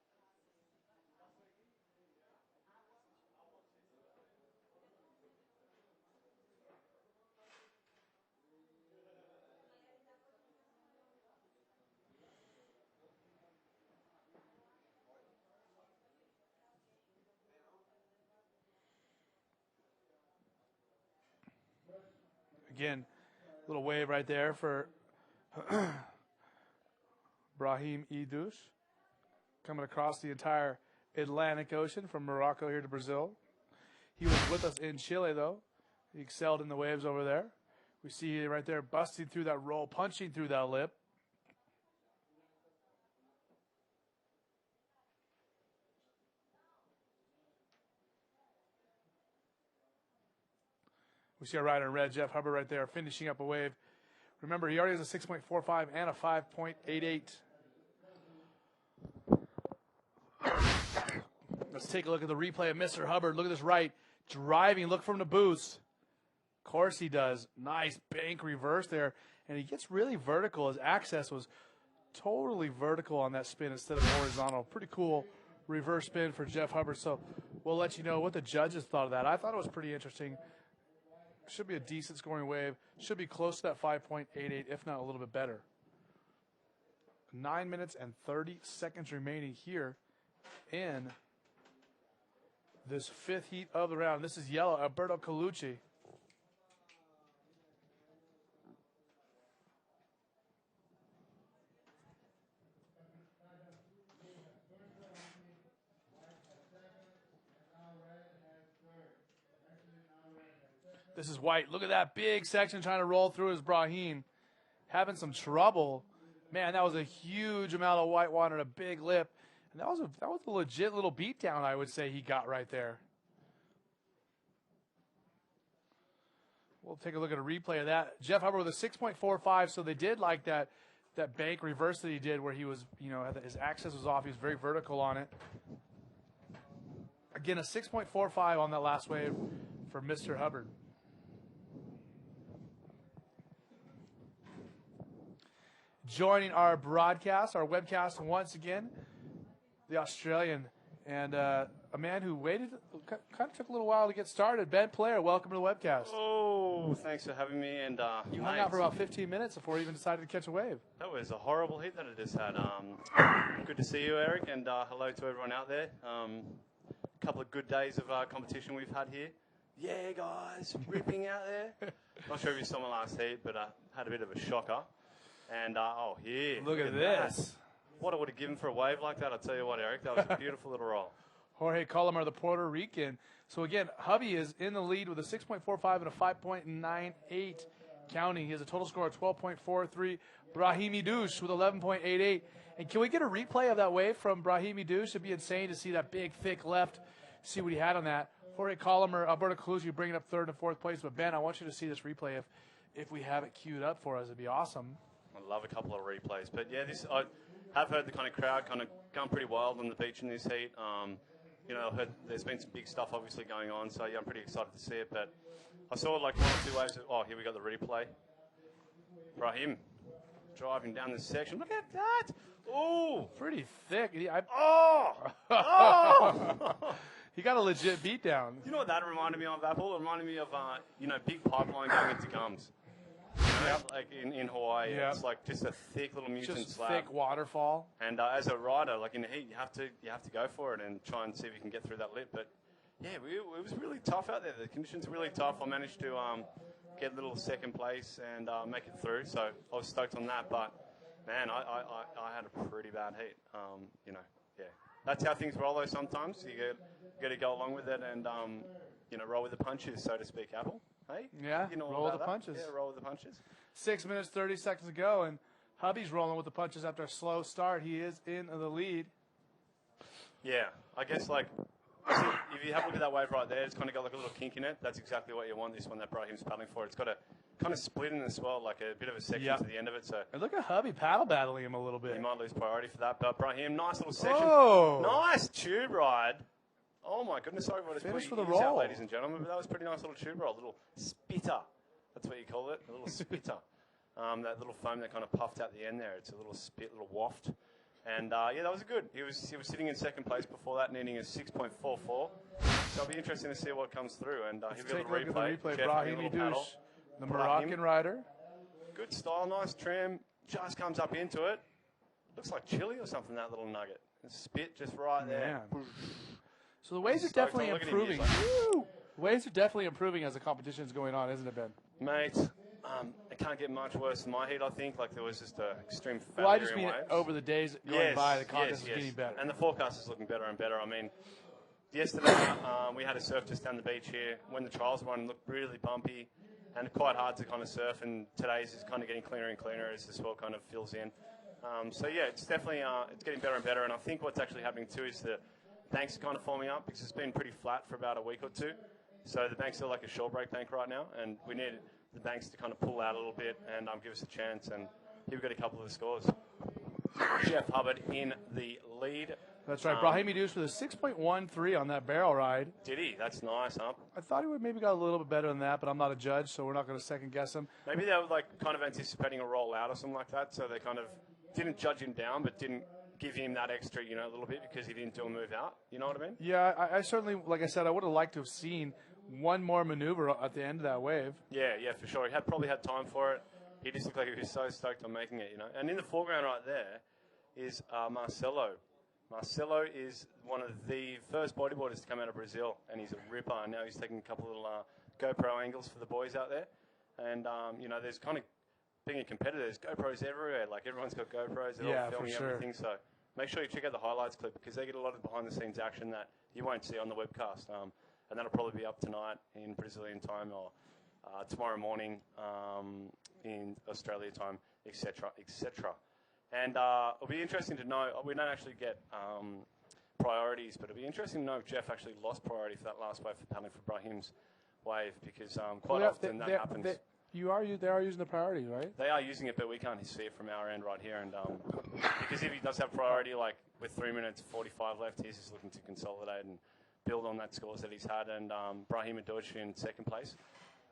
Again, little wave right there for Brahim Idouche, coming across the entire Atlantic Ocean from Morocco here to Brazil. He was with us in Chile, though. He excelled in the waves over there. We see right there busting through that roll, punching through that lip. We see our rider in red, Jeff Hubbard, right there, finishing up a wave. Remember, he already has a 6.45 and a 5.88. Let's take a look at the replay of Mr. Hubbard. Look at this right, driving, look from the boost. Of course he does. Nice bank reverse there. And he gets really vertical. His access was totally vertical on that spin instead of horizontal. Pretty cool reverse spin for Jeff Hubbard. So we'll let you know what the judges thought of that. I thought it was pretty interesting. Should be a decent scoring wave. Should be close to that 5.88, if not a little bit better. 9 minutes and 30 seconds remaining here in this fifth heat of the round. This is yellow, Alberto Colucci. This is white. Look at that big section trying to roll through his Brahim. Having some trouble. Man, that was a huge amount of white water and a big lip. And that was a legit little beatdown, I would say, he got right there. We'll take a look at a replay of that. Jeff Hubbard with a 6.45, so they did like that bank reverse that he did where he was, his access was off. He was very vertical on it. Again, a 6.45 on that last wave for Mr. Hubbard. Joining our broadcast, our webcast once again, the Australian and a man who waited, kind of took a little while to get started. Ben Player, welcome to the webcast. Oh, thanks for having me. And you hung out for about 15 minutes before you even decided to catch a wave. That was a horrible heat that I just had. Good to see you, Eric, and hello to everyone out there. A couple of good days of competition we've had here. Yeah, guys, ripping out there. Not sure if you saw my last heat, but I had a bit of a shocker. And, here. Look at this. What I would have given for a wave like that, I'll tell you what, Eric, that was a beautiful little roll. Jorge Colomar, the Puerto Rican. So, again, Hubby is in the lead with a 6.45 and a 5.98 counting. He has a total score of 12.43. Brahim Idouche with 11.88. And can we get a replay of that wave from Brahim Idouche? It'd be insane to see that big, thick left, see what he had on that. Jorge Colomar, Alberto Colucci bringing up third and fourth place. But, Ben, I want you to see this replay if we have it queued up for us. It'd be awesome. I love a couple of replays. But, yeah, I have heard the kind of crowd kind of gone pretty wild on the beach in this heat. I heard there's been some big stuff obviously going on, so, yeah, I'm pretty excited to see it. But I saw like one or two waves. Here we got the replay. Brahim driving down this section. Look at that. Oh, pretty thick. He got a legit beat down. You know what that reminded me of, Apple? It reminded me of, big pipeline going into gums. Like in Hawaii, it's like just a thick little mutant slab. Thick waterfall. And as a rider, like in the heat, you have to go for it and try and see if you can get through that lip. But yeah, it was really tough out there. The conditions were really tough. I managed to get a little second place and make it through. So I was stoked on that. But man, I had a pretty bad heat. You know, yeah, that's how things roll though. Sometimes you got to go along with it and you know, roll with the punches, so to speak. Apple, hey, Yeah, you know roll with the that? punches. Yeah, roll with the punches. 6 minutes, 30 seconds to go, and Hubby's rolling with the punches after a slow start. He is in the lead. Yeah, I guess like if you have a look at that wave right there, it's kind of got like a little kink in it. That's exactly what you want. This one that Brahim's paddling for. It's got a kind of split in as well, like a bit of a section to the end of it. So and look at Hubby paddle battling him a little bit. He might lose priority for that, but Brahim, nice little section. Oh. Nice tube ride. Oh my goodness, sorry for Finish for the the roll, ladies and gentlemen, but that was a pretty nice little tube roll, a little spitter. That's what you call it, a little spitter. That little foam that kind of puffed out the end there. It's a little spit, little waft. And yeah, that was good. He was sitting in second place before that, needing a 6.44. So it'll be interesting to see what comes through. And Let's he'll take be a able to look at the replay. Jeff, Brahim little paddle. the Moroccan rider. Good style, nice trim. Just comes up into it. Looks like chili or something, that little nugget. The spit just right there. Man. So the waves are Stoked definitely on. Look at him, improving. he's like, The waves are definitely improving as the competition is going on, isn't it, Ben? Mate, it can't get much worse than my heat, I think. Like, there was just an extreme failure Well, I just in mean waves. over the days going by, the contest is getting better. And the forecast is looking better and better. I mean, yesterday we had a surf just down the beach here. When the trials were on, it looked really bumpy and quite hard to kind of surf. And today's is kind of getting cleaner and cleaner as the swell kind of fills in. So, yeah, it's definitely it's getting better and better. And I think what's actually happening, too, is the banks are kind of forming up because it's been pretty flat for about a week or two. So the banks are like a shore break bank right now, and we need the banks to kind of pull out a little bit and give us a chance. And here we've got a couple of the scores. Jeff Hubbard in the lead. That's right. Brahimi Deuce with a 6.13 on that barrel ride. Did he? That's nice, huh? I thought he would maybe got a little bit better than that, but I'm not a judge, so we're not going to second guess him. Maybe they were like kind of anticipating a roll out or something like that, so they kind of didn't judge him down, but didn't give him that extra, you know, a little bit because he didn't do a move out. You know what I mean? Yeah, I certainly, like I said, I would have liked to have seen one more maneuver at the end of that wave. Yeah, for sure. He probably had time for it. He just looked like he was so stoked on making it, you know. And in the foreground right there is Marcelo. Marcelo is one of the first bodyboarders to come out of Brazil, and he's a ripper. And now he's taking a couple of little GoPro angles for the boys out there. And, you know, there's kind of, being a competitor, there's GoPros everywhere. Like, everyone's got GoPros. They're all filming everything. So make sure you check out the highlights clip because they get a lot of behind-the-scenes action that you won't see on the webcast. And that'll probably be up tonight in Brazilian time or tomorrow morning in Australia time, etc., etc. And it'll be interesting to know, we don't actually get priorities, but it'll be interesting to know if Jeff actually lost priority for that last wave for paddling for Brahim's wave because quite often that happens. They are using the priority, right? They are using it, but we can't see it from our end right here. And because if he does have priority, like with 3 minutes 45 left, he's just looking to consolidate and build on that scores that he's had. And Brahim Adochi in second place.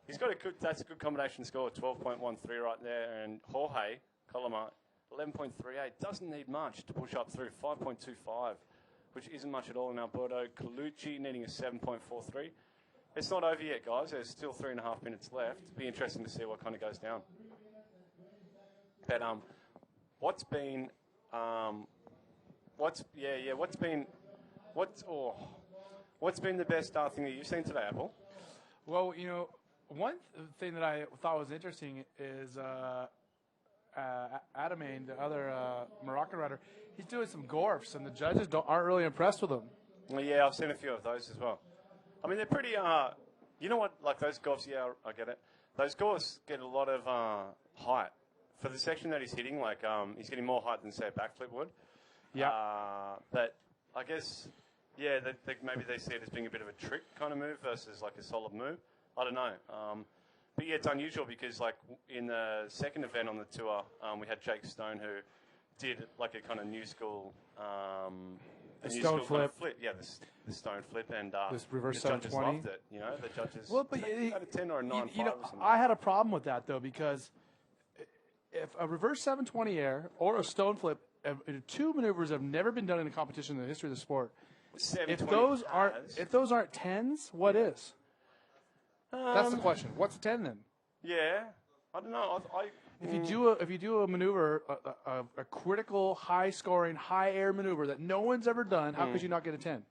He's got that's a good combination score, 12.13 right there. And Jorge Coloma, 11.38. Doesn't need much to push up through, 5.25, which isn't much at all in Alberto Colucci, needing a 7.43. It's not over yet, guys. There's still 3.5 minutes left. It'll be interesting to see what kind of goes down. But what's been the best thing that you've seen today, Apple? Well, you know, one thing that I thought was interesting is Adamain, the other Moroccan rider, he's doing some gorfs, and the judges aren't really impressed with him. Well, yeah, I've seen a few of those as well. I mean, they're pretty, you know what, like those gorfs, yeah, I get it. Those gorfs get a lot of height. For the section that he's hitting, like, he's getting more height than, say, a backflip would. Yeah. But I guess, yeah, maybe they see it as being a bit of a trick kind of move versus, like, a solid move. I don't know. But, yeah, it's unusual because, like, in the second event on the tour, we had Jake Stone who did, like, a kind of new school... the stone flip. Yeah, the stone flip, and this reverse the judges 720. loved it. You know, the judges. Well, but out of 10 or a 9.5 you know, or something. I had a problem with that though because if a reverse 720 air or a stone flip, two maneuvers have never been done in a competition in the history of the sport. If those aren't tens, what is? That's the question. What's a 10 then? Yeah, I don't know. If you do a maneuver, a critical, high-scoring, high-air maneuver that no one's ever done, how could you not get a 10?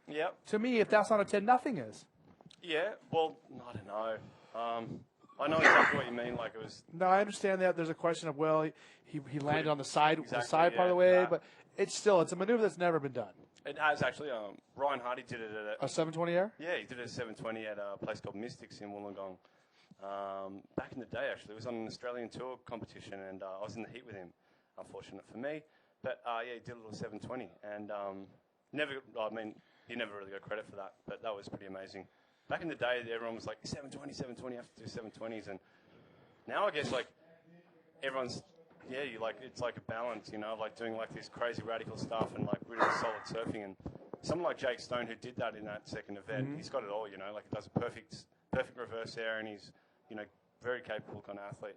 Yep. To me, if that's not a 10, nothing is. Yeah. Well, I don't know. I know exactly what you mean. Like it was. No, I understand that. There's a question of, well, he landed on the side, Exactly, the side part of the yeah, way, that. but it's a maneuver that's never been done. It has actually. Ryan Hardy did it at A 720 air? Yeah, he did it at 720 at a place called Mystics in Wollongong. Back in the day, actually, it was on an Australian tour competition, and I was in the heat with him. Unfortunate for me, but yeah, he did a little 720, and he never really got credit for that, but that was pretty amazing. Back in the day, everyone was like 720, 720, I have to do 720s, and now I guess like everyone's it's like a balance, like doing like this crazy radical stuff and like really solid surfing. And someone like Jake Stone, who did that in that second event, he's got it all, like he does a perfect reverse air, and he's very capable kind of athlete.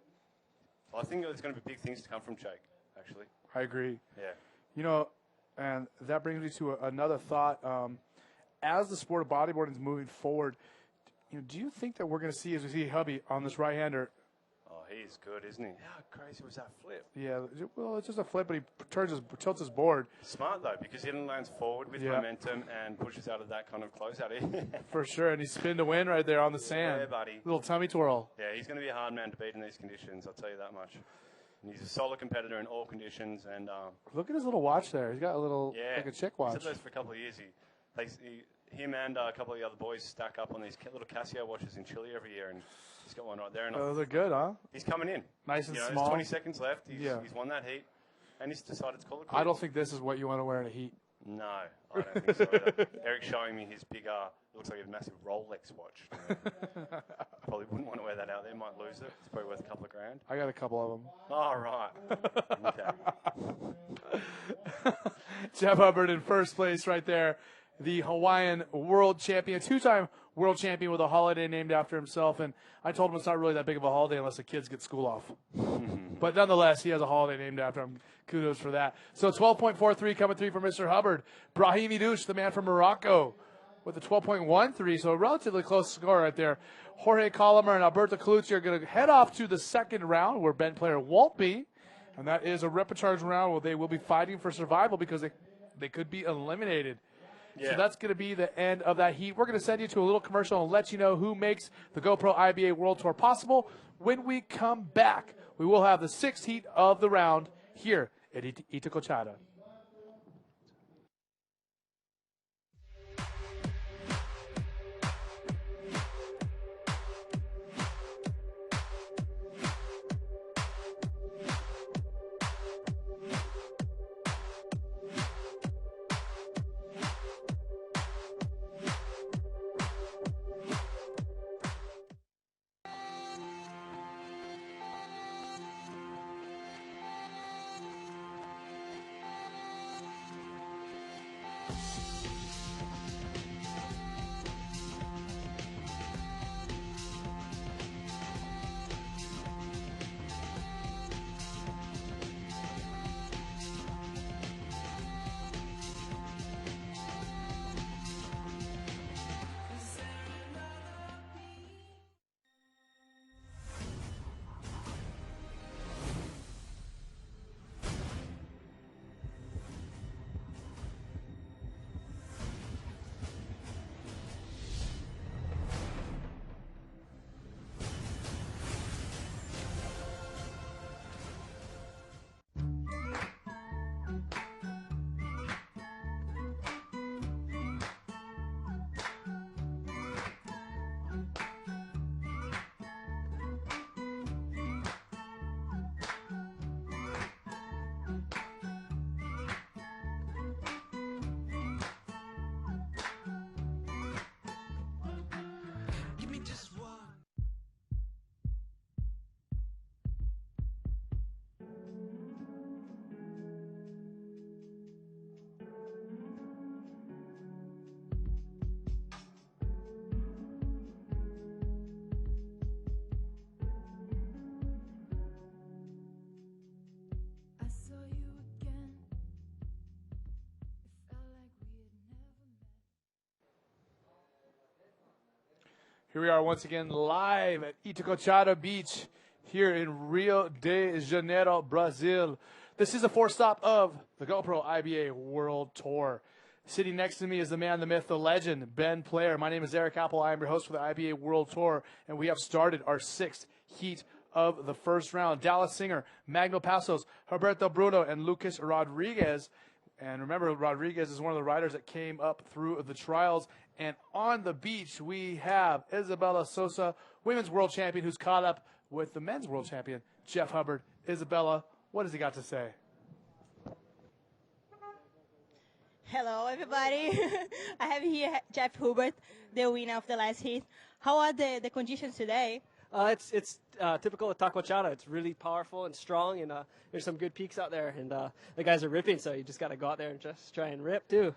I think there's going to be big things to come from Jake, actually. I agree. Yeah. And that brings me to another thought. As the sport of bodyboarding is moving forward, do you think that we're going to see, as we see Hubby on this right-hander? Oh, he's good, isn't he? How crazy was that flip? Yeah, well, it's just a flip, but he tilts his board. Smart, though, because he then lands forward with momentum and pushes out of that kind of closeout. For sure, and he spin to win right there on the sand. Yeah, buddy. Little tummy twirl. Yeah, he's going to be a hard man to beat in these conditions, I'll tell you that much. And he's a solid competitor in all conditions. And look at his little watch there. He's got a little, like a chick watch. He's had those for a couple of years. Him and a couple of the other boys stack up on these little Casio watches in Chile every year, and he's got one right there. And those are good, huh? He's coming in. Nice and small. There's 20 seconds left. He's won that heat, and he's decided to call it quits. I don't think this is what you want to wear in a heat. No, I don't think so either. Eric's showing me his big, looks like a massive Rolex watch. Probably wouldn't want to wear that out there. Might lose it. It's probably worth a couple of grand. I got a couple of them. All right. Okay. Jeff Hubbard in first place right there. The Hawaiian world champion, two-time world champion with a holiday named after himself. And I told him it's not really that big of a holiday unless the kids get school off. But nonetheless, he has a holiday named after him. Kudos for that. So 12.43 coming through for Mr. Hubbard. Brahim Idouche, the man from Morocco, with a 12.13. So a relatively close score right there. Jorge Colomer and Alberto Colucci are going to head off to the second round, where Ben Player won't be. And that is a repecharge round where they will be fighting for survival because they could be eliminated. Yeah. So that's going to be the end of that heat. We're going to send you to a little commercial and let you know who makes the GoPro IBA World Tour possible. When we come back, we will have the sixth heat of the round here at Itacoatiara. Here we are once again live at Itacoatiara Beach here in Rio de Janeiro, Brazil. This is the fourth stop of the GoPro IBA World Tour. Sitting next to me is the man, the myth, the legend, Ben Player. My name is Eric Apple. I am your host for the IBA World Tour, and we have started our 6th heat of the first round. Dallas Singer, Magno Passos, Roberto Bruno, and Lucas Rodriguez. And remember, Rodriguez is one of the riders that came up through the trials. And on the beach, we have Isabella Sosa, women's world champion, who's caught up with the men's world champion, Jeff Hubbard. Isabella, what has he got to say? Hello, everybody. I have here Jeff Hubbard, the winner of the last heat. How are the conditions today? It's typical of Itacoatiara. It's really powerful and strong, and there's some good peaks out there. And the guys are ripping, so you just got to go out there and just try and rip, too.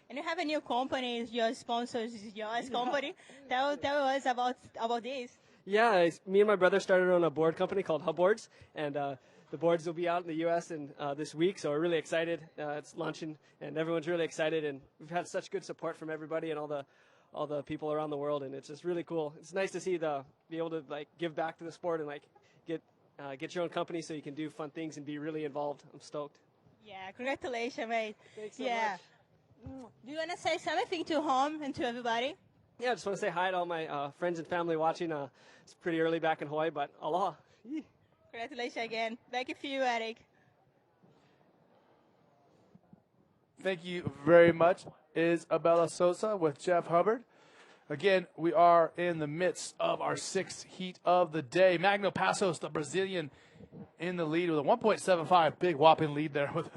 And you have a new company, your sponsors, your company. Tell us about this. Yeah, me and my brother started on a board company called Hub Boards, and the boards will be out in the U.S. This week, so we're really excited. It's launching, and everyone's really excited, and we've had such good support from everybody and all the people around the world, and it's just really cool. It's nice to see be able to give back to the sport and get your own company so you can do fun things and be really involved. I'm stoked. Yeah, congratulations, mate. Thanks so much. Do you want to say something to home and to everybody? Yeah, I just want to say hi to all my friends and family watching. It's pretty early back in Hawaii, but aloha. Congratulations again. Back to you, Eric. Thank you very much, Isabella Sosa with Jeff Hubbard. Again, we are in the midst of our 6th heat of the day. Magno Passos, the Brazilian, in the lead with a 1.75, big whopping lead there with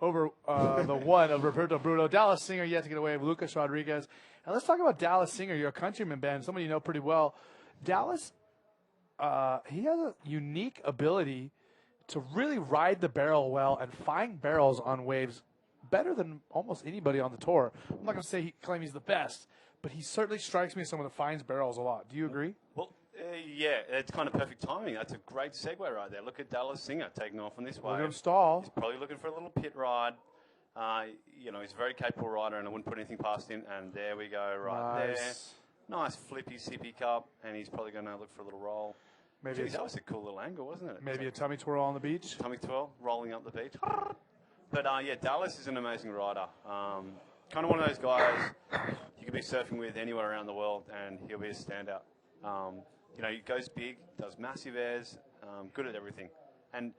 over the one of Roberto Bruno. Dallas Singer yet to get away with Lucas Rodriguez. And let's talk about Dallas Singer, your countryman, Ben, somebody you know pretty well. Dallas, he has a unique ability to really ride the barrel well and find barrels on waves better than almost anybody on the tour. I'm not going to say claim he's the best, but he certainly strikes me as someone that finds barrels a lot. Do you agree? Well, yeah, it's kind of perfect timing. That's a great segue right there. Look at Dallas Singer taking off on this wave. Look at him stall. He's probably looking for a little pit ride. He's a very capable rider, and I wouldn't put anything past him. And there we go, right there. Nice flippy, sippy cup, and he's probably going to look for a little roll. Maybe that was a cool little angle, wasn't it? Maybe a tummy twirl on the beach. Tummy twirl, rolling up the beach. But, Dallas is an amazing rider. Kind of one of those guys you could be surfing with anywhere around the world, and he'll be a standout. He goes big, does massive airs, good at everything. And,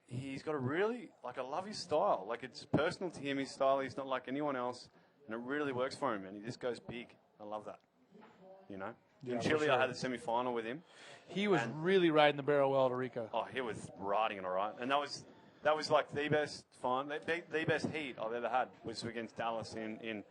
he's got a really, I love his style. It's personal to him, his style. He's not like anyone else, and it really works for him, and he just goes big. I love that, Yeah, in Chile, I had the semi-final with him. He was really riding the barrel well to Rica. Oh, he was riding it all right. And that was the best the best heat I've ever had was against Dallas in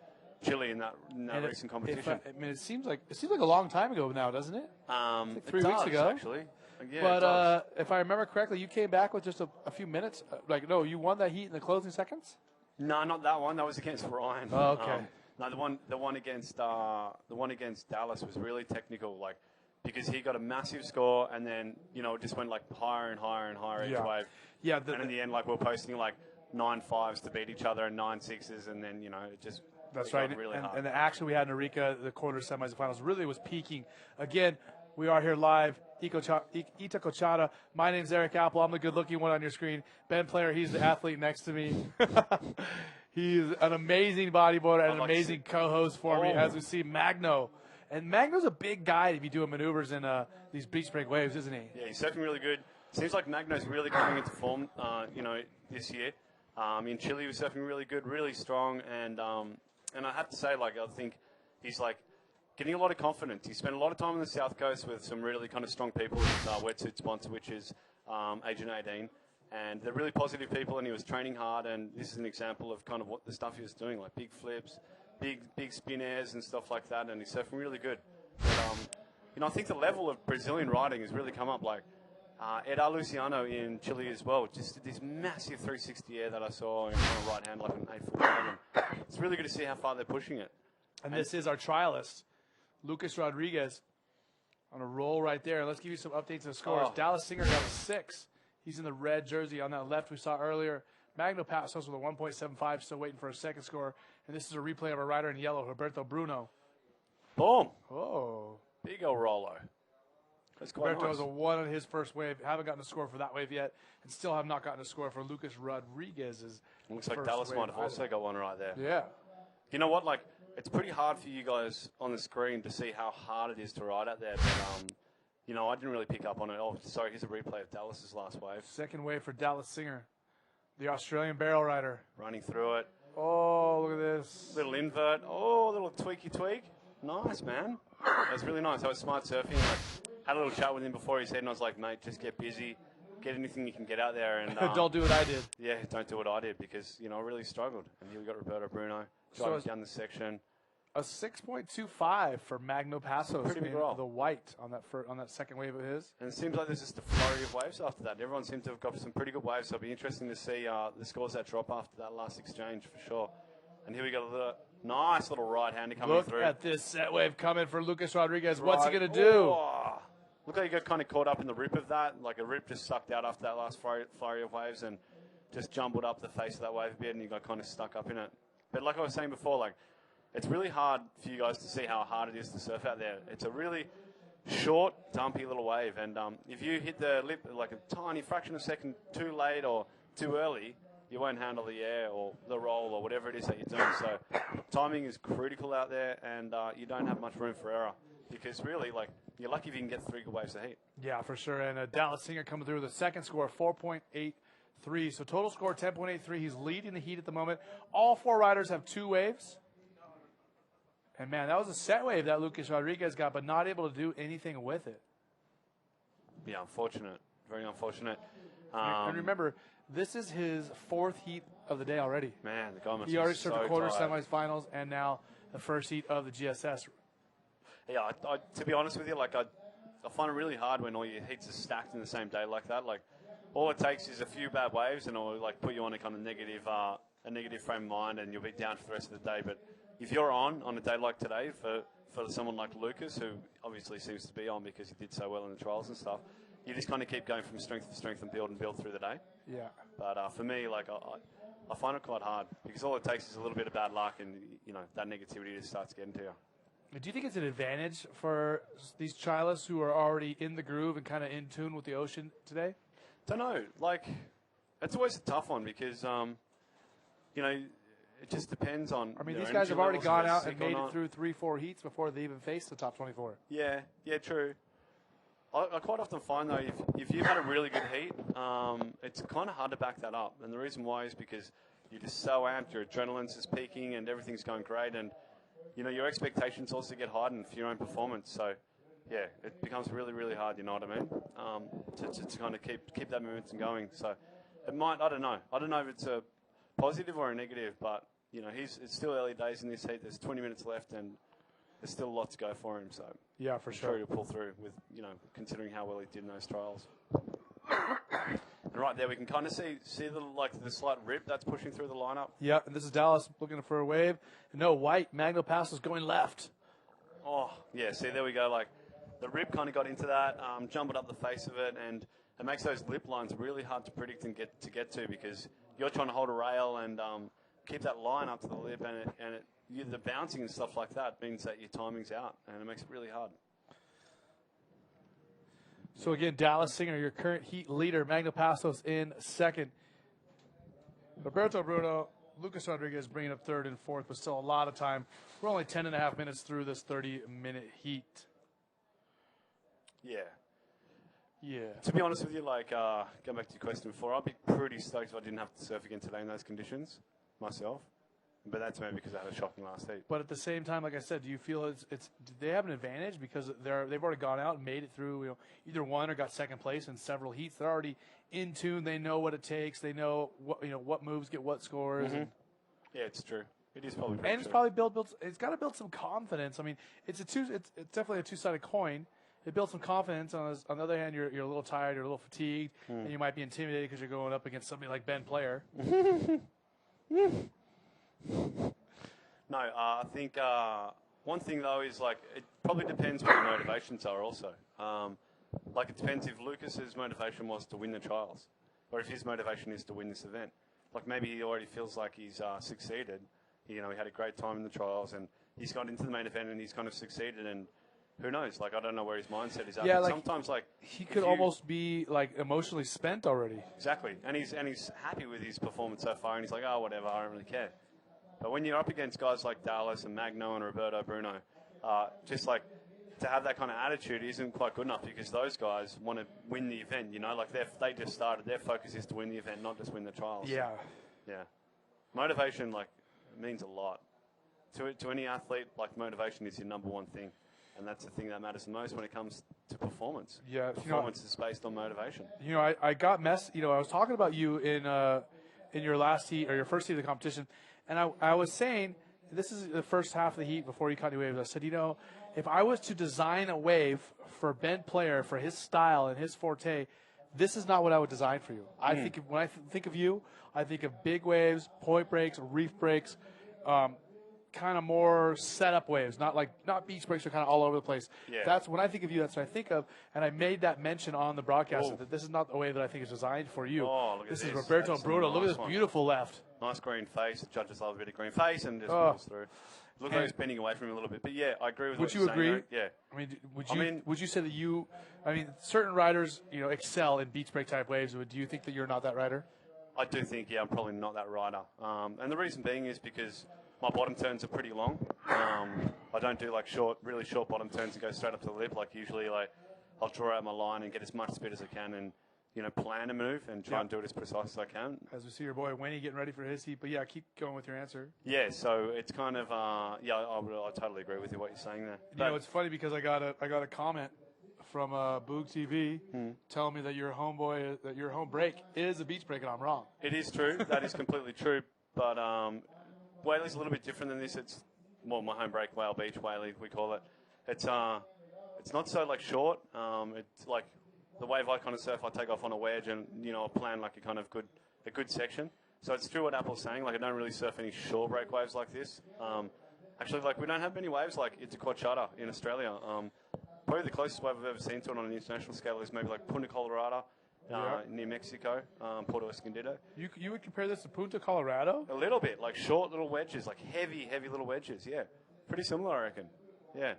Chile in that recent competition. It seems like a long time ago now, doesn't it? Like 3 weeks ago, actually. Yeah, but if I remember correctly, you came back with just a few minutes. You won that heat in the closing seconds. No, not that one. That was against Ryan. Oh, okay. No, the one against Dallas was really technical, because he got a massive score, and then it just went higher and higher and higher each wave. Yeah, and in the end, we're posting 9 5s to beat each other and 9 6s, and then it just that's right. Really hard. And the action we had in Arica, the quarter semis and finals, really was peaking. Again, we are here live, Itacoatiara. My name's Eric Apple. I'm the good-looking one on your screen. Ben Player, he's the athlete next to me. He's an amazing bodyboarder and an amazing co-host for me, as we see Magno. And Magno's a big guy to be doing maneuvers in these beach break waves, isn't he? Yeah, he's surfing really good. Seems like Magno's really coming into form, this year. In Chile, he was surfing really good, really strong, and I have to say, I think he's getting a lot of confidence. He spent a lot of time on the South Coast with some really kind of strong people. His wetsuit sponsor, which is Agent 18. And they're really positive people, and he was training hard, and this is an example of kind of what the stuff he was doing, big flips, big spin airs and stuff like that, and he's surfing really good. But, I think the level of Brazilian riding has really come up. Eda Luciano in Chile as well, just this massive 360 air that I saw on a right hand, an 8-foot wave. It's really good to see how far they're pushing it. And this is our trialist, Lucas Rodriguez, on a roll right there. Let's give you some updates of scores. Dallas Singer got a 6. He's in the red jersey on that left we saw earlier. Magno Passos with a 1.75, still waiting for a second score. And this is a replay of a rider in yellow, Roberto Bruno. Boom. Oh. Big old Rolo. That's quite Roberto nice. has a 1 on his first wave. Haven't gotten a score for that wave yet, and still have not gotten a score for Lucas Rodriguez's. Looks like first Dallas wave might have also either. got one right there. Yeah. You know what? Like, it's pretty hard for you guys on the screen to see how hard it is to ride out there. But, you know, I didn't really pick up on it. Oh, sorry, here's a replay of Dallas's last wave. Second wave for Dallas Singer, the Australian barrel rider. Running through it. Oh, look at this. Little invert. Oh, little tweaky tweak. Nice, man. That was really nice. That was smart surfing. I had a little chat with him before his head, and I was like, mate, just get busy. Get anything you can get out there. And Don't do what I did. Yeah, don't do what I did because, you know, I really struggled. And here we got Roberto Bruno driving down the section. A 6.25 for Magno Passos Pretty big in roll. the white on that second wave of his. And it seems like there's just a flurry of waves after that. Everyone seems to have got some pretty good waves, so it'll be interesting to see the scores that drop after that last exchange for sure. And here we got a nice little right-hander coming Look through. at this set wave coming for Lucas Rodriguez. What's he going to do? Oh. Look like he got kind of caught up in the rip of that. Like a rip just sucked out after that last flurry of waves and just jumbled up the face of that wave a bit, and you got kind of stuck up in it. But like I was saying before, like, it's really hard for you guys to see how hard it is to surf out there. It's a really short, dumpy little wave, and if you hit the lip like a tiny fraction of a second too late or too early, you won't handle the air or the roll or whatever it is that you're doing. So timing is critical out there, and you don't have much room for error because really, like, you're lucky if you can get 3 good waves of heat. Yeah, for sure. And Dallas Singer coming through with a second score, 4.83. So total score, 10.83. He's leading the heat at the moment. All 4 riders have 2 waves. And, man, that was a set wave that Lucas Rodriguez got, but not able to do anything with it. Yeah, unfortunate. Very unfortunate. And remember, this is his 4th heat of the day already. Man, the guy must He already be served so the quarters, tired. semis, finals, and now the first heat of the GSS. Yeah, to be honest with you, like I find it really hard when all your heats are stacked in the same day like that. Like, all it takes is a few bad waves, and it'll like put you on a kind of negative frame of mind, and you'll be down for the rest of the day. But if you're on a day like today, for someone like Lucas, who obviously seems to be on because he did so well in the trials and stuff, you just kind of keep going from strength to strength and build through the day. Yeah. But for me, like I find it quite hard because all it takes is a little bit of bad luck, and you know that negativity just starts getting to you. Do you think it's an advantage for these trialists who are already in the groove and kind of in tune with the ocean today? Don't know. Like, it's always a tough one because, you know, it just depends on. I mean, their these guys energy have already levels, gone if they're out and sick or made it not. through 3-4 heats before they even faced the top 24. Yeah, true. I quite often find, though, if you've had a really good heat, it's kind of hard to back that up. And the reason why is because you're just so amped, your adrenaline's is peaking, and everything's going great. And, you know, your expectations also get heightened for your own performance. So, yeah, it becomes really, really hard, you know what I mean, to kind of keep that momentum going. So it might, I don't know. I don't know if it's a positive or a negative, but, you know, it's still early days in this heat. There's 20 minutes left, and there's still a lot to go for him. So yeah, for I'm sure. he'll pull through with, you know, considering how well he did in those trials. And right there, we can kind of see the slight rip that's pushing through the lineup. Yeah, and this is Dallas looking for a wave. No, white, Magno Passos going left. Oh, yeah, see, there we go. Like, the rip kind of got into that, jumbled up the face of it, and it makes those lip lines really hard to predict and get to because you're trying to hold a rail and keep that line up to the lip, and the bouncing and stuff like that means that your timing's out, and it makes it really hard. So again, Dallas Singer, your current heat leader, Magno Passos in second. Roberto Bruno, Lucas Rodriguez bringing up third and fourth, but still a lot of time. We're only 10.5 minutes through this 30-minute heat. Yeah. Yeah. To be honest with you, like, going back to your question before, I'd be pretty stoked if I didn't have to surf again today in those conditions myself. But that's maybe because I had a shocking last heat. But at the same time, like I said, do you feel do they have an advantage because they've already gone out and made it through, you know, either one or got second place in several heats? They're already in tune. They know what it takes. They know what moves get what scores. Mm-hmm. And Yeah, it's true. It is probably. it's probably it's got to build some confidence. I mean, it's definitely a two-sided coin. It builds some confidence. On the other hand, you're a little tired, you're a little fatigued, and you might be intimidated because you're going up against somebody like Ben Player. No, I think one thing though is like it probably depends what your motivations are also. Like it depends if Lucas's motivation was to win the trials, or if his motivation is to win this event. Like maybe he already feels like he's succeeded. You know, he had a great time in the trials, and he's got into the main event, and he's kind of succeeded, and who knows? Like, I don't know where his mindset is at. Yeah, but like, sometimes, like, he could almost be like emotionally spent already. Exactly, and he's happy with his performance so far, and he's like, oh, whatever, I don't really care. But when you're up against guys like Dallas and Magno and Roberto Bruno, just like to have that kind of attitude isn't quite good enough, because those guys want to win the event. You know, like they just started. Their focus is to win the event, not just win the trials. Yeah, yeah. Motivation means a lot to any athlete. Like, motivation is your number one thing, and that's the thing that matters the most when it comes to performance. Yeah, performance is based on motivation. You know, I got I was talking about you in your last heat or your first heat of the competition, and I was saying, this is the first half of the heat before you caught any waves. I said, if I was to design a wave for Ben Player for his style and his forte, this is not what I would design for you. I think when I think of you, I think of big waves, point breaks, reef breaks, kind of more setup waves, not beach breaks are kind of all over the place. Yeah. That's when I think of you. That's what I think of, and I made that mention on the broadcast that this is not the way that I think is designed for you. Oh, look at this this. is Roberto That's Bruno. a Look at nice this one. beautiful left. Nice green face. The judges love a bit of green face, and just pulls through. Looked like he's bending away from him a little bit, but yeah, I agree with what you're saying. Would you agree? Yeah. I mean, would you say that certain riders, excel in beach break type waves? Do you think that you're not that rider? I do think, I'm probably not that rider. And the reason being is because my bottom turns are pretty long. I don't do like really short bottom turns and go straight up to the lip. Like, usually, I'll draw out my line and get as much speed as I can, and plan a move and try and do it as precise as I can. As we see your boy Winnie getting ready for his heat, but yeah, keep going with your answer. Yeah, so it's kind of I totally agree with you what you're saying there. But, it's funny because I got a comment from Boog TV telling me that your home break is a beach break, and I'm wrong. It is true. That is completely true. But Whaley's a little bit different than this. It's my home break, Whale Beach, Whaley, we call it. It's not so short. It's like the wave I kind of surf, I take off on a wedge, and I plan like a good section. So it's true what Apple's saying. Like, I don't really surf any short break waves like this. Actually, we don't have many waves like Itacoatiara in Australia. Probably the closest wave I've ever seen to it on an international scale is maybe like Punta Colorado near Mexico, Puerto Escondido. You would compare this to Punta Colorado? A little bit, like short little wedges, like heavy little wedges. Yeah, pretty similar, I reckon. Yeah,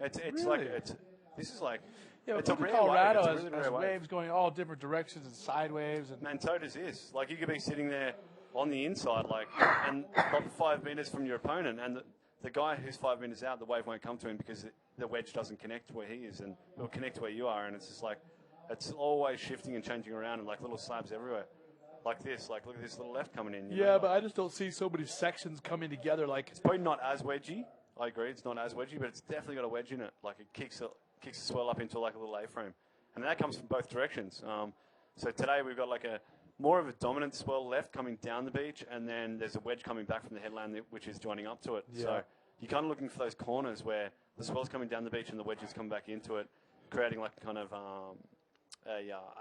it's really? This is like. Yeah, it's Punta a rare Colorado wave. It's a really has rare wave. waves going all different directions and side waves. And Man, so does this. Like, you could be sitting there on the inside, and not 5 meters from your opponent, and the guy who's 5 meters out, the wave won't come to him because the wedge doesn't connect to where he is, and it'll connect to where you are, and it's just it's always shifting and changing around, and little slabs everywhere. Like this, look at this little left coming in. Yeah, but I just don't see so many sections coming together. It's probably not as wedgy. I agree, it's not as wedgy, but it's definitely got a wedge in it. Like, it kicks the swell up into a little A-frame. And that comes from both directions. So today we've got more of a dominant swell left coming down the beach, and then there's a wedge coming back from the headland which is joining up to it. Yeah. So you're kind of looking for those corners where the swell's coming down the beach and the wedges come back into it, creating a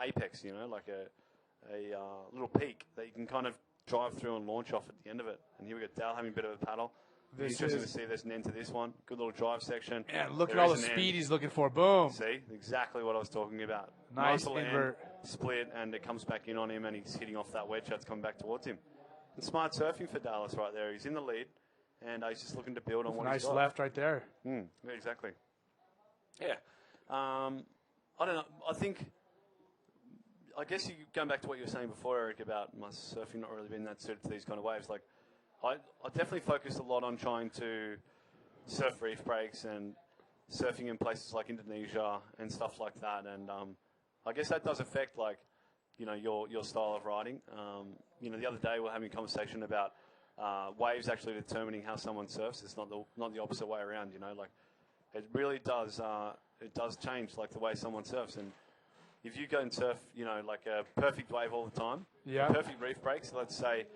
apex, like a little peak that you can kind of drive through and launch off at the end of it. And here we got Dal having a bit of a paddle. Interesting to see there's an end to this one. Good little drive section. Man, look at all the speed he's looking for. Boom. See, exactly what I was talking about. Nice little invert. Split, and it comes back in on him, and he's hitting off that wedge that's coming back towards him. And smart surfing for Dallas right there. He's in the lead, and he's just looking to build on what he's got. Nice left right there. Yeah, exactly. Yeah. I don't know. I guess going back to what you were saying before, Eric, about my surfing not really being that suited to these kind of waves. I definitely focused a lot on trying to surf reef breaks and surfing in places like Indonesia and stuff like that. And I guess that does affect your style of riding. The other day we were having a conversation about waves actually determining how someone surfs. It's not the opposite way around. It really does. It does change the way someone surfs. And if you go and surf, a perfect wave all the time, perfect reef breaks. Let's say.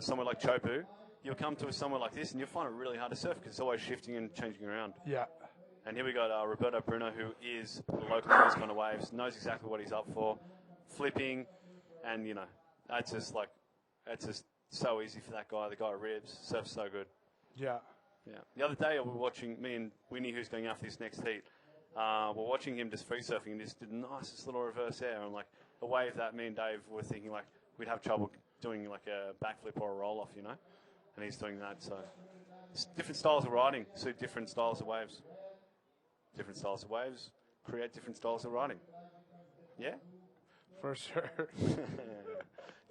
Somewhere like Chopu, you'll come to somewhere like this and you'll find it really hard to surf because it's always shifting and changing around. Yeah. And here we got Roberto Bruno, who is local on these kind of waves, knows exactly what he's up for, flipping, and that's just so easy for that guy. The guy at Ribs surfs so good. Yeah. Yeah. The other day we were watching, me and Winnie, who's going after this next heat, we're watching him just free surfing and just did the nicest little reverse air on a wave that me and Dave were thinking we'd have trouble doing a backflip or a roll-off, and he's doing that. So it's different styles of riding suit different styles of waves. different styles of waves create different styles of riding. Yeah? For sure.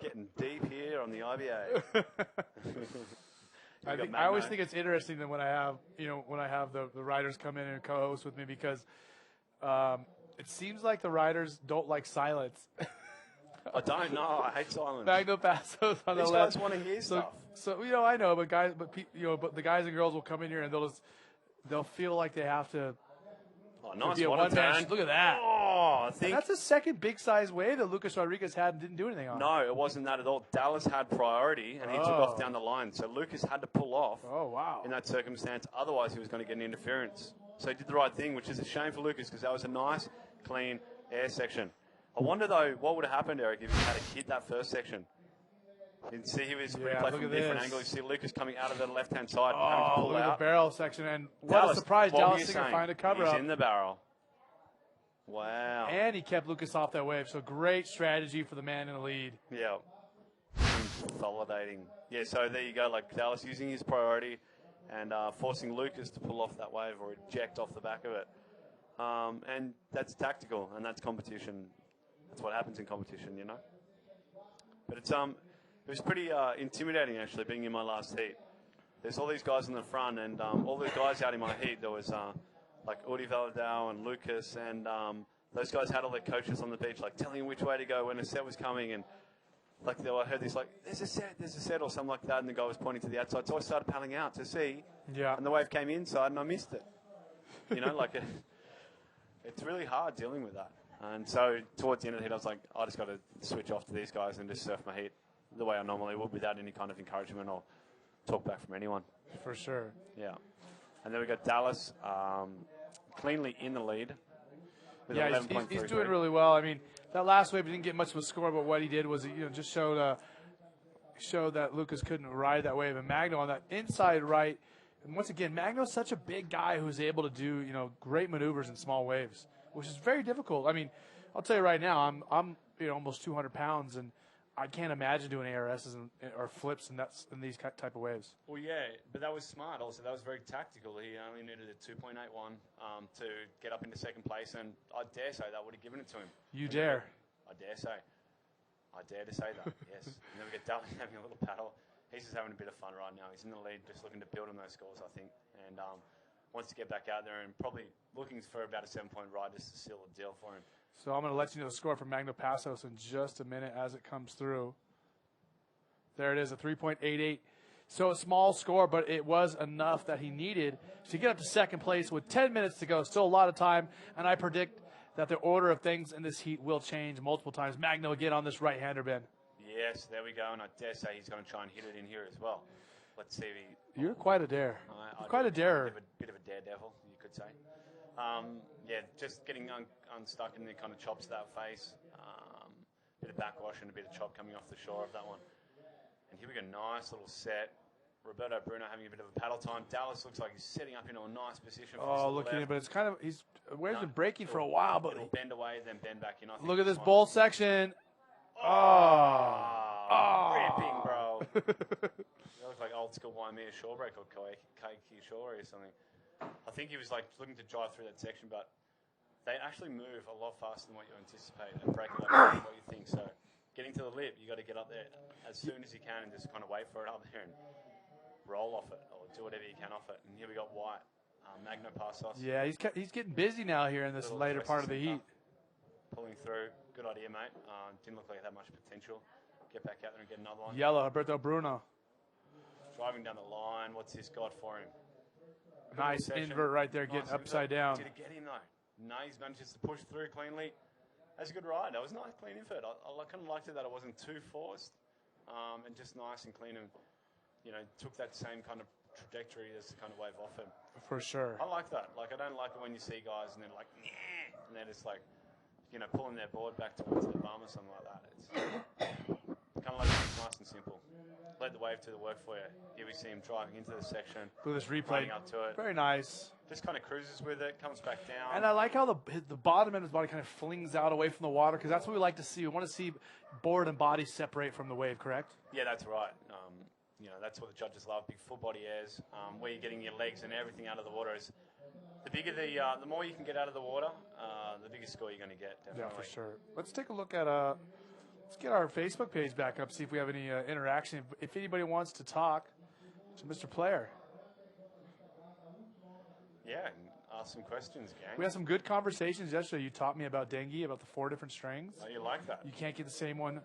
Getting deep here on the IBA. I always think it's interesting that when I have, the riders come in and co-host with me because it seems like the riders don't like silence. I don't know. I hate silence. Magno Passos on These the guys left. want to hear stuff. So I know, but the guys and girls will come in here and they'll feel like they have to. Oh, nice be a one one-man. turn. Look at that. Oh, I think that's the second big size wave that Lucas Rodriguez had and didn't do anything on. no, it wasn't that at all. Dallas had priority, and he took off down the line. So Lucas had to pull off in that circumstance. Otherwise, he was going to get an interference. So he did the right thing, which is a shame for Lucas because that was a nice, clean air section. I wonder, though, what would have happened, Eric, if he had hit that first section. You can see he was replay from a different angle. You see Lucas coming out of the left-hand side, having to pull look out. at the barrel section, and what Dallas, a surprise! what were Dallas you Singer saying? find a cover He's up. in the barrel. Wow. And he kept Lucas off that wave, so great strategy for the man in the lead. Yeah. Consolidating. Yeah, so there you go, like Dallas using his priority and forcing Lucas to pull off that wave or eject off the back of it. And that's tactical, and that's competition. That's what happens in competition, you know. But it was pretty intimidating, actually, being in my last heat. There's all these guys in the front, and all the guys out in my heat, there was like Udi Valadao and Lucas, and those guys had all their coaches on the beach, like telling them which way to go when a set was coming, and like I heard this, like there's a set, or something like that, and the guy was pointing to the outside, so I started paddling out to see, and the wave came inside, and I missed it. You know, like it's really hard dealing with that. And so towards the end of the heat, I was like, I just got to switch off to these guys and just surf my heat the way I normally would without any kind of encouragement or talk back from anyone. For sure. Yeah. And then we got Dallas cleanly in the lead. Yeah, he's doing really well. I mean, that last wave he didn't get much of a score, but what he did was just showed that Lucas couldn't ride that wave. And Magno on that inside right. And once again, Magno's such a big guy who's able to do great maneuvers in small waves, which is very difficult. I mean, I'll tell you right now, I'm almost 200 pounds, and I can't imagine doing ARSs or flips in these type of waves. Well, yeah, but that was smart also. That was very tactical. He only needed a 2.81 to get up into second place, and I dare say that would have given it to him. You dare? I dare say. I dare to say that, yes. And then we get Dallas having a little paddle. He's just having a bit of fun right now. He's in the lead, just looking to build on those scores, I think, and wants to get back out there and probably looking for about a 7-point ride just to seal the deal for him. So I'm going to let you know the score for Magno Passos in just a minute as it comes through. There it is, a 3.88. So a small score, but it was enough that he needed to get up to second place with 10 minutes to go. Still a lot of time, and I predict that the order of things in this heat will change multiple times. Magno again on this right-hander, Ben. Yes, there we go, and I dare say he's going to try and hit it in here as well. Let's see if he... You're quite a dare. You're quite a darer. Bit of a daredevil, you could say. Yeah, just getting unstuck in the kind of chops of that face. Bit of backwash and a bit of chop coming off the shore of that one. And here we go, nice little set. Roberto Bruno having a bit of a paddle time. Dallas looks like he's setting up into a nice position. Oh, look at him, but it's kind of, waves been breaking for a while, but... It'll bend away, then bend back in. Look at this bowl section. Ripping, bro. That looks like old school Waimea shore break or Kaiki shore or something. I think he was like looking to drive through that section, but they actually move a lot faster than what you anticipate and break a lot more than what you think. So getting to the lip, you got to get up there as soon as you can and just kind of wait for it up there and roll off it or do whatever you can off it. And here we got White, Magno Passos. Yeah, he's getting busy now here in this later part of the heat. Pulling through. Good idea, mate. Didn't look like it had much potential. Get back out there and get another one. Yellow, Alberto Bruno. Driving down the line. What's this got for him? Nice invert right there, getting upside down. Did it get him, though? No, he's managed to push through cleanly. That's a good ride. That was a nice, clean invert. I kind of liked it that it wasn't too forced and just nice and clean and, took that same kind of trajectory as the kind of wave off him. For sure. I like that. Like, I don't like it when you see guys and they're like, nah, and they're just like, pulling their board back towards the bum or something like that. It's kind of like nice and simple. Let the wave do the work for you. Here we see him driving into the section. Look at this replay. Running up to it. Very nice. Just kind of cruises with it, comes back down. And I like how the bottom end of his body kind of flings out away from the water because that's what we like to see. We want to see board and body separate from the wave, correct? Yeah, that's right. That's what the judges love, big full body airs, where you're getting your legs and everything out of the water as the bigger the more you can get out of the water, the bigger score you're going to get. Definitely. Yeah, for sure. Let's take a look at let's get our Facebook page back up, see if we have any interaction. If anybody wants to talk to Mr. Player. Yeah, and ask some questions, gang. We had some good conversations yesterday. You taught me about dengue, about the 4 different strings. Oh, you like that? You can't get the same one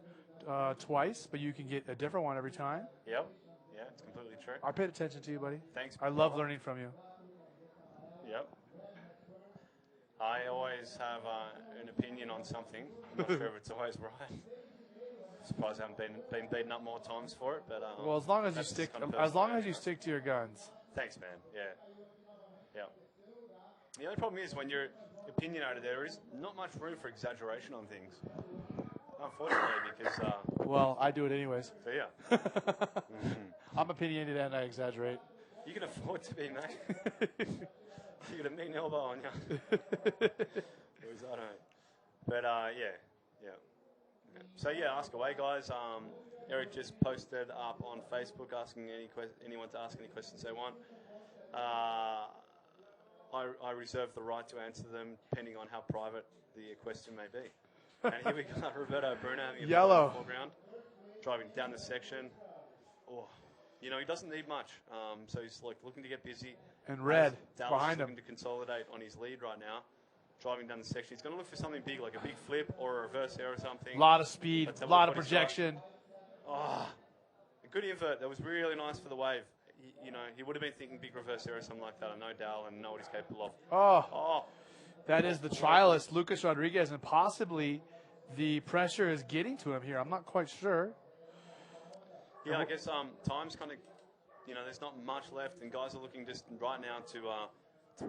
twice, but you can get a different one every time. Yep. Yeah, it's completely true. I paid attention to you, buddy. Thanks. I love learning from you. Yep. I always have an opinion on something. I'm not sure if it's always right. Surprised I haven't been beaten up more times for it, but well, as long as you stick to your guns. Thanks, man. Yeah. Yeah. The only problem is when you're opinionated, there is not much room for exaggeration on things. Unfortunately, because well, I do it anyways. So yeah. I'm opinionated and I exaggerate. You can afford to be, mate. You got a mean elbow on you. Whereas I don't. But yeah. So yeah, ask away, guys. Eric just posted up on Facebook asking anyone to ask any questions they want. I reserve the right to answer them depending on how private the question may be. And here we got Roberto Bruno having a yellow foreground, driving down the section. Oh, you know, he doesn't need much. So he's like looking to get busy. And red Dallas behind is him. looking to consolidate on his lead right now. Driving down the section. He's going to look for something big, like a big flip or a reverse air or something. A lot of speed, a lot of projection. Oh, a good invert. That was really nice for the wave. You know, he would have been thinking big reverse air or something like that. I know Dal and know what he's capable of. Oh. That is the trialist, Lucas Rodriguez, and possibly the pressure is getting to him here. I'm not quite sure. Yeah, I guess time's kind of, you know, there's not much left, and guys are looking just right now to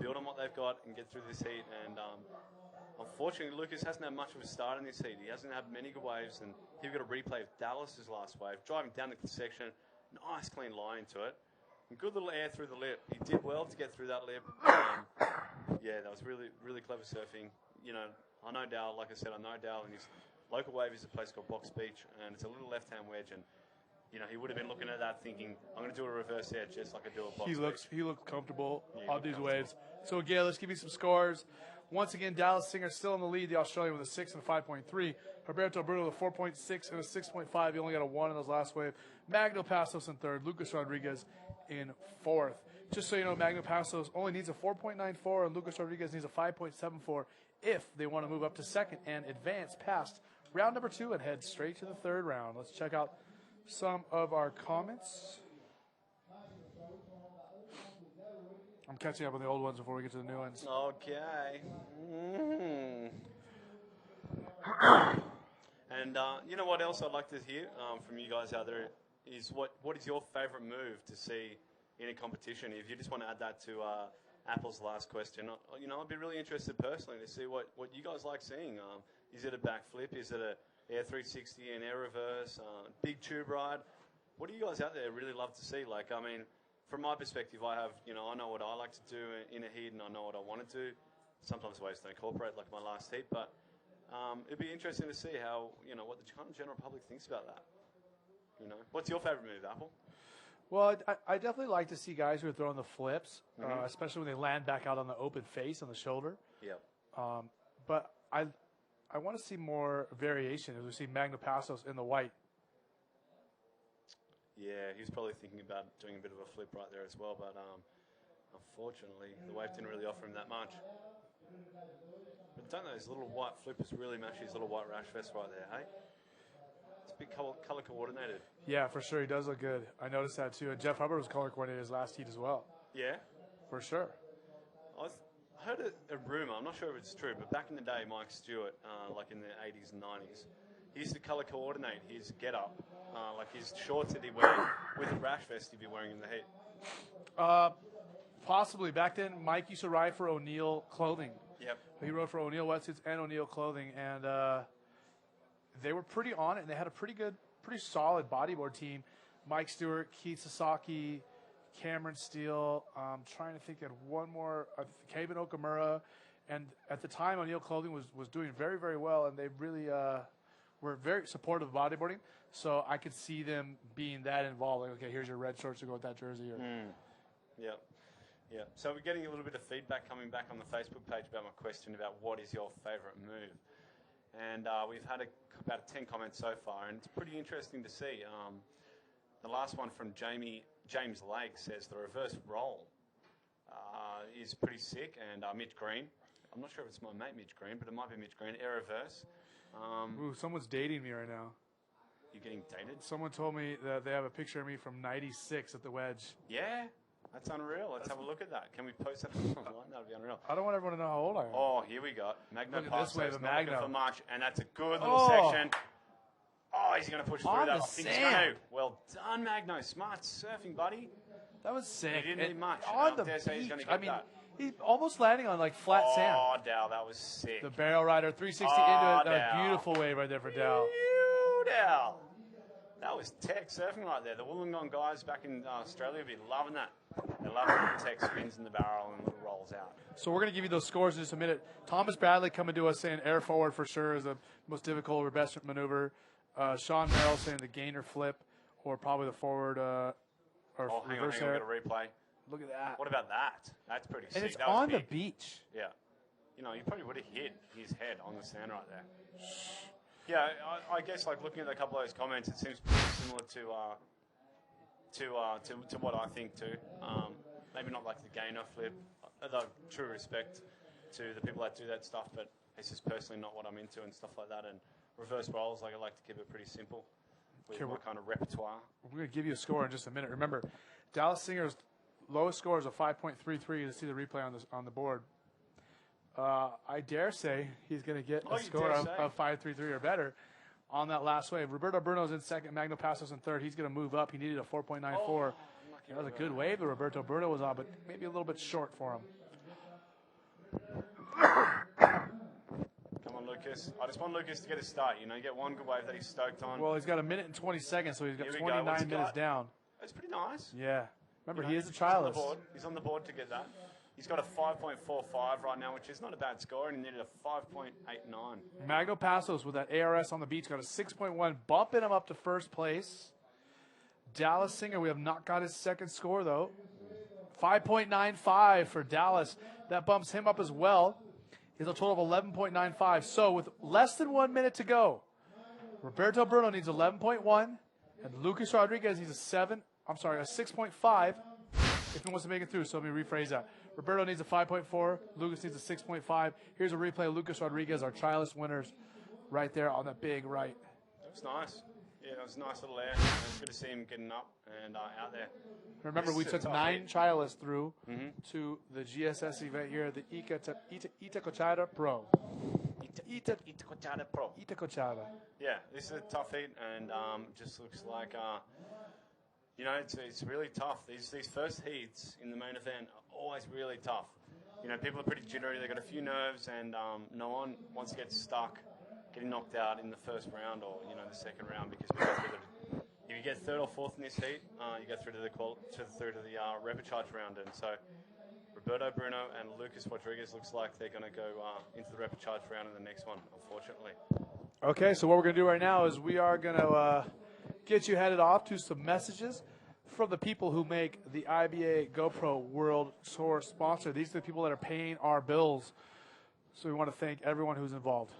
build on what they've got and get through this heat. And unfortunately, Lucas hasn't had much of a start in this heat. He hasn't had many good waves, and here we've got a replay of Dallas's last wave, driving down the section, nice clean line into it. And good little air through the lip. He did well to get through that lip. Yeah, that was really, really clever surfing. You know, I know Dal, like I said, I know Dal, and his local wave is a place called Box Beach, and it's a little left-hand wedge, and you know, he would have been looking at that thinking, I'm going to do a reverse air just like I do a box beach. He looks comfortable on these waves. So again, let's give you some scores. Once again, Dallas Singer still in the lead, the Australian with a 6 and a 5.3. Roberto Bruno with a 4.6 and a 6.5. He only got a 1 in his last wave. Magno Passos in third. Lucas Rodriguez in fourth. Just so you know, Magno Passos only needs a 4.94 and Lucas Rodriguez needs a 5.74 if they want to move up to second and advance past round number 2 and head straight to the third round. Let's check out some of our comments. I'm catching up on the old ones before we get to the new ones. Okay. And you know what else I'd like to hear from you guys out there is what is your favourite move to see in a competition? If you just want to add that to Apple's last question, you know, I'd be really interested personally to see what you guys like seeing. Is it a backflip? Is it a air 360 and air reverse? Big tube ride? What do you guys out there really love to see? Like, I mean, from my perspective, I know what I like to do in a heat, and I know what I want to do. Sometimes waves don't cooperate, like my last heat, but it'd be interesting to see how, you know, what the kind of general public thinks about that. You know, what's your favorite move, Apple? Well, I definitely like to see guys who are throwing the flips, especially when they land back out on the open face on the shoulder. Yep. But I want to see more variation as we see Magno Passos in the white. Yeah, he was probably thinking about doing a bit of a flip right there as well, but unfortunately, the wave didn't really offer him that much. But don't those little white flippers really match his little white rash vest right there, hey? It's a bit color coordinated. Yeah, for sure, he does look good. I noticed that too. And Jeff Hubbard was color coordinated his last heat as well. Yeah? For sure. I heard a rumor, I'm not sure if it's true, but back in the day, Mike Stewart, like in the 80s and 90s, he used to color coordinate his get-up, like his shorts that he'd wear with a rash vest he'd be wearing in the heat. Possibly. Back then, Mike used to ride for O'Neill Clothing. Yep. He rode for O'Neill Wetsuits and O'Neill Clothing, and they were pretty on it, and they had a pretty solid bodyboard team. Mike Stewart, Keith Sasaki, Cameron Steele, trying to think of one more, Kevin Okamura, and at the time, O'Neill Clothing was doing very, very well, and they really were very supportive of bodyboarding, so I could see them being that involved. Like, okay, here's your red shorts to go with that jersey. Or, Yep. Yeah, so we're getting a little bit of feedback coming back on the Facebook page about my question about what is your favourite move. And we've had about 10 comments so far, and it's pretty interesting to see. The last one from James Lake says the reverse roll is pretty sick, and Mitch Green. I'm not sure if it's my mate Mitch Green, but it might be Mitch Green. Air reverse. Ooh, someone's dating me right now. You're getting dated? Someone told me that they have a picture of me from '96 at the wedge. Yeah, that's unreal. Let's have a look at that. Can we post that online? That would be unreal. I don't want everyone to know how old I am. Oh, here we go. Magno Look at this wave passes, of not looking Magno. for much, and that's a good little section. Oh, he's going to push through On that. the I think he's sand. going to. Well done, Magno. Smart surfing, buddy. That was sick. He didn't need much. On the dare say he's beach. going to get I mean, that. he's almost landing on like flat sand. Oh, Dow, that was sick. The barrel rider, 360 Oh, into it. A Dow. beautiful wave right there for Dow. Dow. That was tech surfing right there. The Wollongong guys back in Australia would be loving that. They love it when the tech spins in the barrel and little rolls out. So we're going to give you those scores in just a minute. Thomas Bradley coming to us saying air forward for sure is the most difficult or best maneuver. Sean Merrill saying the gainer flip or probably the forward or Hang on, reverse we've air. got a replay. Look at that. What about that? That's pretty sick. And it's That was on the big. beach. Yeah. You know, you probably would have hit his head on the sand right there. Yeah, I guess like looking at a couple of those comments, it seems pretty similar to what I think too. Maybe not like the gainer flip, although true respect to the people that do that stuff, but it's just personally not what I'm into and stuff like that. And reverse rolls, like I like to keep it pretty simple with my kind of repertoire. We're going to give you a score in just a minute. Remember, Dallas Singer's lowest score is a 5.33. You see the replay on the board. I dare say he's going to get a score of 5.33 or better on that last wave. Roberto Bruno's in second. Magno Passos in third. He's going to move up. He needed a 4.94. That was a good wave that Roberto Bruno was on, but maybe a little bit short for him. Come on, Lucas. I just want Lucas to get a start. You know, you get one good wave that he's stoked on. Well, he's got a minute and 20 seconds, so he's got Here we go. What's 29 he minutes got? down. That's pretty nice. Yeah. Remember, You know, he is a he's on the trialist. board. He's on the board to get that. He's got a 5.45 right now, which is not a bad score, and he needed a 5.89. Magno Passos with that ARS on the beach got a 6.1, bumping him up to first place. Dallas Singer, we have not got his second score, though. 5.95 for Dallas. That bumps him up as well. He has a total of 11.95. So with less than 1 minute to go, Roberto Bruno needs 11.1, and Lucas Rodriguez needs a 6.5 if he wants to make it through. So let me rephrase that. Roberto needs a 5.4. Lucas needs a 6.5. Here's a replay of Lucas Rodriguez, our trialist winners, right there on the big right. That was nice. Yeah, it was a nice little air. It was good to see him getting up and out there. Remember, we took 9 trialists through to the GSS event here at the Itacoatiara Pro. Itacoatiara Pro. Itacoatiara. Yeah, this is a tough heat, and just looks like, you know, it's really tough. These first heats in the main event are always really tough. You know, people are pretty jittery. They've got a few nerves, and no one wants to get stuck, getting knocked out in the first round or, you know, the second round, because we go through if you get third or fourth in this heat, you go through to the repechage round. And so Roberto Bruno and Lucas Rodriguez looks like they're going to go into the repechage round in the next one, unfortunately. Okay, so what we're going to do right now is we are going to get you headed off to some messages from the people who make the IBA GoPro World Tour sponsor. These are the people that are paying our bills. So we want to thank everyone who's involved.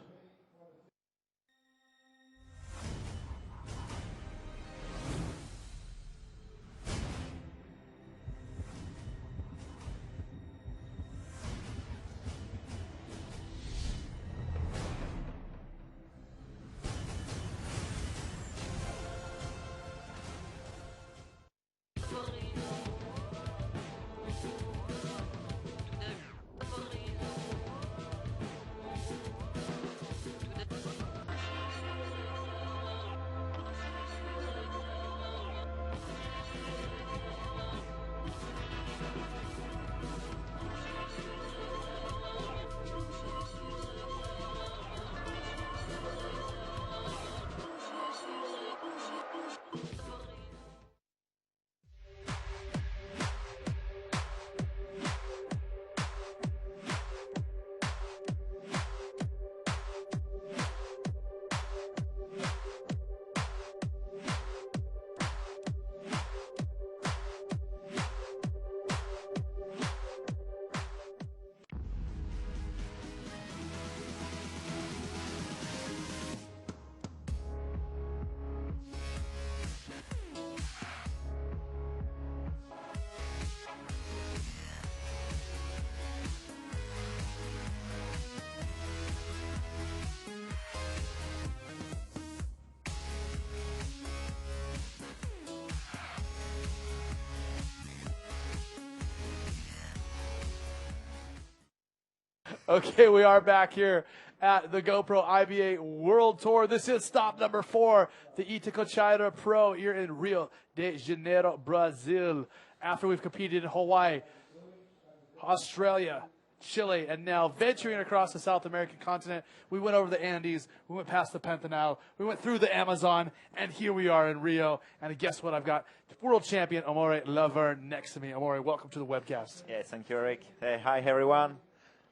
Okay, we are back here at the GoPro IBA World Tour. This is stop number 4, the Itacoatiara Pro here in Rio de Janeiro, Brazil. After we've competed in Hawaii, Australia, Chile, and now venturing across the South American continent, we went over the Andes, we went past the Pantanal, we went through the Amazon, and here we are in Rio. And guess what? I've got world champion Amore Laverne next to me. Amore, welcome to the webcast. Yes, thank you, Eric. Hey, hi, everyone.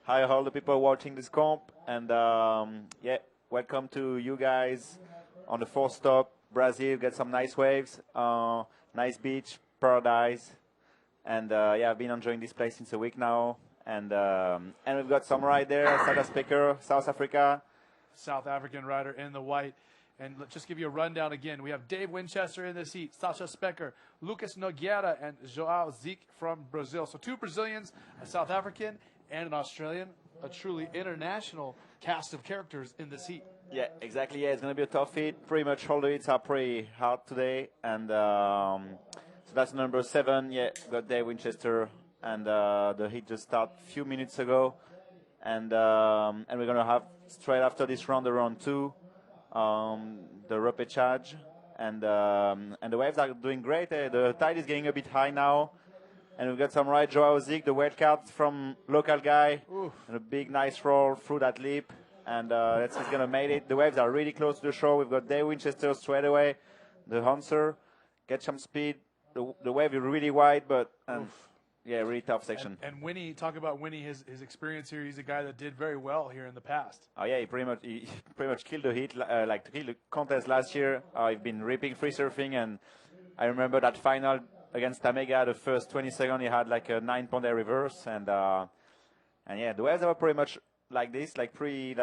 Hi, all the people watching this comp. And, yeah, welcome to you guys on the 4th stop, Brazil. Get some nice waves, nice beach, paradise. And, yeah, I've been enjoying this place since a week now. And we've got some right there, South Speaker, South Africa. South African rider in the white. And let's just give you a rundown again. We have Dave Winchester in this heat, Sasha Specker, Lucas Nogueira, and Joao Zeke from Brazil. So 2 Brazilians, a South African, and an Australian. A truly international cast of characters in this heat. Yeah, exactly. Yeah, it's going to be a tough heat. Pretty much all the heats are pretty hard today. And so that's number 7. Yeah, got Dave Winchester. And the heat just started a few minutes ago. And we're going to have, straight after this round, the round 2, the repechage. And the waves are doing great. The tide is getting a bit high now. And we've got some right, Joao Zig, the wild card from local guy. Oof. And a big, nice roll through that lip. And that's he's going to make it. The waves are really close to the shore. We've got Dave Winchester straight away. The Hunter, get some speed. The wave is really wide, but yeah, really tough section. And Winnie, talk about Winnie, his experience here. He's a guy that did very well here in the past. Oh yeah, he pretty much killed the heat, like to kill the contest last year. He's been ripping free surfing, and I remember that final against Tamega, the first 20 seconds, he had like a 9-point air reverse, and yeah, the waves are pretty much like this, like pretty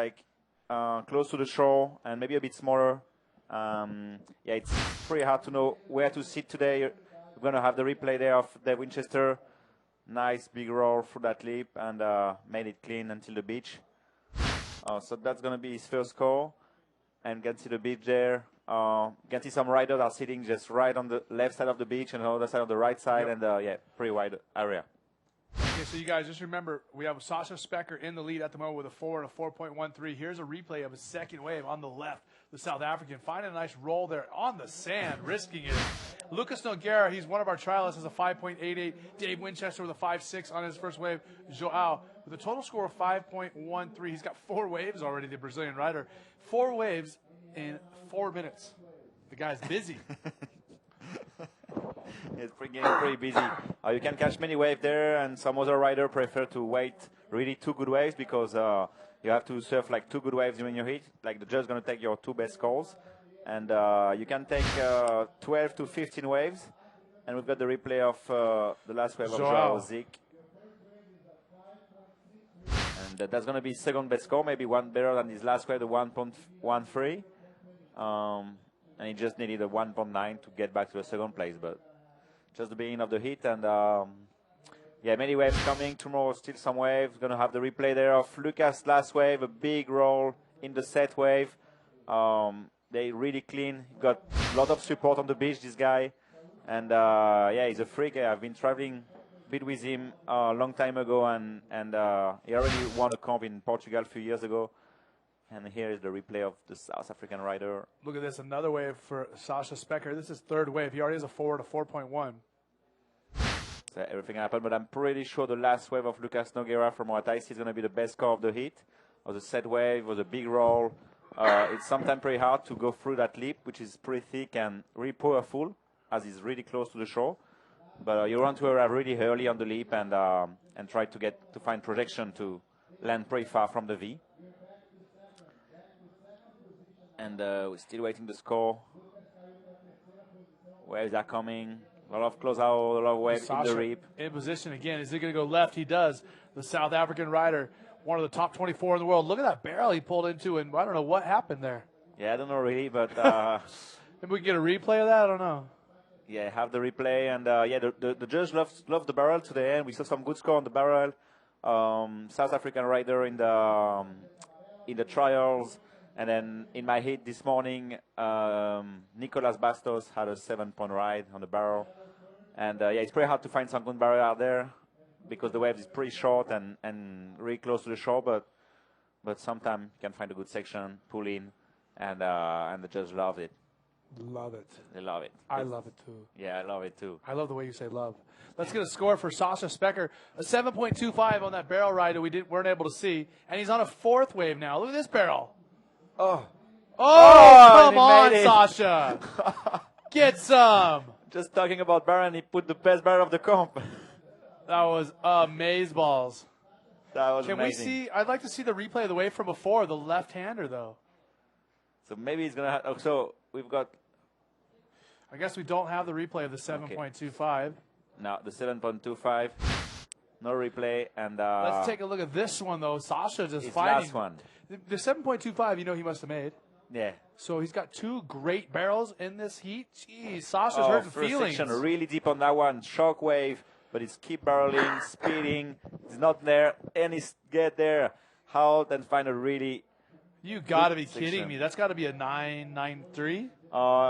close to the shore and maybe a bit smaller. Yeah, it's pretty hard to know where to sit today. We're gonna have the replay there of Dave Winchester. Nice big roll through that lip and made it clean until the beach. So that's gonna be his first score, and you can see the beach there. You can see some riders are sitting just right on the left side of the beach and the other side on the right side, and yeah, pretty wide area. Okay, so you guys just remember, we have Sasha Specker in the lead at the moment with a 4 and a 4.13. Here's a replay of his second wave on the left, the South African. Finding a nice roll there on the sand, risking it. Lucas Nogueira, he's one of our trialists, has a 5.88. Dave Winchester with a 5.6 on his first wave. Joao with a total score of 5.13. He's got 4 waves already, the Brazilian rider. 4 waves in 4 minutes. The guy's busy. It's getting pretty busy. You can catch many waves there, and some other rider prefer to wait really 2 good waves because you have to surf like 2 good waves during your heat. Like the judge is going to take your 2 best scores, and you can take 12 to 15 waves. And we've got the replay of the last wave of Joao Zeke. And that's going to be second best score, maybe one better than his last wave, the 1.13. And he just needed a 1.9 to get back to the second place, but just the beginning of the heat. And yeah, many waves coming tomorrow. Still some waves. Gonna have the replay there of Lucas' last wave, a big roll in the set wave. They really clean. Got a lot of support on the beach, this guy. And yeah, he's a freak. I've been traveling a bit with him a long time ago, and he already won a comp in Portugal a few years ago. And here is the replay of the South African rider. Look at this, another wave for Sasha Specker. This is third wave. He already has a 4 to 4.1. So everything happened, but I'm pretty sure the last wave of Lucas Nogueira, from what I see, is going to be the best score of the heat. It was a set wave, it was a big roll. It's sometimes pretty hard to go through that lip, which is pretty thick and really powerful, as it's really close to the shore. But you want to arrive really early on the lip and try to find projection to land pretty far from the V. And we're still waiting the score. Waves are coming. A lot of close out, a lot of waves in the rip. In position again. Is he going to go left? He does. The South African rider, one of the top 24 in the world. Look at that barrel he pulled into, and I don't know what happened there. Yeah, I don't know really, but maybe we can get a replay of that. I don't know. Yeah, have the replay, and yeah, the judge loved the barrel today, and we saw some good score on the barrel. South African rider in the trials. And then in my heat this morning, Nicolas Bastos had a 7-point ride on the barrel. And yeah, it's pretty hard to find some good barrel out there. because the wave is pretty short and really close to the shore, but sometimes you can find a good section, pull in, and the judge love it. Love it. They love it. I love it too. Yeah, I love it too. I love the way you say love. Let's get a score for Sasha Specker. A 7.25 on that barrel ride that we weren't able to see. And he's on a fourth wave now. Look at this barrel. Oh, come on, Sasha. Get some. Just talking about barrel, and he put the best barrel of the comp. That was amazeballs. That was Can amazing. we see? I'd like to see the replay of the wave from before, the left-hander, though. So maybe he's going to so we've got... I guess we don't have the replay of the 7.25. No, the 7.25. No replay. And let's take a look at this one, though. Sasha just his fighting. last one. The 7.25, he must have made. Yeah. So he's got two great barrels in this heat. Jeez, Sasha's hurting first feelings. section, really deep on that one. Shock wave, but it's keep barreling, speeding. It's not there, and he's get there. How then find a really... You got to be section. kidding me. That's got to be a 9.93.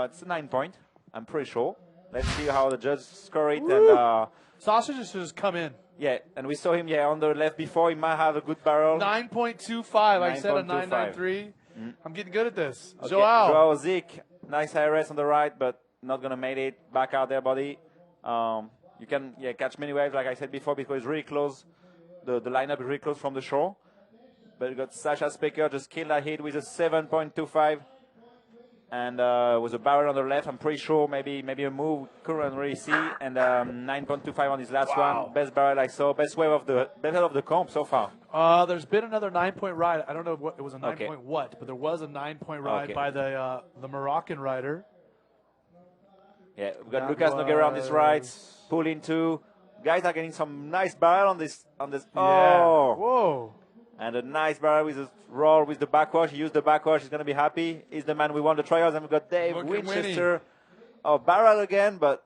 It's a 9 point. I'm pretty sure. Let's see how the judges score it. And Sasha just come in. Yeah, and we saw him on the left before. He might have a good barrel. 9.25. I said a 9.93. I'm getting good at this. Okay. Joao Zeke, nice IRS on the right, but not gonna make it. Back out there, buddy. You can catch many waves, like I said before, because it's really close. The lineup is really close from the shore. But you got Sasha Specker just killed that hit with a 7.25. And with a barrel on the left, I'm pretty sure maybe a move couldn't really see. And 9.25 on his last one. Best barrel I saw. Best wave of the comp so far. There's been another 9-point ride. I don't know what it was a 9-point but there was a 9-point ride by the Moroccan rider. Yeah, we've got Lucas Nogueira on this right. Pull into. Guys are getting some nice barrel on this. Yeah. Oh, whoa. And a nice barrel with a roll with the backwash. He used the backwash. He's going to be happy. He's the man we won the trials. And we've got Dave Winchester. Oh, barrel again, but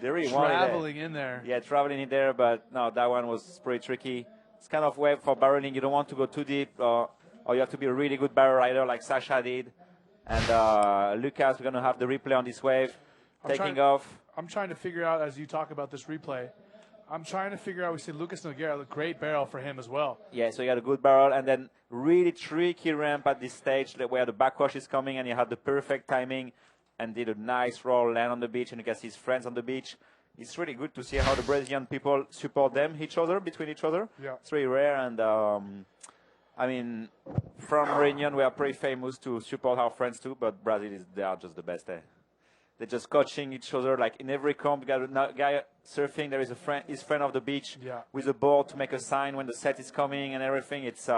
they really wanted it. Traveling in there. Yeah, traveling in there, but no, that one was pretty tricky. It's kind of wave for barreling. You don't want to go too deep, or you have to be a really good barrel rider like Sasha did. And Lucas, we're going to have the replay on this wave, taking off. I'm trying to figure out, as you talk about this replay, I'm trying to figure out, we see Lucas Nogueira, a great barrel for him as well. Yeah, so you got a good barrel, and then really tricky ramp at this stage where the backwash is coming, and you have the perfect timing, and did a nice roll, land on the beach, and you can see his friends on the beach. It's really good to see how the Brazilian people support between each other. Yeah. It's really rare, and I mean, from Réunion, we are pretty famous to support our friends too, but Brazil, they are just the best there. They're just coaching each other, like in every comp, you got a guy surfing, there is his friend of the beach with a board to make a sign when the set is coming and everything. It's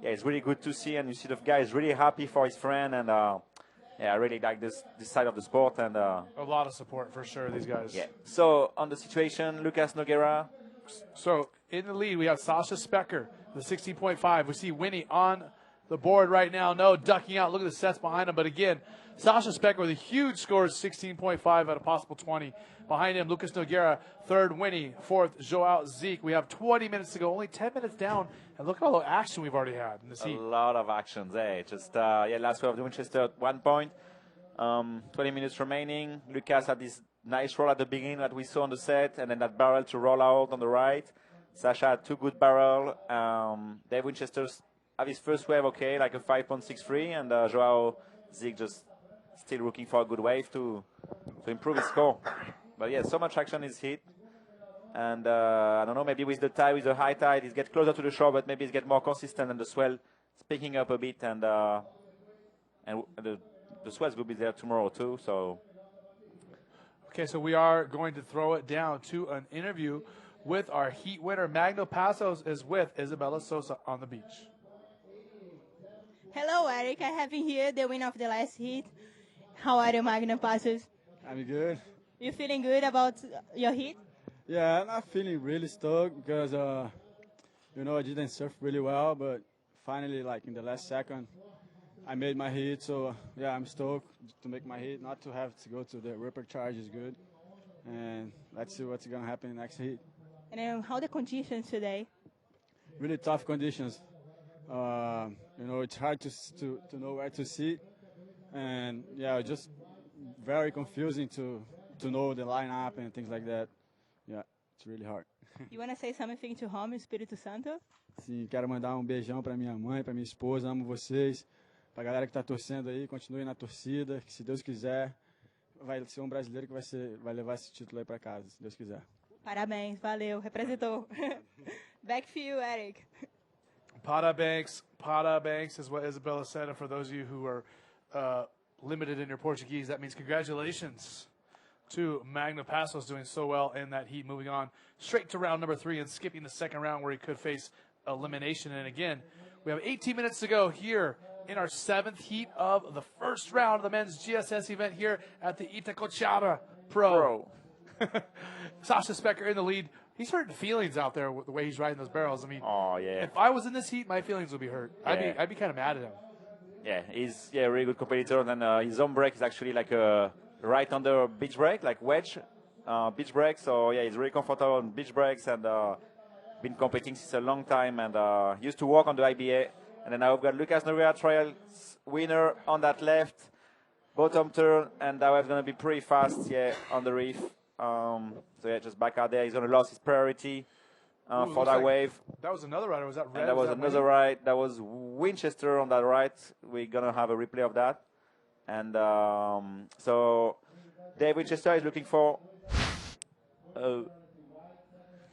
it's really good to see, and you see the guy is really happy for his friend, and I really like this side of the sport. And a lot of support for sure, these guys. Yeah. So on the situation, Lucas Nogueira. So in the lead, we have Sasha Specker, the 16.5. We see Winnie on the board right now. No, ducking out. Look at the sets behind him. But again, Sasha Specker with a huge score, 16.5 at a possible 20. Behind him, Lucas Nogueira, third, Winnie, fourth, Joao Zeke. We have 20 minutes to go, only 10 minutes down. And look at all the action we've already had in this heat. A lot of actions, eh? Just, last wave of the Winchester at 1 point. 20 minutes remaining. Lucas had this nice roll at the beginning that we saw on the set, and then that barrel to roll out on the right. Sasha had 2 good barrel. Dave Winchester have his first wave, okay, like a 5.63, and Joao Zeke just still looking for a good wave to improve his score. But yeah, so much action is hit. And I don't know, maybe with the tide, with the high tide, he's get closer to the shore, but maybe he's get more consistent, and the swell is picking up a bit, and the swells will be there tomorrow too. So. Okay, so we are going to throw it down to an interview with our heat winner. Magno Passos is with Isabella Sosa on the beach. Hello, Eric. I have here the winner of the last heat. How are you, Magno Passos? I'm good. You feeling good about your heat? Yeah, I'm feeling really stoked because, I didn't surf really well, but finally, like in the last second, I made my heat. So, yeah, I'm stoked to make my heat. Not to have to go to the ripper charge is good. And let's see what's going to happen in the next heat. And how the conditions today? Really tough conditions. It's hard to know where to sit. And, yeah, just very confusing to know the lineup and things like that. Yeah, it's really hard. You want to say something to home, Espírito Santo? Sim, quero mandar um beijão para minha mãe, para minha esposa, amo vocês. Para a galera que está torcendo aí, continue na torcida, que se Deus quiser, vai ser um brasileiro que vai levar esse título aí para casa, se Deus quiser. Parabéns, valeu, representou. Back to you, Eric. Parabéns is what Isabella said. And for those of you who are limited in your Portuguese, that means congratulations to Magno Passos doing so well in that heat, moving on straight to round number 3 and skipping the second round where he could face elimination. And again, we have 18 minutes to go here in our 7th heat of the first round of the men's GSS event here at the Itacoatiara Pro. Sasha Specker in the lead. He's hurting feelings out there with the way he's riding those barrels. I mean, if I was in this heat, my feelings would be hurt. Yeah. I'd be kind of mad at him. Yeah, he's a really good competitor. And his home brake is actually like a right under beach brake, like wedge beach brake. So yeah, he's really comfortable on beach brakes and been competing since a long time and used to work on the IBA. And then now we've got Lucas Nogueira, trials winner on that left, bottom turn, and that wave's going to be pretty fast, on the reef. So yeah, just back out there. He's going to lose his priority for that wave. That was another rider. Was that red? And that was another ride. That was Winchester on that right. We're going to have a replay of that. And so Dave Winchester is looking for...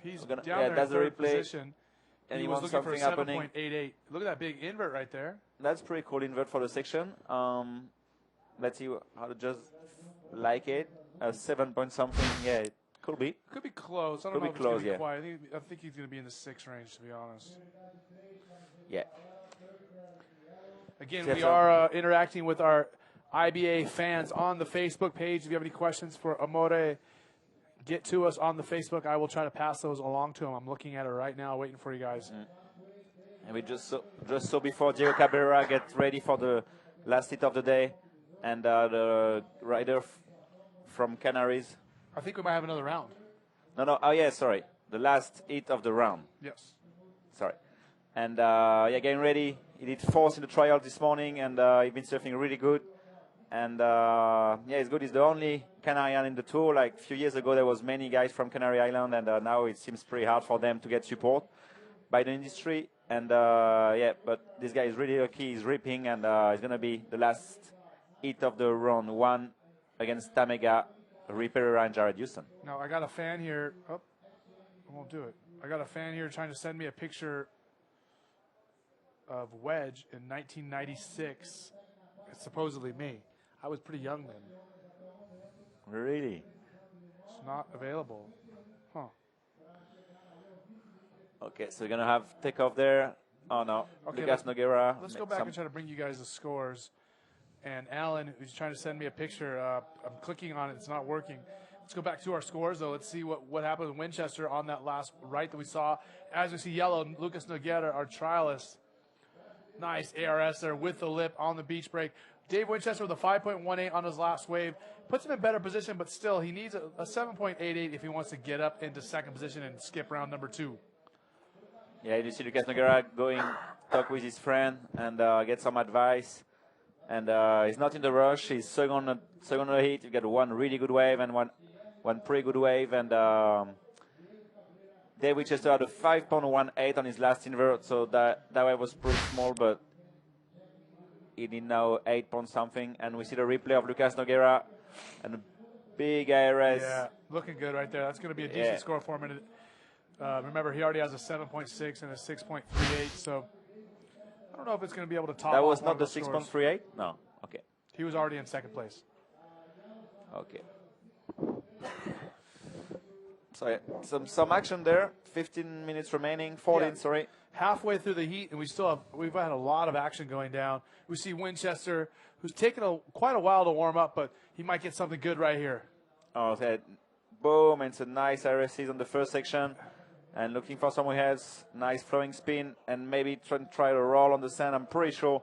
He's down there that's in the third replay. position. And he he was wants looking for something happening. 7.88. Look at that big invert right there. That's pretty cool invert for the section. Let's see how to just like it. 7 point something. Yeah, it could be. Could be close. I don't know if it's going to be quite. I think he's going to be in the 6 range, to be honest. Yeah. Again, we are interacting with our IBA fans on the Facebook page. If you have any questions for Amore, get to us on the Facebook. I will try to pass those along to him. I'm looking at it right now, waiting for you guys. And we just saw before Diego Cabrera get ready for the last hit of the day, and the rider from Canaries. I think we might have another round. No. Oh yeah, sorry. The last hit of the round. Yes. Sorry. And getting ready. He did 4th in the trial this morning, and he's been surfing really good. And he's good. He's the only Canary Island in the tour. Like a few years ago, there was many guys from Canary Island, and now it seems pretty hard for them to get support by the industry. And but this guy is really lucky. He's ripping, and it's gonna be the last hit of the round 1 against Tamega, Ripper, and Jared Houston. Now I got a fan here. Oh, I won't do it. I got a fan here trying to send me a picture of Wedge in 1996. It's supposedly me. I was pretty young then. Really? It's not available. Huh. Okay, so we're going to have takeoff there. Oh, no. Okay, Lucas Nogueira. Let's go back and try to bring you guys the scores. And Alan, who's trying to send me a picture, I'm clicking on it. It's not working. Let's go back to our scores, though. Let's see what happened with Winchester on that last right that we saw. As we see yellow, Lucas Nogueira, our trialist. Nice ARS there with the lip on the beach break. Dave Winchester with a 5.18 on his last wave. Puts him in better position, but still he needs a 7.88 if he wants to get up into second position and skip round number 2. Yeah, you see Lucas Nogueira going talk with his friend and get some advice. And he's not in the rush. He's second on the heat. You get one really good wave and one pretty good wave. And Dave Winchester had a 5.18 on his last invert, so that wave was pretty small, but he did now 8 point something. And we see the replay of Lucas Nogueira and a big IRS. Yeah, looking good right there. That's going to be a decent score for him. Remember, he already has a 7.6 and a 6.38, so I don't know if it's going to be able to top. That was not the 6.38? No. Okay. He was already in second place. Okay. So some action there. 15 minutes remaining. 14, sorry. Halfway through the heat, and we've had a lot of action going down. We see Winchester, who's taken quite a while to warm up, but he might get something good right here. Oh, okay. Boom! And it's a nice RSC on the first section, and looking for someone who has nice flowing spin and maybe try to roll on the sand. I'm pretty sure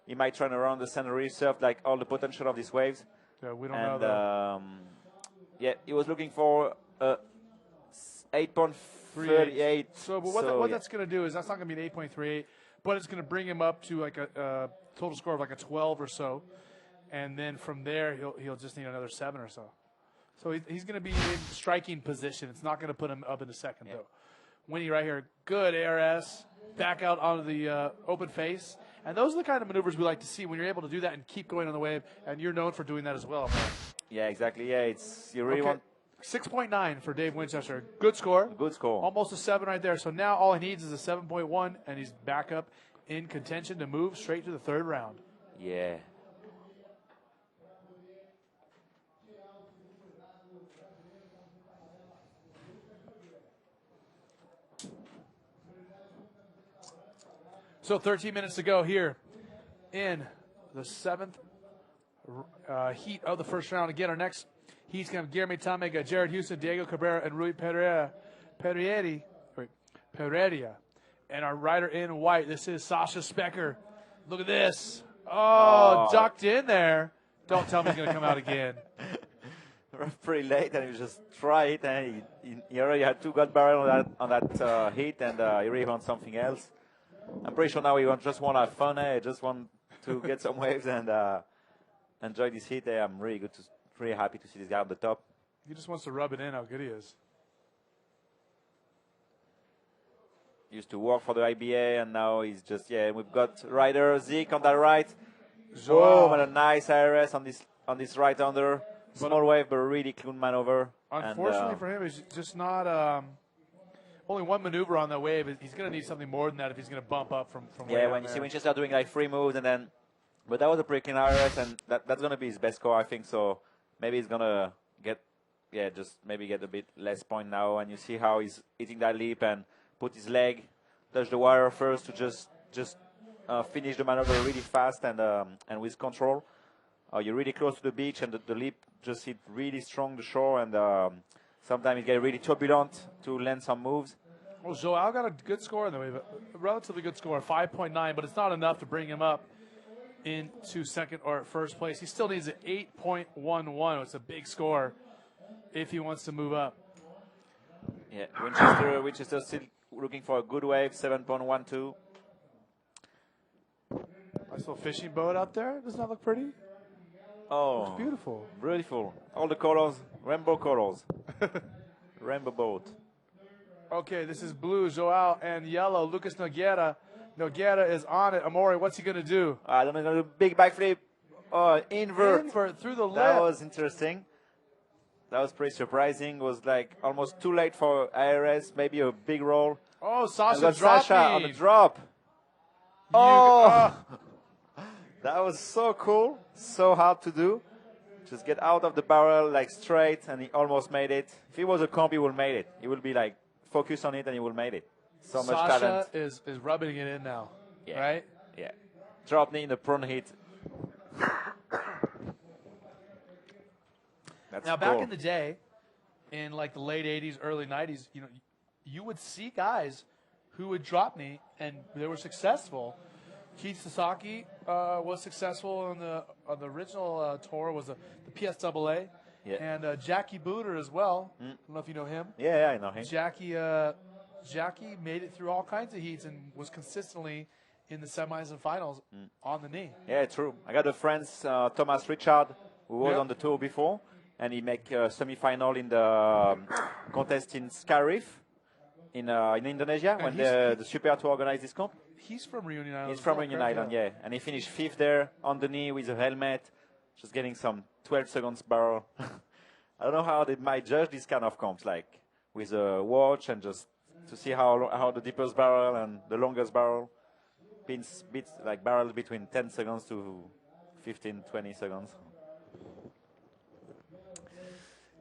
he might try to roll on the sand and resurf like all the potential of these waves. Yeah, we don't know that. Yeah, he was looking for 8.38. So, but what that's going to do is that's not going to be an 8.38, but it's going to bring him up to like a total score of like a 12 or so, and then from there he'll just need another 7 or so. So he's going to be in striking position. It's not going to put him up into second, though. Winnie right here. Good ARS. Back out onto the open face. And those are the kind of maneuvers we like to see when you're able to do that and keep going on the wave. And you're known for doing that as well. Yeah, exactly. Yeah, you really want. 6.9 for Dave Winchester. Good score. Good score. Almost a 7 right there. So now all he needs is a 7.1, and he's back up in contention to move straight to the third round. Yeah. So 13 minutes to go here in the 7th heat of the first round. Again, our next heat's going to have Guillermo Tamega, Jared Houston, Diego Cabrera, and Rui Pereira. And our rider in white, this is Sasha Specker. Look at this. Oh, ducked in there. Don't tell me he's going to come out again. Pretty late, and he just tried it, and he already had 2 gut barrel on that hit, and he really wants something else. I'm pretty sure now he just want to have fun. He just want to get some waves and enjoy this hit. I'm really happy to see this guy on the top. He just wants to rub it in how good he is. Used to work for the IBA, and now he's just, we've got rider Zeke on that right. Boom, and a nice IRS on this right under. Small wave, but really clean maneuver. Unfortunately for him, it's just not only one maneuver on that wave. He's going to need something more than that if he's going to bump up from way when you see Winchester doing like 3 moves, and then, but that was a pretty clean IRS, and that's going to be his best score, I think. So maybe he's going to get a bit less point now, and you see how he's hitting that leap and put his leg, touch the wire first to just finish the maneuver really fast and with control. You're really close to the beach, and the leap just hit really strong the shore, and sometimes it gets really turbulent to land some moves. Well, Joao got a good score in the wave, a relatively good score, 5.9, but it's not enough to bring him up into second or first place. He still needs an 8.11. It's a big score if he wants to move up. Yeah, Winchester still looking for a good wave, 7.12. Nice little fishing boat out there. Doesn't that look pretty? Oh, it's beautiful. Beautiful. All the colors, rainbow colors. Rainbow boat. Okay, this is blue, Joao, and yellow, Lucas Nogueira. Nogueira is on it. Amore, what's he going to do? I don't know, big backflip. Oh, invert. Invert through the lip. That was interesting. That was pretty surprising. It was like almost too late for IRS, maybe a big roll. Oh, Sasha on the drop. Oh! That was so cool, so hard to do. Just get out of the barrel like straight, and he almost made it. If he was a comp, he would made it. He would be like focused on it, and he would made it. So much talent. Sasha is rubbing it in now, right? Yeah. Drop knee in the prone hit. That's now, cool. back in the day, in like the late 80s, early 90s, you would see guys who would drop knee, and they were successful. Keith Sasaki was successful on the original tour, was the PSAA, and Jackie Booter as well. I don't know if you know him. Yeah, I know him. Jackie made it through all kinds of heats and was consistently in the semis and finals on the knee. Yeah, true. I got a friend, Thomas Richard, who was on the tour before, and he made a semi-final in the contest in Scarif in Indonesia when the Super Tour organized this comp. He's from Reunion Island. He's from Reunion Island, yeah. And he finished 5th there on the knee with a helmet, just getting some 12 seconds barrel. I don't know how they might judge these kind of comps, like with a watch and just to see how the deepest barrel and the longest barrel beats like barrels between 10 seconds to 15, 20 seconds.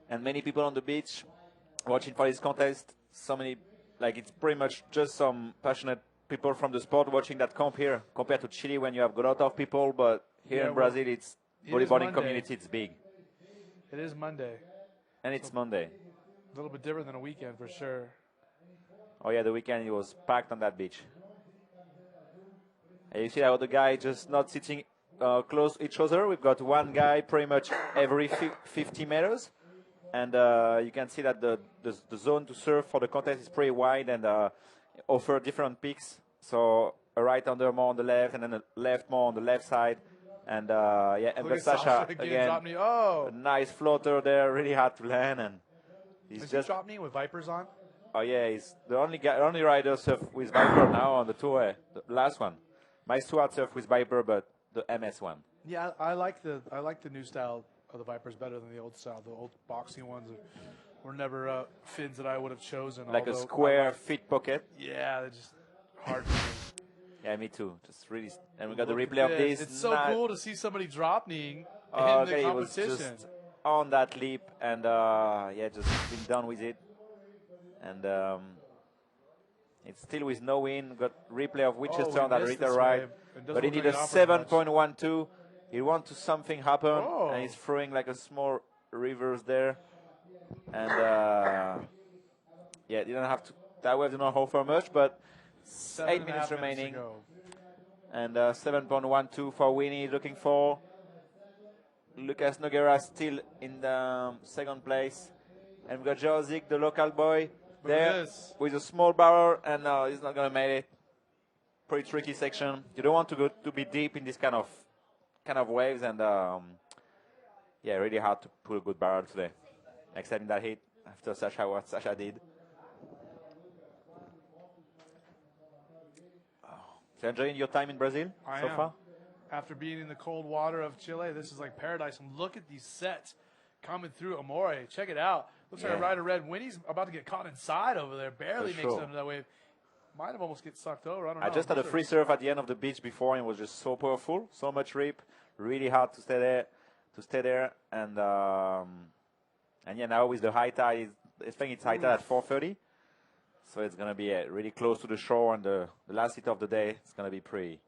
And many people on the beach watching for this contest. So many, like it's pretty much just some passionate people from the sport watching that comp here, compared to Chile when you have a lot of people, but here in Brazil, it's bodyboarding community, it's big. It is Monday. And it's Monday. A little bit different than a weekend for sure. Oh yeah, the weekend it was packed on that beach. And you see how the guy just not sitting close to each other. We've got one guy pretty much every 50 meters. And you can see that the zone to surf for the contest is pretty wide and offer different peaks. So a right under more on the left, and then a left more on the left side, And yeah, and Look but at Sasha again, again, drop knee. Oh, a nice floater there, really hard to land, and he's is he just drop knee with Vipers on? oh yeah, he's the only rider surf with Viper now on the tour. The last one, my Stuart surf with Viper, but the MS one. Yeah, I like the new style of the Vipers better than the old style. The old boxing ones were never fins that I would have chosen. Like a although square fit pocket. Yeah, they're just hard for me. Yeah, me too. Just really, and we got the Look replay at of this. It's so cool to see somebody drop kneeing in Okay, the he was competition. just on that leap, and yeah, just been done with it. And it's still with no win. Got replay of Winchester on that return right, but he needed a 7.12. He wants to something happen, and he's throwing like a small reverse there. And yeah, didn't have to. That wave did not offer much, but 8 minutes remaining. And 7.12 for Winnie, looking for Lucas Nogueira still in the second place. And we got Jozik, the local boy, there with a small barrel, and he's not going to make it. Pretty tricky section. You don't want to go to be deep in this kind of waves, and yeah, really hard to put a good barrel today. Except in that hit after what Sasha did. So enjoying your time in Brazil so far? After being in the cold water of Chile, this is like paradise. And look at these sets coming through Amore. Check it out. Looks like a rider red. Winnie's about to get caught inside over there. Barely makes it under that wave. Might have almost get sucked over. I don't know. I just had a free surf at the end of the beach before, and it was just so powerful, so much rip, really hard to stay there, and yeah, now with the high tide, I think it's high tide at 4:30. So it's going to be really close to the shore, and the last hit of the day, it's going to be pretty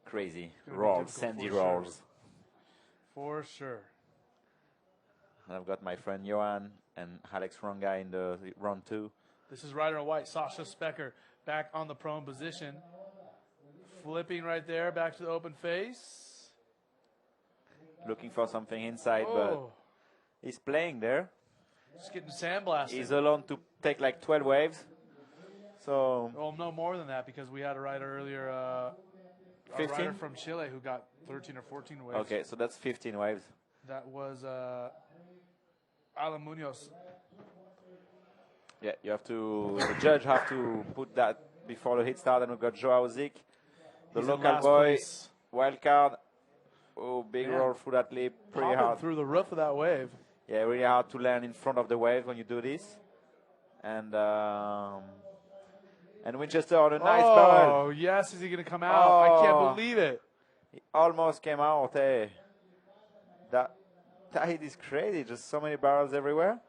crazy. Rolls, sandy rolls. For sure. And I've got my friend Johan and Alex Ronga in the round 2. This is rider in white, Sasha Specker, back on the prone position. Flipping right there, back to the open face. Looking for something inside, but he's playing there. Just getting sandblasted. He's alone to take like 12 waves. So. Well, no more than that, because we had a rider earlier, a 15? rider from Chile who got 13 or 14 waves. Okay, so that's 15 waves. That was Alan Munoz. Yeah, you have to. The judge have to put that before the hit start, and we've got Joao Zik, the local boy, wild card. Oh, big roll through that leap, pretty hard. Through the roof of that wave. Yeah, really hard to land in front of the wave when you do this. And Winchester on a nice barrel. Oh, yes. Is he going to come out? I can't believe it. He almost came out. Hey. That hit is crazy. Just so many barrels everywhere.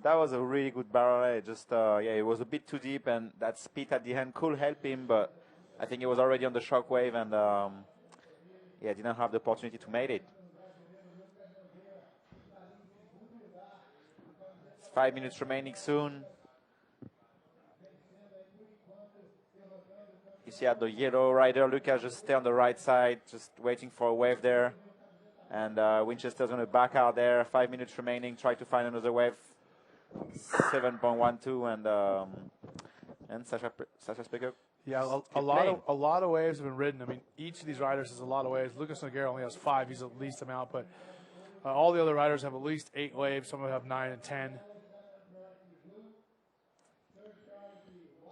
That was a really good barrel. Eh? Just, yeah, it was a bit too deep, and that speed at the end could help him, but I think he was already on the shock wave, and yeah, didn't have the opportunity to make it. 5 minutes remaining soon. You see at the yellow rider, Lucas just stay on the right side, just waiting for a wave there. And Winchester's going to back out there. 5 minutes remaining, try to find another wave. 7.12 and Sasha Specker. Yeah, a lot of waves have been ridden. I mean, each of these riders has a lot of waves. Lucas Nogueira only has 5. He's the least amount, but all the other riders have at least 8 waves. Some of them have 9 and 10.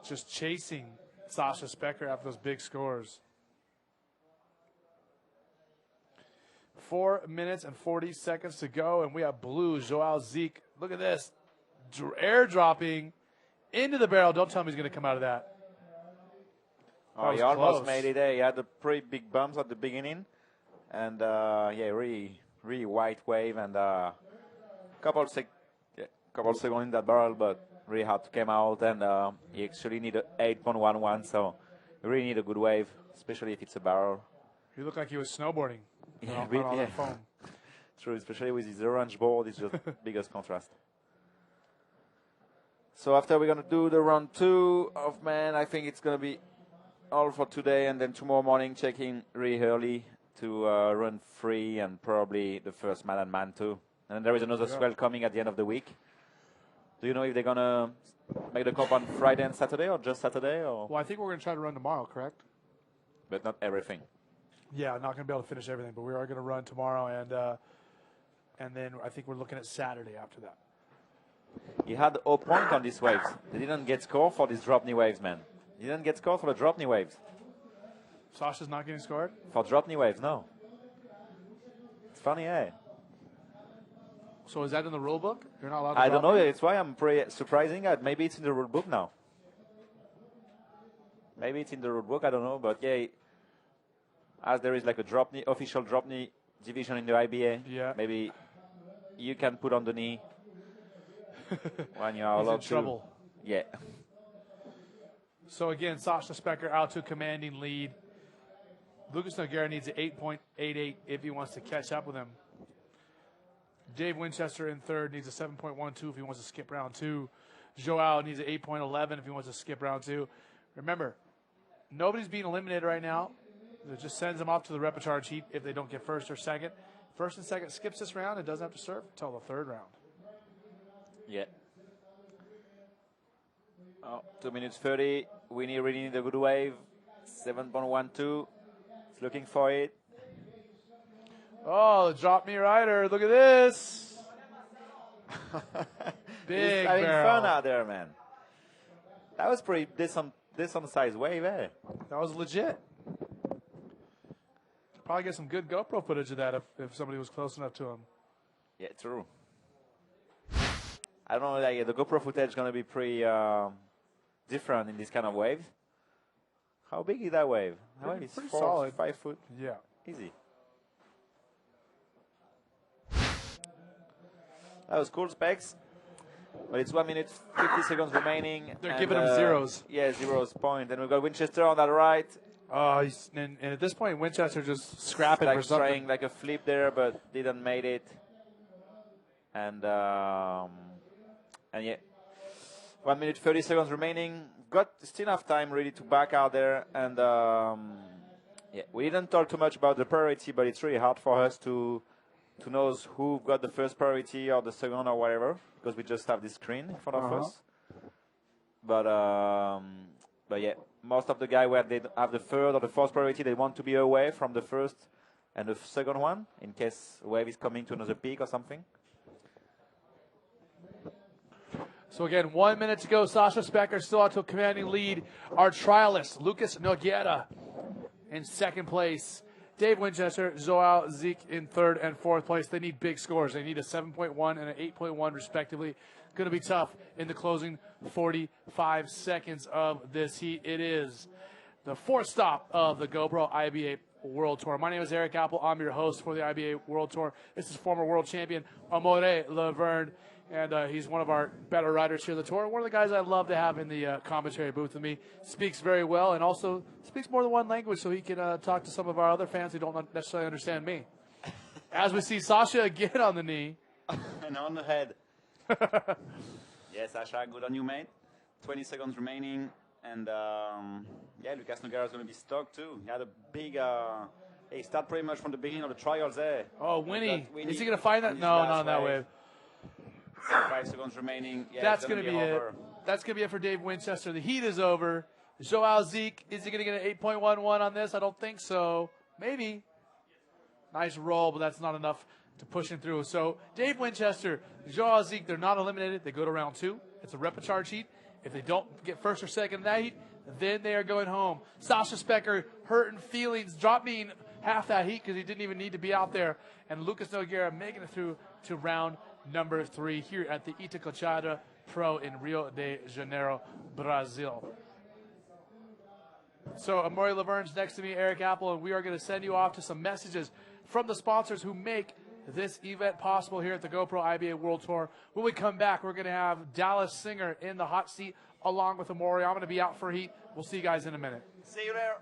Just chasing Sasha Specker after those big scores. 4 minutes and 40 seconds to go, and we have blue Joao Zik. Look at this. Airdropping into the barrel. Don't tell me he's going to come out of that. Oh, he almost made it there. He had the pretty big bumps at the beginning. And, yeah, really white wave. And couple seconds in that barrel, but really hard to come out. And he actually needed 8.11, so you really need a good wave, especially if it's a barrel. He looked like he was snowboarding. Yeah, on that foam. True, especially with his orange board, it's just biggest contrast. So after we're going to do the round 2 of man, I think it's going to be all for today, and then tomorrow morning checking really early to run 3 and probably the first man and man too. And then there is another swell coming at the end of the week. Do you know if they're going to make the comp on Friday and Saturday, or just Saturday? Or? Well, I think we're going to try to run tomorrow, correct? But not everything. Yeah, not going to be able to finish everything, but we are going to run tomorrow, and then I think we're looking at Saturday after that. He had 0 point on these waves. They didn't get score for these drop knee waves, man. He didn't get score for the drop knee waves. Sasha's not getting scored? For drop knee waves, no. It's funny, eh? So is that in the rule book? You're not allowed to I don't drop know. knee? It's why I'm pretty surprising. Maybe it's in the rule book now. Maybe it's in the rule book. I don't know. But yeah, as there is like a drop knee, official drop knee division in the IBA, yeah. Maybe you can put on the knee when you are He's allowed in to. trouble. Yeah. So again, Sasha Specker out to a commanding lead. Lucas Nogueira needs an 8.88 if he wants to catch up with him. Dave Winchester in third needs a 7.12 if he wants to skip round 2. Joao needs an 8.11 if he wants to skip round 2. Remember, nobody's being eliminated right now. It just sends them off to the repechage heat if they don't get first or second. First and second skips this round and doesn't have to serve until the third round. Yeah. Oh, 2 minutes 30. Winnie really need a good wave. 7.12. He's looking for it. Oh, drop me rider. Look at this. Big He's having barrel. fun out there, man. That was pretty decent size wave, eh? That was legit. Probably get some good GoPro footage of that if somebody was close enough to him. Yeah, true. I don't know, like, the GoPro footage is going to be pretty different in this kind of wave. How big is that wave? How big is Pretty 4, solid. 5 foot? Yeah. Easy. That was cool specs. But it's 1 minute 50 seconds remaining. They're giving him zeros. Yeah, zeros point. And we've got Winchester on that right. Oh, and at this point, Winchester just scrapping like for something. trying like a flip there, but didn't make it. And yeah, 1 minute 30 seconds remaining. Got still enough time really to back out there. And yeah, we didn't talk too much about the priority, but it's really hard for us to know who got the first priority or the second or whatever, because we just have this screen in front of us. But yeah, most of the guys where they have the third or the fourth priority, they want to be away from the first and the second one in case a wave is coming to another peak or something. So again, 1 minute to go. Sasha Specker still out to a commanding lead. Our trialist, Lucas Nogueira, in second place. Dave Winchester, Joao Zeke in third and fourth place. They need big scores. They need a 7.1 and an 8.1 respectively. Going to be tough in the closing 45 seconds of this heat. It is the fourth stop of the GoPro IBA World Tour. My name is Eric Apple. I'm your host for the IBA World Tour. This is former world champion Amore Laverne, and he's one of our better riders here on the tour. One of the guys I love to have in the commentary booth with me. Speaks very well and also speaks more than one language, so he can talk to some of our other fans who don't necessarily understand me. As we see Sasha again on the knee. And on the head. Yes, Sasha, good on you, mate. 20 seconds remaining. And yeah, Lucas Nogueira is going to be stuck too. He had a big. He started pretty much from the beginning of the trials there. Oh, Winnie. Is he going to find that? No, not on that wave. 5 seconds remaining. Yeah, that's going to be it. over. That's going to be it for Dave Winchester. The heat is over. Joao Zeke, is he going to get an 8.11 on this? I don't think so. Maybe. Nice roll, but that's not enough to push him through. So Dave Winchester, Joao Zeke, they're not eliminated. They go to round 2. It's a repechage heat. If they don't get first or second in that heat, then they are going home. Sasha Specker, hurting feelings, dropping half that heat because he didn't even need to be out there. And Lucas Nogueira making it through to round number 3 here at the Itacoatiara Pro in Rio de Janeiro, Brazil. So Amore Laverne's next to me, Eric Apple, and we are going to send you off to some messages from the sponsors who make this event possible here at the GoPro IBA World Tour. When we come back, we're going to have Dallas Singer in the hot seat along with Amore. I'm going to be out for heat. We'll see you guys in a minute. See you there.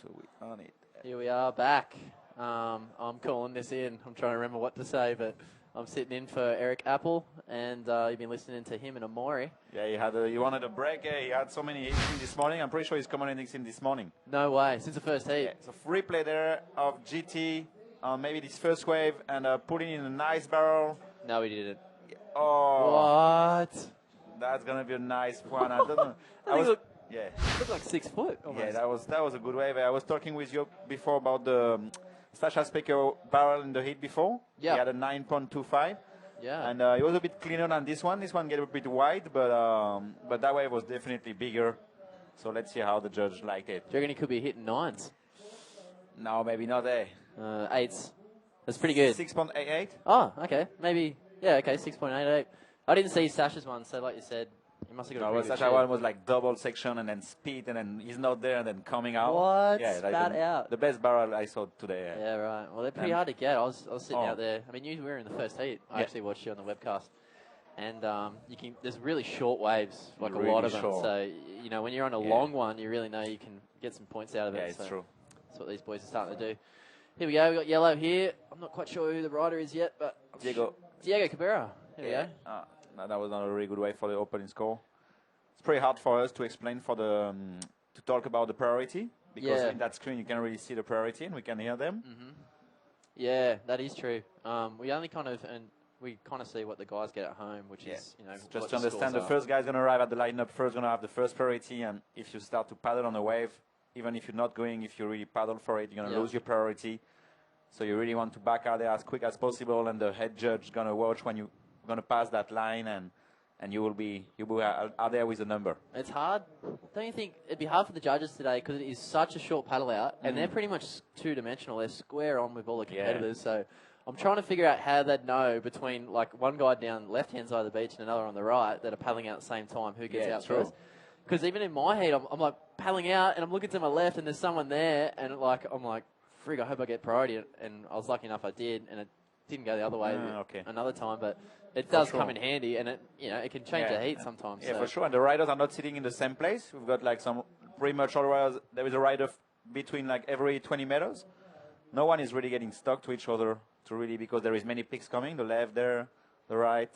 So we on it. Here we are back. I'm calling this in. I'm trying to remember what to say, but I'm sitting in for Eric Apple, and you've been listening to him and Amori. Yeah, he wanted a break. He had so many hits in this morning. I'm pretty sure he's coming in this morning. No way, since the first heat. Yeah, so free play there of GT on maybe this first wave and putting in a nice barrel. No, he didn't. Oh. What? That's going to be a nice one. I don't know. Yeah. Looked like 6 foot almost. Yeah, that was a good wave. I was talking with you before about the Sasha Speaker barrel in the heat before. Yeah. He had a 9.25. Yeah. And it was a bit cleaner than this one. This one get a bit wide, but that wave was definitely bigger. So let's see how the judge liked it. Do you reckon he could be hitting 9s? No, maybe not there. 8s. That's pretty good. 6.88. Oh, okay. Maybe. Yeah, okay, 6.88. I didn't see Sasha's one, so like you said, he must have got a pretty good Sasha shoot. one was like double section and then speed and then he's not there and then coming out. What? Yeah, like Spat out. The best barrel I saw today. Yeah, right. Well, they're pretty hard to get. I was sitting out there. I mean, you were in the first heat. I actually watched you on the webcast. And there's really short waves, like Really a lot of them. short. So, when you're on a long one, you really know you can get some points out of it. Yeah, it's so true. That's what these boys are starting to do. Here we go. We've got yellow here. I'm not quite sure who the rider is yet, but Diego Cabrera. Here we go. No, that was not a really good way for the opening score. It's pretty hard for us to explain to talk about the priority because in that screen you can really see the priority and we can hear them. Mm-hmm. Yeah, that is true. We only kind of see what the guys get at home, which is Just to understand, the first guy's going to arrive at the lineup first, going to have the first priority, and if you start to paddle on a wave, even if you're not going, if you really paddle for it, you're going to lose your priority. So you really want to back out there as quick as possible, and the head judge is going to watch when you're going to pass that line, and you will be out there with a number. It's hard. Don't you think it'd be hard for the judges today because it is such a short paddle out, and they're pretty much two-dimensional. They're square on with all the competitors, so I'm trying to figure out how they'd know between like one guy down the left-hand side of the beach and another on the right that are paddling out at the same time who gets out first. Because even in my heat, I'm like paddling out and I'm looking to my left and there's someone there and I'm like, frig, I hope I get priority. And I was lucky enough I did, and it didn't go the other way another time, but it does come in handy, and it can change the heat sometimes. Yeah, for sure. And the riders are not sitting in the same place. We've got like some pretty much all riders. There is a rider between like every 20 meters. No one is really getting stuck to each other because there is many picks coming. The left there, the right,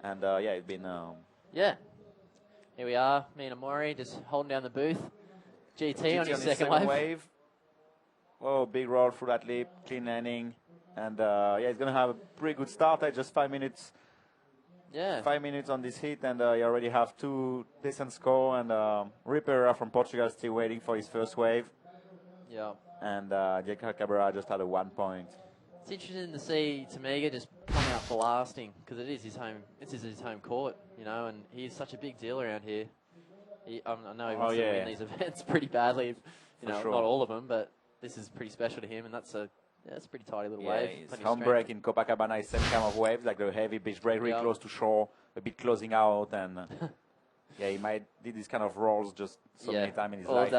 and it's been. Here we are, me and Amori just holding down the booth. GT on his second wave. Oh, big roll through that lip, clean landing. And he's going to have a pretty good start. Just 5 minutes. Yeah. 5 minutes on this heat, and you already have 2 decent score. And Ripera from Portugal still waiting for his first wave. Yeah. And Diego Cabrera just had a 1 point. It's interesting to see Tamega just come out blasting because it is his home. This is his home court, and he's such a big deal around here. I know he wants to win these events pretty badly, not all of them, but this is pretty special to him, and that's a pretty tidy little wave. His home break in Copacabana is same kind of waves, like the heavy beach break, really close to shore, a bit closing out, and he might did these kind of rolls just so many times in his life.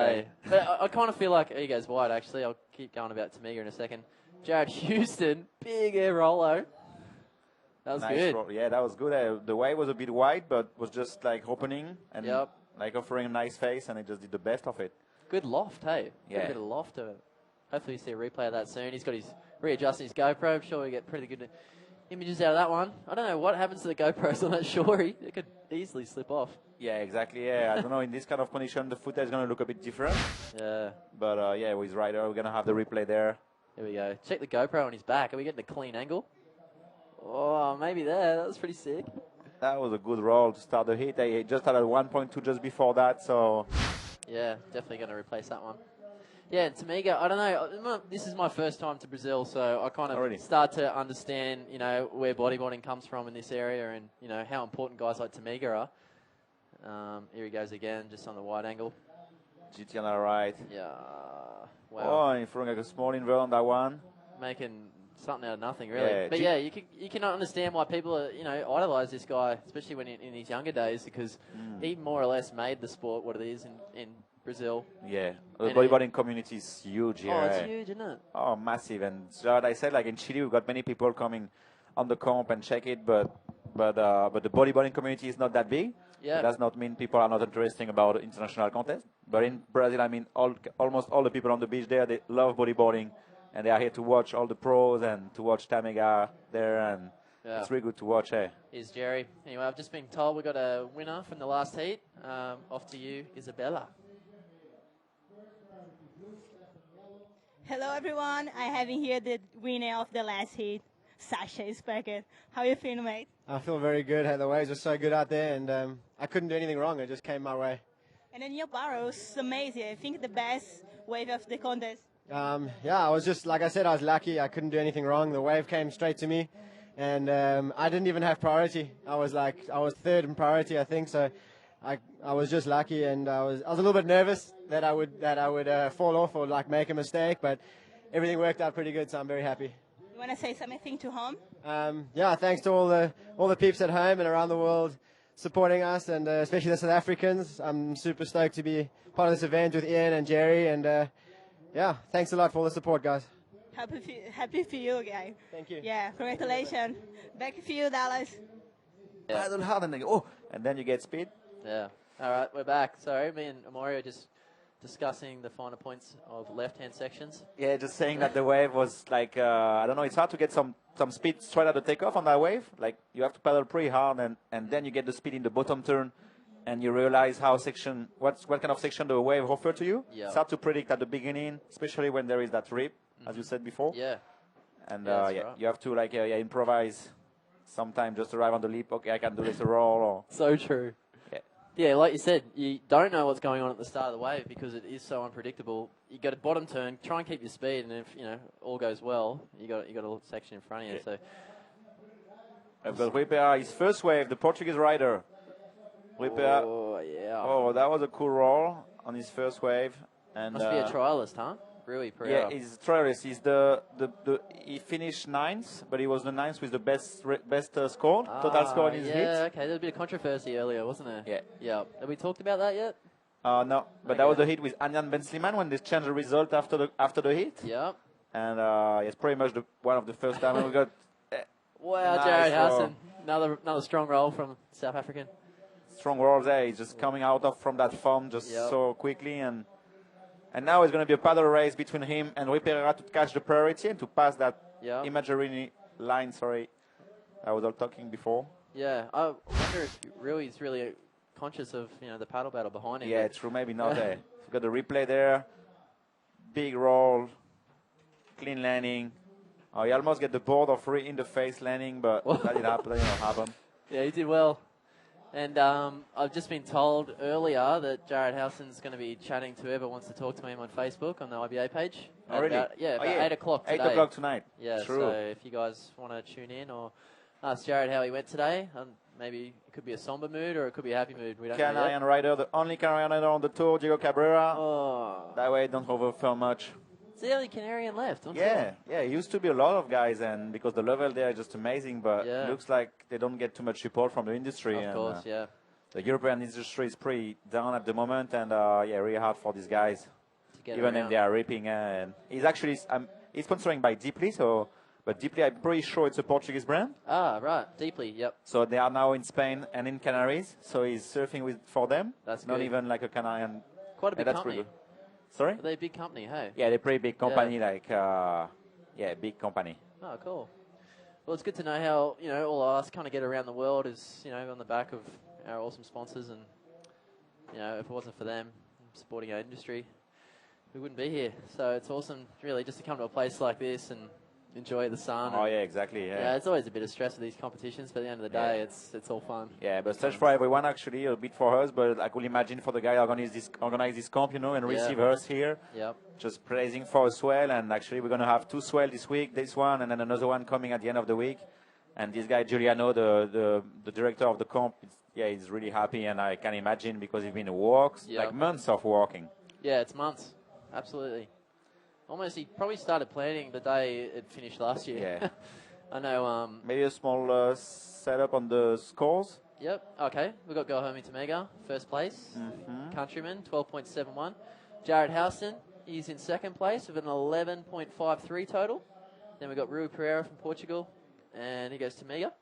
But I kind of feel like he goes wide. Actually, I'll keep going about Tamega in a second. Jared Houston, big air rollo. That was good. Yeah, that was good. The wave was a bit wide, but was just like opening and like offering a nice face, and he just did the best of it. Good loft, hey? Yeah. A bit of loft to it. Hopefully we see a replay of that soon. He's got his readjusting his GoPro. I'm sure we get pretty good images out of that one. I don't know what happens to the GoPros on that shore. It could easily slip off. Yeah, exactly. Yeah, I don't know. In this kind of condition, the footage is going to look a bit different. Yeah. But with Ryder, we're going to have the replay there. Here we go. Check the GoPro on his back. Are we getting a clean angle? Oh, maybe there. That was pretty sick. That was a good roll to start the heat. He just had a 1.2 just before that, so... Yeah, definitely going to replace that one. Yeah, Tamega, I don't know. This is my first time to Brazil, so I kind of start to understand, where bodyboarding comes from in this area and, how important guys like Tamega are. Here he goes again, just on the wide angle. GT on the right. Yeah. Wow. Oh, in front like a small invert on that one. Making something out of nothing, really. Yeah, but you can understand why people are, idolise this guy, especially when in his younger days, because he more or less made the sport what it is in Brazil. Yeah, the bodyboarding community is huge here. Oh, it's huge, isn't it? Oh, massive. And like I said, like in Chile, we've got many people coming on the comp and check it, but the bodyboarding community is not that big. Yeah. It does not mean people are not interested about international contest. But in Brazil, I mean, almost all the people on the beach there, they love bodyboarding, and they are here to watch all the pros and to watch Tamega there, and it's really good to watch. Hey, Here's Jerry. Anyway, I've just been told we got a winner from the last heat. Off to you, Isabella. Hello, everyone. I have in here the winner of the last heat, Sasha Speckett. How you feeling, mate? I feel very good. The waves were so good out there, and I couldn't do anything wrong. It just came my way. And then your barrel was amazing. I think the best wave of the contest. Yeah, I was just, like I said, I was lucky. I couldn't do anything wrong. The wave came straight to me, and I didn't even have priority. I was third in priority, I think. So I was just lucky, and I was a little bit nervous that I would fall off or like make a mistake, but everything worked out pretty good. So I'm very happy. You want to say something to home? Yeah, thanks to all the peeps at home and around the world supporting us, and especially the South Africans. I'm super stoked to be part of this event with Ian and Jerry, and yeah, thanks a lot for all the support, guys. Happy for you, guys. Thank you. Yeah, congratulations. Back to you, Dallas. paddle hard, and then go, oh, and then you get speed. Yeah. All right, we're back. Sorry, me and Amori are just discussing the finer points of left-hand sections. Yeah, just saying that the wave was like, I don't know, it's hard to get some speed straight at the takeoff on that wave. Like, you have to paddle pretty hard, and then you get the speed in the bottom turn, and you realize what kind of section the wave offer to you. Yeah. It's hard to predict at the beginning, especially when there is that rip, as you said before. Yeah. And right. you have to improvise. Sometimes just arrive on the lip. Okay, I can do this roll. Or So true. Yeah, like you said, you don't know what's going on at the start of the wave because it is so unpredictable. You got a bottom turn, try and keep your speed, and if all goes well, you got a section in front of you. So I've got Ripper, his first wave, the Portuguese rider. Ripper. Oh yeah. Oh, that was a cool roll on his first wave. And must be a trialist, huh? Rui Yeah, Pereira. he's a trialist. He's he finished ninth, but he was the ninth with the best score, total score in his heat. Yeah, okay. There was a bit of controversy earlier, wasn't there? Yeah. Yeah. Have we talked about that yet? No, but that was the hit with Anjan Ben Sliman when they changed the result after the hit. Yeah. And it's pretty much one of the first time we got. Wow, nice Jared roll. Housen, another strong roll from South African. Strong rolls there. He's just coming out from that form so quickly, and now it's going to be a paddle race between him and Rui Pereira to catch the priority and to pass that imaginary line. Sorry, I was all talking before. Yeah, I wonder if Rui's really conscious of the paddle battle behind him. Yeah, true. Maybe not there. We've got the replay there. Big roll, clean landing. Oh, he almost get the board of Rui in the face landing, but that didn't happen. Yeah, he did well. And I've just been told earlier that Jared Housen's going to be chatting to whoever wants to talk to him on Facebook on the IBA page. Oh, really? About 8 o'clock today. 8 o'clock tonight. Yeah, true. so if you guys want to tune in or ask Jared how he went today, maybe it could be a somber mood or it could be a happy mood. We don't know Canarian yet. rider, the only Canarian rider on the tour, Diego Cabrera. Oh. That way, don't overfell much. It's the only Canarian left, don't Yeah, it used to be a lot of guys, and because the level there is just amazing, but it looks like they don't get too much support from the industry. Of course, yeah. The European industry is pretty down at the moment, and really hard for these guys, even if they are ripping. And he's actually he's sponsoring by Deeply, but Deeply, I'm pretty sure it's a Portuguese brand. Ah, right, Deeply, yep. So they are now in Spain and in Canaries, so he's surfing for them. That's not good. even like a Canarian. Quite a big that's company. pretty good. Sorry? Are they a big company, hey? Yeah, they're pretty big company, big company. Oh, cool. Well, it's good to know how, all of us kind of get around the world is, on the back of our awesome sponsors, and, if it wasn't for them supporting our industry, we wouldn't be here. So it's awesome, really, just to come to a place like this and enjoy the sun. Oh, yeah, exactly, yeah. Yeah, it's always a bit of stress with these competitions, but at the end of the day, it's all fun. Yeah, but stage for everyone, actually, a bit for us, but I could imagine for the guy organize this comp, and receive us here. Yep. Just praising for a swell, and actually we're going to have 2 swell this week, this one, and then another one coming at the end of the week. And this guy, Giuliano, the director of the comp, he's really happy, and I can imagine because he's been like months of walking. Yeah, it's months. Absolutely. Almost, he probably started planning the day it finished last year. Yeah. I know. Maybe a small setup on the scores. Yep. Okay. We've got Gohomi Tamega, first place. Countryman, 12.71. Jared Housen, he's in second place with an 11.53 total. Then we've got Rui Pereira from Portugal, and he goes Tamega.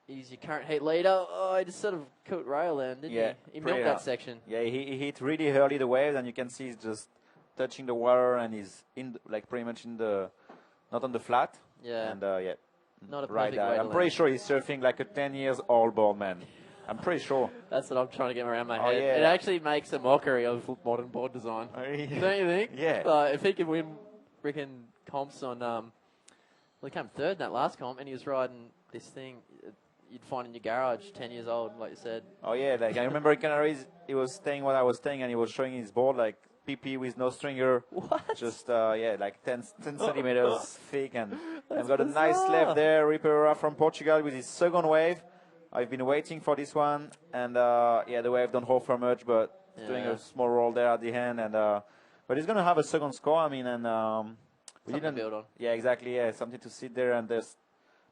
He's your current heat leader. Oh, he just sort of caught rail then, didn't he? He milked that section. Yeah, he hit really early the waves, and you can see he's just touching the water, and he's like pretty much in the, not on the flat. Yeah. And not a right perfect there. way to I'm pretty land. sure he's surfing like a 10-year-old board, man. I'm pretty sure. That's what I'm trying to get around my Oh, head. yeah. It actually makes a mockery of modern board design. Oh, yeah. Don't you think? Yeah. If he could win freaking comps on, well, he came third in that last comp, and he was riding this thing you'd find in your garage, 10 years old, like you said. Oh yeah, like I remember in Canaries, he was staying what I was staying, and he was showing his board like PP with no stringer. What? Just like 10 centimeters thick, and That's I've got a nice bizarre. left there. Ripera from Portugal with his second wave. I've been waiting for this one, and the wave don't hold for much, but doing Yeah. a small roll there at the end, and but he's gonna have a second score. I mean, and we Something didn't to build on. Yeah, exactly. Yeah, something to sit there and just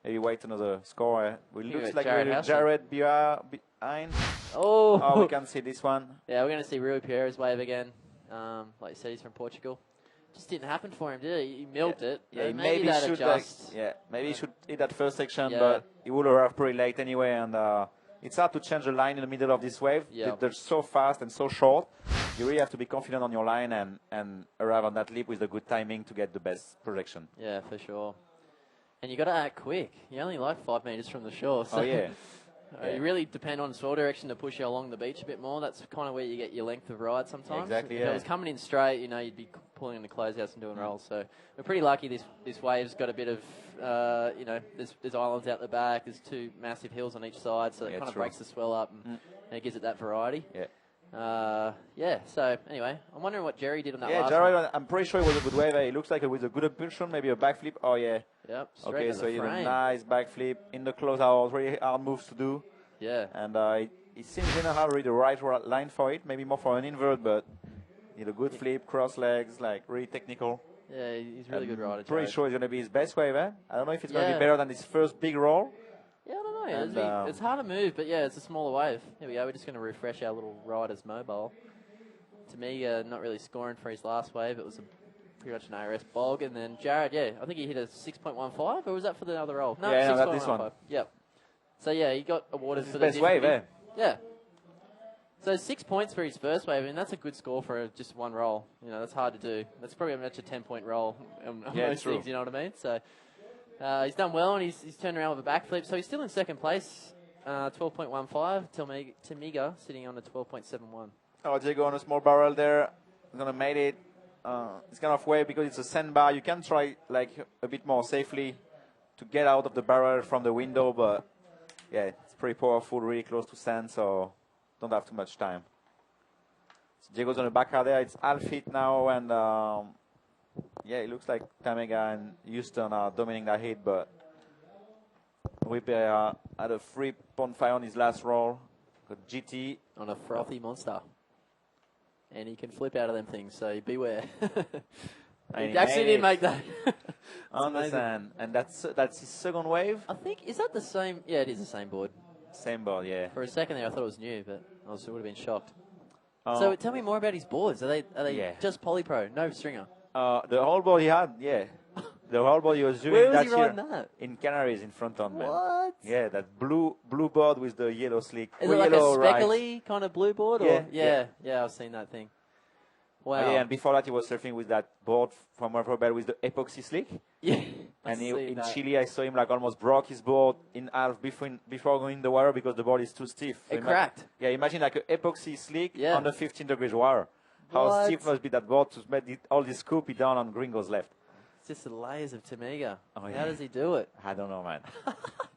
maybe wait another score. We Think looks about like Jared we're Housen. Jared behind. Oh, We can see this one. Yeah, we're going to see Rui Pierre's wave again. Like you said, he's from Portugal. Just didn't happen for him, did he? He milked it. Yeah, Maybe maybe that should adjusts. maybe he should hit that first section, Yeah. but he would arrive pretty late anyway, and it's hard to change the line in the middle of this wave. Yeah. They're so fast and so short. You really have to be confident on your line and arrive on that lip with the good timing to get the best projection. Yeah, for sure. And you got to act quick. You're only like 5 meters from the shore. So Oh, yeah. You really depend on swell direction to push you along the beach a bit more. That's kind of where you get your length of ride sometimes. exactly, If it was coming in straight, you'd be pulling in the closeouts and doing rolls. So we're pretty lucky this wave's got a bit of, there's islands out the back. There's 2 massive hills on each side, so it kind of true. breaks the swell up and it gives it that variety. Yeah. So anyway, I'm wondering what Jerry did on that Yeah, last Jared, one. I'm pretty sure it was a good wave. It looks like it was a good impulsion, maybe a backflip. Oh, yeah. Yep, straight Okay, into so the he did a frame. nice backflip in the closeout. Really hard moves to do. Yeah. And it seems he know how to read the right line for it. Maybe more for an invert, but he did a good flip, cross legs, like really technical. Yeah, he's a really good rider. Pretty Jared. sure it's going to be his best wave, eh? I don't know if it's going to Yeah. be better than his first big roll. Yeah, I don't know. And, It's hard to move, but yeah, it's a smaller wave. Here we go. We're just going to refresh our little rider's mobile. To me, not really scoring for his last wave. It was pretty much an ARS bog. And then Jared, I think he hit a 6.15, or was that for the other roll? No, Yeah, no, 6.15. that's this one. Yep. So yeah, he got awarded This is for his the best wave, difficulty. eh? Yeah. So 6 points for his first wave, and that's a good score for just one roll. That's hard to do. That's probably a much a 10-point roll on Yeah, most true. things, you know what I mean? So he's done well, and he's turned around with a backflip. So he's still in second place, 12.15. Tamiga sitting on a 12.71. Oh, Diego on a small barrel there. He's going to make it. It's kind of wave because it's a sandbar. You can try like a bit more safely to get out of the barrel from the window, but yeah, it's pretty powerful, really close to sand, so don't have too much time. So Diego's on the back out there. It's half hit now, and it looks like Tamega and Houston are dominating that hit, but Whipper had a 3.5 on his last roll. Got GT On a frothy monster. And he can flip out of them things, so beware. And He actually made didn't it. make that. on the amazing. sand, and that's his second wave. I think, is that the same? Yeah, it is the same board. Same board, yeah. For a second there, I thought it was new, but I would have been shocked. Oh. So tell me more about his boards. Are they Yeah. just polypro, no stringer? The whole board he had, yeah. The whole board he was doing Where was that he year riding that? in Canaries in front on, man. What? Yeah, that blue board with the yellow slick. Is it like a yellow rides. speckly kind of blue board? Yeah, Or? Yeah, I've seen that thing. Wow. Oh, yeah, and before that he was surfing with that board from Robert with the epoxy slick. Yeah, And I've seen in that. Chile I saw him like almost broke his board in half before going in the water because the board is too stiff. It cracked. Yeah, imagine like an epoxy slick Yeah. under 15 degrees water. How What? stiff must be that board to make all this scoop it down on Gringo's left. It's just the layers of Tamiga. Oh, yeah. How does he do it? I don't know, man.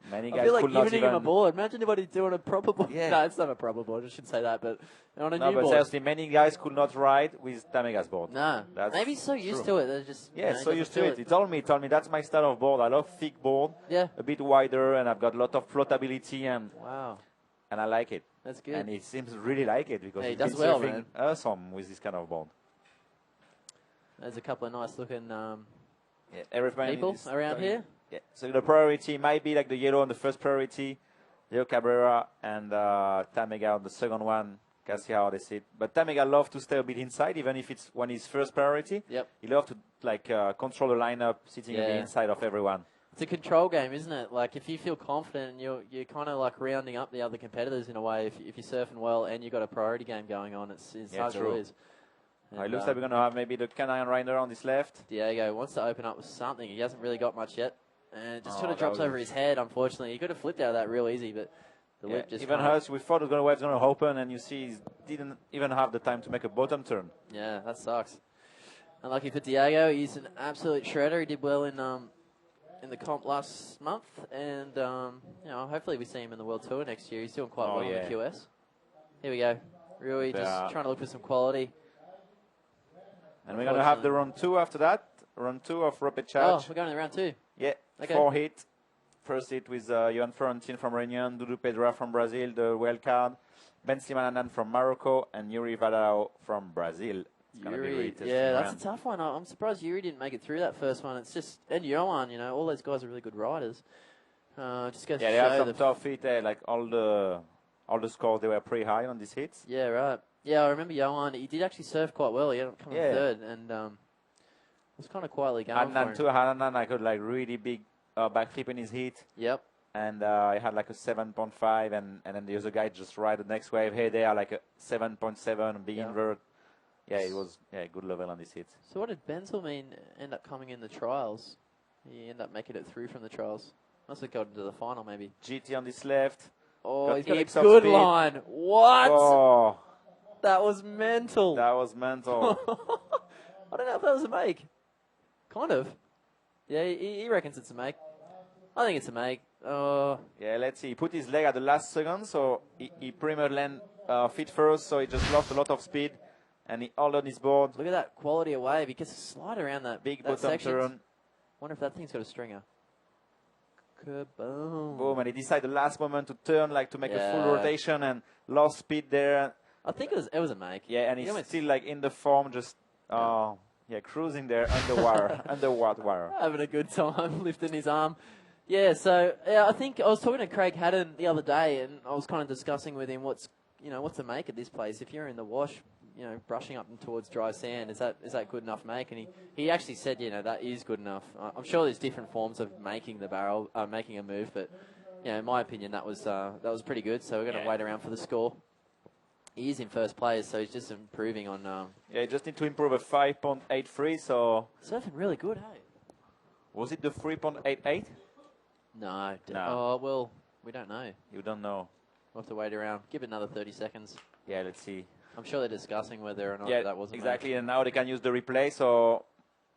Many I guys feel like could not giving him a even... board. Imagine what he'd do on a proper board. Yeah. No, it's not a proper board. I shouldn't say that, but on a No, new but board. seriously, many guys could not ride with Tamega's board. No. That's Maybe he's so used true. to it. They're just Yeah, he so used to doesn't it. feel He told me that's my style of board. I love thick board, Yeah. a bit wider, and I've got a lot of floatability, Wow. and I like it. That's good. And he seems to really like it because Yeah, he he's been does well, surfing man. awesome with this kind of board. There's a couple of nice looking Yeah, everybody people is around going- here. Yeah. So the priority might be like the yellow on the first priority, Leo Cabrera and Tamega on the second one. Can see how they sit. But Tamega loves to stay a bit inside, even if it's when his first priority. Yep. He loves to like control the lineup, sitting on the Yeah. inside of everyone. It's a control game, isn't it? Like, if you feel confident, and you're kind of like rounding up the other competitors in a way. If you're surfing well and you've got a priority game going on, it's hard to lose. And, it looks like we're going to have maybe the Canine Rider on this left. Diego wants to open up with something. He hasn't really got much yet. And it just sort of drops over his head, unfortunately. He could have flipped out of that real easy, but the lip just... Even us, we thought the wave's going to open, and you see he didn't even have the time to make a bottom turn. Yeah, that sucks. Unlucky for Diego. He's an absolute shredder. He did well in the comp last month, and hopefully we see him in the World Tour next year. He's doing quite well in the QS. Here we go. Rui just trying to look for some quality. And we're going to have the round 2 after that. Round 2 of rapid charge. Oh, we're going to round 2. Yeah, okay. 4 hit. First hit with Johan Florentin from Réunion, Dudu Pedra from Brazil, the wild card, Ben Slimananan from Morocco, and Yuri Vadao from Brazil. It's going to be really that's a tough one. I'm surprised Yuri didn't make it through that first one. It's just, and Johan, all those guys are really good riders. Just goes to they show have some tough hit. Like all the scores, they were pretty high on these hits. Yeah, right. Yeah, I remember Johan. He did actually surf quite well. He ended up coming third, and was kind of quietly going for him. Too, Hanan, I got like really big backflip in his heat. Yep. And I had like a 7.5, and then the other guy just ride the next wave. Hey, they are like a 7.7, big invert. Yeah, it was good level on this hit. So what did Benzel end up coming in the trials? He ended up making it through from the trials. Must have gotten to the final, maybe. GT on this left. Oh, he's got a good line. What? Oh. That was mental. That was mental. I don't know if that was a make. Kind of. Yeah, he reckons it's a make. I think it's a make. Yeah, let's see. He put his leg at the last second, so he premier land feet first, so he just lost a lot of speed, and he held on his board. Look at that quality of wave. He gets to slide around that big that bottom section. turn. Wonder if that thing's got a stringer. Kaboom. Boom, and he decided the last moment to turn, like to make a full rotation, and lost speed there. I think it was a make. Yeah, and he's still like in the form, just cruising there underwater wire. Having a good time, lifting his arm. Yeah, so I think I was talking to Craig Haddon the other day, and I was kind of discussing with him what's the make at this place. If you're in the wash, brushing up and towards dry sand, is that good enough make? And he actually said, that is good enough. I'm sure there's different forms of making the barrel, making a move, but in my opinion, that was pretty good. So we're going to wait around for the score. He is in first place, so he's just improving on. You just need to improve a 5.83. So surfing really good, hey? Was it the 3.88? No. Oh well, we don't know. You don't know. We'll have to wait around. Give it another 30 seconds. Yeah, let's see. I'm sure they're discussing whether or not that wasn't exactly, and now they can use the replay. So,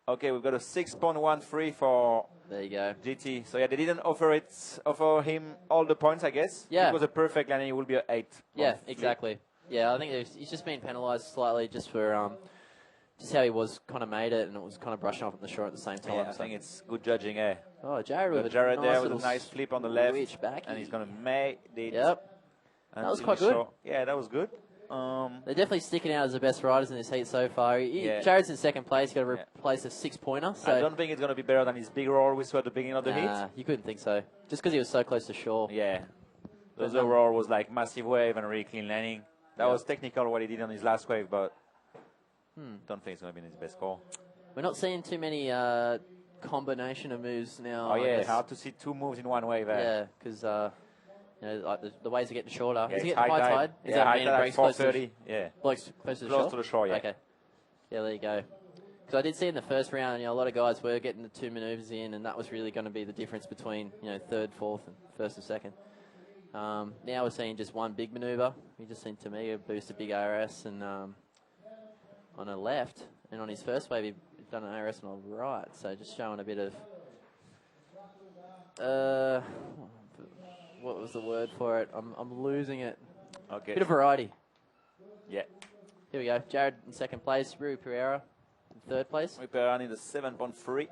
okay, we've got a 6.13 for there you go GT. So yeah, they didn't offer him all the points, I guess. Yeah, it was a perfect landing. It will be an 8. Yeah, exactly. Yeah, I think he's just been penalised slightly just for just how he was kind of made it, and it was kind of brushing off on the shore at the same time. Yeah, I think it's good judging, eh? Oh, Jared with Jared a there nice with a nice flip on the left, back, and he's going to make it. Yep, that was quite good. Yeah, that was good. They're definitely sticking out as the best riders in this heat so far. Jared's in second place. He's got to replace a 6-pointer. So I don't think it's going to be better than his big roll we saw at the beginning of the heat. You couldn't think so. Just because he was so close to shore. Yeah. The other roll was like massive wave and really clean landing. That was technical what he did on his last wave, but don't think it's going to be his best score. We're not seeing too many combination of moves now. Oh, yeah. Hard to see 2 moves in one wave. Yeah, because like the waves are getting shorter. Yeah, is it getting high tide? Is that high tide at 4:30. Yeah. Close to the shore, yeah. Okay. Yeah, there you go. Because I did see in the first round, a lot of guys were getting the 2 maneuvers in, and that was really going to be the difference between, third, fourth, and first and second. Now we're seeing just one big maneuver. We just seen Tamega boost a big ARS and on a left, and on his first wave he done an ARS on a right. So just showing a bit of what was the word for it? I'm losing it. Okay. Bit of variety. Yeah. Here we go. Jared in second place. Rui Pereira in third place. Rui Pereira in the 7.3.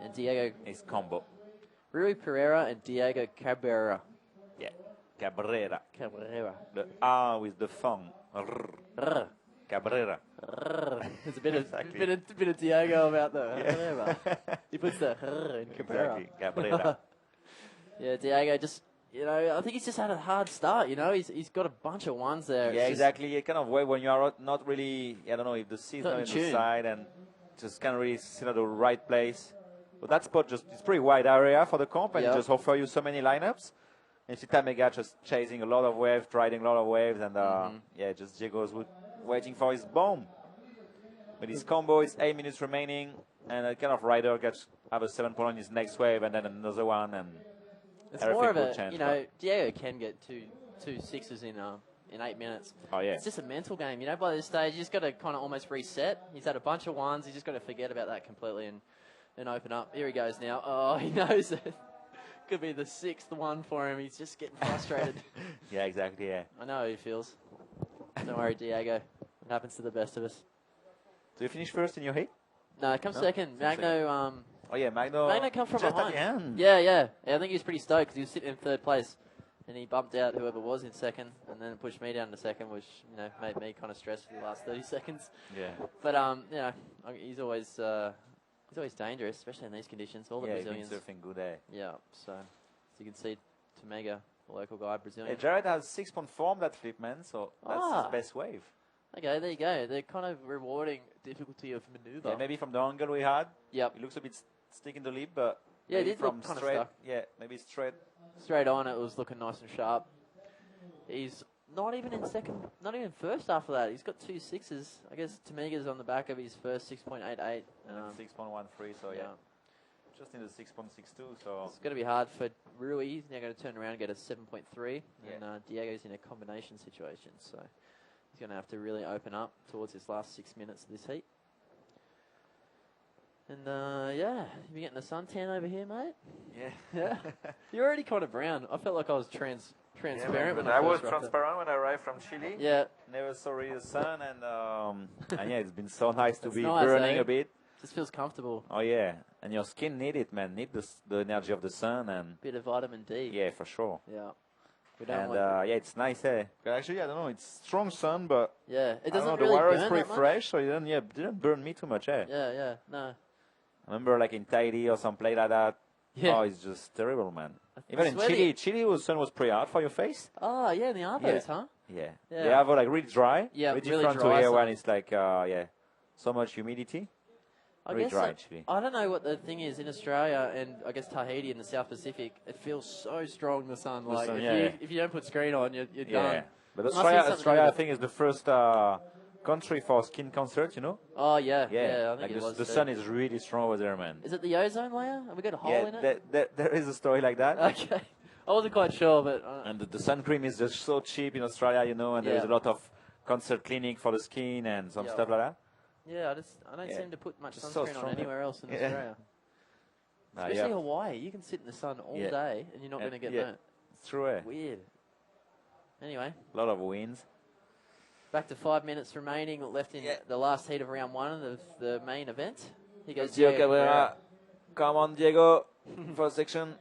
And Diego is combo. Rui Pereira and Diego Cabrera. Yeah. Cabrera. The R with the thumb. Cabrera. There's a bit of Diego about the. He puts the in Cabrera. Exactly. Cabrera. Yeah, Diego just. I think he's just had a hard start. He's got a bunch of ones there. Yeah, exactly. Kind of way when you are not really. I don't know if the seat's not in the side and just can't really sit at the right place. But that spot it's pretty wide area for the comp, and it just offer you so many lineups. And you see Tamega just chasing a lot of waves, riding a lot of waves, and yeah, just Diego's waiting for his bomb. With his combo, it's 8 minutes remaining, and a kind of rider have a 7 point on his next wave, and then another one, and it's more of a, you know, Diego can get two sixes in 8 minutes. Oh, yeah. It's just a mental game, you know, by this stage, you just got to kind of almost reset. He's had a bunch of ones, he's just got to forget about that completely and open up. Here he goes now. Oh, he knows it. Could be the 6th one for him. He's just getting frustrated. Yeah, exactly, yeah. I know how he feels. Don't worry, Diego. It happens to the best of us. Do you finish first in your heat? No, come second. Magno, oh, yeah, Magno come from just behind. at the end. Yeah, I think he was pretty stoked because he was sitting in 3rd place. And he bumped out whoever was in second, and then pushed me down to second, which, you know, made me kind of stressed for the last 30 seconds. Yeah. But, you know, he's always dangerous, especially in these conditions. All the Brazilians. Yeah, surfing good, eh? Yeah, so as you can see, Tamega, the local guy, Brazilian. Yeah, Jared has 6-point form that flip, man, so that's his best wave. Okay, there you go. They're kind of rewarding difficulty of maneuver. Yeah, maybe from the angle we had. Yep. It looks a bit stick in the lip, but yeah, it did from look kind straight. of stuck. Yeah, maybe straight. Straight on, it was looking nice and sharp. He's not even in second, not even first after that. He's got 2 6s. I guess Tamega's on the back of his first 6.88. 6.13, so yeah. Just in the 6.62, so. It's going to be hard for Rui. He's now going to turn around and get a 7.3. And Diego's in a combination situation, so he's going to have to really open up towards his last 6 minutes of this heat. And, yeah, you getting the suntan over here, mate? Yeah. You're already kind of brown. I felt like I was transparent when I was first rocked transparent when I arrived from Chile. Yeah. Never saw really the sun, and yeah, it's been so nice to be nice, burning a bit. Just feels comfortable. Oh, yeah. And your skin need it, man. Need the energy of the sun. And bit of vitamin D. Yeah, for sure. Yeah. And yeah, it's nice, eh? Actually, I don't know. It's strong sun, but yeah, it doesn't the really water burn is pretty that much. fresh, so it didn't burn me too much, eh? Yeah, no. I remember like in Tahiti or some place like that. Yeah. Oh, it's just terrible, man. Even in sweaty. Chile, sun was pretty hard for your face. Oh, yeah, in the Arvos, huh? Yeah. Yeah. They have like really dry. Yeah, really really different dry to here sun. when it's like, yeah, so much humidity. I Really guess dry, actually. I don't know what the thing is in Australia and I guess Tahiti in the South Pacific. It feels so strong, the sun. The Like sun, if you don't put screen on, you're done. But Must be something Australia, I with it. think, is the first country for skin cancer, you know? Oh, yeah. Yeah, I think like it was the too. sun is really strong over there, man. Is it the ozone layer? Have we got a hole in it? There is a story like that. Okay. I wasn't quite sure, but... And the sun cream is just so cheap in Australia, you know, and there's a Yeah. lot of cancer clinic for the skin and some Yeah. stuff like that. Yeah, I don't Yeah. seem to put much Just so sunscreen strong, on yeah. anywhere else in Yeah. Australia. Nah, Especially yeah. Hawaii. You can sit in the sun all Yeah. day and you're not going to get burnt. It's true, eh? Weird. Anyway, A lot of winds. back to 5 minutes remaining left in the last heat of round 1 of the main event. Here goes Diego Diego Cabrera. Come on, Diego. First section.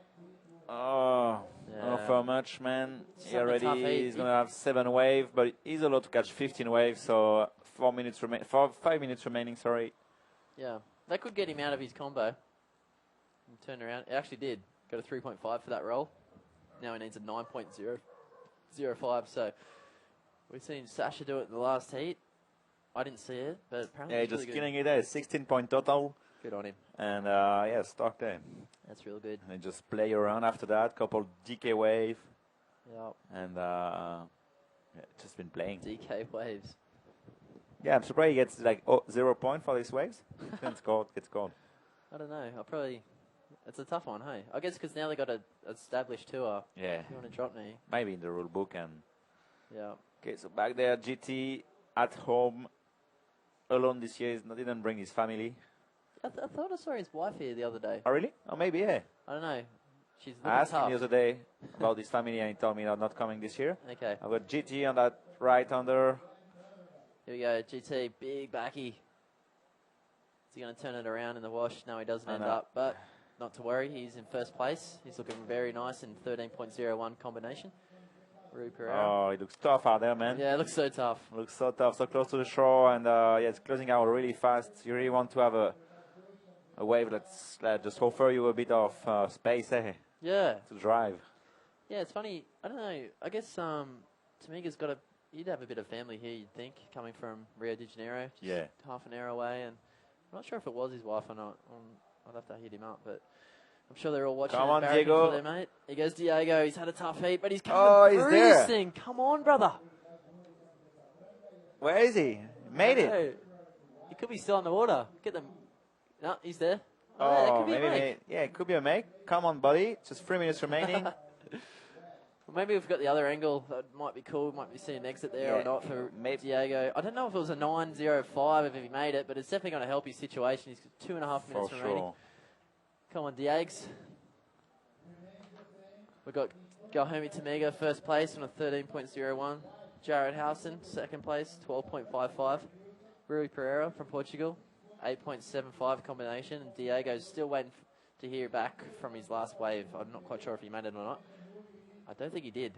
Oh, Yeah. not for much, man. It's He gonna be a tough already heat. he's going to have 7 wave, but he's allowed to catch 15 waves, so 5 minutes remaining, sorry. Yeah, that could get him out of his combo. And turn around. It actually did. Got a 3.5 for that roll. Now he needs a 9.005. So we've seen Sasha do it in the last heat. I didn't see it, but apparently Yeah, it's just really killing good. it there. 16 point total. Good on him. And yeah, stuck there. That's real good. And just play around after that. Couple DK wave. Yep. And just been playing. DK waves. Yeah, I'm surprised he gets like 0 point for these waves. Gets called. I don't know. I'll probably... It's a tough one, hey? I guess because now they got a established tour. Yeah. If you want to drop me. Maybe in the rule book. And Yeah. okay, so back there, GT at home, alone this year. He didn't bring his family. I thought I saw his wife here the other day. Oh, really? Oh, maybe, yeah. I don't know. She's looking I asked tough. him the other day about his family, and he told me not coming this year. Okay. I've got GT on that right under. Here we go. GT, big backy. Is he going to turn it around in the wash? No, he doesn't end up. But not to worry. He's in first place. He's looking very nice in 13.01 combination. Rui Pereira. Oh, it looks tough out there, man. Yeah, it looks so tough. Looks so tough, so close to the shore, and yeah, it's closing out really fast. You really want to have a wave that's just offer you a bit of space, eh? Yeah. To drive. Yeah, it's funny. I don't know. I guess Tamega's got he'd have a bit of family here, you'd think, coming from Rio de Janeiro. Just Yeah. half an hour away, and I'm not sure if it was his wife or not. I'll have to hit him up, but I'm sure they're all watching. Come on, barracking Diego. for their mate. He goes Diego. He's had a tough heat, but he's Oh, coming he's through there. this thing. Come on, brother. Where is he? Made it. Hey, he could be still on the water. Get them. No, he's there. Oh, yeah, that Oh, could be a maybe, make. yeah, it could be a make. Come on, buddy. Just 3 minutes remaining. Well, maybe we've got the other angle. That might be cool. Might be seeing an exit there or Yeah, not for maybe. Diego. I don't know if it was a 9:05 if he made it, but it's definitely going to help his situation. He's got 2.5 minutes For remaining. sure. Come on, Diegs. We've got Galhomi Tamega first place on a 13.01. Jared Housen second place, 12.55. Rui Pereira from Portugal, 8.75 combination. And Diego's still waiting to hear back from his last wave. I'm not quite sure if he made it or not. I don't think he did.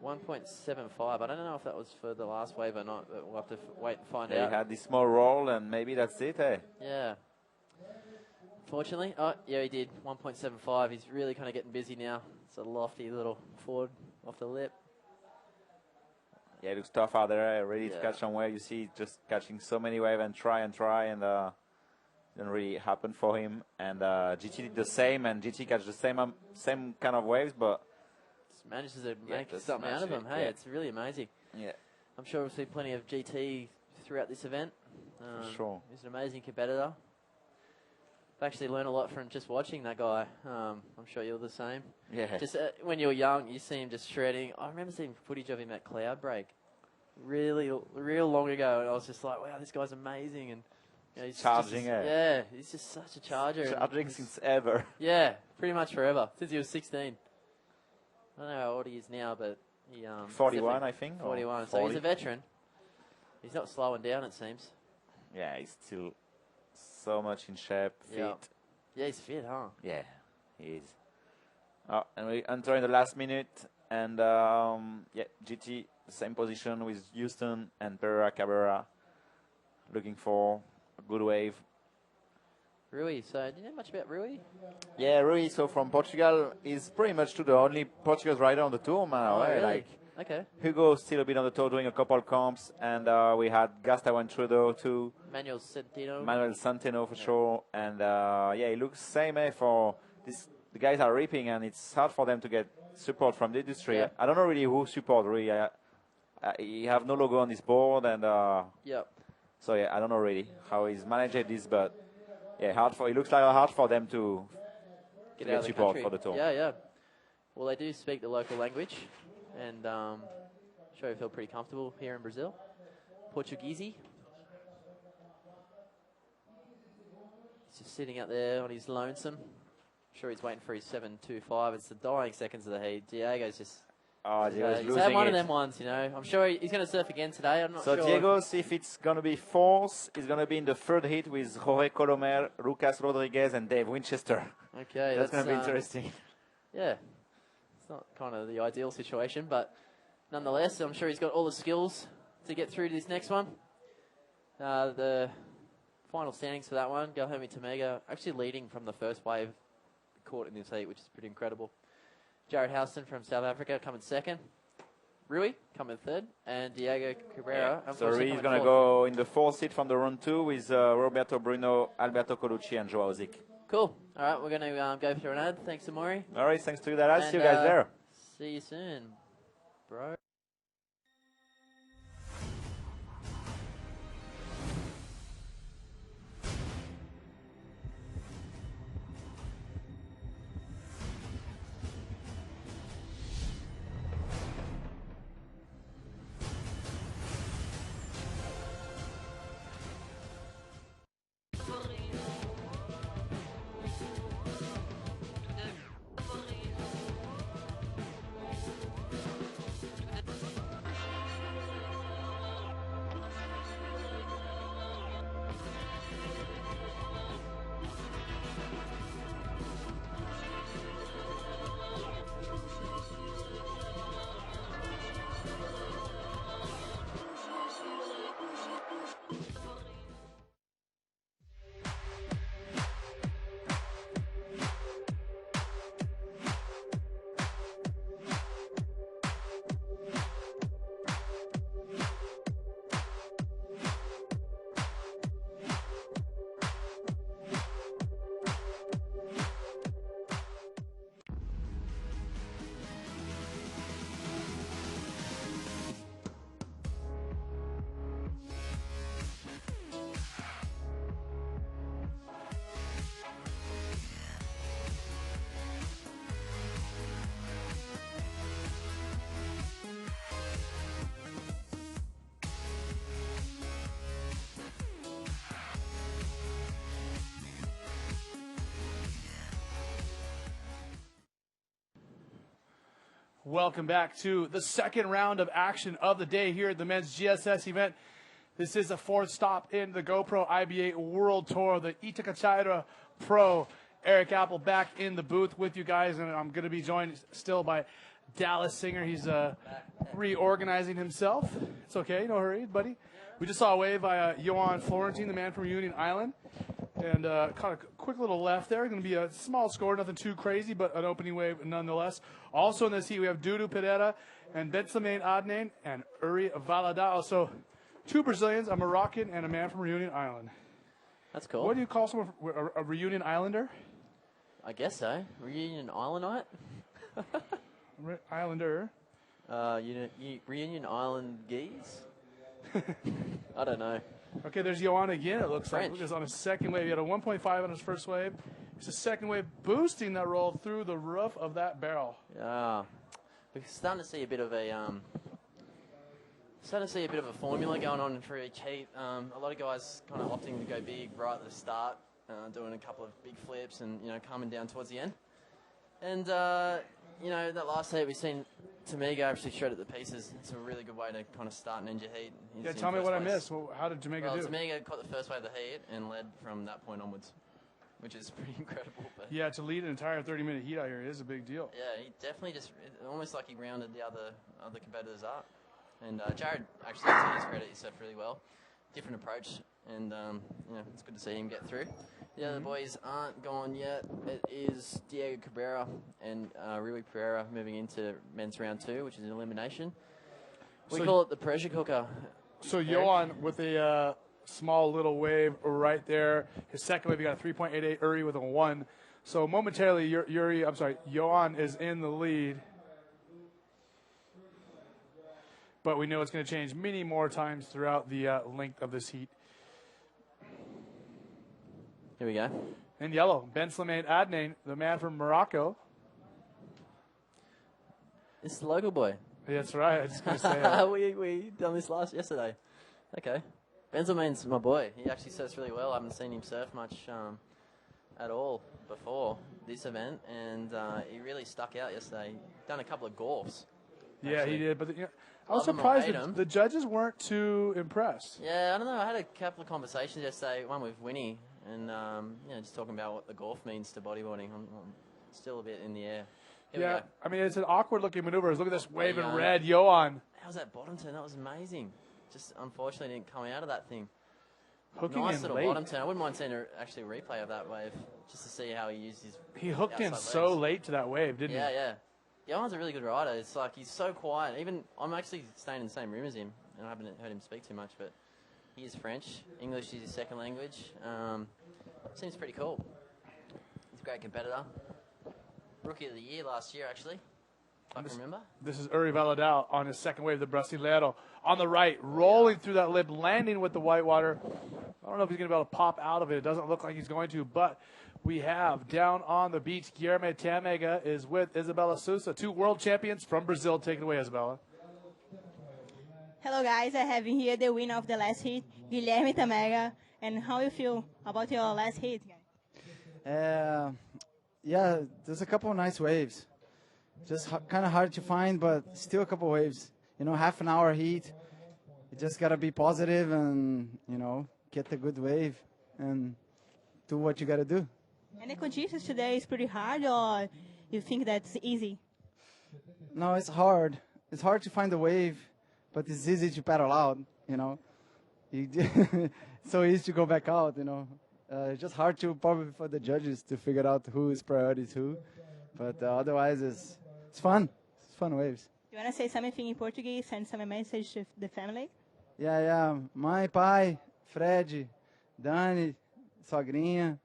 1.75. I don't know if that was for the last wave or not, but we'll have to wait and find Yeah, out. he had this small roll, and maybe that's it, eh? Yeah. Unfortunately, oh, yeah, he did. 1.75. He's really kind of getting busy now. It's a lofty little forward off the lip. Yeah, it looks tough out there, ready to Yeah. catch some wave. You see, just catching so many waves and try, and didn't really happen for him. And GT did the same, and GT catch the same kind of waves, but Just manages to Yeah, make just something out of smash them. it, Hey, yeah. it's really amazing. yeah, I'm sure we'll see plenty of GT throughout this event. for sure. He's an amazing competitor. I've actually learned a lot from just watching that guy. I'm sure you're the same. Yeah. Just when you were young, you see him just shredding. I remember seeing footage of him at Cloud Break real long ago, and I was just like, wow, this guy's amazing. And you know, he's Charging, just, eh? yeah, he's just such a charger. and Charging he's- since ever. Yeah, pretty much forever, since he was 16. I don't know how old he is now, but he 41, definitely- I think, or 41. So he's 40. a veteran. He's not slowing down, it seems. Yeah, he's still so much in shape, fit. Yeah. Yeah, he's fit, huh? Yeah, he is. Oh, and we enter in the last minute, and yeah, GT, same position with Houston and Pereira Cabrera, looking for a good wave. Rui, so do you know much about Rui? Yeah, Rui, so from Portugal, is pretty much the only Portuguese rider on the tour now. Oh, eh? really? Like, Okay. Hugo's still a bit on the tour doing a couple comps, and we had Gaston Trudeau too. Manuel Centeno. Manuel Centeno for sure, and yeah, it looks same for this. The guys are ripping, and it's hard for them to get support from the industry. Yeah. I don't know really who support really. He have no logo on this board, and Yep. so yeah, I don't know really how he's managed this, but yeah, it looks like hard for them to Get get out of the support country. for the tour. Yeah, yeah. Well, they do speak the local language, and sure you feel pretty comfortable here in Brazil. Portuguese. He's just sitting out there on his lonesome. Sure he's waiting for his 7.25. It's the dying seconds of the heat. Diego's just... Oh, Diego's he's losing had one it. of them ones, you know. I'm sure he's going to surf again today. I'm not So sure. Diego, see if it's going to be fourth. He's going to be in the third heat with Jorge Colomer, Lucas Rodriguez, and Dave Winchester. Okay, that's going to be interesting. Yeah, it's not kind of the ideal situation, but nonetheless, I'm sure he's got all the skills to get through to this next one. The final standings for that one, Galhomi Tamega actually leading from the first wave, caught in this heat, which is pretty incredible. Jared Houston from South Africa coming second. Rui coming third, and Diego Cabrera. So Rui is going to go in the fourth seat from the round two with Roberto Bruno, Alberto Colucci, and Joao Zic. Cool. All right, we're going to go through an ad. Thanks, Amori. All right, thanks to you, Dad. And, See you guys there. See you soon, bro. Welcome back to the second round of action of the day here at the men's GSS event. This is the fourth stop in the GoPro IBA World Tour, the Itacoatiara Pro. Eric Apple back in the booth with you guys, and I'm going to be joined still by Dallas Singer. He's reorganizing himself. It's okay, no hurry, buddy. We just saw a wave by Johan Florentine, the man from Reunion Island. And caught a quick little left there. Going to be a small score, nothing too crazy, but an opening wave nonetheless. Also in this heat, we have Dudu Pereira and Benjamin Adnan and Uri Valadao. So 2 Brazilians, a Moroccan, and a man from Reunion Island. That's cool. What do you call someone, a Reunion Islander? I guess so. Reunion Islandite? Islander. Reunion Island geese? I don't know. Okay, there's Johan again, it looks French. like. He's on his second wave. He had a 1.5 on his first wave. It's the second wave boosting that roll through the roof of that barrel. Yeah. We're starting to see a bit of a formula going on for each heat. A lot of guys kind of opting to go big right at the start, doing a couple of big flips and, coming down towards the end. And, that last heat we've seen Tamega actually shred at the pieces. It's a really good way to kind of start and end your heat. Yeah, tell me what I missed. Well, how did Tamega do? Tamega caught the first wave of the heat and led from that point onwards, which is pretty incredible. But Yeah, to lead an entire 30-minute heat out here is a big deal. yeah, he definitely almost like he rounded the other competitors up. And Jared, actually, to his credit, he surfed really well. Different approach, and it's good to see him get through. The other boys aren't gone yet. It is Diego Cabrera and Rui Pereira moving into men's round 2, which is an elimination. We call it the pressure cooker. So Johan with a small little wave right there. His second wave, he got a 3.88. Uri with a 1. So momentarily, Johan is in the lead. But we know it's going to change many more times throughout the length of this heat. Here we go. In yellow, Ben Slimane Adnan, the man from Morocco. This is the local boy. Yeah, that's right. I was just going to say that. we done this yesterday. Okay. Benzemain's my boy. He actually surfs really well. I haven't seen him surf much at all before this event, and he really stuck out yesterday. Done a couple of golfs. Yeah, actually. he did. But I was Love him or surprised hate that him. the judges weren't too impressed. Yeah, I don't know. I had a couple of conversations yesterday, one with Winnie, and just talking about what the golf means to bodyboarding. I'm still a bit in the air. Here we Yeah, go. I mean, it's an awkward-looking maneuver. Look at this wave in Johan. red. Johan How's that bottom turn? That was amazing. Just unfortunately didn't come out of that thing. hooking Nice in little late. bottom turn. I wouldn't mind seeing a replay of that wave just to see how he used his. He hooked in outside so legs. late to that wave, didn't Yeah, he? yeah. Johan's a really good rider. It's like he's so quiet. Even I'm actually staying in the same room as him, and I haven't heard him speak too much. But he is French. English is his second language. Seems pretty cool. He's a great competitor. Rookie of the year last year, actually. If I can remember. This is Uri Valadao on his second wave, the Brasileiro. On the right, rolling through that lip, landing with the whitewater. I don't know if he's going to be able to pop out of it. It doesn't look like he's going to, but we have down on the beach, Guilherme Tamega is with Isabella Sousa, 2 world champions from Brazil. Take it away, Isabella. Hello, guys. I have here the winner of the last heat, Guilherme Tamega. And how you feel about your last heat? Yeah, there's a couple of nice waves. Just kind of hard to find, but still a couple waves. Half an hour heat. You just got to be positive and, get the good wave and do what you got to do. And the conditions today is pretty hard, or you think that's easy? No, it's hard. It's hard to find the wave, but it's easy to paddle out, so easy to go back out, It's just hard to probably for the judges to figure out who is priority who. But otherwise, it's fun. It's fun waves. You want to say something in Portuguese, send some message to the family? Yeah. Mãe, pai, Fred, Dani, sogrinha.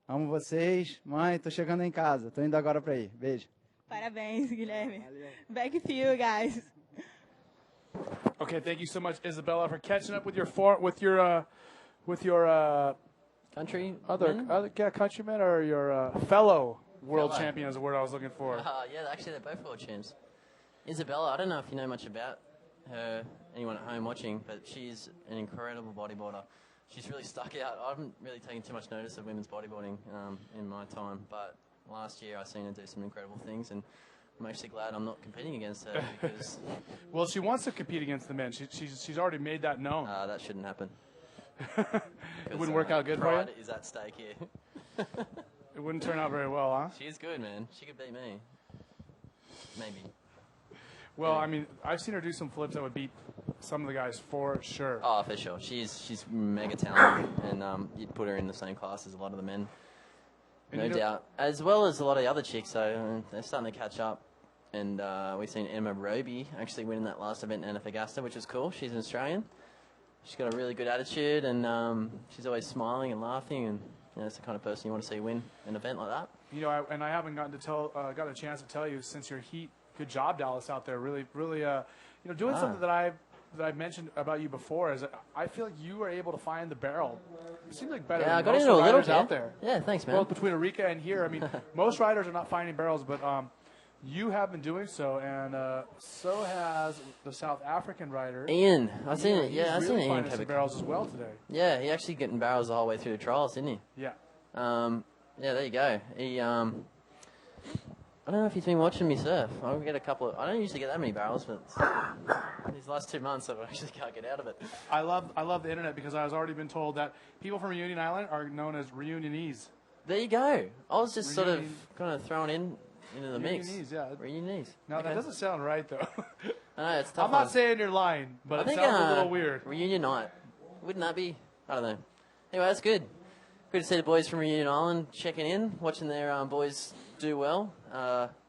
Amo vocês. Mãe, tô chegando em casa. Tô indo agora pra aí. Beijo. Parabéns, Guilherme. Back to you, guys. Okay, thank you so much, Isabella, for catching up with your countrymen or your fellow world champion is the word I was looking for. Yeah, actually they're both world champs. Isabella, I don't know if you know much about her, anyone at home watching, but she's an incredible bodyboarder. She's really stuck out. I haven't really taken too much notice of women's bodyboarding in my time, but last year I seen her do some incredible things, and I'm actually glad I'm not competing against her because Well, she wants to compete against the men. She's already made that known. that shouldn't happen. It wouldn't work out good for you? Pride is at stake here. It wouldn't turn out very well, huh? She is good, man. She could beat me. Maybe. Well, I mean, I've seen her do some flips that would beat some of the guys for sure. Oh, for sure. She's mega talented, and you'd put her in the same class as a lot of the men, And no you know- doubt. As well as a lot of the other chicks, so they're starting to catch up. And we've seen Emma Roby actually winning that last event in Antofagasta, which is cool. She's an Australian. She's got a really good attitude, and she's always smiling and laughing, and that's the kind of person you want to see win an event like that. You know, I haven't gotten a chance to tell you since your heat. Good job, Dallas, out there. Really, doing something that I've mentioned about you before is I feel like you were able to find the barrel. It seems like better Yeah, I than got most into a little riders bit. out there. Yeah, thanks, man. Both between Eureka and here. I mean, most riders are not finding barrels, but you have been doing so, and so has the South African rider Ian, I've seen it. He's Yeah, I've seen really Ian finding some Kovac. barrels as well today. Yeah, he actually getting barrels the whole way through the trials, didn't he? Yeah. Yeah, there you go. He, I don't know if he's been watching me surf. I'll get a couple of. I don't usually get that many barrels, but these last 2 months I actually can't get out of it. I love the internet because I was already been told that people from Reunion Island are known as Reunionese. There you go. I was just sort of Reunion- kind of thrown into the mix. Reunionese, yeah. Reunionese. Now that doesn't sound right though. I know it's tough. I'm not saying you're lying, but I it think, sounds a little weird. Reunion night. Wouldn't that be? I don't know. Anyway, that's good. Good to see the boys from Reunion Island checking in, watching their boys do well.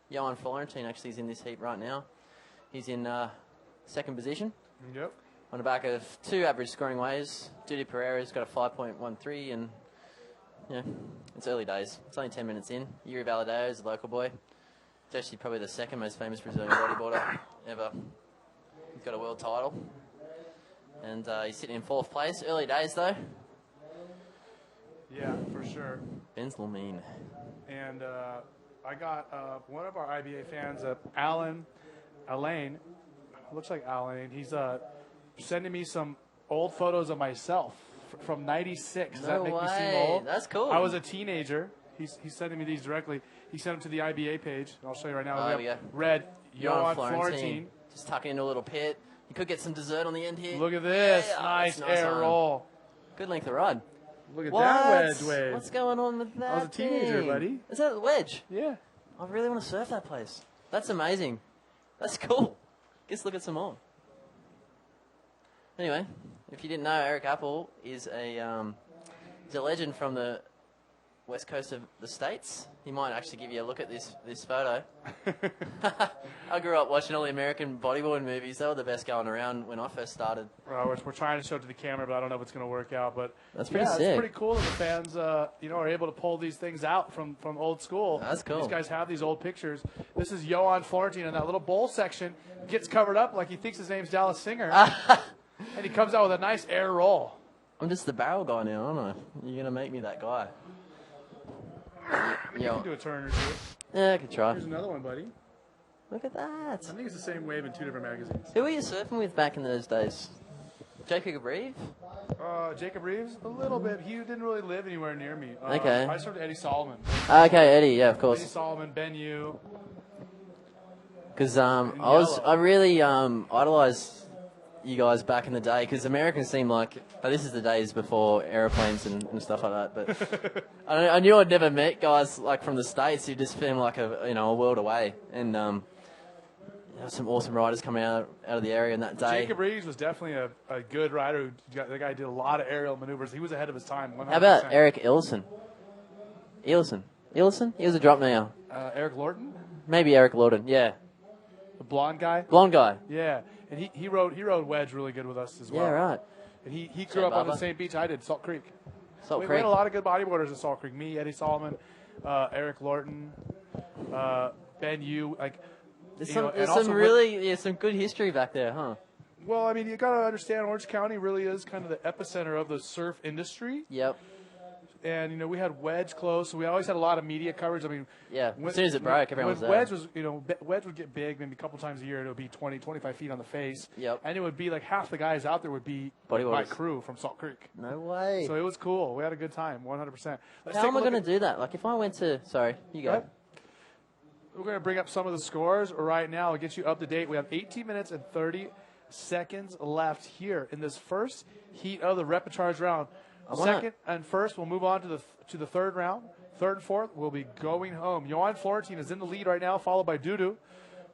Johan Florentine actually is in this heat right now. He's in second position. Yep. On the back of 2 average scoring waves. Duty Pereira's got a 5.13, and yeah, it's early days. It's only 10 minutes in. Yuri Valadeo is a local boy. He's actually probably the second most famous Brazilian bodyboarder ever. He's got a world title. And he's sitting in 4th place. Early days, though. Yeah, for sure. Ben's Lamine. And I got one of our IBA fans, Alain, looks like Alain. He's sending me some old photos of myself from '96. Does that make me seem old? That's cool. I was a teenager. He's sending me these directly. He sent them to the IBA page. I'll show you right now. Oh, We have yeah. Red Johan Florentine. Just tucking into a little pit. You could get some dessert on the end here. Look at this. Yeah, nice that's air one. roll. Good length of rod. Look at What? that wedge wave. What's going on with that? I was a teenager, thing? buddy. Is that a wedge? Yeah. I really want to surf that place. That's amazing. That's cool. Let's look at some more. Anyway, if you didn't know, Eric Apple is a legend from the west coast of the States. He might actually give you a look at this photo. I grew up watching all the American bodyboarding movies. They were the best going around when I first started. We're trying to show it to the camera, but I don't know if it's going to work out. But That's pretty yeah, sick. it's pretty cool that the fans, are able to pull these things out from old school. That's cool. These guys have these old pictures. This is Johan Florentine in that little bowl section. Gets covered up like he thinks his name's Dallas Singer, and he comes out with a nice air roll. I'm just the barrel guy now, aren't I? You're going to make me that guy. You can do a turn or two. Yeah, I could try. Here's another one, buddy. Look at that. I think it's the same wave in 2 different magazines. Who were you surfing with back in those days? Jacob Reeve? Jacob Reeves, a little bit. He didn't really live anywhere near me. Okay. I started Eddie Solomon. Okay, Eddie, yeah, of Eddie course. Solomon, Ben Yu. Because I really idolized you guys back in the day, because Americans seem like this is the days before airplanes and stuff like that. But I knew I'd never met guys like from the States who just seemed like a world away, and there were some awesome riders coming out of the area in that day. Jacob Reeves was definitely a good rider. The guy did a lot of aerial maneuvers. He was ahead of his time. 100%. How about Eric Illison? Illison? He was a drop now. Eric Lorton, Maybe Eric Lawton. Yeah, the blonde guy. blonde guy. Yeah, and he rode wedge really good with us as well. Yeah, right. And he grew up on the Bubba. same beach I did, Salt Creek. Salt we Creek. had a lot of good bodyboarders in Salt Creek. Me, Eddie Solomon, Eric Lorton, Ben Yu. There's and also some good history back there, huh? Well, I mean, you got to understand, Orange County really is kind of the epicenter of the surf industry. Yep. And, we had Wedge close, so we always had a lot of media coverage. I mean, Yeah, as soon as it broke, everyone was when there. Wedge was, Wedge would get big maybe a couple times a year. It would be 20, 25 feet on the face. Yep. And it would be like half the guys out there would be Bodyboarders. my crew from Salt Creek. No way. So it was cool. We had a good time, 100%. How am I going to do that? Like, if I went to... Sorry, you go. We're going to bring up some of the scores right now. I'll get you up to date. We have 18 minutes and 30 seconds left here in this first heat of the repechage round. Second and first, we'll move on to the third round. Third and fourth, we'll be going home. Johan Florentine is in the lead right now, followed by Dudu.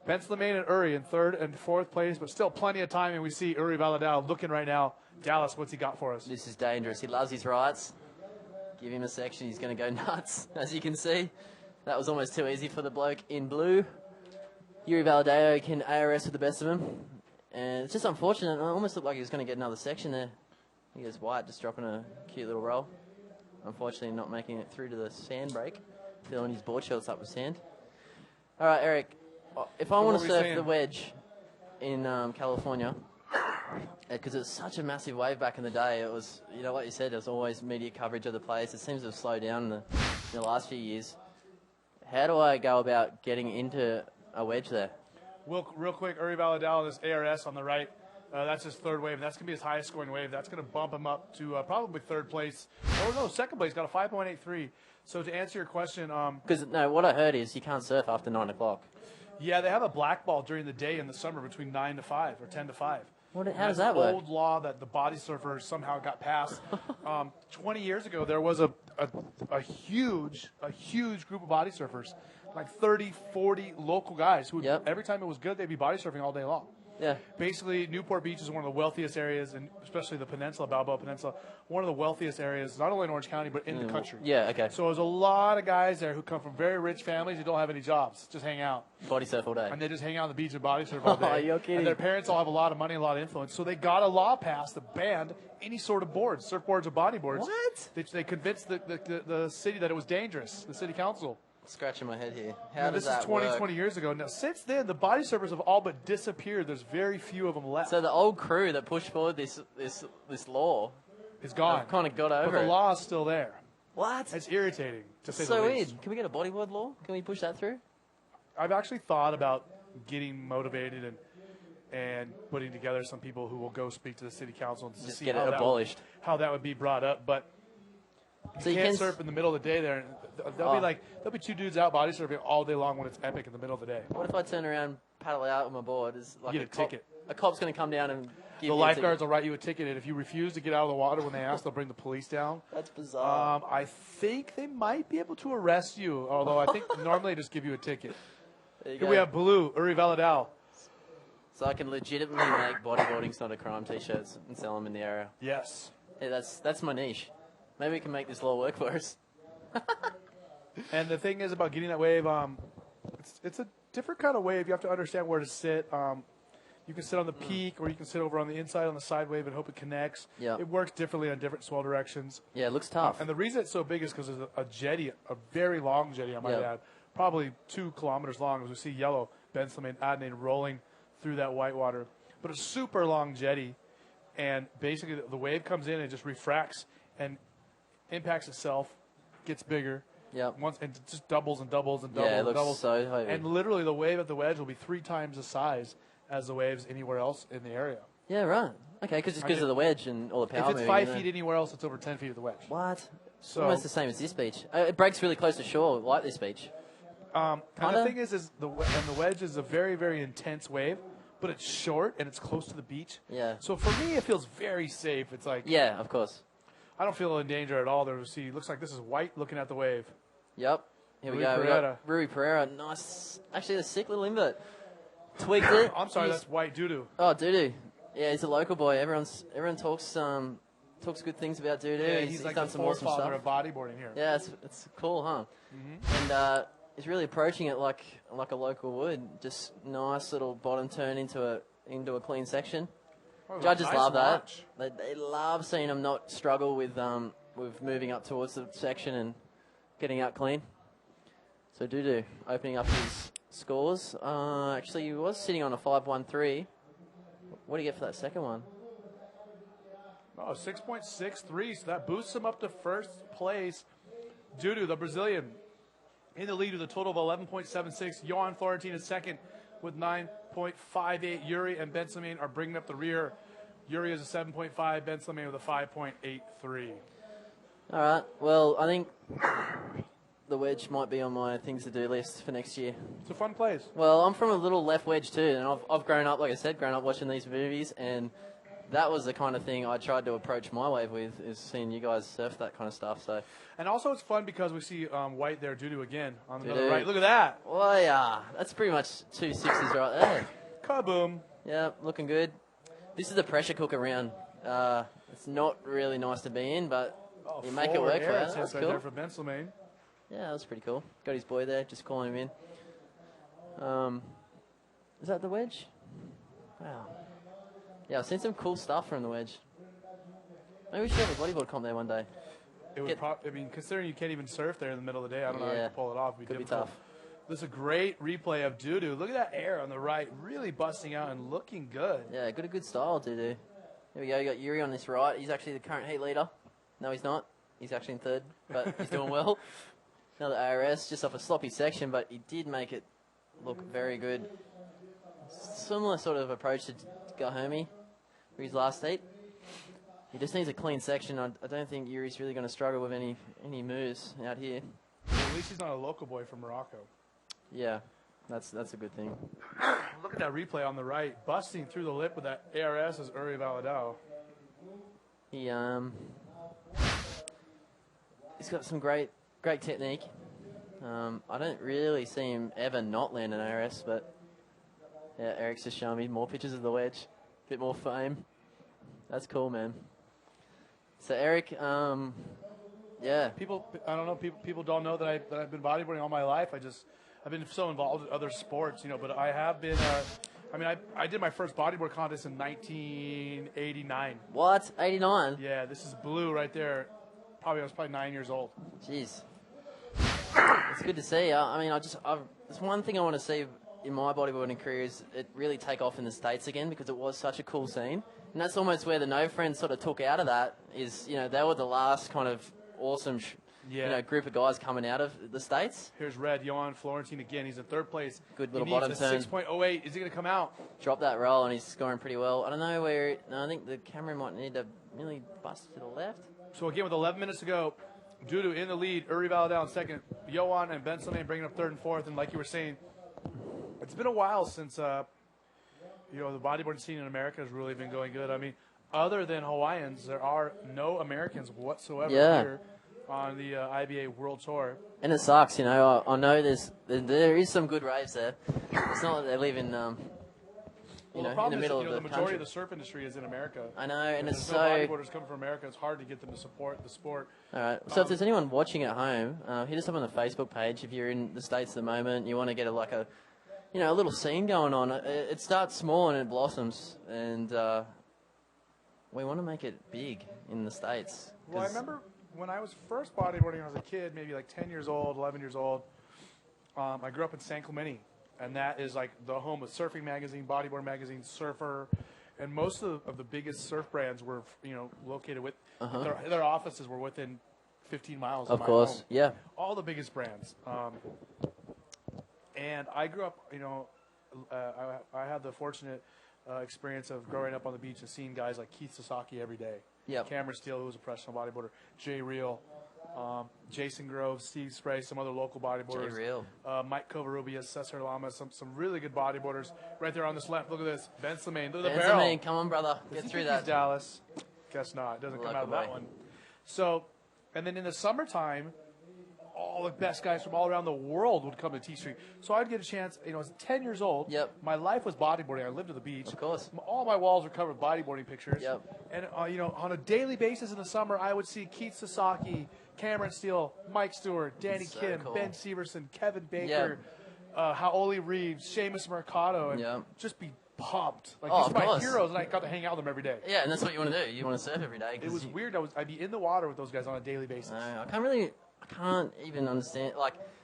Ben Slimane and Uri in third and fourth place, but still plenty of time, and we see Uri Valadao looking right now. Dallas, what's he got for us? This is dangerous. He loves his rights. Give him a section, he's going to go nuts, as you can see. That was almost too easy for the bloke in blue. Uri Valadao can ARS with the best of him. And it's just unfortunate. It almost looked like he was going to get another section there. I think it was White just dropping a cute little roll. Unfortunately, not making it through to the sand break. Filling his board shorts up with sand. All right, Eric. If I want to surf the wedge in California, because it was such a massive wave back in the day, it was, you know, like you said, there was always media coverage of the place. It seems to have slowed down in the last few years. How do I go about getting into a wedge there? Real quick, Uri Valadao, this ARS on the right, that's his third wave. That's going to be his highest scoring wave. That's going to bump him up to probably third place. Oh, no, second place. Got a 5.83. So to answer your question... Because, no, what I heard is you can't surf after 9 o'clock. Yeah, they have a black ball during the day in the summer between 9 to 5 or 10 to 5. How does that work? Old law that the body surfers somehow got passed. 20 years ago, there was a huge group of body surfers, like 30, 40 local guys who every time it was good, they'd be body surfing all day long. Yeah. Basically, Newport Beach is one of the wealthiest areas, and especially the peninsula, Balboa Peninsula, one of the wealthiest areas, not only in Orange County, but in the country. Yeah, okay. So there's a lot of guys there who come from very rich families who don't have any jobs, just hang out. Body surf all day. And they just hang out on the beach and body surf all day. You're kidding. And their parents all have a lot of money, a lot of influence. So they got a law passed that banned any sort of boards, surfboards or bodyboards. What? They convinced the city that it was dangerous, the city council. Scratching my head here. How does this is that 20 work? years ago. Now, since then, the body surfers have all but disappeared. There's very few of them left. So the old crew that pushed forward this law is gone. Kind of got over But the it. law is still there. What? It's irritating, to say the So least. weird. Can we get a bodyboard law? Can we push that through? I've actually thought about getting motivated and putting together some people who will go speak to the city council to Just see get how it abolished. how that would be brought up. But So you you can't can surf in the middle of the day there. There'll be two dudes out body surfing all day long when it's epic in the middle of the day. What if I turn around, paddle out with my board? Is like You get a ticket. A cop's going to come down and give The you lifeguards will write you a ticket, and if you refuse to get out of the water when they ask, they'll bring the police down. That's bizarre. I think they might be able to arrest you, although I think normally they just give you a ticket. There you Here go. we have Blue, Uri Valadao. So I can legitimately make bodyboarding's not a crime t-shirts and sell them in the area. Yes. Yeah, that's my niche. Maybe we can make this law work for us. And the thing is about getting that wave, it's a different kind of wave. You have to understand where to sit. You can sit on the peak, or you can sit over on the inside on the side wave and hope it connects. Yeah. It works differently on different swell directions. Yeah, it looks tough. And the reason it's so big is because there's a jetty, a very long jetty, I might add, probably 2 kilometers long, as we see yellow Ben Slimane Adnane rolling through that white water. But a super long jetty, and basically the wave comes in and just refracts and impacts itself, gets bigger. Yeah. Once and just doubles and doubles and doubles Yeah, it and looks doubles. so heavy. And literally the wave at the wedge will be 3 times the size as the waves anywhere else in the area. Yeah, right. Okay, because of the wedge and all the power. If it's moving, 5 you know. feet anywhere else, it's over 10 feet at the wedge. What? So Almost the same as this beach. It breaks really close to shore, like this beach. And the thing is the wedge is a very, very intense wave, but it's short and it's close to the beach. Yeah. So for me, it feels very safe. It's like Yeah, of course. I don't feel in danger at all. There, see, looks like this is White looking at the wave. Yep. Here we Rui go. We Pereira. got Rui Pereira. Nice. Actually, a sick little invert. Tweaked it. I'm sorry, He's- that's White Dudu. Oh, Dudu. Yeah, he's a local boy. Everyone talks good things about Dudu. Yeah, he's like done the some awesome forefather stuff. of bodyboarding here. Yeah, it's cool, huh? Mm-hmm. And he's really approaching it like a local would. Just nice little bottom turn into a clean section. Oh, Judges nice love launch. that. They love seeing him not struggle with moving up towards the section and getting out clean. So Dudu opening up his scores. Actually, he was sitting on a 5.13. What do you get for that second one? Oh, 6.63, so that boosts him up to first place. Dudu, the Brazilian, in the lead with a total of 11.76. Johan Florentine is second with 9.58. Yuri and Ben Slimane are bringing up the rear. Yuri is a 7.5, Ben Slimane with a 5.83. All right. Well, I think the wedge might be on my things to do list for next year. It's a fun place. Well, I'm from a little left wedge too, and I've grown up, like I said, grown up watching these movies, and that was the kind of thing I tried to approach my wave with, is seeing you guys surf that kind of stuff. So, and also it's fun because we see White there, Dudu again on the Dudu. right. Look at that. Well, yeah, that's pretty much 2 sixes right there. Kaboom. Yeah, looking good. This is the pressure cooker round. It's not really nice to be in, but you make it work for it. That's right cool. there for Ben Slimane. Yeah, that's pretty cool. Got his boy there, just calling him in. Is that the wedge? Wow. Yeah, I've seen some cool stuff from the wedge. Maybe we should have a bodyboard comp there one day. It would I mean, considering you can't even surf there in the middle of the day, I don't know how you can pull it off. It'd Could be difficult. tough. This is a great replay of Dudu. Look at that air on the right, really busting out and looking good. Yeah, got a good style, Dudu. Here we go, you got Yuri on this right. He's actually the current heat leader. No, he's not. He's actually in third, but he's doing well. Another ARS, just off a sloppy section, but he did make it look very good. Similar sort of approach to Gahomey for his last heat. He just needs a clean section. I don't think Yuri's really going to struggle with any moves out here. At least he's not a local boy from Morocco. Yeah, that's a good thing. Look at that replay on the right, busting through the lip with that ARS is Uri Valadao. He's got some great technique. I don't really see him ever not land an ARS, but yeah, Eric's just showing me more pictures of the wedge, bit more fame. That's cool, man. So Eric, yeah. I don't know. People don't know that I've been bodyboarding all my life. I've been so involved with other sports, but I have been. I did my first bodyboard contest in 1989. What? 89? Yeah, this is blue right there. I was probably 9 years old. Jeez. It's good to see. There's one thing I want to see in my bodyboarding career is it really take off in the States again, because it was such a cool scene. And that's almost where the No Friends sort of took out of that, is, they were the last kind of awesome group of guys coming out of the States. Here's Red, Johan Florentine again. He's in third place. Good little he bottom needs turn. a 6.08. Is he going to come out? Drop that roll, and he's scoring pretty well. I don't know where... No, I think the camera might need to really bust to the left. So again, with 11 minutes to go, Dudu in the lead, Uri Valadao in second, Johan and Ben Slimane bringing up third and fourth. And like you were saying, it's been a while since the bodyboarding scene in America has really been going good. I mean, other than Hawaiians, there are no Americans whatsoever here on the IBA World Tour. And it sucks, I know there is some good raves there. It's not that they live in The problem in the middle of the majority of the surf industry is in America. I know, and it's so... no bodyboarders coming from America, it's hard to get them to support the sport. All right, so if there's anyone watching at home, hit us up on the Facebook page if you're in the States at the moment and you want to get a little scene going on. It starts small and it blossoms, and we want to make it big in the States. Well, I remember when I was first bodyboarding when I was a kid, maybe like 10 years old, 11 years old, I grew up in San Clemente. And that is like the home of Surfing Magazine, Bodyboard Magazine, Surfer, and most of the biggest surf brands were, located with their offices were within 15 miles. Of course, home. yeah. All the biggest brands. And I grew up, I had the fortunate experience of growing up on the beach and seeing guys like Keith Sasaki every day. Yep. Cameron Steele, who was a professional bodyboarder, Jay Reel. Jason Grove, Steve Spray, some other local bodyboarders. Jay Reel. Mike Covarrubias, Cesar Lama, some really good bodyboarders. Right there on this left, look at this. Ben Slimane, look at the barrel. Slimane, come on, brother. Get through that. Dallas. Guess not. It doesn't come out of that one. So, and then in the summertime, all the best guys from all around the world would come to T Street. So I'd get a chance, I was 10 years old. Yep. My life was bodyboarding. I lived at the beach. Of course. All my walls were covered with bodyboarding pictures. Yep. And, on a daily basis in the summer, I would see Keith Sasaki, Cameron Steele, Mike Stewart, Danny Kim, cool. Ben Severson, Kevin Baker, Haoli Reeves, Seamus Mercado, and just be pumped. Like, these are my heroes, and I got to hang out with them every day. Yeah, and that's what you want to do. You want to surf every day. It was weird. I'd be in the water with those guys on a daily basis. I can't even understand.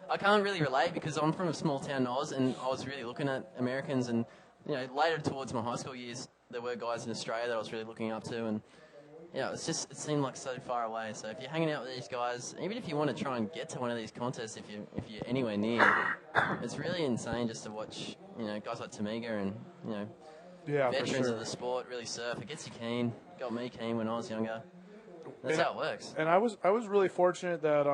I can't really relate because I'm from a small town, Oz, and I was really looking at Americans, and later towards my high school years, there were guys in Australia that I was really looking up to, and it seemed like so far away. So if you're hanging out with these guys, even if you want to try and get to one of these contests, if you're anywhere near, it's really insane just to watch guys like Tamiga and veterans of the sport really surf. It gets you keen. Got me keen when I was younger. That's how it works. And I was really fortunate that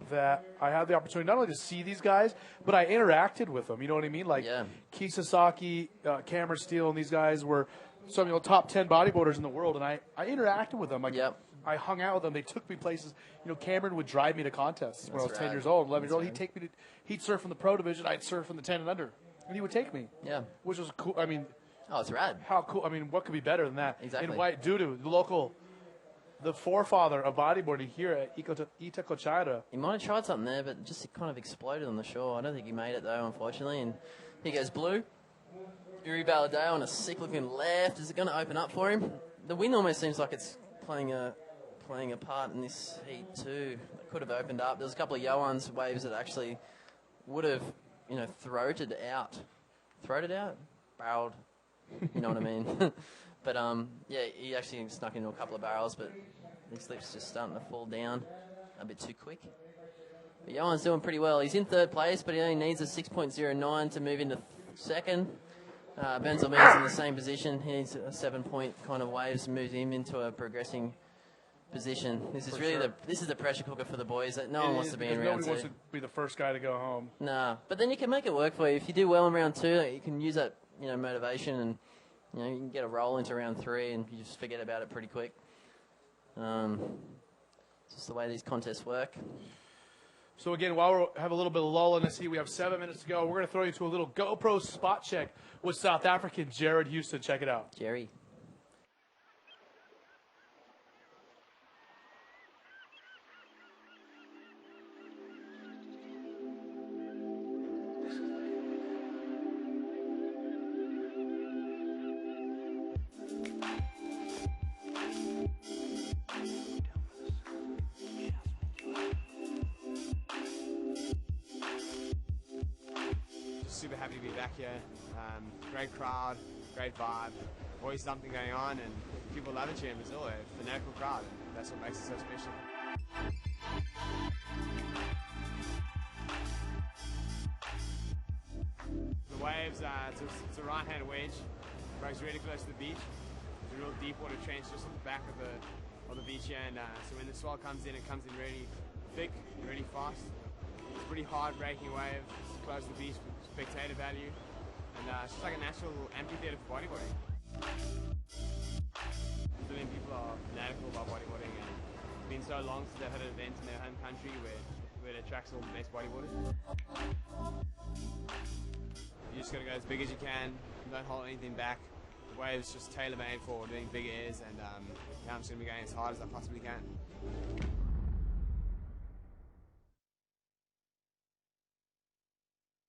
that I had the opportunity not only to see these guys, but I interacted with them. You know what I mean? Like Kisasaki, Cameron Steele, and these guys were some top 10 bodybuilders in the world, and I interacted with them. Like I hung out with them. They took me places. You know, Cameron would drive me to contests when I was 10 years old, 11 years old. He'd take me to, he'd surf in the pro division. I'd surf in the 10 and under, and he would take me. Yeah, which was cool. I mean, oh, it's rad. How cool! I mean, what could be better than that? Exactly. In White Dudu, the forefather of bodyboarding here at Itacoatiara. He might have tried something there, but just kind of exploded on the shore. I don't think he made it though, unfortunately. And here goes Blue. Uri Baladeo on a sick-looking left. Is it going to open up for him? The wind almost seems like it's playing a part in this heat too. It could have opened up. There's a couple of Johan's waves that actually would have, throated out. Throated out? Barreled. You know what I mean? But, yeah, he actually snuck into a couple of barrels, but this lip's just starting to fall down a bit too quick. But Johan's doing pretty well. He's in third place, but he only needs a 6.09 to move into second. Benzelman's in the same position. He needs a 7-point kind of waves to move him into a progressing position. This is really this is the pressure cooker for the boys. That no one wants to be in round two. Nobody wants to be the first guy to go home. Nah, but then you can make it work for you. If you do well in round two, you can use that motivation, and you can get a roll into round three, and you just forget about it pretty quick. It's just the way these contests work. So again, while we have a little bit of lull in this heat, we have 7 minutes to go. We're going to throw you to a little GoPro spot check with South African Jared Houston. Check it out. Jerry. Super happy to be back here. Great crowd, great vibe. Always something going on, and people love it here in Brazil. A fanatical crowd, and that's what makes it so special. The waves, it's a right-hand wedge. Breaks really close to the beach. There's a real deep water trench just at the back of the beach here, and so when the swell comes in, it comes in really thick, really fast. It's a pretty hard breaking wave. It's close to the beach for spectator value. And it's just like a natural amphitheater for bodyboarding. Brazilian people are fanatical about bodyboarding, and it's been so long since they've had an event in their home country where it attracts all the best bodyboarders. You just got to go as big as you can. Don't hold anything back. The wave's just tailor-made for doing big airs, and yeah, I'm just going to be going as hard as I possibly can.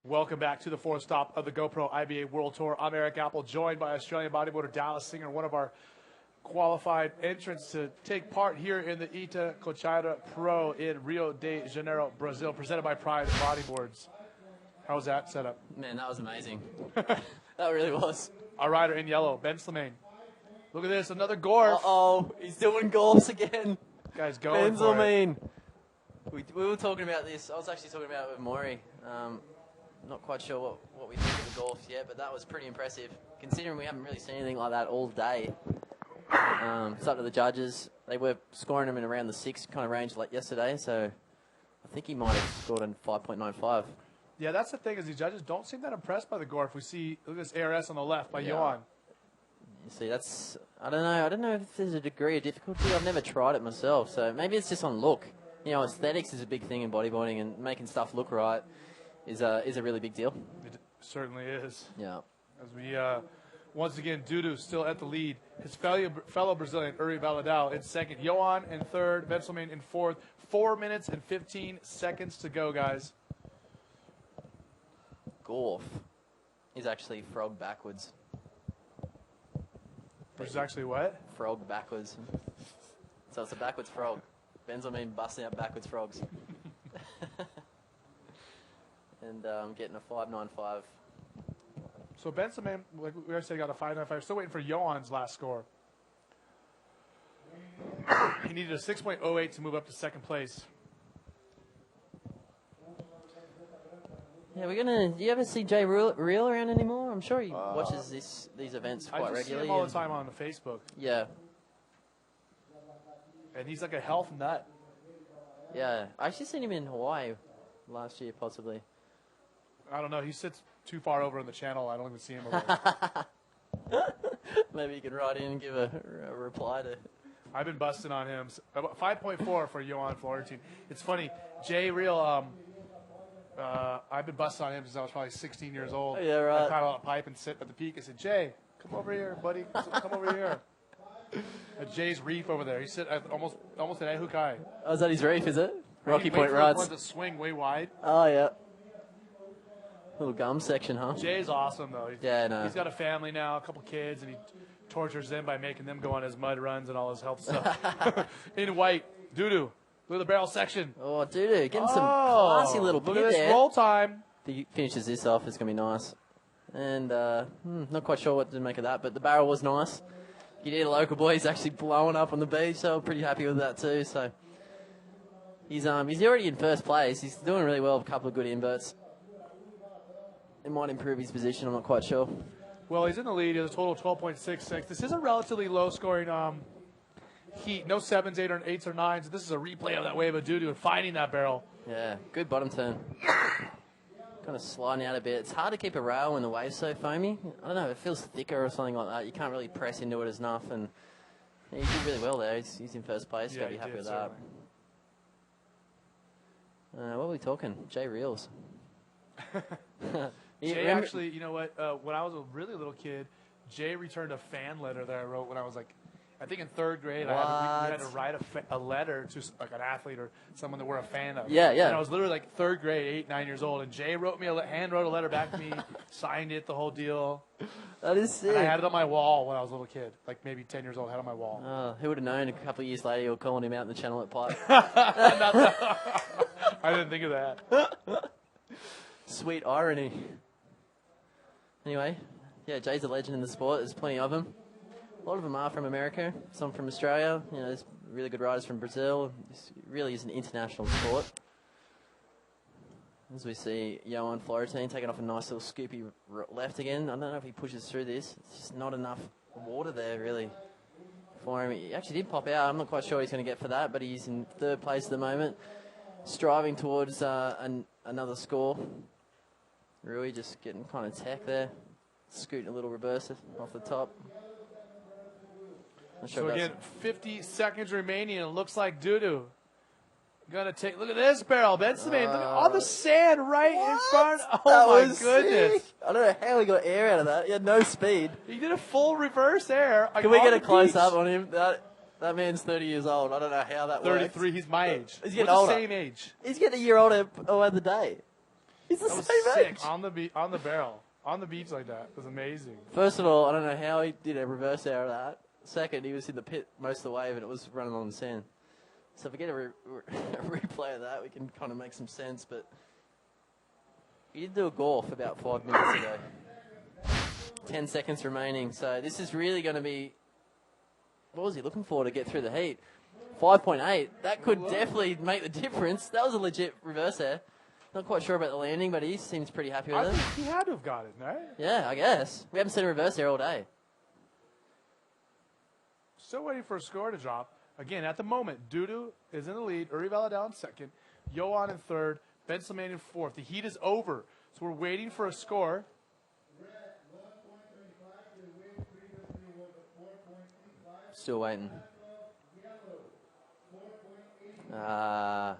Welcome back to the fourth stop of the GoPro IBA World Tour. I'm Eric Apple, joined by Australian bodybuilder Dallas Singer, one of our qualified entrants to take part here in the Itacoatiara Pro in Rio de Janeiro, Brazil, presented by Pride Bodyboards. How was that set up? Man, that was amazing. That really was. Our rider in yellow, Ben Slimane. Look at this, another Gorf. Uh-oh, he's doing Gorfs again. Guy's going Ben for Slimane. We were talking about this. I was actually talking about it with Maury. Not quite sure what we think of the Gorfs yet, but that was pretty impressive, considering we haven't really seen anything like that all day. It's up to the judges. They were scoring them in around the 6 kind of range like yesterday, so I think he might have scored in 5.95. Yeah, that's the thing, is the judges don't seem that impressed by the Gorf. We see, look at this ARS on the left by Johan. You see, that's, I don't know if there's a degree of difficulty. I've never tried it myself, so maybe it's just on look. Aesthetics is a big thing in bodyboarding, and making stuff look right is a really big deal. It certainly is. Yeah. As we, once again, Dudu still at the lead. His fellow Brazilian, Uri Baladao, in second. Johan in third. Ben Slimane in fourth. 4 minutes and 15 seconds to go, guys. Gorf is actually frog backwards. Which is actually what? Frog backwards. So it's a backwards frog. Ben Slimane busting out backwards frogs. And getting a 5.95. So Ben Slimane, like we already said, got a 5.95. Still waiting for Johan's last score. He needed a 6.08 to move up to second place. Yeah, do you ever see Jay Reel around anymore? I'm sure he watches these events quite regularly. I just see him all the time on Facebook. Yeah. And he's like a health nut. Yeah, I actually seen him in Hawaii last year, possibly. I don't know. He sits too far over in the channel. I don't even see him over there. Maybe you could write in and give a reply to. I've been busting on him. About 5.4 for Johan Florentine. It's funny. Jay Real, I've been busting on him since I was probably 16 years old. Yeah, right. I caught a pipe and sit at the peak. I said, Jay, come over here, buddy. Come over here. At Jay's reef over there. He sit at almost at Ehukai. Oh, is that his reef, is it? Rocky He Point waits for Rods. the swing way wide. Oh, yeah. Little gum section, huh? Jay's awesome, though. Yeah, no. He's got a family now, a couple kids, and he tortures them by making them go on his mud runs and all his health stuff. In white, doo-doo. Look at the barrel section. Oh, doo-doo. Getting some classy little look bit at this there. roll time. If he finishes this off, it's going to be nice. And not quite sure what to make of that, but the barrel was nice. You need a local boy. He's actually blowing up on the beach, so I'm pretty happy with that too. So he's already in first place. He's doing really well with a couple of good inverts. It might improve his position. I'm not quite sure. Well, he's in the lead. He has a total of 12.66. This is a relatively low-scoring heat. No 7s, 8s, or 8s or 9s. This is a replay of that wave of doo-doo and finding that barrel. Yeah, good bottom turn. Kind of sliding out a bit. It's hard to keep a rail when the wave's so foamy. I don't know, it feels thicker or something like that. You can't really press into it enough, and he did really well there. He's in first place. Yeah, Got to be he happy did, with that. What are we talking? Jay Reels. Jay actually, you know what? When I was a really little kid, Jay returned a fan letter that I wrote when I was like, I think in third grade. We had to write a letter to like an athlete or someone that we're a fan of. Yeah, yeah. And I was literally like third grade, 8, 9 years old, and Jay wrote me hand wrote a letter back to me, signed it, the whole deal. That is sick. And I had it on my wall when I was a little kid, like maybe 10 years old. I had it on my wall. Oh, who would have known a couple of years later you were calling him out in the channel at Pipe? I didn't think of that. Sweet irony. Anyway, yeah, Jay's a legend in the sport. There's plenty of them. A lot of them are from America, some from Australia. You know, there's really good riders from Brazil. This really is an international sport. As we see Johan Florentine taking off a nice little scoopy left again. I don't know if he pushes through this. It's just not enough water there, really, for him. He actually did pop out. I'm not quite sure what he's going to get for that, but he's in third place at the moment, striving towards another score. Rui just getting kind of tack there, scooting a little reverse off the top. So again, 50 seconds remaining, and it looks like doo-doo. Gonna take, look at this barrel, Ben Simone, look at all the sand right in front. Oh my goodness. Sick. I don't know how he got air out of that. He had no speed. He did a full reverse air. Can we get a close up on him? That man's 30 years old. I don't know how that works. 33, he's my age. He's getting We're older. the same age. He's getting a year older by the day. He's the That was same sick. age. On the barrel. On the beach like that. It was amazing. First of all, I don't know how he did a reverse air of that. Second, he was in the pit most of the wave and it was running on the sand. So if we get a replay of that, we can kind of make some sense. But he did do a golf about 5 minutes ago. 10 seconds remaining. So this is really going to be... What was he looking for to get through the heat? 5.8. That could definitely make the difference. That was a legit reverse air. Not quite sure about the landing, but he seems pretty happy with I it. think he had to have got it, right? Yeah, I guess. We haven't seen a reverse air all day. Still waiting for a score to drop. Again, at the moment, Dudu is in the lead. Uri Valadao in second. Johan in third. Ben Slimane in fourth. The heat is over. So we're waiting for a score. Still waiting. I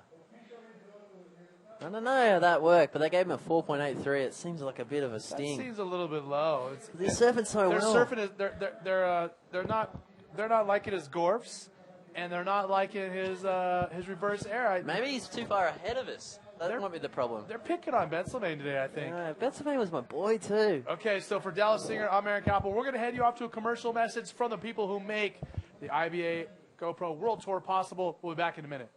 don't know how that worked, but they gave him a 4.83. It seems like a bit of a sting. That seems a little bit low. They're surfing so they're well. Surfing. They're not liking his gorfs, and they're not liking his reverse air. Maybe he's too far ahead of us. That might be the problem. They're picking on Ben Slimane today, I think. Ben Slimane was my boy too. Okay, so for Dallas Singer, I'm Aaron Capel. We're going to head you off to a commercial message from the people who make the IBA GoPro World Tour possible. We'll be back in a minute.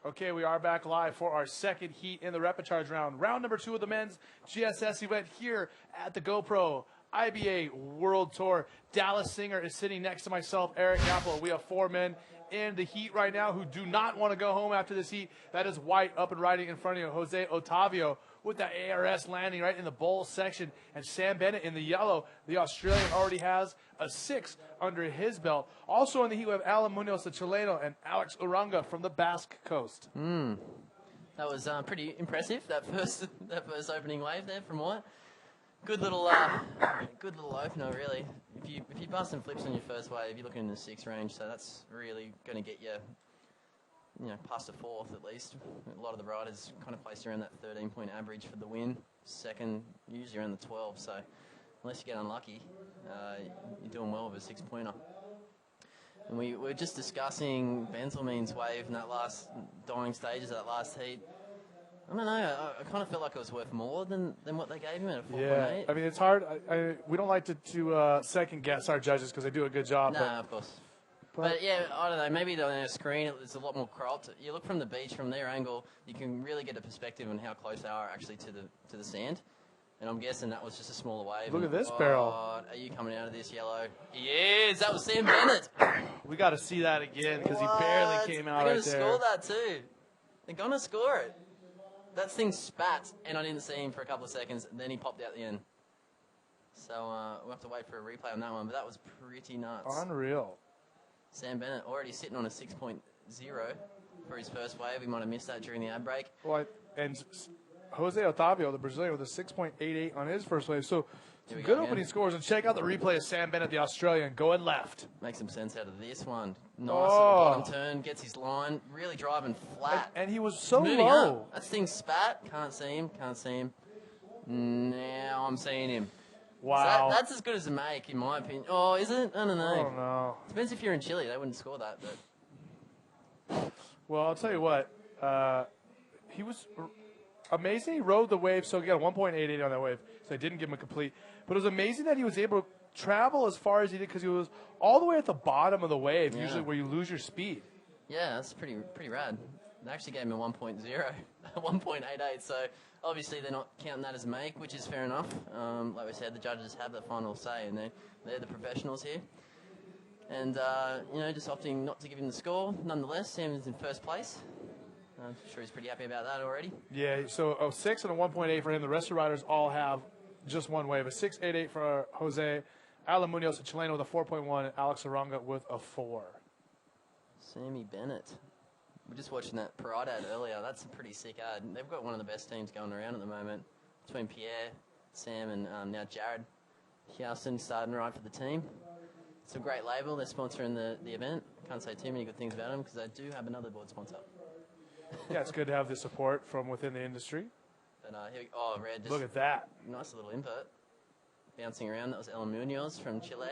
Okay, we are back live for our second heat in the rapid charge round. Round number 2 of the men's GSS event here at the GoPro IBA World Tour. Dallas Singer is sitting next to myself, Eric Apple. We have 4 men in the heat right now who do not want to go home after this heat. That is White up and riding in front of you, Jose Otavio with that ARS landing right in the bowl section, and Sam Bennett in the yellow. The Australian already has a 6 under his belt. Also in the heat, we have Alan Munoz, the Chileno, and Alex Uranga from the Basque Coast. That was pretty impressive. That first opening wave there from White. Good little opener, really. If you bust some flips on your first wave, you're looking in the 6 range, so that's really going to get you, past a 4th at least. A lot of the riders kind of placed around that 13-point average for the win. Second, usually around the 12. So unless you get unlucky, you're doing well with a 6-pointer. And we were just discussing Benzelmein's wave in that last dying stages of that last heat. I don't know. I kind of felt like it was worth more than what they gave him at a 4.8. Yeah, I mean, it's hard. We don't like to second guess our judges because they do a good job. No, of course. But yeah, I don't know. Maybe on a screen it's a lot more cropped. You look from the beach, from their angle, you can really get a perspective on how close they are actually to the sand. And I'm guessing that was just a smaller wave. Look at this barrel. Are you coming out of this yellow? He is. That was Sam Bennett. We got to see that again because he barely came out right there. They're going to score that too. They're going to score it. That thing spat, and I didn't see him for a couple of seconds, and then he popped out the end. So we'll have to wait for a replay on that one, but that was pretty nuts. Unreal. Sam Bennett already sitting on a 6.0 for his first wave. He might have missed that during the ad break. Well, and Jose Otavio, the Brazilian, with a 6.88 on his first wave. So some good opening scores. And check out the replay of Sam Bennett, the Australian, going left. Makes some sense out of this one. Nice little bottom turn, gets his line, really driving flat. And he was so moving low. Up. That thing spat. Can't see him. Now I'm seeing him. Wow. So that's as good as a make, in my opinion. Oh, is it? I don't know. I don't know. Depends if you're in Chile. They wouldn't score that. But Well, I'll tell you what. He was amazing. He rode the wave, so he got a 1.88 on that wave. So they didn't give him a complete. But it was amazing that he was able to travel as far as he did because he was all the way at the bottom of the wave, usually where you lose your speed. yeah, that's pretty rad. They actually gave him a 1.0, 1.88. So obviously they're not counting that as a make, which is fair enough. Like we said, the judges have the final say, and they're the professionals here. And just opting not to give him the score. Nonetheless, Sam is in first place. I'm sure he's pretty happy about that already. Yeah, so a 6 and a 1.8 for him. The rest of the riders all have just one wave. A 6.88 for Jose. Alan Munoz, a Chileno, with a 4.1, and Alex Uranga with a 4. Sammy Bennett. We're just watching that Parade ad earlier. That's a pretty sick ad. They've got one of the best teams going around at the moment between Pierre, Sam, and now Jared Houston starting right for the team. It's a great label. They're sponsoring the event. Can't say too many good things about them because they do have another board sponsor. Yeah, it's good to have the support from within the industry. But here Red. Just Look at that. Nice little invert. Bouncing around. That was El Munoz from Chile.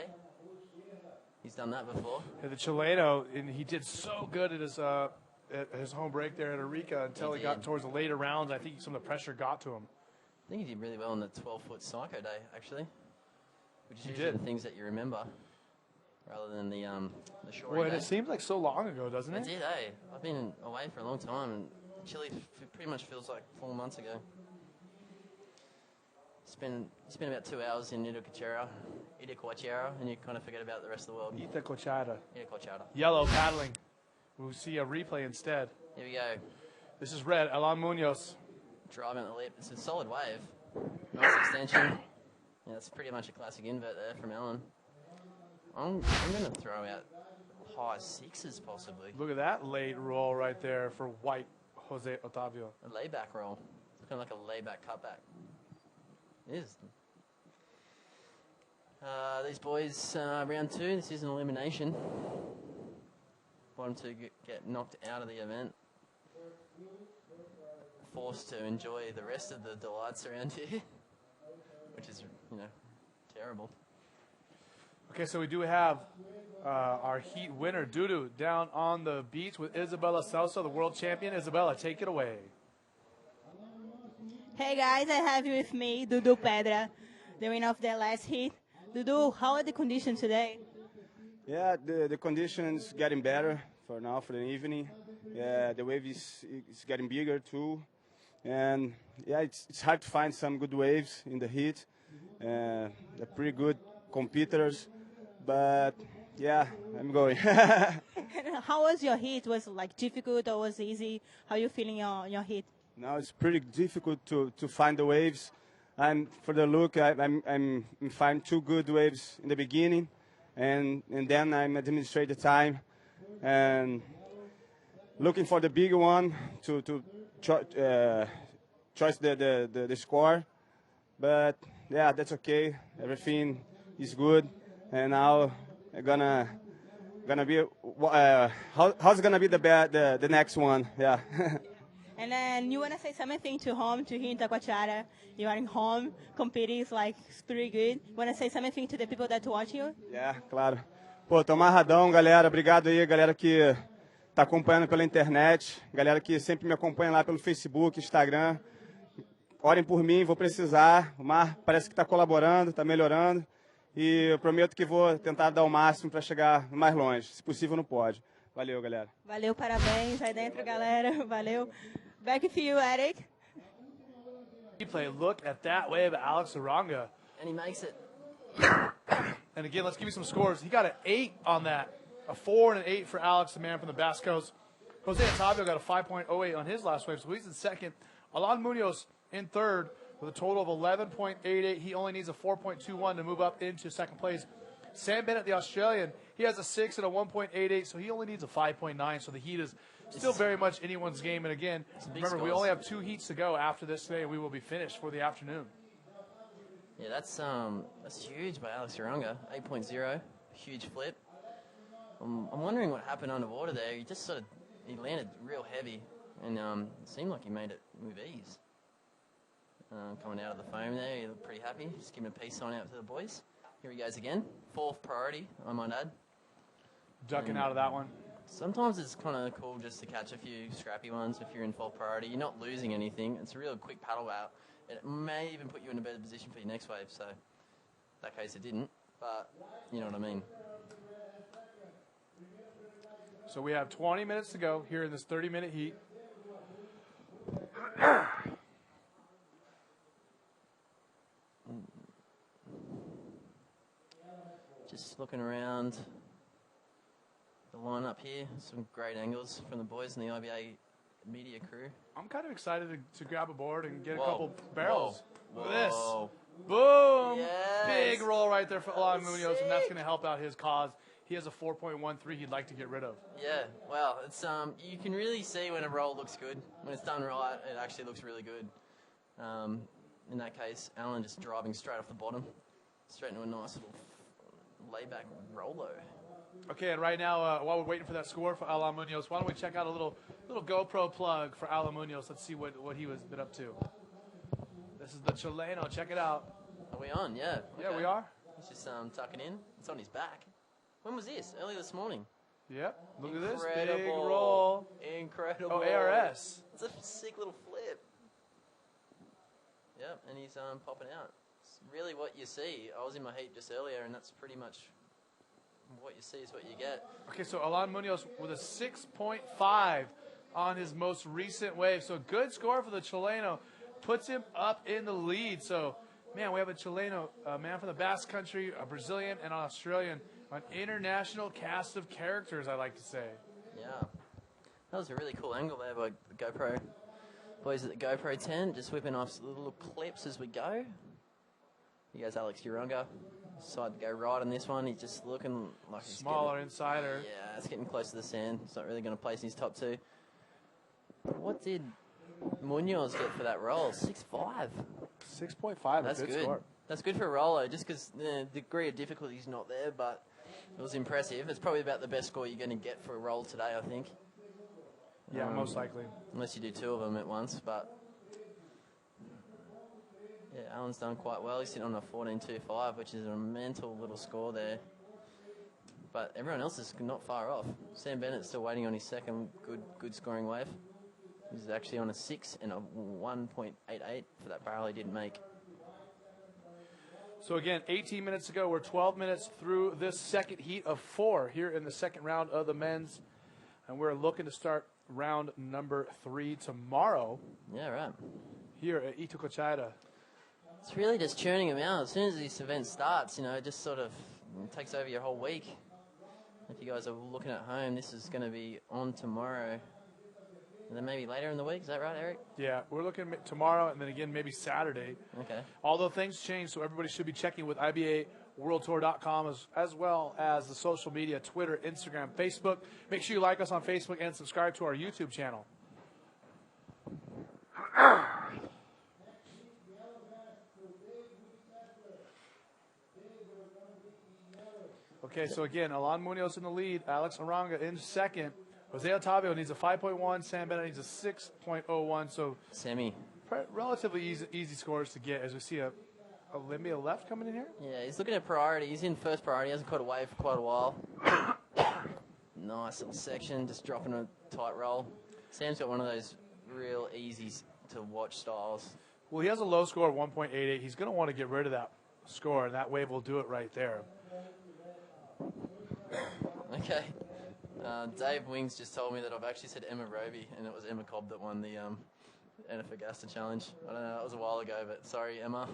He's done that before. Yeah, the Chileno, and he did so good at his home break there at Arica until he got towards the later rounds. I think some of the pressure got to him. I think he did really well on the 12-foot Psycho Day, actually. Which is He usually did. the things that you remember rather than the short Well, and day. it seems like so long ago, doesn't It it? did, eh? I've been away for a long time, and Chile pretty much feels like 4 months ago. Spend about 2 hours in Itacoatiara, and you kind of forget about the rest of the world. Itacoatiara. Itacoatiara. Yellow paddling. We'll see a replay instead. Here we go. This is red. Alan Munoz. Driving at the lip. It's a solid wave. Nice extension. Yeah, that's pretty much a classic invert there from Alan. I'm going to throw out high 6s possibly. Look at that late roll right there for white Jose Otavio. A layback roll. It's kind of like a layback cutback. It is. These boys, round 2, this is an elimination. Bottom 2 get knocked out of the event. Forced to enjoy the rest of the delights around here, which is, terrible. Okay, so we do have our heat winner, Dudu, down on the beach with Isabella Sousa, the world champion. Isabella, take it away. Hey guys, I have with me Dudu Pedra, the winner of the last heat. Dudu, how are the conditions today? Yeah, the conditions getting better for now, for the evening. Yeah, the wave is getting bigger too. And yeah, it's hard to find some good waves in the heat. They're pretty good competitors, but yeah, I'm going. How was your heat? Was it like difficult or was it easy? How you feeling your heat? Now it's pretty difficult to find the waves. And for the look, I'm find two good waves in the beginning, and then I'm administrate the time and looking for the bigger one to choice the score. But yeah, that's okay. Everything is good, and now I'm gonna be how's gonna be the next one? Yeah. And then you want to say something to home, to here in Itacoatiara. You are in home, competing, it's pretty good. You want to say something to the people that watch you? Yeah, claro. Pô, tô amarradão, galera. Obrigado aí, galera que tá acompanhando pela internet, galera que sempre me acompanha lá pelo Facebook, Instagram. Orem por mim, vou precisar. O mar parece que está colaborando, está melhorando. E eu prometo que vou tentar dar o máximo para chegar mais longe. Se possível, no pódio. Valeu, galera. Valeu, parabéns. Aí dentro, galera. Valeu. Back to you, Eric. Replay, look at that wave, Alex Uranga. And he makes it. And again, let's give you some scores. He got an 8 on that. A 4 and an 8 for Alex, the man from the Basque Coast. Jose Otavio got a 5.08 on his last wave, so he's in second. Alan Munoz in third with a total of 11.88. He only needs a 4.21 to move up into second place. Sam Bennett, the Australian, he has a 6 and a 1.88, so he only needs a 5.9. So the heat is still very much anyone's game. And again, remember, we only have 2 heats to go after this today, and we will be finished for the afternoon. Yeah, that's huge by Alex Uranga, 8.0, huge flip. I'm wondering what happened underwater there. He just he landed real heavy, and it seemed like he made it with ease. Coming out of the foam there, he looked pretty happy. Just giving a peace sign out to the boys. Here he goes again. 4th priority, I might add. Ducking out of that one. Sometimes it's kind of cool just to catch a few scrappy ones if you're in 4th priority. You're not losing anything. It's a real quick paddle out. It may even put you in a better position for your next wave. So, in that case, it didn't. But you know what I mean. So we have 20 minutes to go here in this 30-minute heat. Just looking around the lineup here, some great angles from the boys in the IBA media crew. I'm kind of excited to grab a board and get a couple barrels. Whoa. Look at this. Whoa. Boom! Yes. Big roll right there for Alan Munoz, and that's going to help out his cause. He has a 4.13 he'd like to get rid of. Yeah, well, it's you can really see when a roll looks good. When it's done right, it actually looks really good. In that case, Alan just driving straight off the bottom, straight into a nice little layback Rolo. Okay, and right now, while we're waiting for that score for Alan Munoz, why don't we check out a little GoPro plug for Alan Munoz. Let's see what he was been up to. This is the Chileno. Check it out. Are we on? Yeah. Yeah, okay. we are. He's just tucking in. It's on his back. When was this? Early this morning. Yep. Look at this. Incredible. Big roll. Incredible. Oh, ARS. It's a sick little flip. Yep, and he's popping out. It's really what you see. I was in my heat just earlier, and that's pretty much what you see is what you get. Okay, so Alan Munoz with a 6.5 on his most recent wave. So good score for the Chileno. Puts him up in the lead. So, man, we have a Chileno, a man from the Basque Country, a Brazilian, and an Australian. An international cast of characters, I like to say. Yeah. That was a really cool angle there by the GoPro. Boys at the GoPro 10, just whipping off little clips as we go. Here goes Alex Uranga. Decided to go right on this one. He's just looking like he's smaller insider. Yeah, it's getting close to the sand. It's not really going to place in his top 2. What did Munoz get for that roll? 6.5. 6.5. That's good. Score. That's good for a roller, just because the degree of difficulty is not there, but it was impressive. It's probably about the best score you're going to get for a roll today, I think. Yeah, most likely. Unless you do 2 of them at once, but yeah, Alan's done quite well. He's sitting on a 14.25, which is a mental little score there. But everyone else is not far off. Sam Bennett's still waiting on his second good scoring wave. He's actually on a 6 and a 1.88 for that barrel he didn't make. So again, 18 minutes to go. We're 12 minutes through this second heat of 4 here in the second round of the men's. And we're looking to start round number 3 tomorrow. Yeah, right. Here at Itacoatiara. It's really just churning them out. As soon as this event starts, it just sort of takes over your whole week. If you guys are looking at home, this is going to be on tomorrow. And then maybe later in the week. Is that right, Eric? Yeah, we're looking at tomorrow and then again maybe Saturday. Okay. Although things change, so everybody should be checking with IBAWorldTour.com as well as the social media, Twitter, Instagram, Facebook. Make sure you like us on Facebook and subscribe to our YouTube channel. Okay, so again, Alan Munoz in the lead, Alex Aranga in second. Jose Otavio needs a 5.1, Sam Bennett needs a 6.01, so relatively easy scores to get as we see a Olympia left coming in here. Yeah, he's looking at priority. He's in first priority. He hasn't caught a wave for quite a while. Nice little section, just dropping a tight roll. Sam's got one of those real easy to watch styles. Well, he has a low score of 1.88. He's going to want to get rid of that score, and that wave will do it right there. Okay. Dave Wings just told me that I've actually said Emma Roby, and it was Emma Cobb that won the Antofagasta Challenge. I don't know, that was a while ago, but sorry, Emma.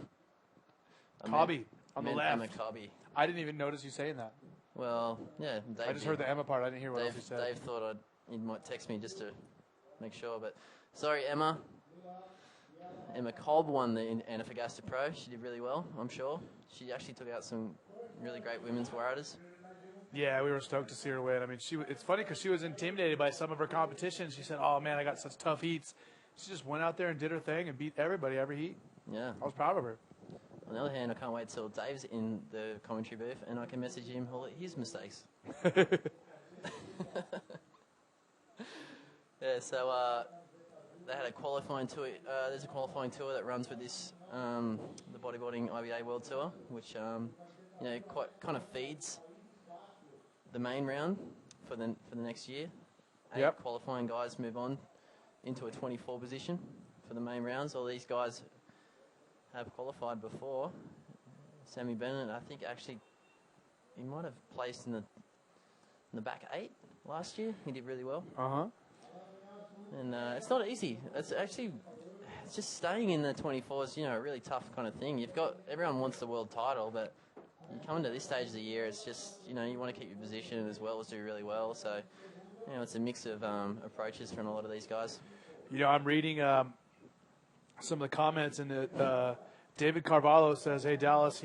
Cobby on the left. Emma Cobby. I didn't even notice you saying that. Well, yeah. Dave I just heard the Emma part. I didn't hear what else you said. Dave thought he might text me just to make sure, but sorry, Emma. Emma Cobb won the Antofagasta Pro. She did really well, I'm sure. She actually took out some really great women's warriors. Yeah, we were stoked to see her win. I mean, it's funny because she was intimidated by some of her competition. She said, "Oh man, I got such tough heats." She just went out there and did her thing and beat everybody every heat. Yeah, I was proud of her. On the other hand, I can't wait till Dave's in the commentary booth and I can message him all his mistakes. Yeah, so they had a qualifying tour. There's a qualifying tour that runs with this, the Bodyboarding IBA World Tour, which quite kind of feeds the main round for the next year. 8 qualifying guys move on into a 24 position for the main rounds. All these guys have qualified before. Sammy Bennett, I think actually he might have placed in the back 8 last year. He did really well. And it's not easy. It's just staying in the 24 is a really tough kind of thing. Everyone wants the world title, but you come to this stage of the year, it's just, you want to keep your position as well as do really well. So, it's a mix of approaches from a lot of these guys. I'm reading some of the comments, and David Carvalho says, "Hey, Dallas,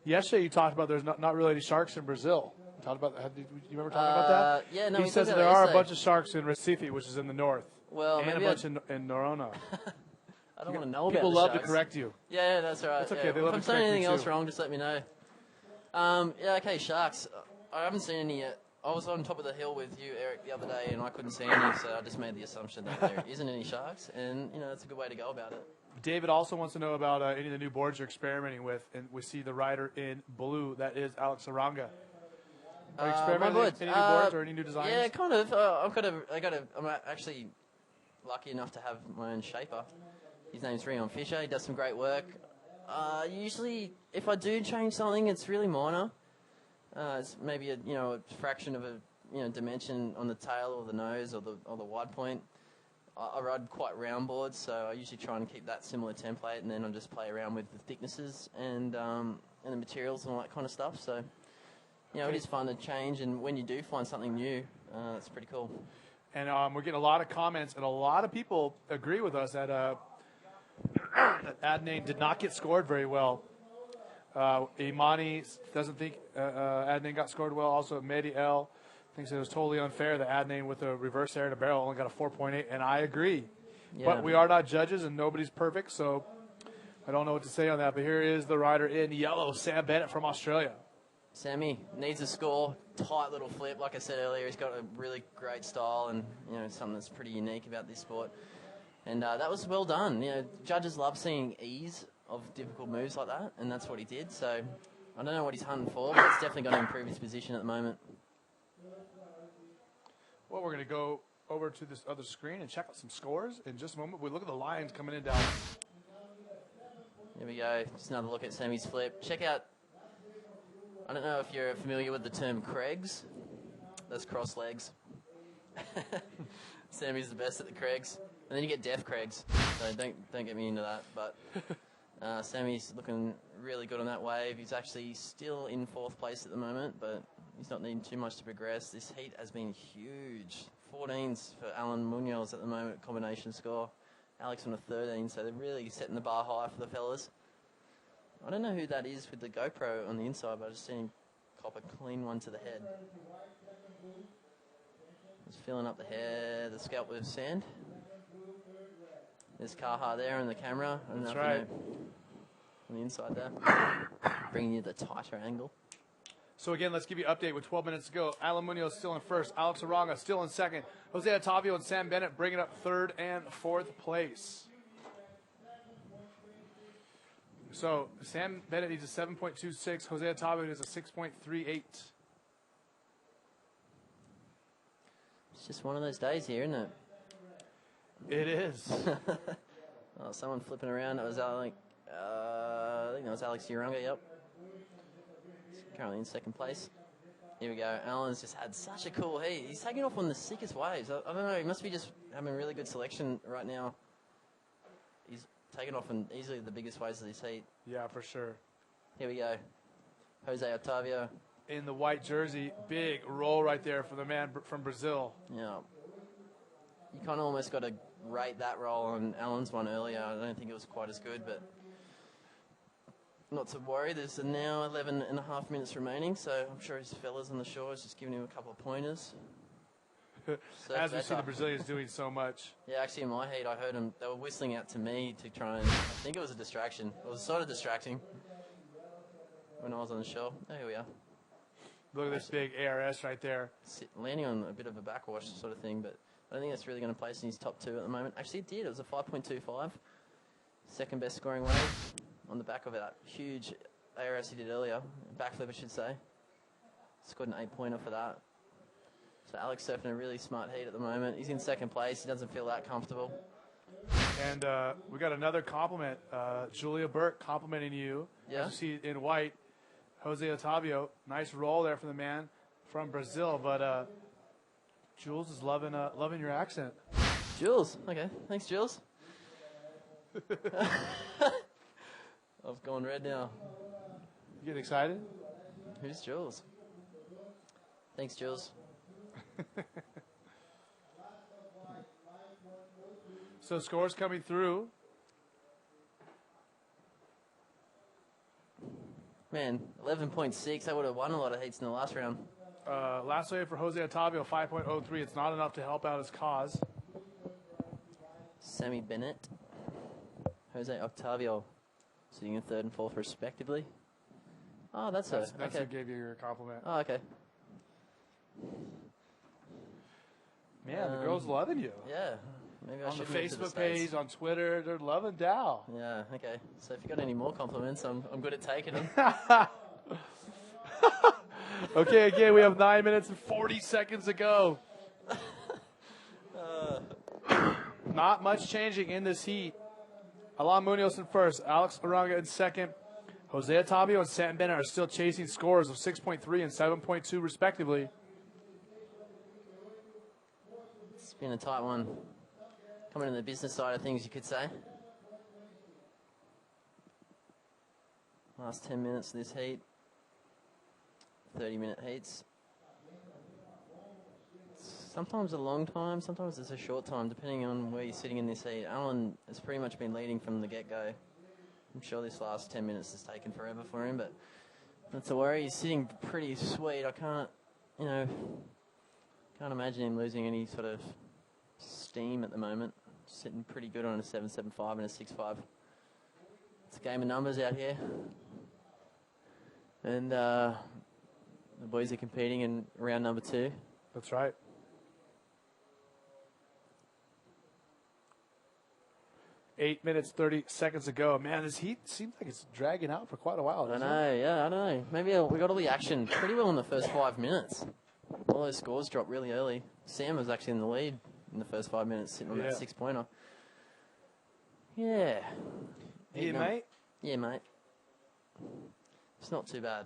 yesterday you talked about there's not really any sharks in Brazil. You talked about that. You remember talking about that?" Yeah, no, he says there are a bunch of sharks in Recife, which is in the north. Well, and a bunch in Norona. I don't want to know about people the love sharks. to correct you. Yeah, that's all right. That's okay. Yeah. They love if I'm to saying correct anything me else too. wrong, just let me know. Okay, sharks. I haven't seen any yet. I was on top of the hill with you, Eric, the other day, and I couldn't see any, so I just made the assumption that there isn't any sharks, and that's a good way to go about it. David also wants to know about any of the new boards you're experimenting with, and we see the rider in blue. That is Alex Aranga. Are you experimenting with any new boards or any new designs? Yeah, kind of. I'm actually lucky enough to have my own shaper. His name's Rion Fisher. He does some great work. Usually, if I do change something, it's really minor. It's maybe a fraction of a dimension on the tail or the nose or the wide point. I ride quite round boards, so I usually try and keep that similar template, and then I just play around with the thicknesses and the materials and all that kind of stuff. So, it is fun to change, and when you do find something new, it's pretty cool. And we're getting a lot of comments, and a lot of people agree with us that that Adnan did not get scored very well. Imani doesn't think Adnan got scored well. Also, Mehdi El thinks it was totally unfair that Adnan with a reverse air and a barrel only got a 4.8, and I agree. Yeah. But we are not judges, and nobody's perfect, so I don't know what to say on that. But here is the rider in yellow, Sam Bennett from Australia. Sammy needs a score, tight little flip. Like I said earlier, he's got a really great style and, something that's pretty unique about this sport. And that was well done. Judges love seeing ease of difficult moves like that, and that's what he did. So I don't know what he's hunting for, but it's definitely going to improve his position at the moment. Well, we're going to go over to this other screen and check out some scores in just a moment. We look at the lines coming in down. Here we go. Just another look at Sammy's flip. Check out, I don't know if you're familiar with the term Craigs. That's cross legs. Sammy's the best at the Craigs. And then you get deaf Craigs, so don't get me into that. But Sammy's looking really good on that wave. He's actually still in 4th place at the moment, but he's not needing too much to progress. This heat has been huge. 14s for Alan Munoz at the moment, combination score. Alex on a 13, so they're really setting the bar high for the fellas. I don't know who that is with the GoPro on the inside, but I just seen him cop a clean one to the head. Just filling up the hair, the scalp with sand. There's Kaha there on the camera. That's right. On the inside there. Bringing you the tighter angle. So again, let's give you an update with 12 minutes to go. Alan Munoz still in 1st. Alex Aranga still in 2nd. Jose Otavio and Sam Bennett bringing up 3rd and 4th place. So Sam Bennett needs a 7.26. Jose Otavio needs a 6.38. It's just one of those days here, isn't it? It is. Oh, someone flipping around. That was I think that was Alex Uranga, yep. Currently in 2nd place. Here we go. Alan's just had such a cool heat. He's taking off on the sickest waves. I don't know. He must be just having really good selection right now. He's taken off on easily the biggest waves of this heat. Yeah, for sure. Here we go. Jose Otavio. In the white jersey. Big roll right there for the man from Brazil. Yeah. You kind of almost got to rate that roll on Alan's one earlier. I don't think it was quite as good, but not to worry. There's now 11 and a half minutes remaining, so I'm sure his fellas on the shore is just giving him a couple of pointers. As we see the Brazilians doing so much. Yeah, actually in my heat, I heard them. They were whistling out to me to try and. I think it was a distraction. It was sort of distracting when I was on the shore. Oh, here we are. Look at this big ARS right there. Landing on a bit of a backwash sort of thing, but I don't think that's really going to place in his top 2 at the moment. Actually, it did. It was a 5.25. 2nd best scoring wave on the back of that huge ARS he did earlier. Backflip, I should say. Scored an 8-pointer for that. So Alex surfing a really smart heat at the moment. He's in 2nd place. He doesn't feel that comfortable. And we got another compliment. Julia Burke complimenting you. Yeah. As you see in white. Jose Otavio. Nice roll there from the man from Brazil. But Jules is loving your accent. Jules. Okay. Thanks, Jules. I've gone red now. You getting excited? Who's Jules? Thanks, Jules. So scores coming through. Man, 11.6. I would have won a lot of heats in the last round. Last wave for Jose Otavio, 5.03. It's not enough to help out his cause. Sammy Bennett. Jose Octavio. Sitting in 3rd and 4th respectively. Oh, that's okay. Okay. Who gave you your compliment. Oh, okay. Man, the girls loving you. Yeah. Maybe I on the should move to Facebook States. page, on Twitter, they're loving Dow. Yeah, okay. So if you got any more compliments, I'm good at taking them. Okay, again, we have 9 minutes and 40 seconds to go. Not much changing in this heat. Alan Munoz in 1st, Alex Aranga in 2nd. Jose Otavio and Sam Bennett are still chasing scores of 6.3 and 7.2 respectively. It's been a tight one. Coming in the business side of things, you could say. Last 10 minutes of this heat. 30-minute heats. Sometimes a long time, sometimes it's a short time, depending on where you're sitting in this heat. Alan has pretty much been leading from the get-go. I'm sure this last 10 minutes has taken forever for him, but not to worry. He's sitting pretty sweet. I can't imagine him losing any sort of steam at the moment. Sitting pretty good on a 7.75 and a 6.5. It's a game of numbers out here. And the boys are competing in round number 2. That's right. Eight minutes, 30 seconds to go. Man, this heat seems like it's dragging out for quite a while. I don't know. Maybe we got all the action pretty well in the first 5 minutes. All those scores dropped really early. Sam was actually in the lead in the first 5 minutes, sitting on that 6-pointer. Yeah. Yeah, mate? Yeah, mate. It's not too bad.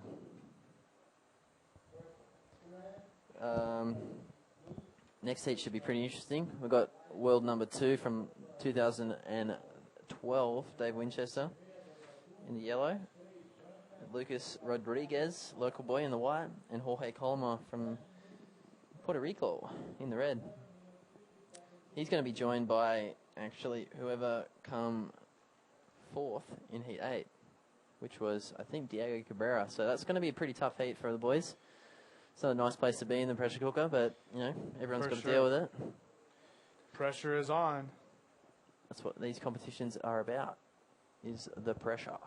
Next heat should be pretty interesting. We've got world number 2 from 2012, Dave Winchester in the yellow. Lucas Rodriguez, local boy, in the white. And Jorge Coloma from Puerto Rico in the red. He's going to be joined by, actually, whoever come 4th in heat 8, which was, I think, Diego Cabrera. So that's going to be a pretty tough heat for the boys. It's not a nice place to be in the pressure cooker, but, you know, everyone's got to deal with it. Pressure is on. That's what these competitions are about, is the pressure.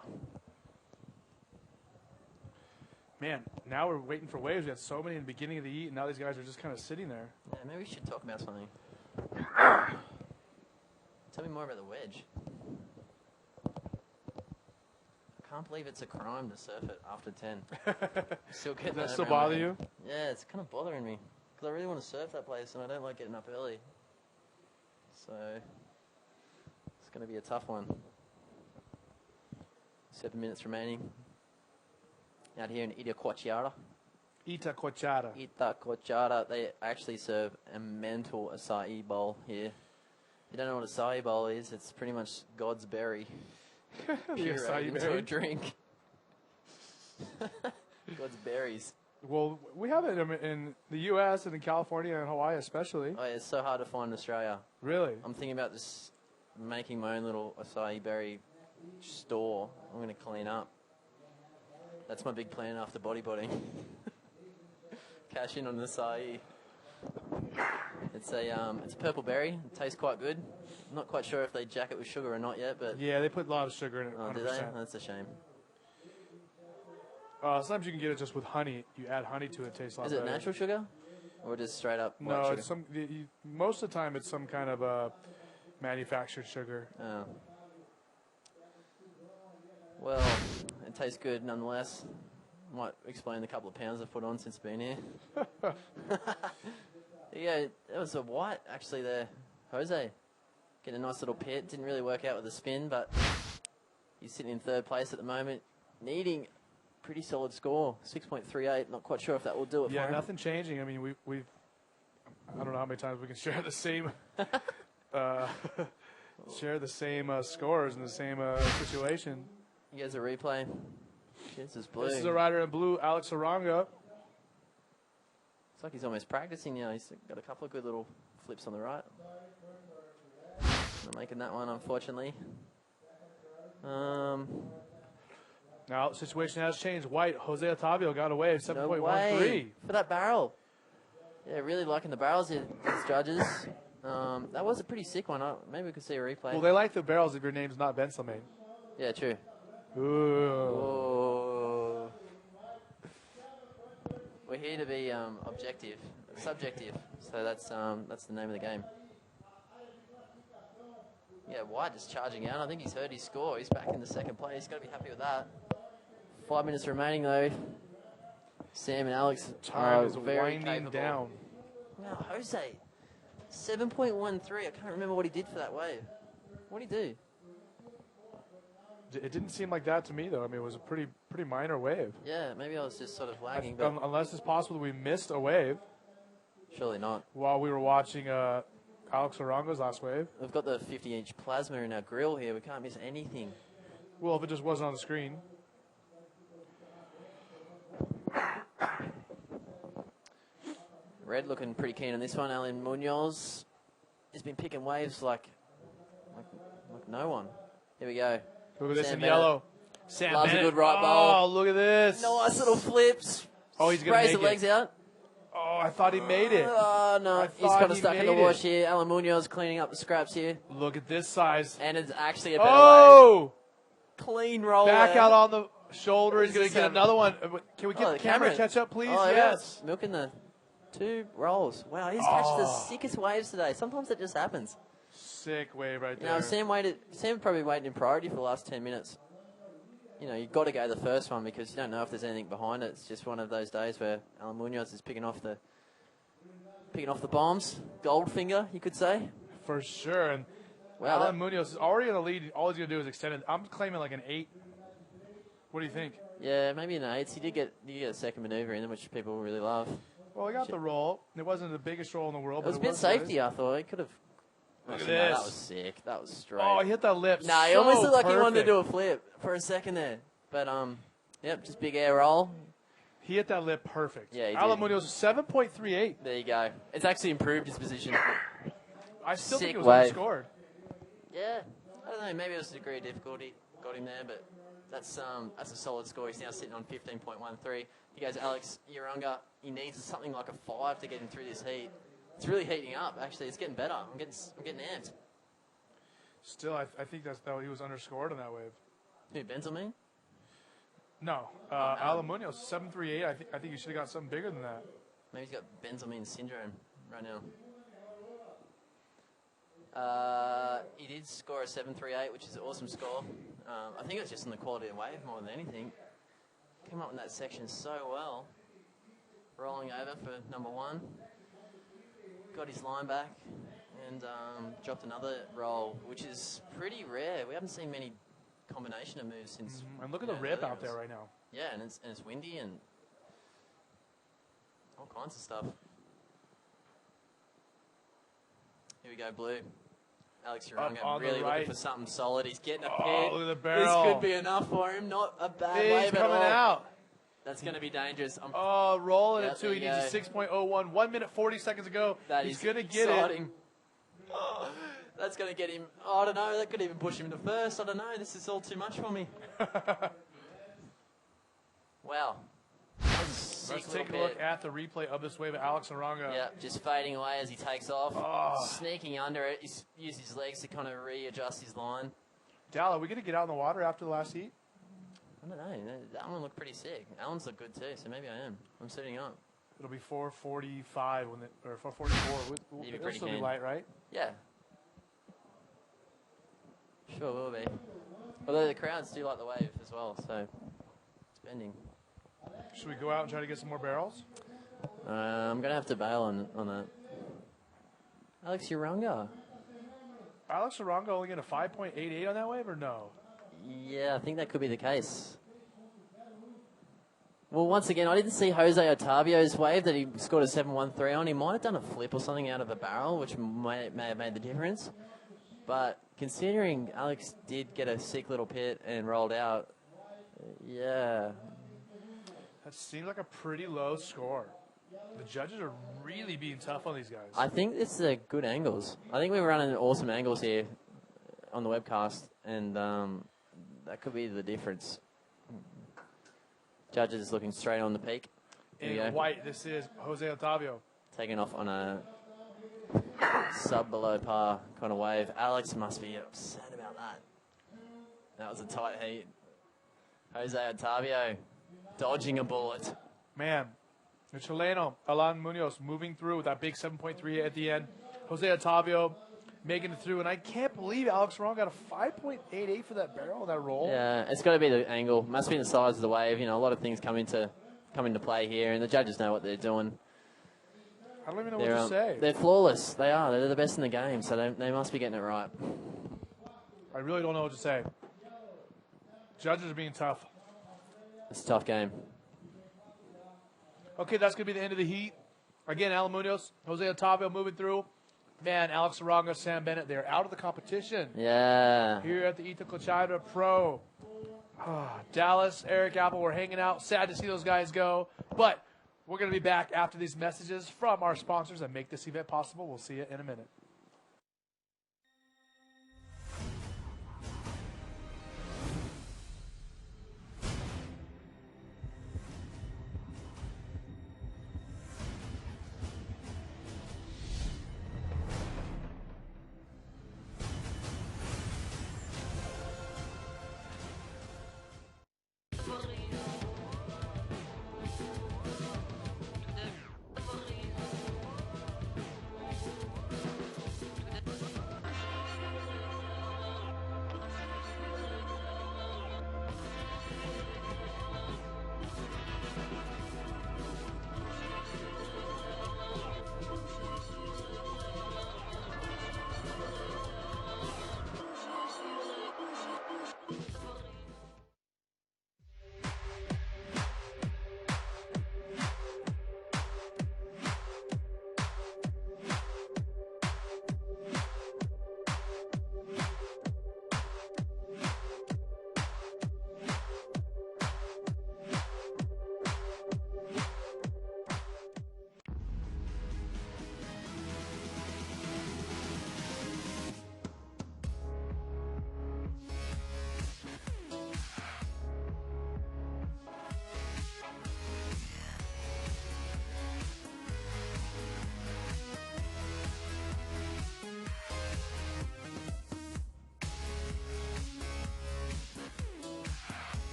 Man, now we're waiting for waves. We had so many in the beginning of the heat, and now these guys are just kind of sitting there. Yeah, maybe we should talk about something. Tell me more about the wedge. I can't believe it's a crime to surf it after 10. Still getting Does that still bother you? Yeah, it's kind of bothering me. Because I really want to surf that place, and I don't like getting up early. So, it's going to be a tough one. 7 minutes remaining. Out here in Itacoatiara. Itacoatiara. They actually serve a mental acai bowl here. If you don't know what acai bowl is, it's pretty much God's berry. Pureed into a drink. God's berries. Well, we have it in the U.S. and in California and Hawaii especially. Oh, yeah, it's so hard to find in Australia. Really? I'm thinking about just making my own little acai berry store. I'm going to clean up. That's my big plan after bodyboarding. Cash in on the acai. It's a purple berry. It tastes quite good. I'm not quite sure if they jack it with sugar or not yet, but yeah, they put a lot of sugar in it. 100%. Oh, do they? That's a shame. Sometimes you can get it just with honey. You add honey to it, it tastes a lot Is it better. natural sugar, or just straight up white No, sugar? it's most of the time it's some kind of manufactured sugar. Oh. Well, it tastes good nonetheless. Might explain the couple of pounds I've put on since being here. Yeah, it was a white actually there, Jose. Getting a nice little pit. Didn't really work out with the spin, but he's sitting in 3rd place at the moment, needing a pretty solid score, 6.38. Not quite sure if that will do it for him. Nothing changing. I mean, we've I don't know how many times we can share the same scores in the same situation. You guys a replay. This is blue. This is a rider in blue, Alex Aranga. It's like he's almost practicing now. He's got a couple of good little flips on the right. Not making that one, unfortunately. Now, the situation has changed. White, Jose Otavio got away, 7.13. No way. For that barrel. Yeah, really liking the barrels here, these judges. That was a pretty sick one. Maybe we could see a replay. Well, they like the barrels if your name's not Ben Slimane. Yeah, true. Ooh. Ooh. We're here to be subjective. So that's the name of the game. Yeah, White just charging out. I think he's heard his score. He's back in the 2nd place. He's got to be happy with that. 5 minutes remaining though. Sam and Alex Time is very winding capable. down. Wow, Jose, 7.13. I can't remember what he did for that wave. What did he do? It didn't seem like that to me, though. I mean, it was a pretty minor wave. Yeah, maybe I was just sort of lagging. But Unless it's possible that we missed a wave. Surely not. While we were watching Alex Arango's last wave. We've got the 50-inch plasma in our grill here. We can't miss anything. Well, if it just wasn't on the screen. Red looking pretty keen on this one. Alan Munoz has been picking waves like no one. Here we go. Look at this Sam in Bennett yellow. Sam loves Bennett. a good right bowl. Oh, look at this. Nice little flips. Oh, he's going to Sprays make the legs out. Oh, I thought he made it. Oh, no. He's kind of stuck in the wash here. Alan Munoz cleaning up the scraps here. Look at this size. And it's actually a better wave. Clean roll Back there. out on the shoulder. He's going to get Sam? another one. Can we get the camera to catch up, please? Yes. Milking the 2 rolls. Wow, he's catched the sickest waves today. Sometimes it just happens. Sick wave right there. You know, Sam probably waited in priority for the last 10 minutes. You know, you've got to go the first one because you don't know if there's anything behind it. It's just one of those days where Alan Munoz is picking off the bombs. Goldfinger, you could say. For sure. And wow, Alan Munoz is already in the lead. All he's going to do is extend it. I'm claiming like an 8. What do you think? Yeah, maybe an 8. He did get a second maneuver in them, which people really love. Well, we got the roll. It wasn't the biggest roll in the world. It was a but bit safety, I thought. He could have. Look at No, this. that was sick. That was straight. Oh, he hit that lip. Nah, he so almost looked like he wanted to perfect. do a flip for a second there. But, yep, just big air roll. He hit that lip perfect. Yeah, he did. Alan Munoz 7.38. There you go. It's actually improved his position. I still think Sick it was wave. underscored. Yeah, I don't know. Maybe it was the degree of difficulty got him there, but that's a solid score. He's now sitting on 15.13. He goes, Alex Uranga. He needs something like a 5 to get him through this heat. It's really heating up. Actually, it's getting better. I'm getting amped. Still, I think that's though he was underscored on that wave. Who, Benzelman? No, Alan Munoz 7.38. I think he should have got something bigger than that. Maybe he's got Benzelman syndrome right now. He did score a 7.38, which is an awesome score. I think it was just on the quality of wave more than anything. Came up in that section so well. Rolling over for number 1. Got his line back and dropped another roll, which is pretty rare. We haven't seen many combination of moves since. And look at the rip out there right now. Yeah, and it's windy and all kinds of stuff. Here we go, blue. Alex Up Uranga on the really right. looking for something solid. He's getting a Oh, pit. look at the barrel. This could be enough for him. Not a bad He's wave at all. coming out. That's going to be dangerous. Rolling Yep, it too. there He you needs go. a 6.01. 1 minute 40 seconds ago. That He's is going to get exciting. it. Oh, that's going to get him. I don't know. That could even push him to first. I don't know. This is all too much for me. Wow. Let's take a look at the replay of this wave of Alex Uranga. Yeah, just fading away as he takes off. Oh. Sneaking under it. He's used his legs to kind of readjust his line. Dal, are we going to get out in the water after the last heat? I don't know. That one looked pretty sick. Alan's looked good too, so maybe I am. I'm suiting up. It'll be 4:45 or 4:44. You'd be It'll pretty still be keen. light, right? Yeah. Sure will be. Although the crowds do like the wave as well, so it's bending. Should we go out and try to get some more barrels? I'm going to have to bail on that. Alex Uranga. Alex Uranga only getting a 5.88 on that wave, or no? Yeah, I think that could be the case. Well, once again, I didn't see Jose Otavio's wave that he scored a 7.13 on. He might have done a flip or something out of a barrel, which may have made the difference. But considering Alex did get a sick little pit and rolled out, yeah. That seems like a pretty low score. The judges are really being tough on these guys. I think it's the good angles. I think we're running awesome angles here on the webcast, and that could be the difference. Judges looking straight on the peak. Here we In go. white, this is Jose Otavio. Taking off on a sub-below par kind of wave. Alex must be upset about that. That was a tight heat. Jose Otavio dodging a bullet. Man, the Chileno, Alan Munoz, moving through with that big 7.3 at the end. Jose Otavio making it through, and I can't believe Alex Uranga got a 5.88 for that barrel, that roll. Yeah, it's got to be the angle. Must be the size of the wave. You know, a lot of things come into play here, and the judges know what they're doing. I don't even know what to say. They're flawless. They are. They're the best in the game, so they must be getting it right. I really don't know what to say. Judges are being tough. It's a tough game. Okay, that's going to be the end of the heat. Again, Alan Munoz, Jose Otavio moving through. Man, Alex Uranga, Sam Bennett, they're out of the competition. Yeah. Here at the Itacoatiara Pro. Dallas, Eric Apple, we're hanging out. Sad to see those guys go. But we're going to be back after these messages from our sponsors that make this event possible. We'll see you in a minute.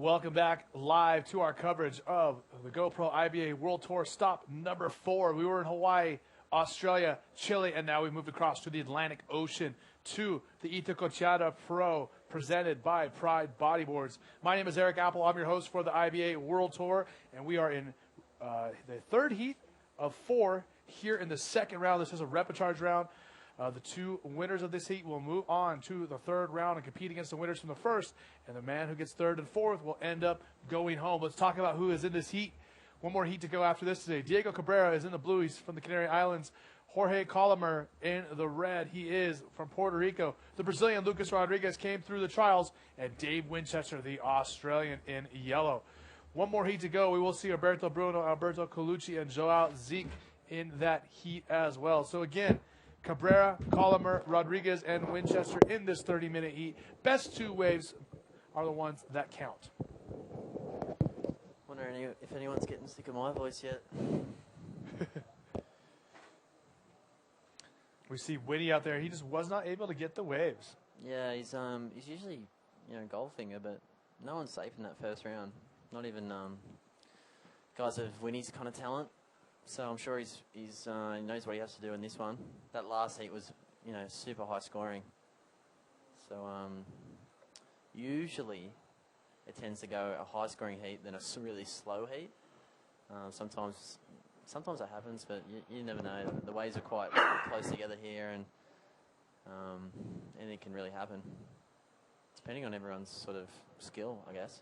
Welcome back live to our coverage of the GoPro IBA World Tour stop number 4. We were in Hawaii, Australia, Chile, and now we moved across to the Atlantic Ocean to the Itacoatiara Pro, presented by Pride Bodyboards. My name is Eric Apple. I'm your host for the IBA World Tour, and we are in the third heat of 4 here in the second round. This is a repechage round. The 2 winners of this heat will move on to the third round and compete against the winners from the first, and the man who gets third and fourth will end up going home. Let's talk about who is in this heat. One more heat to go after this today. Diego Cabrera is in the blue. He's from the Canary Islands. Jorge Colomer in the red. He is from Puerto Rico. The Brazilian Lucas Rodriguez came through the trials, and Dave Winchester, the Australian, in yellow. One more heat to go. We will see Alberto Bruno, Alberto Colucci, and Joao Zeke in that heat as well. So again, Cabrera, Colomer, Rodriguez, and Winchester in this 30-minute heat. Best 2 waves are the ones that count. Wondering if anyone's getting sick of my voice yet. We see Winnie out there. He just was not able to get the waves. Yeah, he's usually Goldfinger, but no one's safe in that first round. Not even guys of Winnie's kind of talent. So I'm sure he knows what he has to do in this one. That last heat was, super high scoring. So usually it tends to go a high scoring heat than a really slow heat. Sometimes that happens, but you never know. The waves are quite close together here, and anything can really happen, depending on everyone's sort of skill, I guess.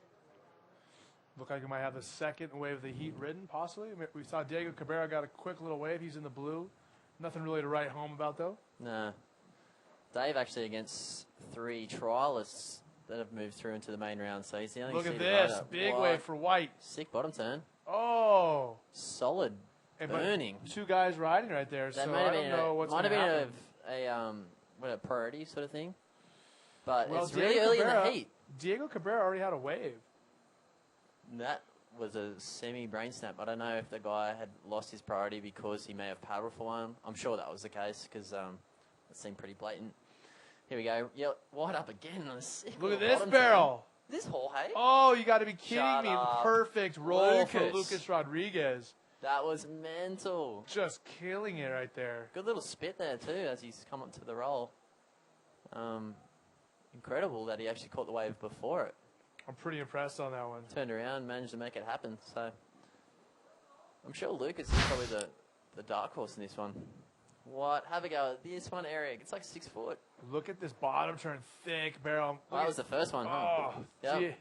Look like we might have the second wave of the heat ridden, possibly. We saw Diego Cabrera got a quick little wave. He's in the blue. Nothing really to write home about, though. Nah. Dave actually against 3 trialists that have moved through into the main round, so he's the only Look at seeded this. rider. Big wave for White. Sick bottom turn. Oh. Solid. Burning. 2 guys riding right there, That so might I don't know what's going to happen. Might have been a priority sort of thing. But Well, it's really early in the heat. Diego Cabrera already had a wave. That was a semi-brain snap. I don't know if the guy had lost his priority because he may have paddled for one. I'm sure that was the case because it seemed pretty blatant. Here we go. Yeah, wide up again. On a sick Look at little this bottom barrel. turn. This Jorge. Oh, you got to be kidding Shut me. up. Perfect roll for Lucas. Lucas Rodriguez. That was mental. Just killing it right there. Good little spit there too as he's come up to the roll. Incredible that he actually caught the wave before it. I'm pretty impressed on that one. Turned around, managed to make it happen. So I'm sure Lucas is probably the dark horse in this one. What? Have a go at this one, Eric. It's like 6 foot. Look at this bottom turn, thick barrel. That was the first one. Oh, Yep. gee.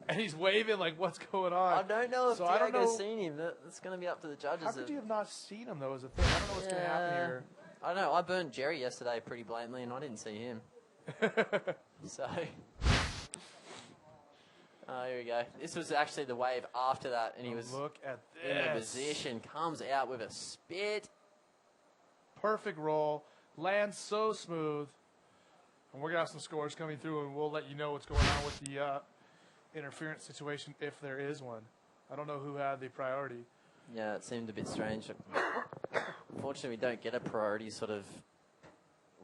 And he's waving like, what's going on? I don't know if So I don't Diego's know- seen him. That's going to be up to the judges. How could you have not seen him, though, as a thing? I don't know what's going to happen here. I don't know. I burned Jerry yesterday pretty blatantly, and I didn't see him. So, here we go. This was actually the wave after that, and he was Look at in a this. position, comes out with a spit. Perfect roll. Lands so smooth. And we're going to have some scores coming through, and we'll let you know what's going on with the interference situation, if there is one. I don't know who had the priority. Yeah, it seemed a bit strange. Unfortunately, we don't get a priority sort of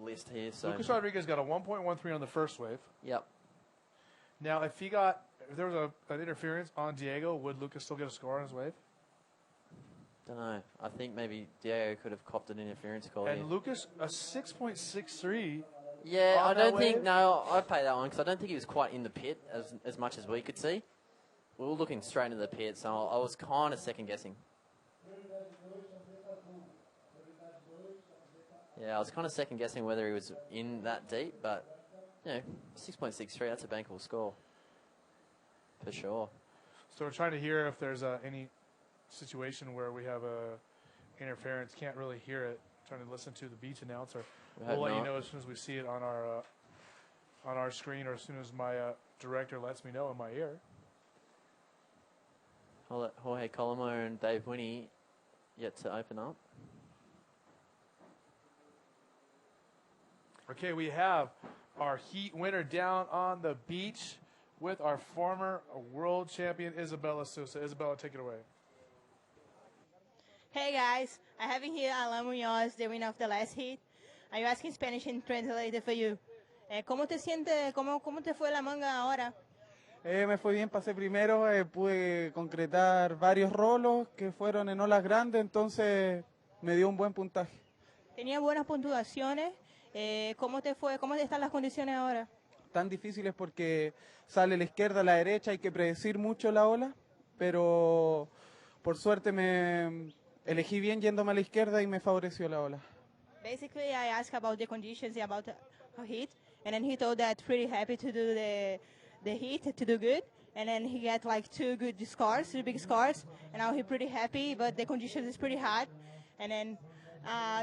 list here. So Lucas Rodriguez got a 1.13 on the first wave. Yep. Now, if there was an interference on Diego, would Lucas still get a score on his wave? Don't know. I think maybe Diego could have copped an interference call here. And Lucas, a 6.63. Yeah, on I that don't think. wave? No, I'd pay that one because I don't think he was quite in the pit as much as we could see. We were looking straight into the pit, so I was kind of second guessing. Yeah, I was kind of second guessing whether he was in that deep, but 6.63. That's a bankable score for sure. So we're trying to hear if there's any situation where we have interference. Can't really hear it. Trying to listen to the beach announcer. We'll let you know as soon as we see it on our screen, or as soon as my director lets me know in my ear. I'll let Jorge Colomer and Dave Winnie yet to open up. Okay, we have our heat winner down on the beach with our former world champion, Isabella Sousa. Isabella, take it away. Hey guys, I have here Alan Muñoz, the winner of the last heat. I'm asking Spanish and translated for you. ¿Cómo te sientes? ¿Cómo te fue la manga ahora? Me fue bien, pasé primero, pude concretar varios rolos que fueron en olas grandes, entonces me dio un buen puntaje. Tenía buenas puntuaciones. ¿Cómo te fue? ¿Cómo están las condiciones ahora? Tan difíciles porque sale la izquierda, la derecha, hay que predecir mucho la ola, pero por suerte me elegí bien yéndome a la izquierda y me favoreció la ola. Basically, I asked about the conditions and about the heat, and then he told that pretty happy to do the heat to do good, and then he got like two big scores, and now he's pretty happy, but the conditions is pretty hard, and then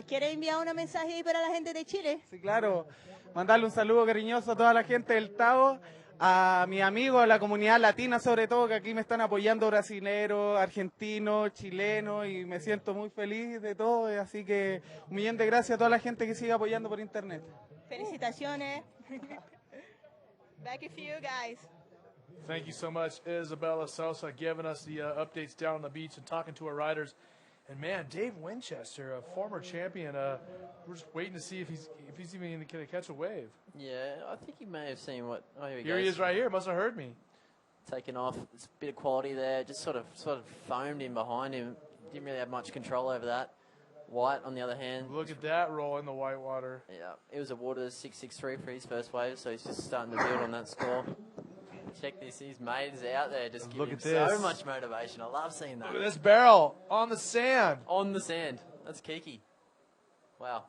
¿quiere enviar una mensaje ahí para la gente de Chile? Sí, claro. Mandarle un saludo cariñoso a toda la gente del Tao, a mis amigos, a la comunidad latina sobre todo, que aquí me están apoyando brasileños, argentinos, chilenos, y me siento muy feliz de todo, así que un millón de gracias a toda la gente que sigue apoyando por internet. Felicitaciones. Back to you guys. Thank you so much, Isabella Sosa, giving us the updates down on the beach and talking to our riders. And man, Dave Winchester, a former champion, we're just waiting to see if he's even going to catch a wave. Yeah, I think he may have seen what. Oh, here he is right here. Must have heard me. Taking off. It's a bit of quality there. Just sort of foamed in behind him. Didn't really have much control over that. White, on the other hand. Look at that roll in the white water. Yeah, it was awarded 6.63 for his first wave, so he's just starting to build on that score. Check this, his mate is out there just giving him so much motivation. I love seeing that. Look at this barrel on the sand. On the sand. That's Kiki. Wow.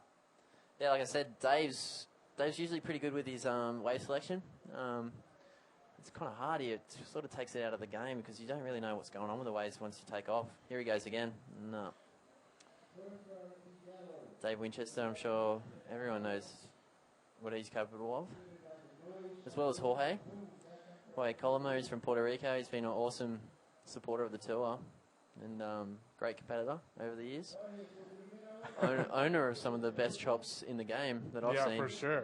Yeah, like I said, Dave's usually pretty good with his wave selection. It's kind of hard here. It sort of takes it out of the game because you don't really know what's going on with the waves once you take off. Here he goes again. No. Dave Winchester, I'm sure everyone knows what he's capable of. As well as Jorge. Jorge Colombo is from Puerto Rico. He's been an awesome supporter of the tour and great competitor over the years. Owner of some of the best chops in the game that I've seen. Yeah, for sure.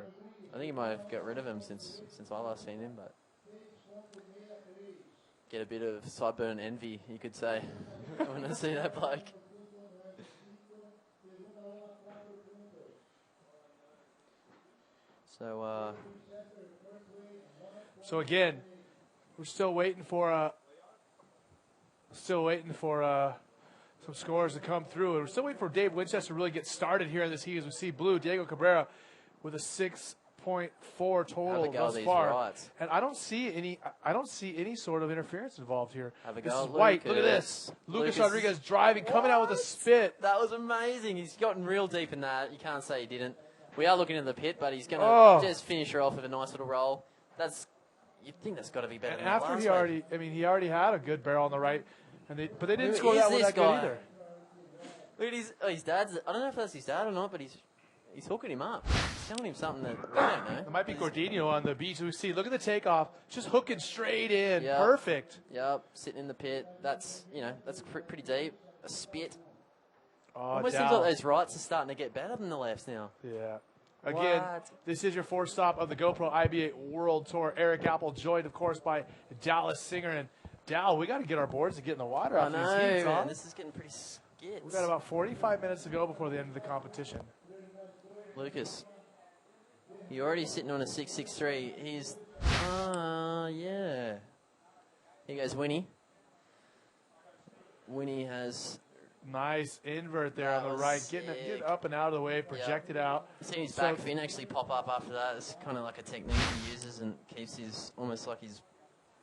I think he might have got rid of him since I last seen him, but get a bit of sideburn envy, you could say, when I see that bloke. So again, we're still waiting for some scores to come through, and we're still waiting for Dave Winchester to really get started here in this heat. As we see blue, Diego Cabrera with a 6.4 total thus far, rights. and I don't see any sort of interference involved here. This is Lucas. white. Look at this. Lucas Rodriguez driving, coming out with a spit. That was amazing. He's gotten real deep in that. You can't say he didn't. We are looking at the pit, but he's going to just finish her off with a nice little roll. You'd think that's got to be better than after the last he already had a good barrel on the right, but they didn't score that one that good either. Look at his dad's. I don't know if that's his dad or not, but he's hooking him up. He's telling him something that we don't know. It might be Gordino on the beach. We see. Look at the takeoff, just hooking straight in, perfect. Yep, sitting in the pit. That's pretty deep. A spit. Oh, almost seems like those rights are starting to get better than the lefts now. Yeah. Again, this is your fourth stop of the GoPro IBA World Tour. Eric Apple, joined, of course, by Dallas Singer. And Dal, we got to get our boards to get in the water after these heats, man. This is getting pretty skits. We've got about 45 minutes to go before the end of the competition. Lucas, you're already sitting on a 6.63. He's, yeah. Here goes Winnie. Winnie has... Nice invert there on the right, getting up and out of the way, projected out. See his back fin actually pop up after that. It's kind of like a technique he uses and keeps his, almost like his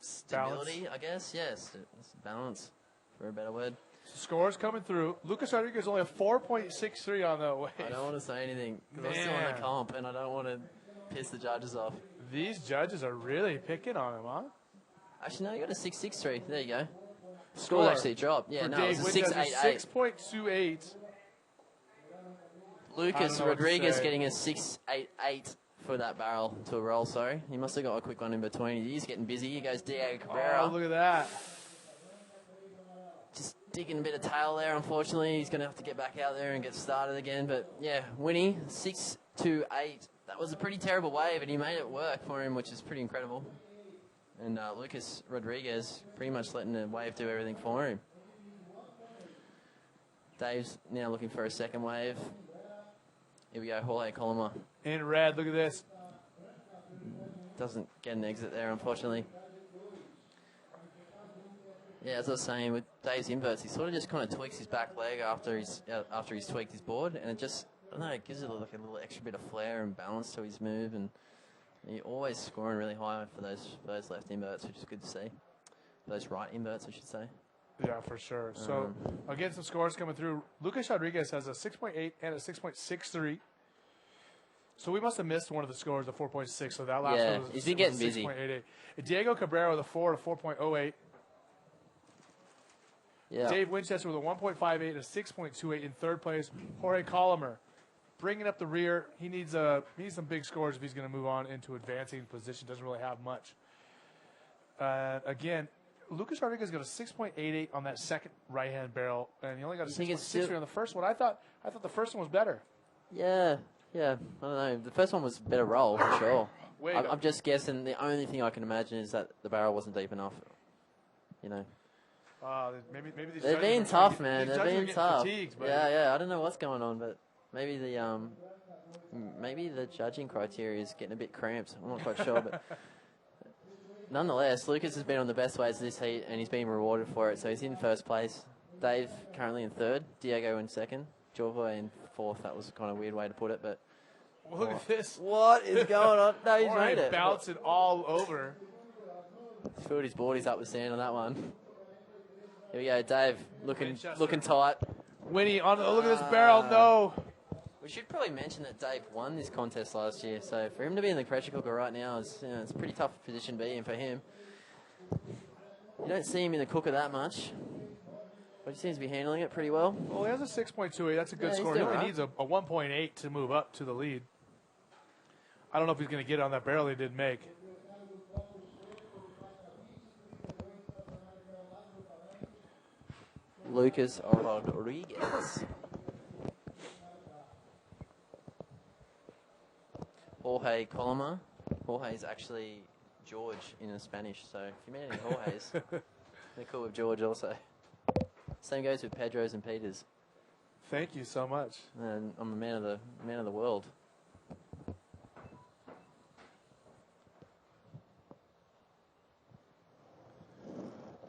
stability, balance. I guess. Yes, it's balance, for a better word. So scores coming through. Lucas Rodriguez only a 4.63 on that wave. I don't want to say anything because I'm still on the comp and I don't want to piss the judges off. These judges are really picking on him, huh? Actually, no, you got a 6.63. There you go. Score actually dropped. Yeah, no, it was a 6.88. 6.28. Lucas Rodriguez getting a 6.88 for that barrel to a roll, sorry. He must have got a quick one in between. He's getting busy. Here goes Diego Cabrera. Oh, look at that. Just digging a bit of tail there, unfortunately. He's going to have to get back out there and get started again. But, yeah, Winnie, 6.28. That was a pretty terrible wave, and he made it work for him, which is pretty incredible. And Lucas Rodriguez pretty much letting the wave do everything for him. Dave's now looking for a second wave. Here we go, Jorge Coloma. In red, look at this. Doesn't get an exit there, unfortunately. Yeah, as I was saying, with Dave's inverts, he sort of just kind of tweaks his back leg after he's tweaked his board, and it just, I don't know, it gives it like a little extra bit of flair and balance to his move, and you're always scoring really high for those left inverts, which is good to see. Those right inverts, I should say. Yeah, for sure. So, again, some scores coming through. Lucas Rodriguez has a 6.8 and a 6.63. So we must have missed one of the scores, the 4.6. So that last one was he's been getting busy. 6.88. Diego Cabrera with a 4 to 4.08. Yeah. Dave Winchester with a 1.58 and a 6.28 in third place. Jorge Colomer bringing up the rear. He needs some big scores if he's going to move on into advancing position. Doesn't really have much. Again, Lucas Rodriguez got a 6.88 on that second right-hand barrel, and he only got a 6.63 on the first one. I thought the first one was better. Yeah. I don't know. The first one was a better roll, for sure. I'm just guessing. The only thing I can imagine is that the barrel wasn't deep enough. You know. Maybe they're being tough, man. They're being tough. Fatigued, yeah. I don't know what's going on, but maybe the judging criteria is getting a bit cramped. I'm not quite sure, but nonetheless, Lucas has been on the best ways this heat, and he's been rewarded for it. So he's in first place. Dave currently in third. Diego in second. Jorge in fourth. That was a kind of weird way to put it, but look at this. What is going on? No, he's made it. Bouncing all over. He's filled his boardies up with sand on that one. Here we go, Dave, looking tight. Winnie, look at this barrel, no. We should probably mention that Dave won this contest last year, so for him to be in the pressure cooker right now, it's a pretty tough position to be in for him. You don't see him in the cooker that much, but he seems to be handling it pretty well. Well, he has a 6.28. That's a good score. He only needs a 1.8 to move up to the lead. I don't know if he's going to get it on that barrel he did make. Lucas Rodriguez. Jorge Coloma. Jorge is actually George in Spanish, so if you meet any Jorges, they're cool with George also. Same goes with Pedros and Peters. Thank you so much. And I'm a man of the world.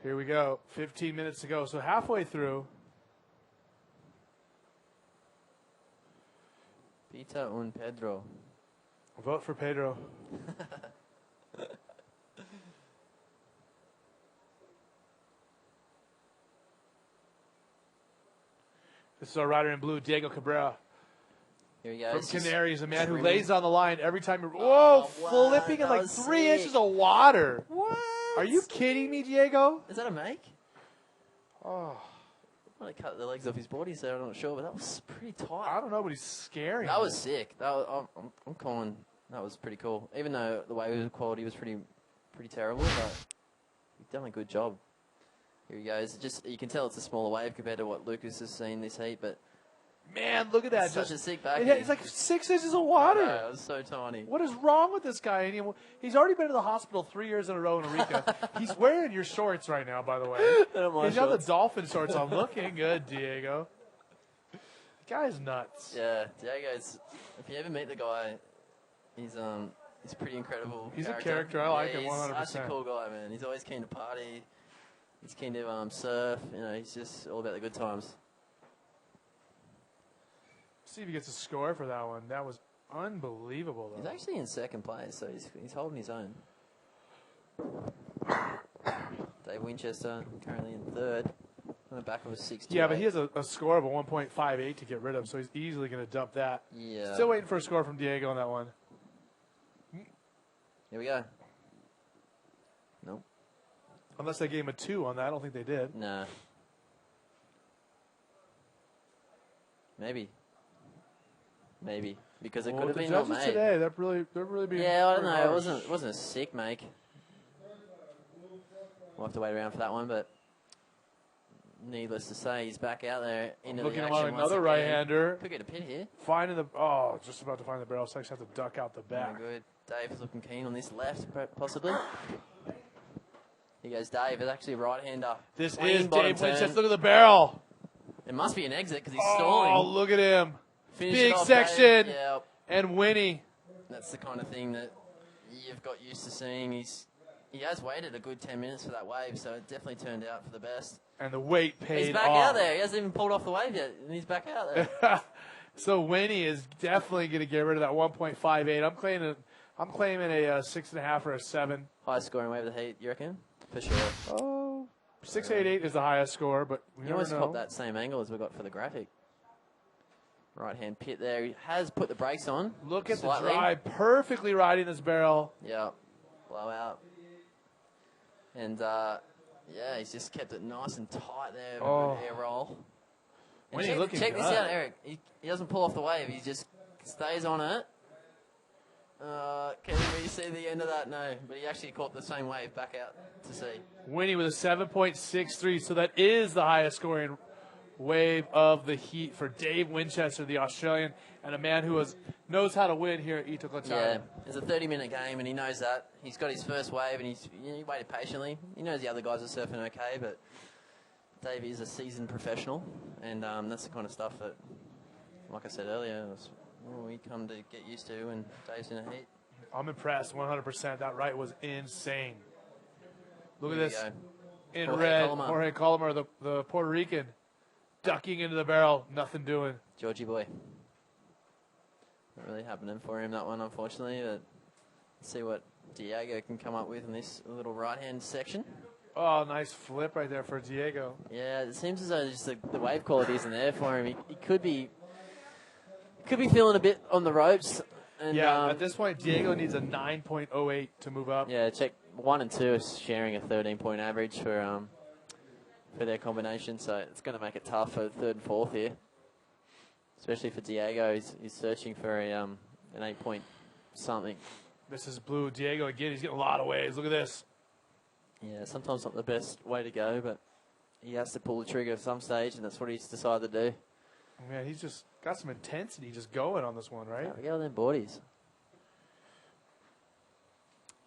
Here we go. 15 minutes to go. So halfway through. Pita un Pedro. Vote for Pedro. This is our rider in blue, Diego Cabrera. Here he goes. From Canaries, a man who lays on the line every time you're... Whoa, flipping in like 3 inches of water. What? Are you kidding me, Diego? Is that a make? Oh. I might have cut the legs off his body, so I'm not sure, but that was pretty tight. I don't know, but he's scary. That was sick. I'm calling. That was pretty cool. Even though the wave quality was pretty terrible, but he's done a good job. Here he goes. You can tell it's a smaller wave compared to what Lucas has seen this heat, but man, look at that! Such a sick back. It's like 6 inches of water. I know, it was so tiny. What is wrong with this guy? And he's already been to the hospital 3 years in a row in Arica. He's wearing your shorts right now, by the way. He's got the dolphin shorts on. Looking good, Diego. The guy's nuts. Yeah, Diego's. If you ever meet the guy, he's pretty incredible. He's a character. I like him 100%. He's such a cool guy, man. He's always keen to party. He's keen to surf. He's just all about the good times. See if he gets a score for that one. That was unbelievable, though. He's actually in second place, so he's holding his own. Dave Winchester currently in third. On the back of a 6. Yeah, but he has a score of a 1.58 to get rid of, so he's easily going to dump that. Yeah. Still waiting for a score from Diego on that one. Here we go. Nope. Unless they gave him a 2 on that. I don't think they did. Nah. Maybe. Because it could have been not made. Today, they're really being. Yeah, I don't know. It wasn't a sick make. We'll have to wait around for that one, but needless to say, he's back out there into the action. Looking at another right-hander. Could get a pin here. Just about to find the barrel. So I just have to duck out the back. Good. Dave is looking keen on this left, possibly. Here goes Dave. It's actually a right-hander. This is Dave Winchester. Look at the barrel. It must be an exit because he's stalling. Oh, look at him. Big section. Yep. And Winnie. That's the kind of thing that you've got used to seeing. He's he has waited a good 10 minutes for that wave, so it definitely turned out for the best. And the weight paid He's back off. out there. He hasn't even pulled off the wave yet, and he's back out there. So Winnie is definitely going to get rid of that 1.58. I'm claiming a 6.5 or a 7. Highest scoring wave of the heat, you reckon? For sure. Oh, 688 is the highest score, but we You never almost know. cop that same angle as we got for the graphic. Right-hand pit there. He has put the brakes on. Look at slightly. the drive, perfectly riding this barrel. Yeah, blowout. And, yeah, he's just kept it nice and tight there with a good air roll. And Winnie looking check this good. out, Eric. He doesn't pull off the wave. He just stays on it. Can we see the end of that? No, but he actually caught the same wave back out to sea. Winnie with a 7.63, so that is the highest scoring wave of the heat for Dave Winchester, the Australian, and a man who knows how to win here at Itacoatiara. Yeah, it's a 30-minute game, and he knows that. He's got his first wave, and he waited patiently. He knows the other guys are surfing okay, but Dave is a seasoned professional, and that's the kind of stuff that, like I said earlier, we come to get used to when Dave's in a heat. I'm impressed 100%. That right was insane. Look at this. In Jorge red, Colomar. Jorge Colomar, the Puerto Rican, ducking into the barrel, nothing doing. Georgie boy. Not really happening for him, that one, unfortunately. But let's see what Diego can come up with in this little right-hand section. Oh, nice flip right there for Diego. Yeah, it seems as though just the wave quality isn't there for him. He could be feeling a bit on the ropes. And, yeah, at this point, Diego needs a 9.08 to move up. Yeah, check 1 and 2 is sharing a 13-point average for their combination, so it's going to make it tough for third and fourth here. Especially for Diego, he's searching for an 8-point something. This is blue. Diego again, he's getting a lot of waves. Look at this. Yeah, sometimes not the best way to go, but he has to pull the trigger at some stage, and that's what he's decided to do. Man, he's just got some intensity just going on this one, right? Yeah, we go with them boardies.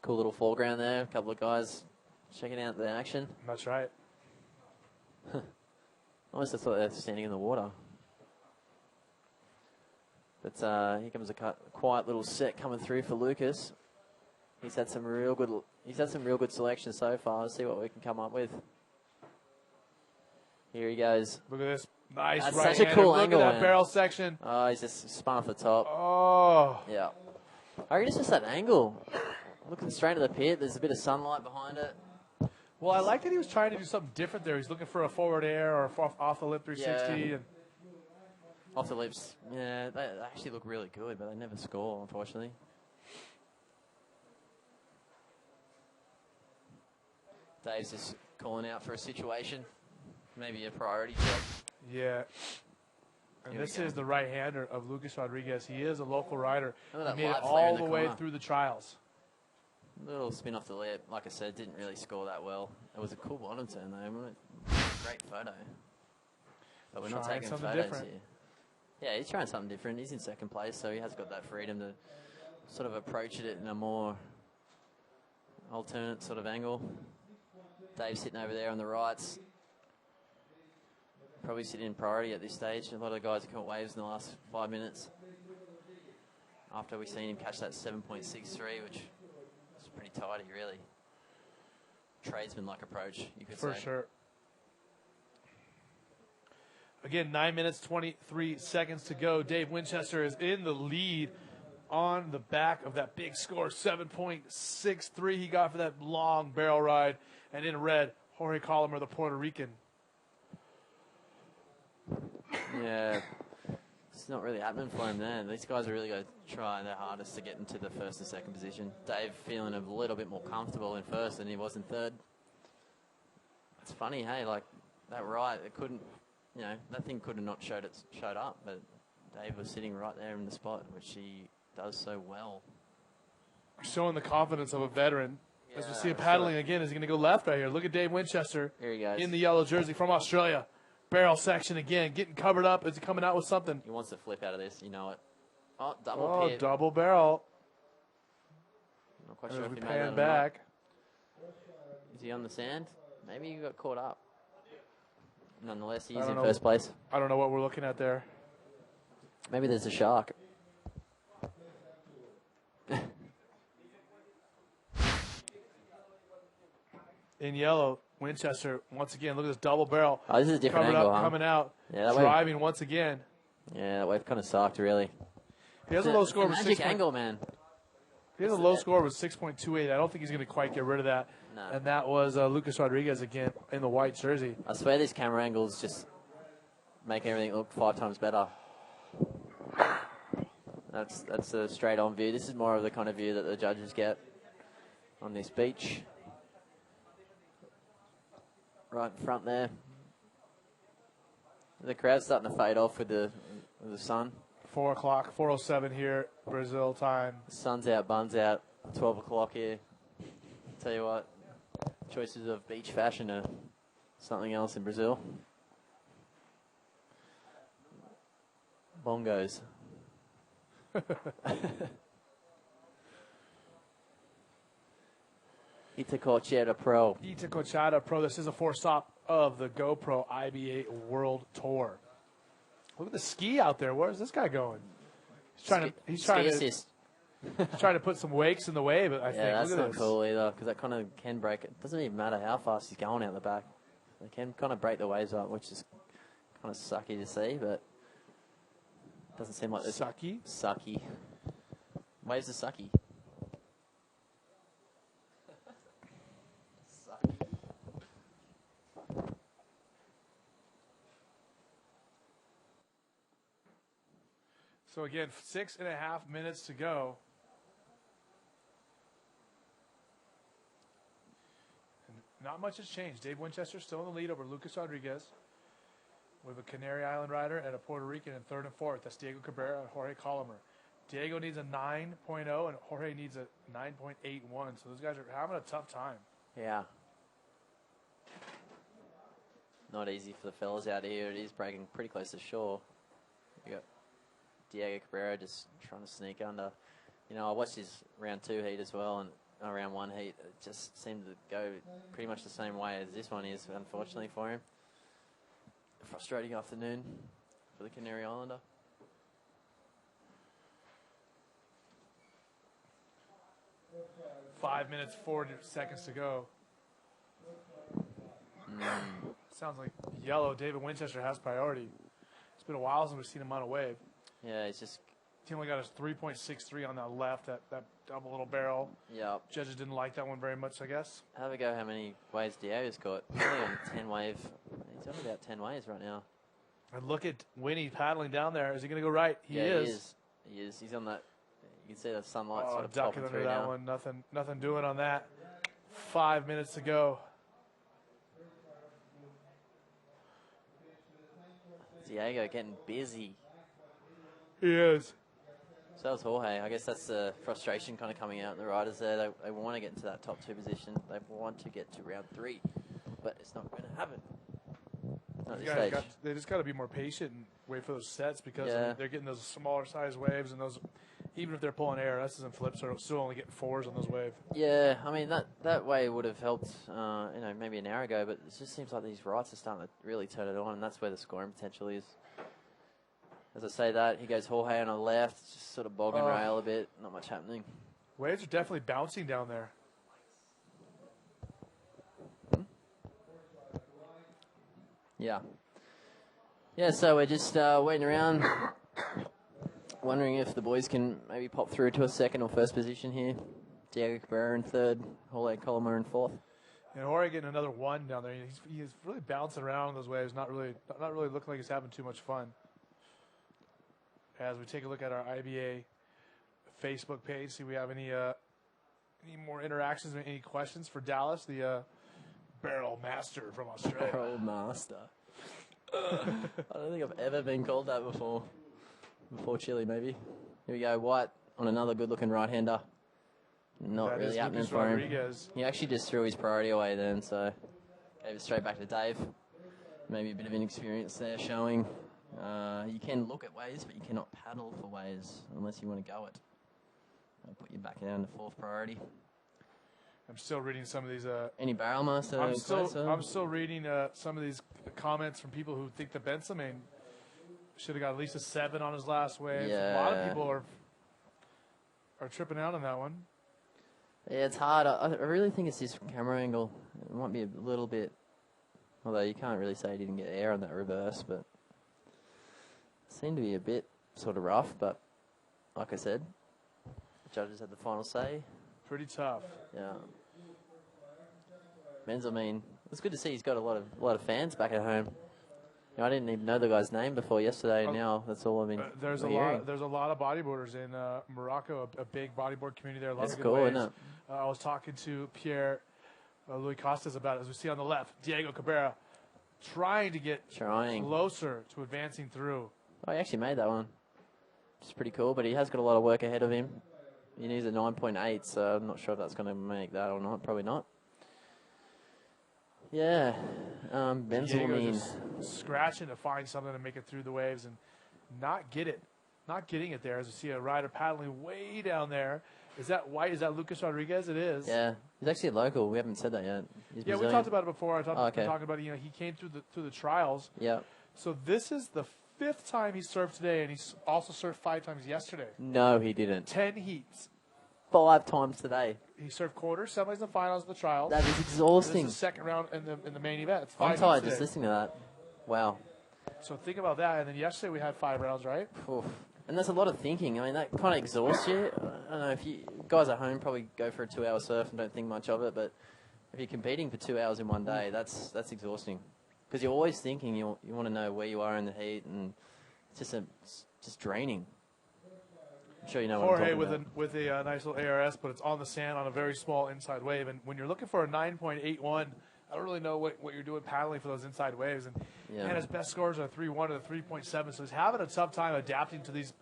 Cool little foreground there. A couple of guys checking out the action. That's right. Almost I thought they were standing in the water. But here comes a quiet little set coming through for Lucas. He's had some real good selection so far. Let's see what we can come up with. Here he goes. Look at this. Nice That's right such a cool Look angle. at that man. barrel section. Oh, he's just spun off the top. Oh. Yeah. I reckon it's just that angle. Looking straight at the pit. There's a bit of sunlight behind it. Well, I like that he was trying to do something different there. He's looking for a forward air or off the lip 360. Yeah. And Off the lips. Yeah, they actually look really good, but they never score, unfortunately. Dave's just calling out for a situation. Maybe a priority check. yeah. And Here we this go. is the right-hander of Lucas Rodriguez. He is a local rider. Look at He that made it light flare in all the the way corner. through the trials. Little spin off the lip. Like I said, didn't really score that well. It was a cool bottom turn, though. Great photo. But we're not Trying taking something photos different. here. Yeah, he's trying something different. He's in second place, so he has got that freedom to sort of approach it in a more alternate sort of angle. Dave's sitting over there on the rights. Probably sitting in priority at this stage. A lot of the guys have caught waves in the last 5 minutes. After we've seen him catch that 7.63, which is pretty tidy, really. Tradesman-like approach, you could For say. sure. Again, 9 minutes, 23 seconds to go. Dave Winchester is in the lead on the back of that big score, 7.63 he got for that long barrel ride. And in red, Jorge Colomar, the Puerto Rican. Yeah, it's not really happening for him there. These guys are really going to try their hardest to get into the first and second position. Dave feeling a little bit more comfortable in first than he was in third. It's funny, hey, like that right, it couldn't, you know, that thing could have not showed up, but Dave was sitting right there in the spot, which he does so well. Showing the confidence of a veteran. As we Yeah, see him for paddling sure. again, is he going to go left right here? Look at Dave Winchester Here he goes. in the yellow jersey from Australia. Barrel section again, getting covered up. Is he coming out with something? He wants to flip out of this, you know it. Oh, double Oh, pit. double barrel. Not quite As sure if we he made that pan or back. not. Is he on the sand? Maybe he got caught up. Nonetheless, he's I don't in know. first place. I don't know what we're looking at there. Maybe there's a shark. in yellow, Winchester, once again, look at this double barrel. Oh, this is a different coming angle, up, huh? coming out, Yeah, that driving once again. Yeah, that wave kind of sucked, really. He has a low score of magic angle, man. He has a low score of 6.28. I don't think he's going to quite get rid of that. No. And that was Lucas Rodriguez again in the white jersey. I swear these camera angles just make everything look 5 times better. That's a straight-on view. This is more of the kind of view that the judges get on this beach. Right in front there. The crowd's starting to fade off with the sun. 4 o'clock, 4:07 here, Brazil time. The sun's out, bun's out. 12 o'clock here. Tell you what, choices of beach fashion are something else in Brazil. Bongos. Itacoatiara Pro. Itacoatiara Pro. This is a 4-stop of the GoPro IBA World Tour. Look at the ski out there. Where's this guy going? He's trying to put some wakes in the wave, I think. That's Look at not this. cool either, because that kind of can break it. Doesn't even matter how fast he's going out the back. They can kind of break the waves up, which is kind of sucky to see, but doesn't seem like this. Sucky? Sucky. Waves are sucky. So again, 6.5 minutes to go. And not much has changed. Dave Winchester still in the lead over Lucas Rodriguez. We have a Canary Island rider and a Puerto Rican in 3rd and 4th. That's Diego Cabrera and Jorge Colomer. Diego needs a 9.0 and Jorge needs a 9.81. So those guys are having a tough time. Yeah. Not easy for the fellas out here. It is breaking pretty close to shore. You got Diego Cabrera just trying to sneak under. You know, I watched his round 2 heat as well, and round 1 heat, it just seemed to go pretty much the same way as this one is, unfortunately for him. Frustrating afternoon for the Canary Islander. Five minutes, 40 seconds to go. Sounds like yellow. David Winchester has priority. It's been a while since we've seen him on a wave. Yeah, it's just... He only got his 3.63 on that left, that double little barrel. Yeah. Judges didn't like that one very much, I guess. Have a go how many waves Diego's got. He's only on 10 wave. He's on about 10 waves right now. And look at Winnie paddling down there. Is he going to go right? He is. He is. He's on that. You can see the sunlight Oh, sort of ducking popping under through that now. one. Nothing doing on that. 5 minutes to go. Diego getting busy. He is. So is Jorge. I guess that's the frustration kind of coming out in the riders there. They want to get into that top 2 position. They want to get to round 3. But it's not going to happen. Not at this stage. They just got to be more patient and wait for those sets because Yeah. they're getting those smaller size waves and those, even if they're pulling ARSs and flips, are still only getting 4s on those waves. Yeah, I mean, that way would have helped, maybe an hour ago, but it just seems like these rights are starting to really turn it on, and that's where the scoring potential is. As I say that, he goes Jorge on the left, just sort of bog and rail a bit, not much happening. Waves are definitely bouncing down there. Yeah. Yeah, so we're just waiting around, wondering if the boys can maybe pop through to a 2nd or 1st position here. Diego Cabrera in 3rd, Jorge Colomer in 4th. And Jorge getting another 1 down there. He's really bouncing around on those waves, not really looking like he's having too much fun. As we take a look at our IBA Facebook page, see if we have any more interactions, any questions for Dallas, the barrel master from Australia. Barrel master. I don't think I've ever been called that before. Before Chile, maybe. Here we go. White on another good-looking right-hander. Not That really is happening Lucas for Rodriguez. him. He actually just threw his priority away then, so gave it straight back to Dave. Maybe a bit of inexperience there showing. You can look at waves, but you cannot paddle for waves unless you want to go it. I'll put you back down to 4th priority. I'm still reading some of these. Any barrel master? I'm still reading some of these comments from people who think the Bensamane should have got at least a 7 on his last wave. A lot of people are tripping out on that one. Yeah, it's hard. I really think it's this camera angle. It might be a little bit, although you can't really say he didn't get air on that reverse, but seemed to be a bit sort of rough, but like I said, the judges had the final say. Pretty tough. Yeah. Men's, I mean, it's good to see he's got a lot of fans back at home. You know, I didn't even know the guy's name before yesterday, and now that's all I've been There's hearing. a lot of bodyboarders in Morocco, a big bodyboard community there. A lot That's of good cool, waves. isn't it? I was talking to Pierre Louis Costas about it. As we see on the left, Diego Cabrera trying to get closer to advancing through. Oh, he actually made that one. It's pretty cool, but he has got a lot of work ahead of him. He needs a 9.8, so I'm not sure if that's going to make that or not. Probably not. Yeah. Ben's will Diego mean. just scratching to find something to make it through the waves and not get it. Not getting it there as we see a rider paddling way down there. Is that white? Is that Lucas Rodriguez? It is. Yeah. He's actually a local. We haven't said that yet. He's Yeah, we Brazilian. talked about it before. Oh, okay. Talking about it, he came through the trials. Yeah. So this is the 5th time he surfed today, and he's also surfed 5 times yesterday. No, he didn't. 10 heats. 5 times today. He surfed quarters, semis, and finals of the trials. That is exhausting. This is the second round in the main event. It's I'm 5 tired heats just today. listening to that. Wow. So think about that. And then yesterday we had 5 rounds, right? Oof. And there's a lot of thinking. I mean, that kind of exhausts you. I don't know if you guys at home probably go for a 2-hour surf and don't think much of it, but if you're competing for 2 hours in one day, that's exhausting. Because you're always thinking. You want to know where you are in the heat, and it's just draining. I'm sure you know what I'm Jorge talking about. with a nice little ARS, but it's on the sand on a very small inside wave. And when you're looking for a 9.81, I don't really know what you're doing paddling for those inside waves. And Yeah. his best scores are 3.1 to 3.7. So he's having a tough time adapting to these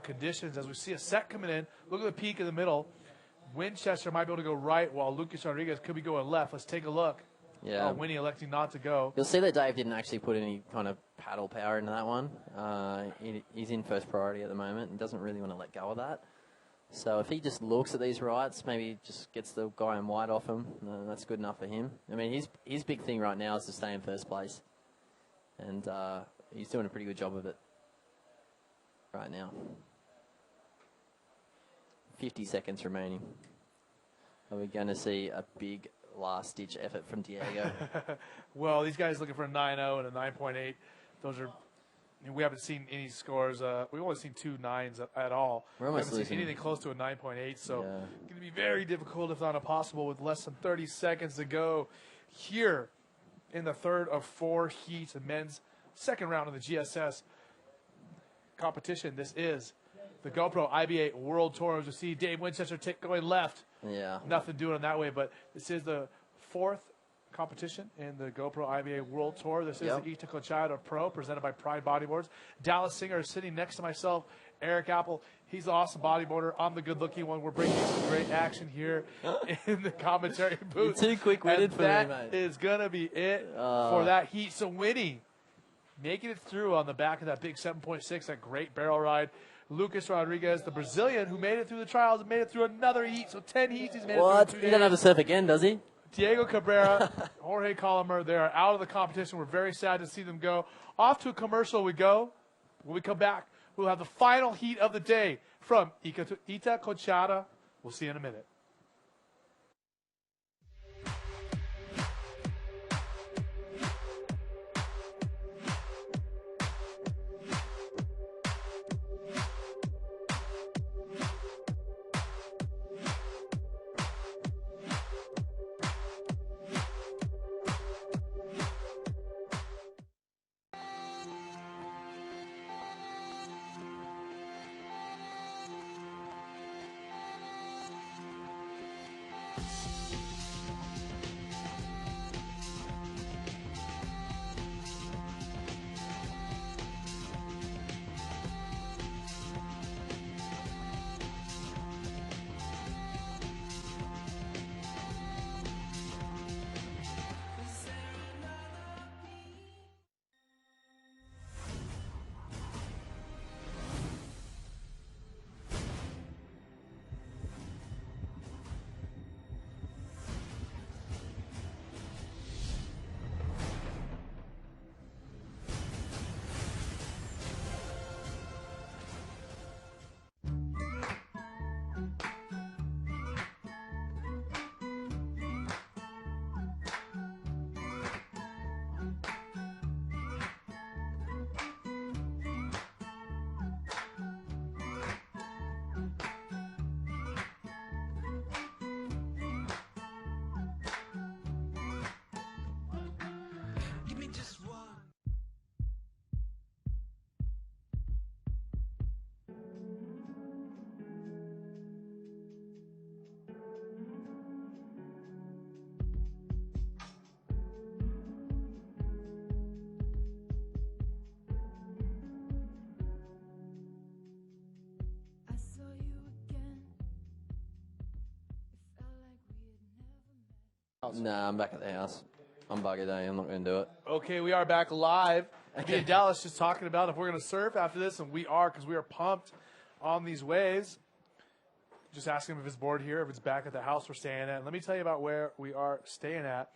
conditions. As we see a set coming in, look at the peak in the middle. Winchester might be able to go right while Lucas Rodriguez could be going left. Let's take a look. Yeah. Winnie electing not to go. You'll see that Dave didn't actually put any kind of paddle power into that one. He's in first priority at the moment and doesn't really want to let go of that. So if he just looks at these rights, maybe just gets the guy in white off him, that's good enough for him. I mean, his big thing right now is to stay in first place. And he's doing a pretty good job of it right now. 50 seconds remaining. Are we going to see a big last-ditch effort from Diego? Well, these guys looking for a 9.0 and a 9.8. Those are, we haven't seen any scores. We've only seen 2 9s at all. We're we almost haven't losing. seen anything close to a 9.8. So Yeah. it's going to be very difficult, if not impossible, with less than 30 seconds to go here in the third of 4 heats of men's second round of the GSS competition. This is the GoPro IBA World Tour. As you see, Dave Winchester going left. Yeah. Nothing doing on that way, but this is the 4th competition in the GoPro IBA World Tour. This is Yep. the Itacoatiara Pro, presented by Pride Bodyboards. Dallas Singer is sitting next to myself. Eric Apple, he's an awesome bodyboarder. I'm the good-looking one. We're bringing you some great action here in the commentary booth. You're too quick-witted And for me, that mate. is going to be it for that heat. So Winnie making it through on the back of that big 7.6, that great barrel ride. Lucas Rodriguez, the Brazilian, who made it through the trials and made it through another heat. So 10 heats he's made What? it through in 2 He doesn't have to days. surf again, does he? Diego Cabrera, Jorge Colomer, they are out of the competition. We're very sad to see them go. Off to a commercial we go. When we come back, we'll have the final heat of the day from Itacoatiara. We'll see you in a minute. Nah, I'm back at the house. I'm buggered, I'm not going to do it. Okay, we are back live. Me and Dallas just talking about if we're going to surf after this, and we are, because we are pumped on these waves. Just asking him if it's bored here, if it's back at the house we're staying at. Let me tell you about where we are staying at.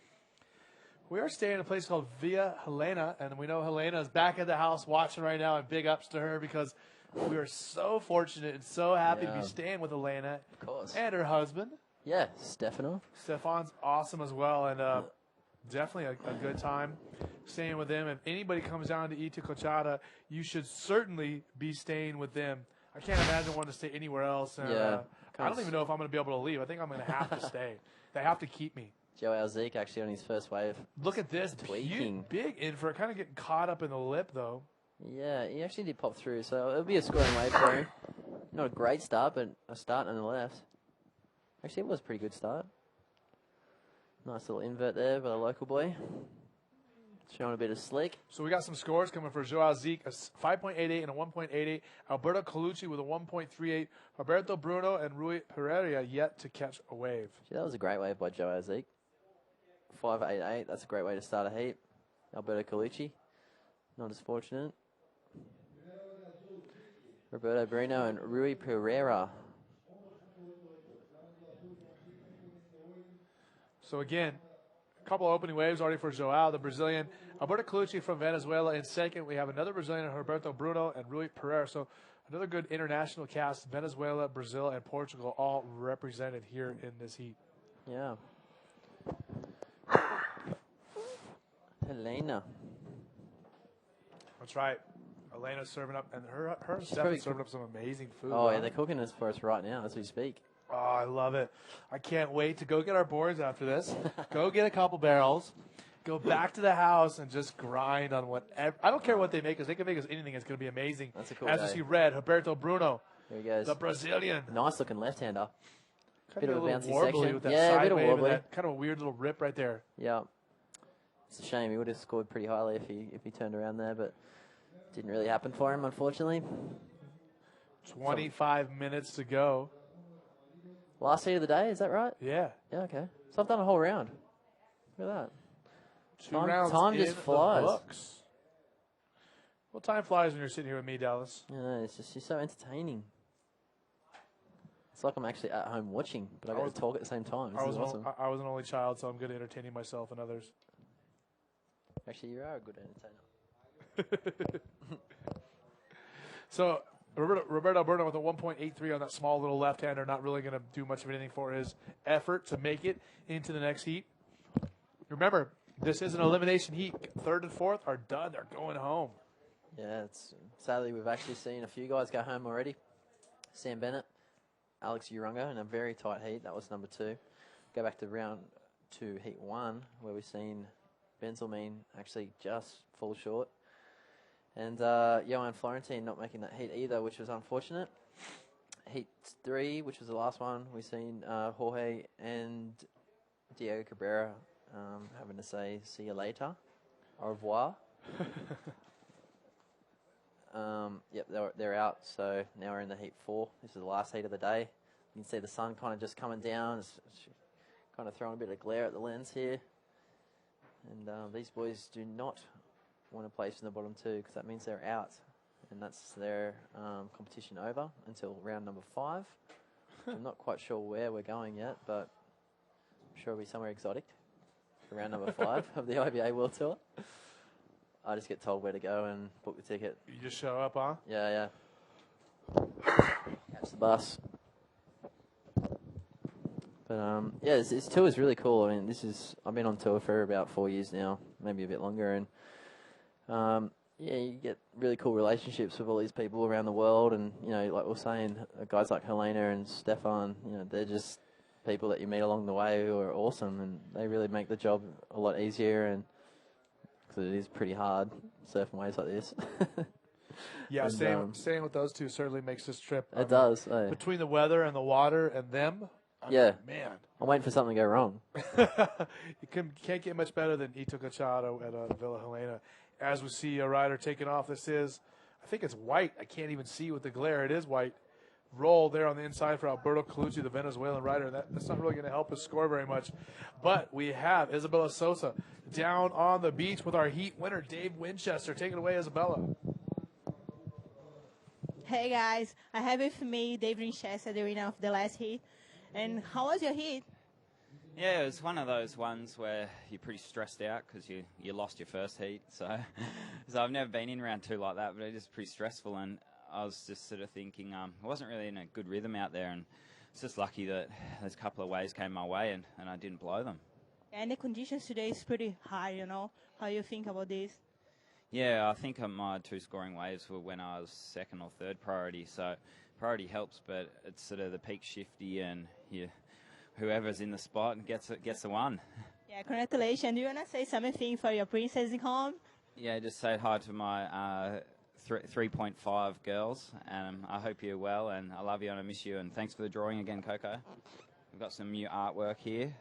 We are staying at a place called Villa Helena, and we know Helena is back at the house watching right now, and big ups to her because we are so fortunate and so happy to be staying with Helena. Of course. And her husband. Yeah, Stefano. Stefan's awesome as well, and definitely a good time staying with them. If anybody comes down to Itacoatiara, you should certainly be staying with them. I can't imagine wanting to stay anywhere else. And, I don't even know if I'm going to be able to leave. I think I'm going to have to stay. They have to keep me. Joel Zeke actually on his first wave. Look at this. Tweaking. Big infra. Kind of getting caught up in the lip, though. Yeah, he actually did pop through, so it'll be a scoring wave for him. Not a great start, but a start on the left. Actually, it was a pretty good start. Nice little invert there by the local boy. Showing a bit of slick. So we got some scores coming for Joao Zeke, a 5.88 and a 1.88. Alberto Colucci with a 1.38. Roberto Bruno and Rui Pereira yet to catch a wave. Gee, that was a great wave by Joao Zeke. 5.88, that's a great way to start a heat. Alberto Colucci, not as fortunate. Roberto Bruno and Rui Pereira. So again, a couple opening waves already for Joao, the Brazilian. Alberto Colucci from Venezuela in second. We have another Brazilian, Roberto Bruno and Rui Pereira. So another good international cast, Venezuela, Brazil, and Portugal, all represented here in this heat. Yeah. Helena. That's right. Elena's serving up, and her Stefan's serving up some amazing food. Oh, yeah, they're cooking this for us right now as we speak. Oh, I love it. I can't wait to go get our boards after this. Go get a couple barrels. Go back to the house and just grind on whatever. I don't care what they make us. They can make us anything. It's going to be amazing. That's a cool As day. you see red, Roberto Bruno. There he goes. The Brazilian. Nice looking left-hander. Bit of a bouncy warbly section. with that Yeah, a side bit of wave and wobbly. that kind of a weird little rip right there. Yeah. It's a shame. He would have scored pretty highly if he turned around there, but didn't really happen for him, unfortunately. 25 minutes to go. Last heat of the day, is that right? Yeah. Yeah, okay. So I've done a whole round. Look at that. Two rounds time in just the flies. books. Well, time flies when you're sitting here with me, Dallas. Yeah, it's just, you're so entertaining. It's like I'm actually at home watching, but I got to talk at the same time. This is awesome. I was an only child, so I'm good at entertaining myself and others. Actually, you are a good entertainer. So Roberto Bruno with a 1.83 on that small little left-hander, not really going to do much of anything for his effort to make it into the next heat. Remember, this is an elimination heat. Third and fourth are done. They're going home. Yeah, sadly we've actually seen a few guys go home already. Sam Bennett, Alex Urunga in a very tight heat. That was number 2. Go back to round 2, heat 1, where we've seen Benzelmine actually just fall short. And Johan Florentine not making that heat either, which was unfortunate. Heat 3, which was the last one, we've seen Jorge and Diego Cabrera having to say, see you later. Au revoir. Yep, they're out, so now we're in the heat 4. This is the last heat of the day. You can see the sun kind of just coming down. It's kind of throwing a bit of glare at the lens here. And these boys do not want to place in the bottom 2 because that means they're out. And that's their competition over until round number 5. I'm not quite sure where we're going yet, but I'm sure it'll be somewhere exotic for round number 5 of the IBA World Tour. I just get told where to go and book the ticket. You just show up, huh? Yeah. Catch the bus. But yeah, this tour is really cool. I mean, I've been on tour for about 4 years now, maybe a bit longer, and yeah, you get really cool relationships with all these people around the world, and like we're saying, guys like Helena and Stefan, they're just people that you meet along the way who are awesome, and they really make the job a lot easier, and because it is pretty hard surfing waves like this. Yeah, and, staying with those two certainly makes this trip. It does. Between the weather and the water and them. Man. I'm waiting for something to go wrong. You can't get much better than Itacoatiara at Villa Helena. As we see a rider taking off, I think it's white. I can't even see with the glare. It is white. roll there on the inside for Alberto Colucci, the Venezuelan rider. That's not really going to help us score very much. But we have Isabella Sosa down on the beach with our heat winner, Dave Winchester. Take it away, Isabella. Hey guys, I have with me Dave Winchester, the winner of the last heat. And how was your heat? Yeah, it was one of those ones where you're pretty stressed out because you lost your first heat. So I've never been in round 2 like that, but it is pretty stressful. And I was just sort of thinking I wasn't really in a good rhythm out there, and it's just lucky that there's a couple of waves came my way and I didn't blow them. And the conditions today is pretty high, you know. How you think about this? Yeah, I think my 2 scoring waves were when I was 2nd or 3rd priority. So priority helps, but it's sort of the peak shifty and whoever's in the spot gets the one. Yeah, congratulations. Do you want to say something for your princess in home? Yeah, just say hi to my 3.5 girls. I hope you're well, and I love you and I miss you. And thanks for the drawing again, Coco. We've got some new artwork here,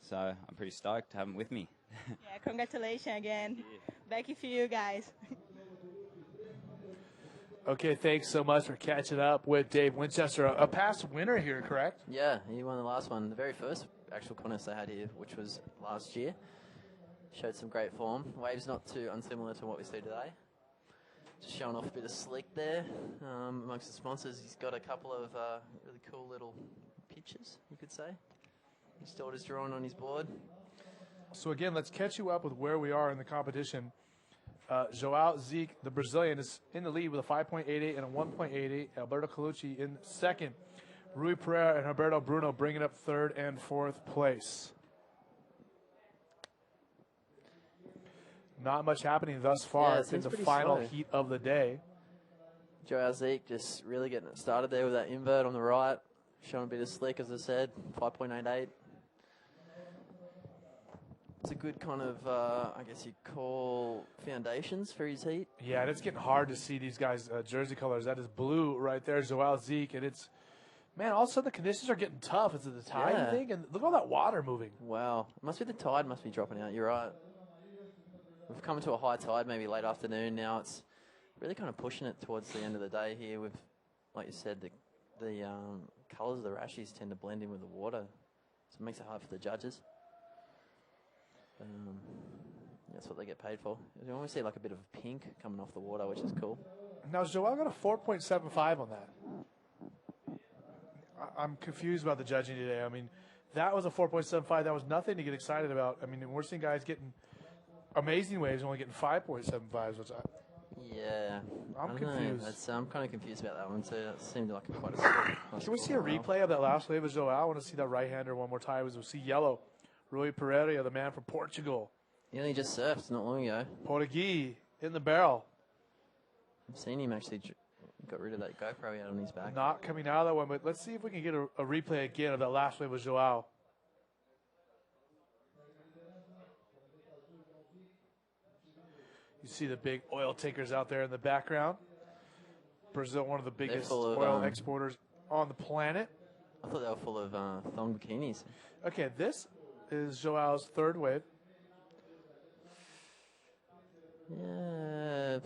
so I'm pretty stoked to have them with me. Yeah, congratulations again. Back for you guys. Okay, thanks so much for catching up with Dave Winchester, a past winner here, correct? Yeah, he won the last one, the very first actual contest I had here, which was last year. Showed some great form. Waves not too unsimilar to what we see today. Just showing off a bit of slick there amongst the sponsors. He's got a couple of really cool little pictures, you could say. He's still just drawing on his board. So again, let's catch you up with where we are in the competition. Joao Zeke, the Brazilian, is in the lead with a 5.88 and a 1.88. Alberto Colucci in second. Rui Pereira and Roberto Bruno bringing up 3rd and 4th place. Not much happening thus far in the final heat of the day. Joao Zeke just really getting it started there with that invert on the right. Showing a bit of slick, as I said, 5.88. It's a good kind of, I guess you'd call foundations for his heat. Yeah, and it's getting hard to see these guys' jersey colors. That is blue right there, Joao Zeke, and it's, man, all of a sudden the conditions are getting tough. Is it the tide, you think? And look at all that water moving. Wow. It must be the tide must be dropping out. You're right. We've come to a high tide maybe late afternoon. Now it's really kind of pushing it towards the end of the day here with, like you said, the colours of the rashies tend to blend in with the water. So it makes it hard for the judges. That's what they get paid for. You always see like a bit of pink coming off the water, which is cool. Now, Joao got a 4.75 on that. I'm confused about the judging today. I mean, that was a 4.75. That was nothing to get excited about. I mean, we're seeing guys getting amazing waves, only getting 5.75s, which I'm confused. I'm kind of confused about that one too. That seemed like quite a. Can we see a replay of that last wave of Joao? I want to see that right-hander one more time. As we see yellow. Rui Pereira, the man from Portugal. He only just surfed not long ago. Portuguese in the barrel. I've seen him actually got rid of that GoPro he had on his back. Not coming out of that one, but let's see if we can get a replay again of that last wave with Joao. You see the big oil tankers out there in the background. Brazil, one of the biggest oil exporters on the planet. I thought they were full of thong bikinis. Okay, this is Joao's 3rd wave. Yeah,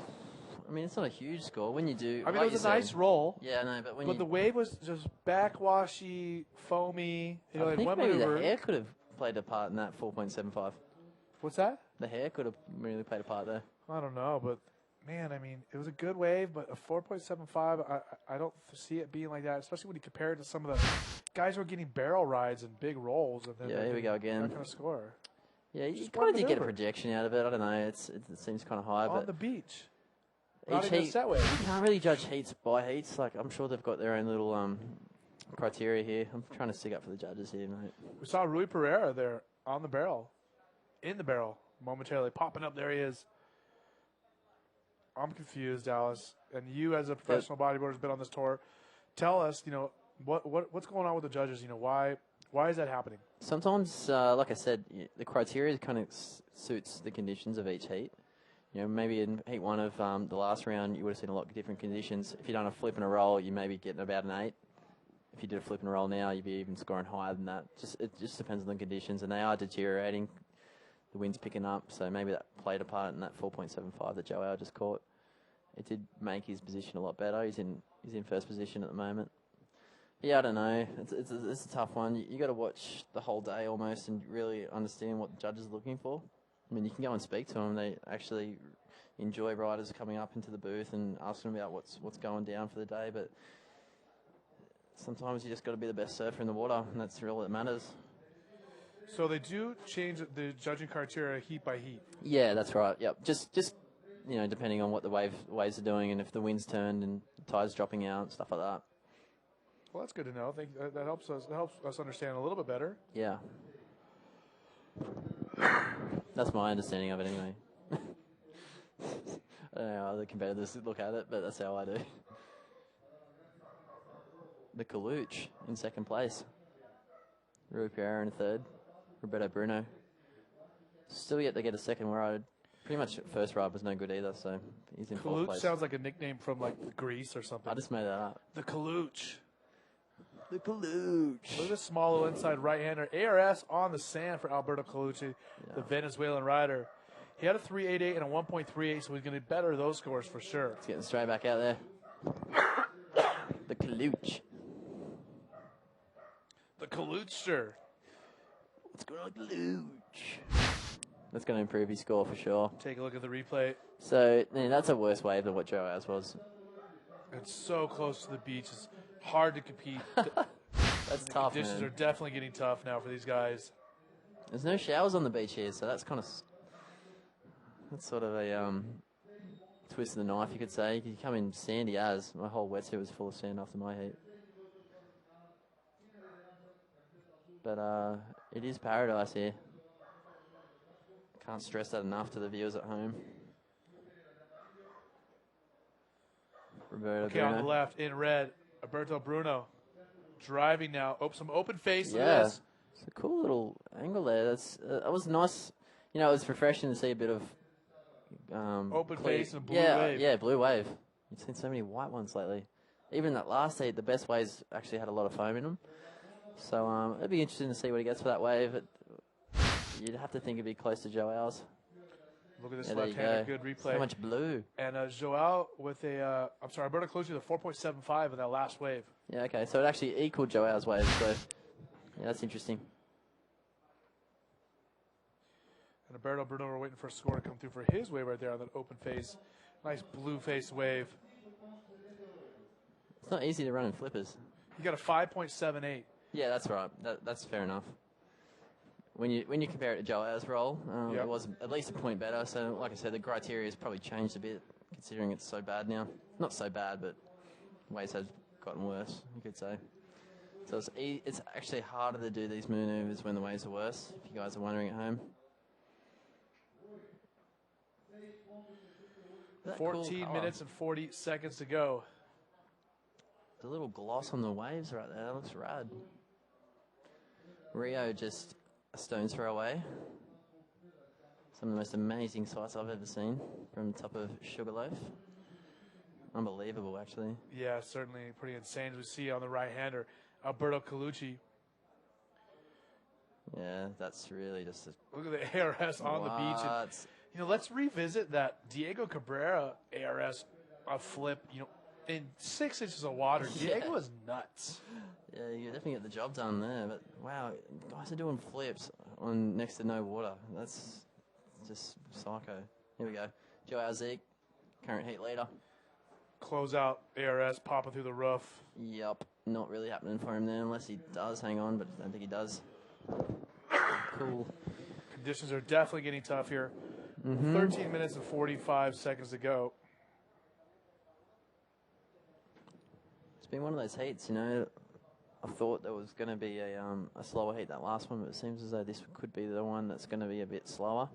I mean, it's not a huge score. When you do... I mean, it was a nice roll. Yeah, I know, but the wave was just backwashy, foamy. You know, I think one maybe maneuver. the hair could have played a part in that 4.75. What's that? The hair could have really played a part there. I don't know, but man, I mean, it was a good wave, but a 4.75, I don't see it being like that, especially when you compare it to some of the guys who are getting barrel rides and big rolls. And then here we go again. That kind of score. Yeah, you kind of did get a projection out of it. I don't know. It seems kind of high. On but the beach. Each heat, you can't really judge heats by heats. Like, I'm sure they've got their own little criteria here. I'm trying to stick up for the judges here, mate. We saw Rui Pereira there on the barrel, in the barrel, momentarily popping up. There he is. I'm confused, Dallas. And you, as a professional bodybuilder, has been on this tour. Tell us, what's going on with the judges? Why is that happening? Sometimes, like I said, the criteria kind of suits the conditions of each heat. Maybe in heat 1 of the last round, you would have seen a lot of different conditions. If you done a flip and a roll, you may be getting about an 8. If you did a flip and a roll now, you'd be even scoring higher than that. It just depends on the conditions, and they are deteriorating. The wind's picking up, so maybe that played a part in that 4.75 that Joao just caught. It did make his position a lot better. He's in first position at the moment. Yeah, I don't know. It's a tough one. You got to watch the whole day almost and really understand what the judges are looking for. I mean, you can go and speak to them. They actually enjoy riders coming up into the booth and asking them about what's going down for the day. But sometimes you just got to be the best surfer in the water, and that's all that matters. So they do change the judging criteria heat by heat. Yeah, that's right. Yep. Just depending on what the waves are doing and if the wind's turned and the tide's dropping out, stuff like that. Well, that's good to know. I think that helps us understand a little bit better. Yeah. That's my understanding of it anyway. I don't know how other competitors look at it, but that's how I do. The Kaluch in second place. Rui Pereira in third. Roberto Bruno. Still yet to get a second ride. Pretty much first ride was no good either, so he's in fourth Kaluch place. sounds like a nickname from like Greece or something. I just made that up. The Kaluch. The Kaluch. Look at the small little inside right-hander. ARS on the sand for Alberto Calucci, the Venezuelan rider. He had a 3.88 and a 1.38, so he's going to better those scores for sure. He's getting straight back out there. The Kaluch. The Kaluchster. What's going on, Kaluch? That's going to improve his score for sure. Take a look at the replay. So, man, that's a worse wave than what Joe Hours was. It's so close to the beach. It's hard to compete. That's tough, Conditions man. are definitely getting tough now for these guys. There's no showers on the beach here, so that's kind of... That's sort of a twist of the knife, you could say. You come in sandy as. My whole wetsuit was full of sand after my heat. But it is paradise here. Can't stress that enough to the viewers at home. Roberto Okay, Bruno. on the left, in red, Alberto Bruno. Driving now. Some open face to Yeah, this. it's a cool little angle there. That was nice. You know, it was refreshing to see a bit of Open face and blue yeah, wave. Yeah, blue wave. You've seen so many white ones lately. Even that last heat, the best waves actually had a lot of foam in them. So it'd be interesting to see what he gets for that wave. You'd have to think it'd be close to Joe Hours. Look at this Yeah, there you left-handed, go. good replay. So much blue. And Joao with Alberto Calucci with a 4.75 in that last wave. Yeah, okay. So it actually equaled Joe Hours' wave. So yeah, that's interesting. And Alberto Bruno, we're waiting for a score to come through for his wave right there on that open face. Nice blue face wave. It's not easy to run in flippers. He got a 5.78. Yeah, that's right. That's fair enough. When you compare it to Joe Hours' roll, Yep. it was at least a point better. So, like I said, the criteria has probably changed a bit, considering it's so bad now. Not so bad, but waves have gotten worse, you could say. So it's actually harder to do these maneuvers when the waves are worse, if you guys are wondering at home. That cool 14 colour. minutes and 40 seconds to go. The little gloss on the waves right there, that looks rad. Rio just a stone's throw away. Some of the most amazing sights I've ever seen from the top of Sugarloaf. Unbelievable, actually. Yeah, certainly pretty insane. As we see on the right-hander, Alberto Calucci. Yeah, that's really just a... Look at the ARS on the beach. And, What? you know, let's revisit that Diego Cabrera ARS flip, in 6 inches of water. Yeah. Diego was nuts. Yeah, you definitely get the job done there. But wow, guys are doing flips on next to no water. That's just psycho. Here we go. Joe Alzik, current heat leader. Close out ARS popping through the roof. Yup, not really happening for him there unless he does hang on, but I don't think he does. Cool. Conditions are definitely getting tough here. Mhm. 13 minutes and 45 seconds to go. It's been one of those heats, you know. I thought there was going to be a slower heat that last one, but it seems as though this could be the one that's going to be a bit slower.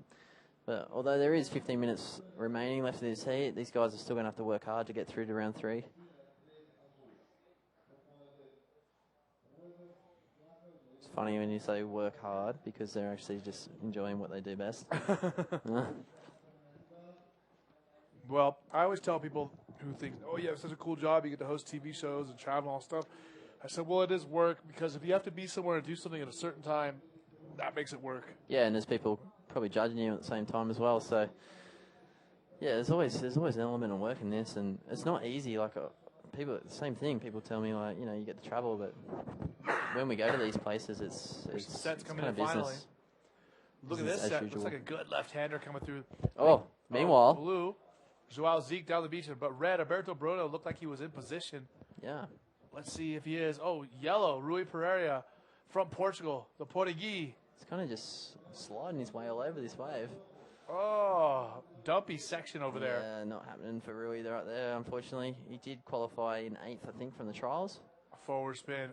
But although there is 15 minutes remaining left of this heat, these guys are still going to have to work hard to get through to round 3. It's funny when you say work hard because they're actually just enjoying what they do best. Well, I always tell people who think, oh, you have such a cool job, you get to host TV shows and travel and all stuff. I said, well, it is work because if you have to be somewhere and do something at a certain time, that makes it work. Yeah, and there's people probably judging you at the same time as well. So, yeah, there's always an element of work in this, and it's not easy. Like people, same thing. People tell me like, you know, you get to travel, but when we go to these places, it's Sets coming kind in of finally. business. Look at Business this as set. usual. Looks like a good left-hander coming through. Oh, meanwhile. Blue. Joao Zeke down the beach, but red. Alberto Bruno looked like he was in position. Yeah. Let's see if he is. Oh, yellow. Rui Pereira from Portugal, the Portuguese. He's kind of just sliding his way all over this wave. Oh, dumpy section over there. Yeah, not happening for Rui right there, unfortunately. He did qualify in 8th, I think, from the trials. Forward spin.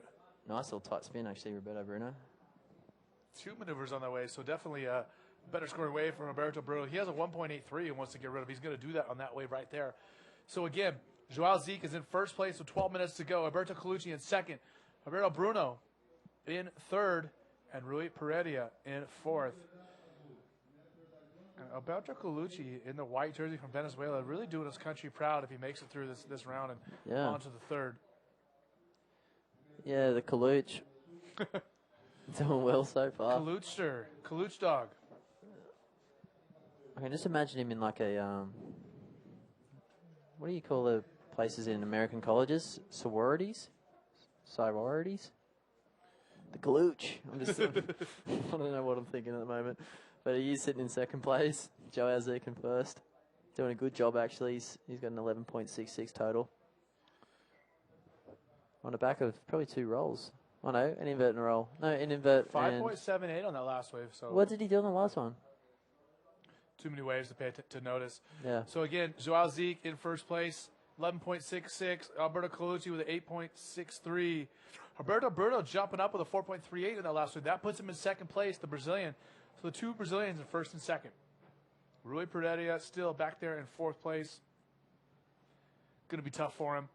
Nice little tight spin, actually, Roberto Bruno. 2 maneuvers on that wave, so definitely a better scoring wave from Alberto Bruno. He has a 1.83 and wants to get rid of. He's going to do that on that wave right there. So again, Joao Zeke is in first place with 12 minutes to go. Alberto Colucci in second. Alberto Bruno in third. And Rui Pereira in fourth. And Alberto Colucci in the white jersey from Venezuela, really doing his country proud if he makes it through this round and on to the third. Yeah, the Coluch. Doing well so far. Coluchster. Coluch dog. I can just imagine him in like a, what do you call the places in American colleges? Sororities? Sororities? The Coluch. I don't know what I'm thinking at the moment. But he is sitting in second place. Joao Zeke in first. Doing a good job, actually. He's got an 11.66 total. On the back of probably 2 rolls. Oh, no, an invert and a roll. No, an invert 5.78 on that last wave. So what did he do on the last one? Too many waves to pay to notice. Yeah. So again, Joao Zeke in first place, 11.66. Alberto Colucci with an 8.63. Alberto Bruno jumping up with a 4.38 in that last wave. That puts him in second place, the Brazilian. So the 2 Brazilians in first and second. Rui Pereira still back there in fourth place. Going to be tough for him.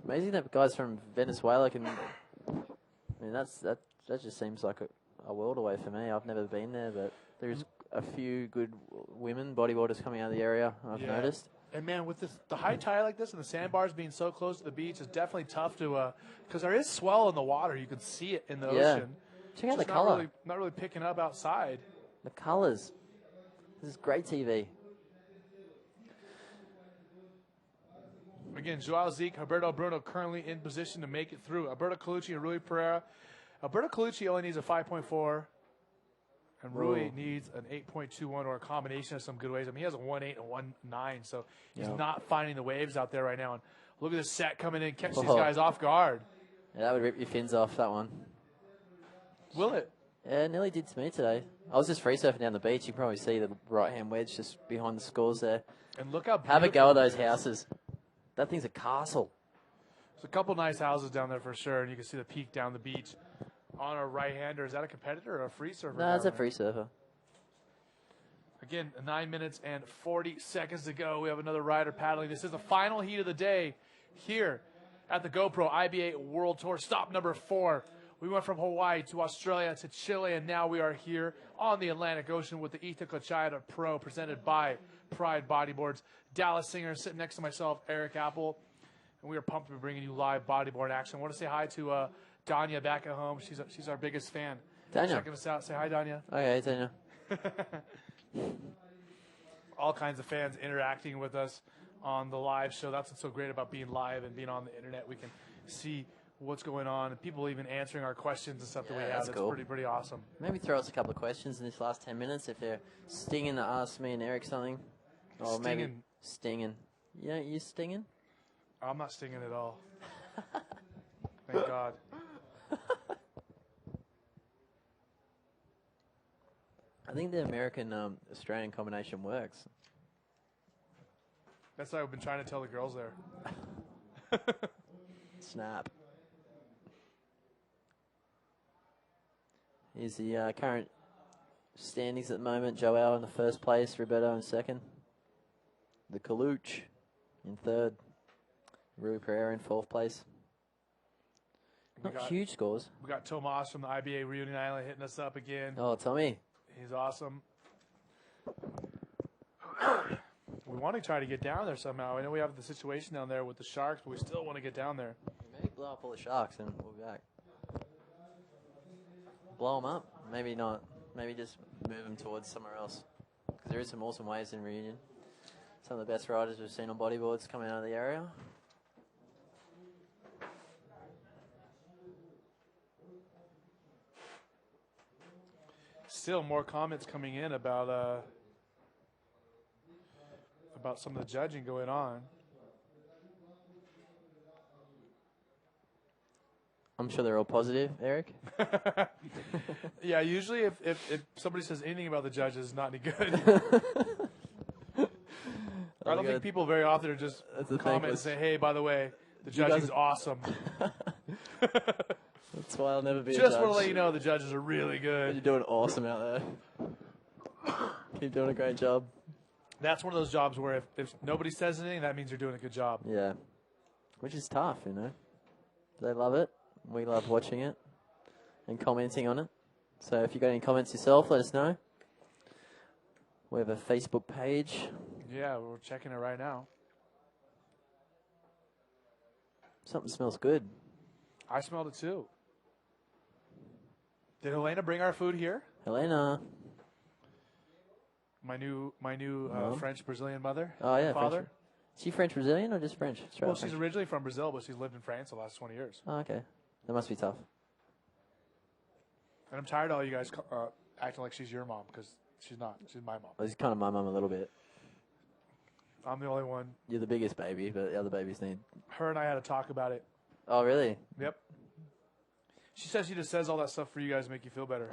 Amazing that guys from Venezuela can. I mean, that just seems like a world away for me. I've never been there, but there's a few good women bodyboarders coming out of the area. I've noticed. And man, with the high tide like this and the sandbars being so close to the beach, it's definitely tough to because there is swell in the water. You can see it in the ocean. Check out the Just color. Not really picking up outside. The colors. This is great TV. Again, Joao Zeke, Alberto Bruno currently in position to make it through. Alberto Colucci and Rui Pereira. Alberto Colucci only needs a 5.4, and Rui needs an 8.21 or a combination of some good waves. I mean, he has a 1.8 and 1.9, so he's not finding the waves out there right now. And look at this set coming in, catch these guys off guard. Yeah, that would rip your fins off, that one. Will it? Yeah, it nearly did to me today. I was just free surfing down the beach. You can probably see the right-hand wedge just behind the scores there. And look how Have a go at those beautiful it is. houses. That thing's a castle. There's a couple nice houses down there for sure, and you can see the peak down the beach. On our right-hander, is that a competitor or a free surfer? No, it's a free surfer. Again, 9 minutes and 40 seconds to go. We have another rider paddling. This is the final heat of the day here at the GoPro IBA World Tour. Stop number 4. We went from Hawaii to Australia to Chile, and now we are here on the Atlantic Ocean with the Itacoatiara Pro presented by Pride Bodyboards. Dallas Singer sitting next to myself, Eric Apple, and we are pumped to be bringing you live bodyboard action. I want to say hi to Danya back at home. She's our biggest fan. Danya. Checking us out. Say hi, Danya. Okay, Danya. All kinds of fans interacting with us on the live show. That's what's so great about being live and being on the internet. We can see what's going on, and people even answering our questions and stuff that we have. That's cool. Pretty awesome. Maybe throw us a couple of questions in this last 10 minutes if they're stinging to ask me and Eric something. Or maybe stinging. You don't use stinging? I'm not stinging at all. Thank God. I think the American-Australian combination works. That's what I've been trying to tell the girls there. Snap. Here's the current standings at the moment. Joao in the first place, Roberto in second. The Coluch in third. Rui Pereira in fourth place. Not huge scores. We got Tomas from the IBA Reunion Island hitting us up again. Oh, Tommy. He's awesome. We want to try to get down there somehow. I know we have the situation down there with the sharks, but we still want to get down there. Maybe blow up all the sharks and we'll be back. Blow them up? Maybe not. Maybe just move them towards somewhere else. Because there is some awesome waves in Reunion. Some of the best riders we've seen on bodyboards coming out of the area. still more comments coming in about some of the judging going on. I'm sure they're all positive, Eric. Yeah, usually if somebody says anything about the judges, it's not any good. I don't think people very often are just comment and say, hey, by the way, the judging's awesome. That's why I'll never be a judge. Just want to let you know the judges are really good. You're doing awesome out there. Keep doing a great job. That's one of those jobs where if nobody says anything, that means you're doing a good job. Yeah. Which is tough, you know. They love it. We love watching it and commenting on it. So if you got any comments yourself, let us know. We have a Facebook page. Yeah, we're checking it right now. Something smells good. I smelled it too. Did Helena bring our food here? Helena. My new French Brazilian mother. Oh yeah, father. French. Is she French Brazilian or just French? Well, she's originally from Brazil, but she's lived in France the last 20 years. Oh, okay. That must be tough. And I'm tired of all you guys acting like she's your mom, because she's not. She's my mom. Well, she's kind of my mum a little bit. I'm the only one. You're the biggest baby, but the other babies need. Her and I had a talk about it. Oh, really? Yep. She says she just says all that stuff for you guys to make you feel better.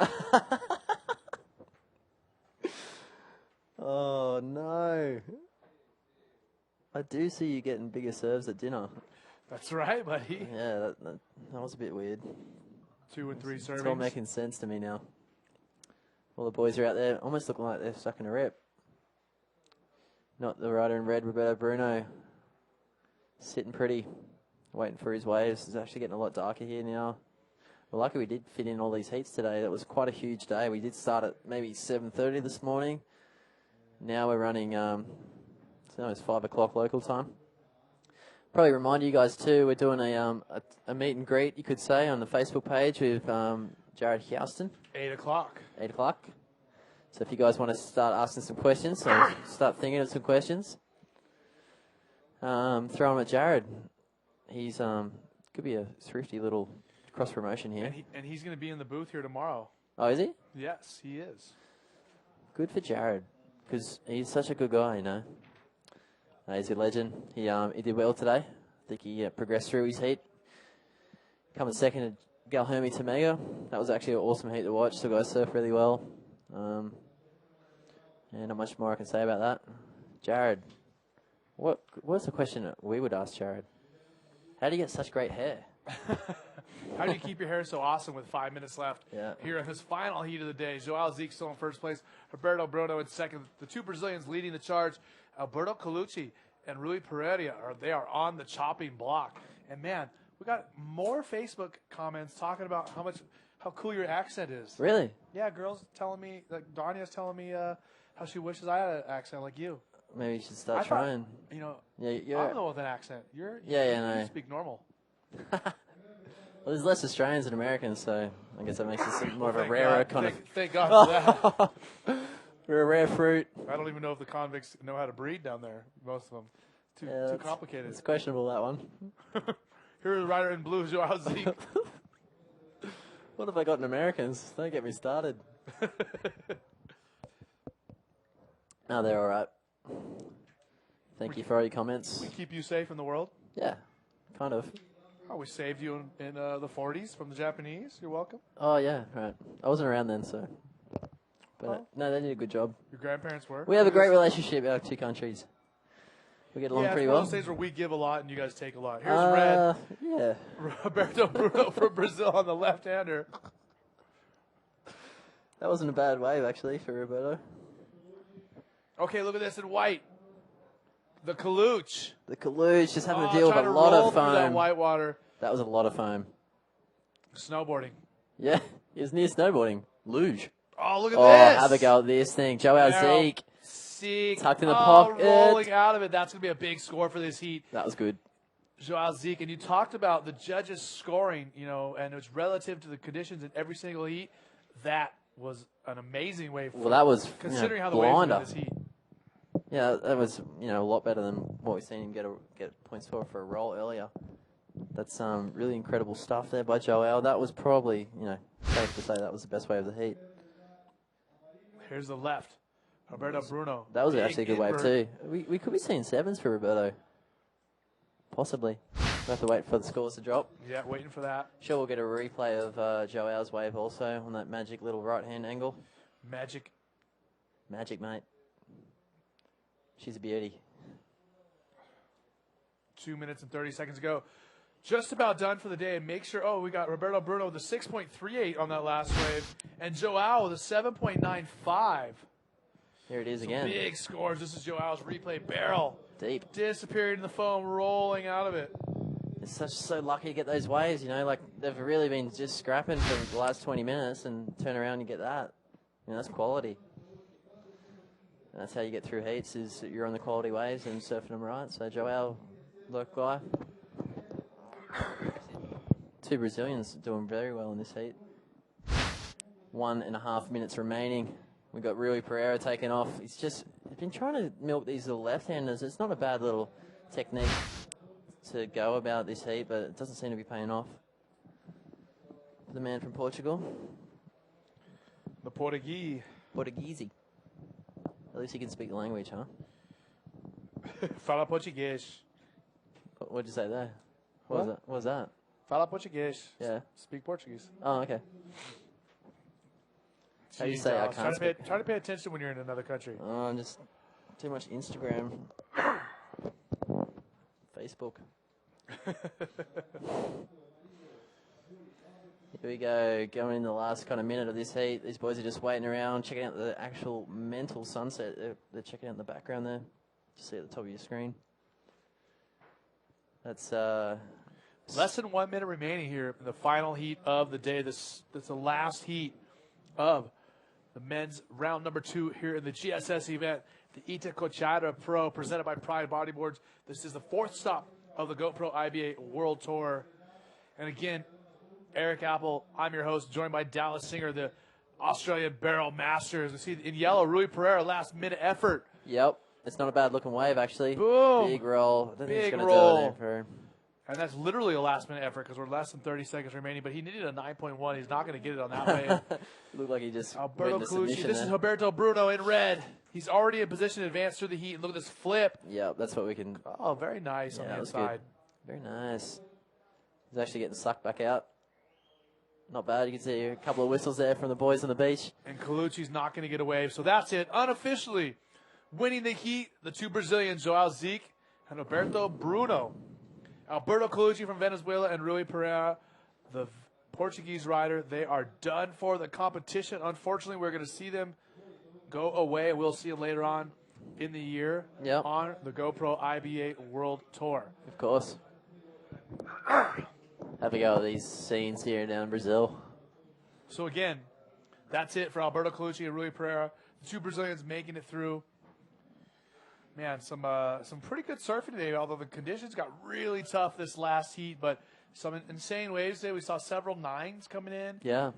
Oh, no. I do see you getting bigger serves at dinner. That's right, buddy. Yeah, that was a bit weird. 2 and 3 servings. It's all making sense to me now. All the boys are out there almost looking like they're sucking a rip. Not the rider in red, Roberto Bruno. Sitting pretty, waiting for his waves. It's actually getting a lot darker here now. We're lucky we did fit in all these heats today. That was quite a huge day. We did start at maybe 7:30 this morning. Now we're running, it's almost 5 o'clock local time. Probably remind you guys too, we're doing a meet and greet, you could say, on the Facebook page with Jared Houston. 8 o'clock. 8 o'clock. So if you guys want to start asking some questions, so start thinking of some questions, throw them at Jared. He's could be a thrifty little cross promotion here. And he's going to be in the booth here tomorrow. Oh, is he? Yes, he is. Good for Jared, because he's such a good guy, you know. He's a legend. He did well today. I think he progressed through his heat. Coming second at Galhermi Tamega. That was actually an awesome heat to watch. The guys surfed really well. And not much more I can say about that. Jared, what's the question that we would ask Jared? How do you get such great hair? How do you keep your hair so awesome with 5 minutes left? Yeah. Here in this final heat of the day, Joao Zeke still in first place, Roberto Bruno in second. The 2 Brazilians leading the charge, Alberto Colucci and Rui Pereira, they are on the chopping block. And man, we got more Facebook comments talking about how cool your accent is. Really? Yeah, girls telling me, like Danya's telling me how she wishes I had an accent like you. Maybe you should start trying. You know, yeah, I'm the one with an accent. You no. speak normal. Well, there's less Australians than Americans, so I guess that makes us more of a rarer kind of. Thank God for that. We're a rare fruit. I don't even know if the convicts know how to breed down there. Most of them. Too complicated. It's questionable, that one. Here's the rider in blue, Joao Zeke. What have I got in Americans? Don't get me started. No, they're all right. Thank you for all your comments. We keep you safe in the world? Yeah, kind of. Oh, we saved you in the 40s from the Japanese. You're welcome. Oh, yeah, right. I wasn't around then, so. But no, they did a good job. Your grandparents were? We have a great relationship, our 2 countries. We get along pretty well. Yeah, it's one of those days where we give a lot and you guys take a lot. Here's Red. Yeah. Roberto Bruno from Brazil on the left-hander. That wasn't a bad wave, actually, for Roberto. Okay, look at this in white. The Kaluch. The Kaluch just having to deal with a lot of foam. That white water. That was a lot of foam. Snowboarding. Yeah, he was near snowboarding. Luge. Oh, look at this. Have a go at this thing. Joao Zeke. Zeke. Tucked in the pocket. Rolling out of it. That's going to be a big score for this heat. That was good. Joao Zeke. And you talked about the judges scoring, and it was relative to the conditions in every single heat. That was an amazing wave. Well, that was considering how the waves were in this heat. Yeah, that was a lot better than what we've seen him get points for a roll earlier. That's really incredible stuff there by Joel. That was probably safe to say that was the best wave of the heat. Here's the left. Roberto Bruno. That was Big actually a good wave invert. too. We could be seeing sevens for Roberto. Possibly. We'll have to wait for the scores to drop. Yeah, waiting for that. Sure, we'll get a replay of Joao's wave also on that magic little right-hand angle. Magic. Magic, mate. She's a beauty. 2 minutes and 30 seconds ago. Just about done for the day. Make sure, we got Roberto Bruno with a 6.38 on that last wave. And Joao with a 7.95. Here it is Some again. big scores. This is Joao's replay barrel. Deep. Disappearing in the foam, rolling out of it. It's so lucky to get those waves, you know, like they've really been just scrapping for the last 20 minutes and turn around and get that. You know, that's quality. And that's how you get through heats, is that you're on the quality waves and surfing them right. So Joao, look guy. 2 Brazilians doing very well in this heat. 1.5 minutes remaining. We've got Rui Pereira taking off. He's been trying to milk these little left-handers. It's not a bad little technique to go about this heat, but it doesn't seem to be paying off. The man from Portugal. The Portuguese. Portuguese. At least he can speak the language, huh? Fala Português. What did you say there? What was that? What was that? Fala Português. Yeah. Speak Portuguese. Oh, okay. How do you say I can't speak? Try to pay attention when you're in another country. Oh, I'm just too much Instagram. Facebook. Here we go, going in the last kind of minute of this heat. These boys are just waiting around, checking out the actual mental sunset. They're checking out in the background there. Just see at the top of your screen. That's less than 1 minute remaining here in the final heat of the day. That's the last heat of the men's round number 2 here in the GSS event, the Itacoatiara Pro, presented by Pride Bodyboards. This is the 4th stop of the GoPro IBA World Tour. And again, Eric Apple, I'm your host, joined by Dallas Singer, the Australian Barrel Masters. We see in yellow, Rui Pereira, last minute effort. Yep. It's not a bad looking wave, actually. Boom. Big roll. I don't think he's Big gonna roll. do it there And that's literally a last minute effort because we're less than 30 seconds remaining, but he needed a 9.1. He's not going to get it on that wave. Looked like he just Alberto went into Colucci. submission This is there. Roberto Bruno in red. He's already in position to advance through the heat. And look at this flip. Yeah, that's what we can. Oh, very nice on Yeah, the that was inside. good. Very nice. He's actually getting sucked back out. Not bad. You can see a couple of whistles there from the boys on the beach. And Colucci's not going to get a wave. So that's it. Unofficially winning the heat, the 2 Brazilians, Joao Zeke and Roberto Bruno. Alberto Colucci from Venezuela and Rui Pereira, the Portuguese rider, they are done for the competition. Unfortunately, we're going to see them go away. We'll see them later on in the year on the GoPro IBA World Tour. Of course. Have a go at these scenes here down in Brazil. So again, that's it for Alberto Colucci and Rui Pereira. The 2 Brazilians making it through. Man, some pretty good surfing today, although the conditions got really tough this last heat, but some insane waves today. We saw several 9s coming in. Yeah.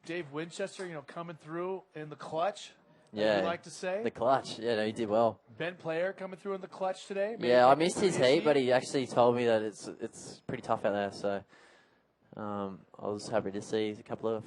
Dave Winchester, coming through in the clutch, Yeah. as we like to say. The clutch. Yeah, no, he did well. Ben Player coming through in the clutch today. Yeah, I missed his heat, but he actually told me that it's pretty tough out there. So I was happy to see a couple of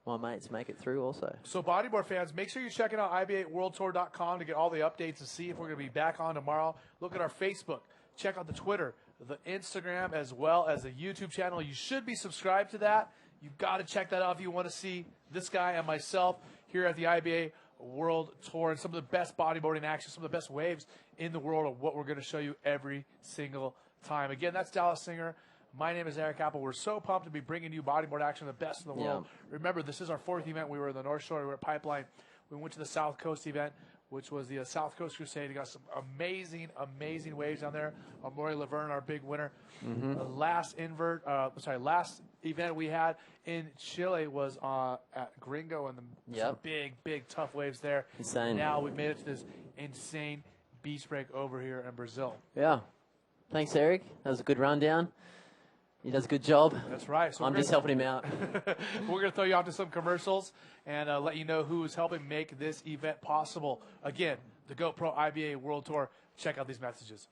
my mates make it through also. So bodyboard fans, make sure you're checking out IBAWorldTour.com to get all the updates and see if we're going to be back on tomorrow. Look at our Facebook. Check out the Twitter, the Instagram, as well as the YouTube channel. You should be subscribed to that. You've got to check that out if you want to see this guy and myself here at the IBA World Tour and some of the best bodyboarding action, some of the best waves in the world of what we're going to show you every single time. Again, that's Dallas Singer. My name is Eric Apple. We're so pumped to be bringing you bodyboard action, the best in the world. Remember, this is our 4th event. We were in the North Shore. We were at Pipeline. We went to the South Coast event, which was the South Coast Crusade. We got some amazing, amazing waves down there. Maury Laverne, our big winner. The last event we had in Chile was at Gringo, and some big, big, tough waves there. Insane. Now we made it to this insane beach break over here in Brazil. Yeah. Thanks, Eric. That was a good rundown. He does a good job. That's right. So I'm just helping him out. We're going to throw you off to some commercials and let you know who's helping make this event possible. Again, the GoPro IBA World Tour. Check out these messages.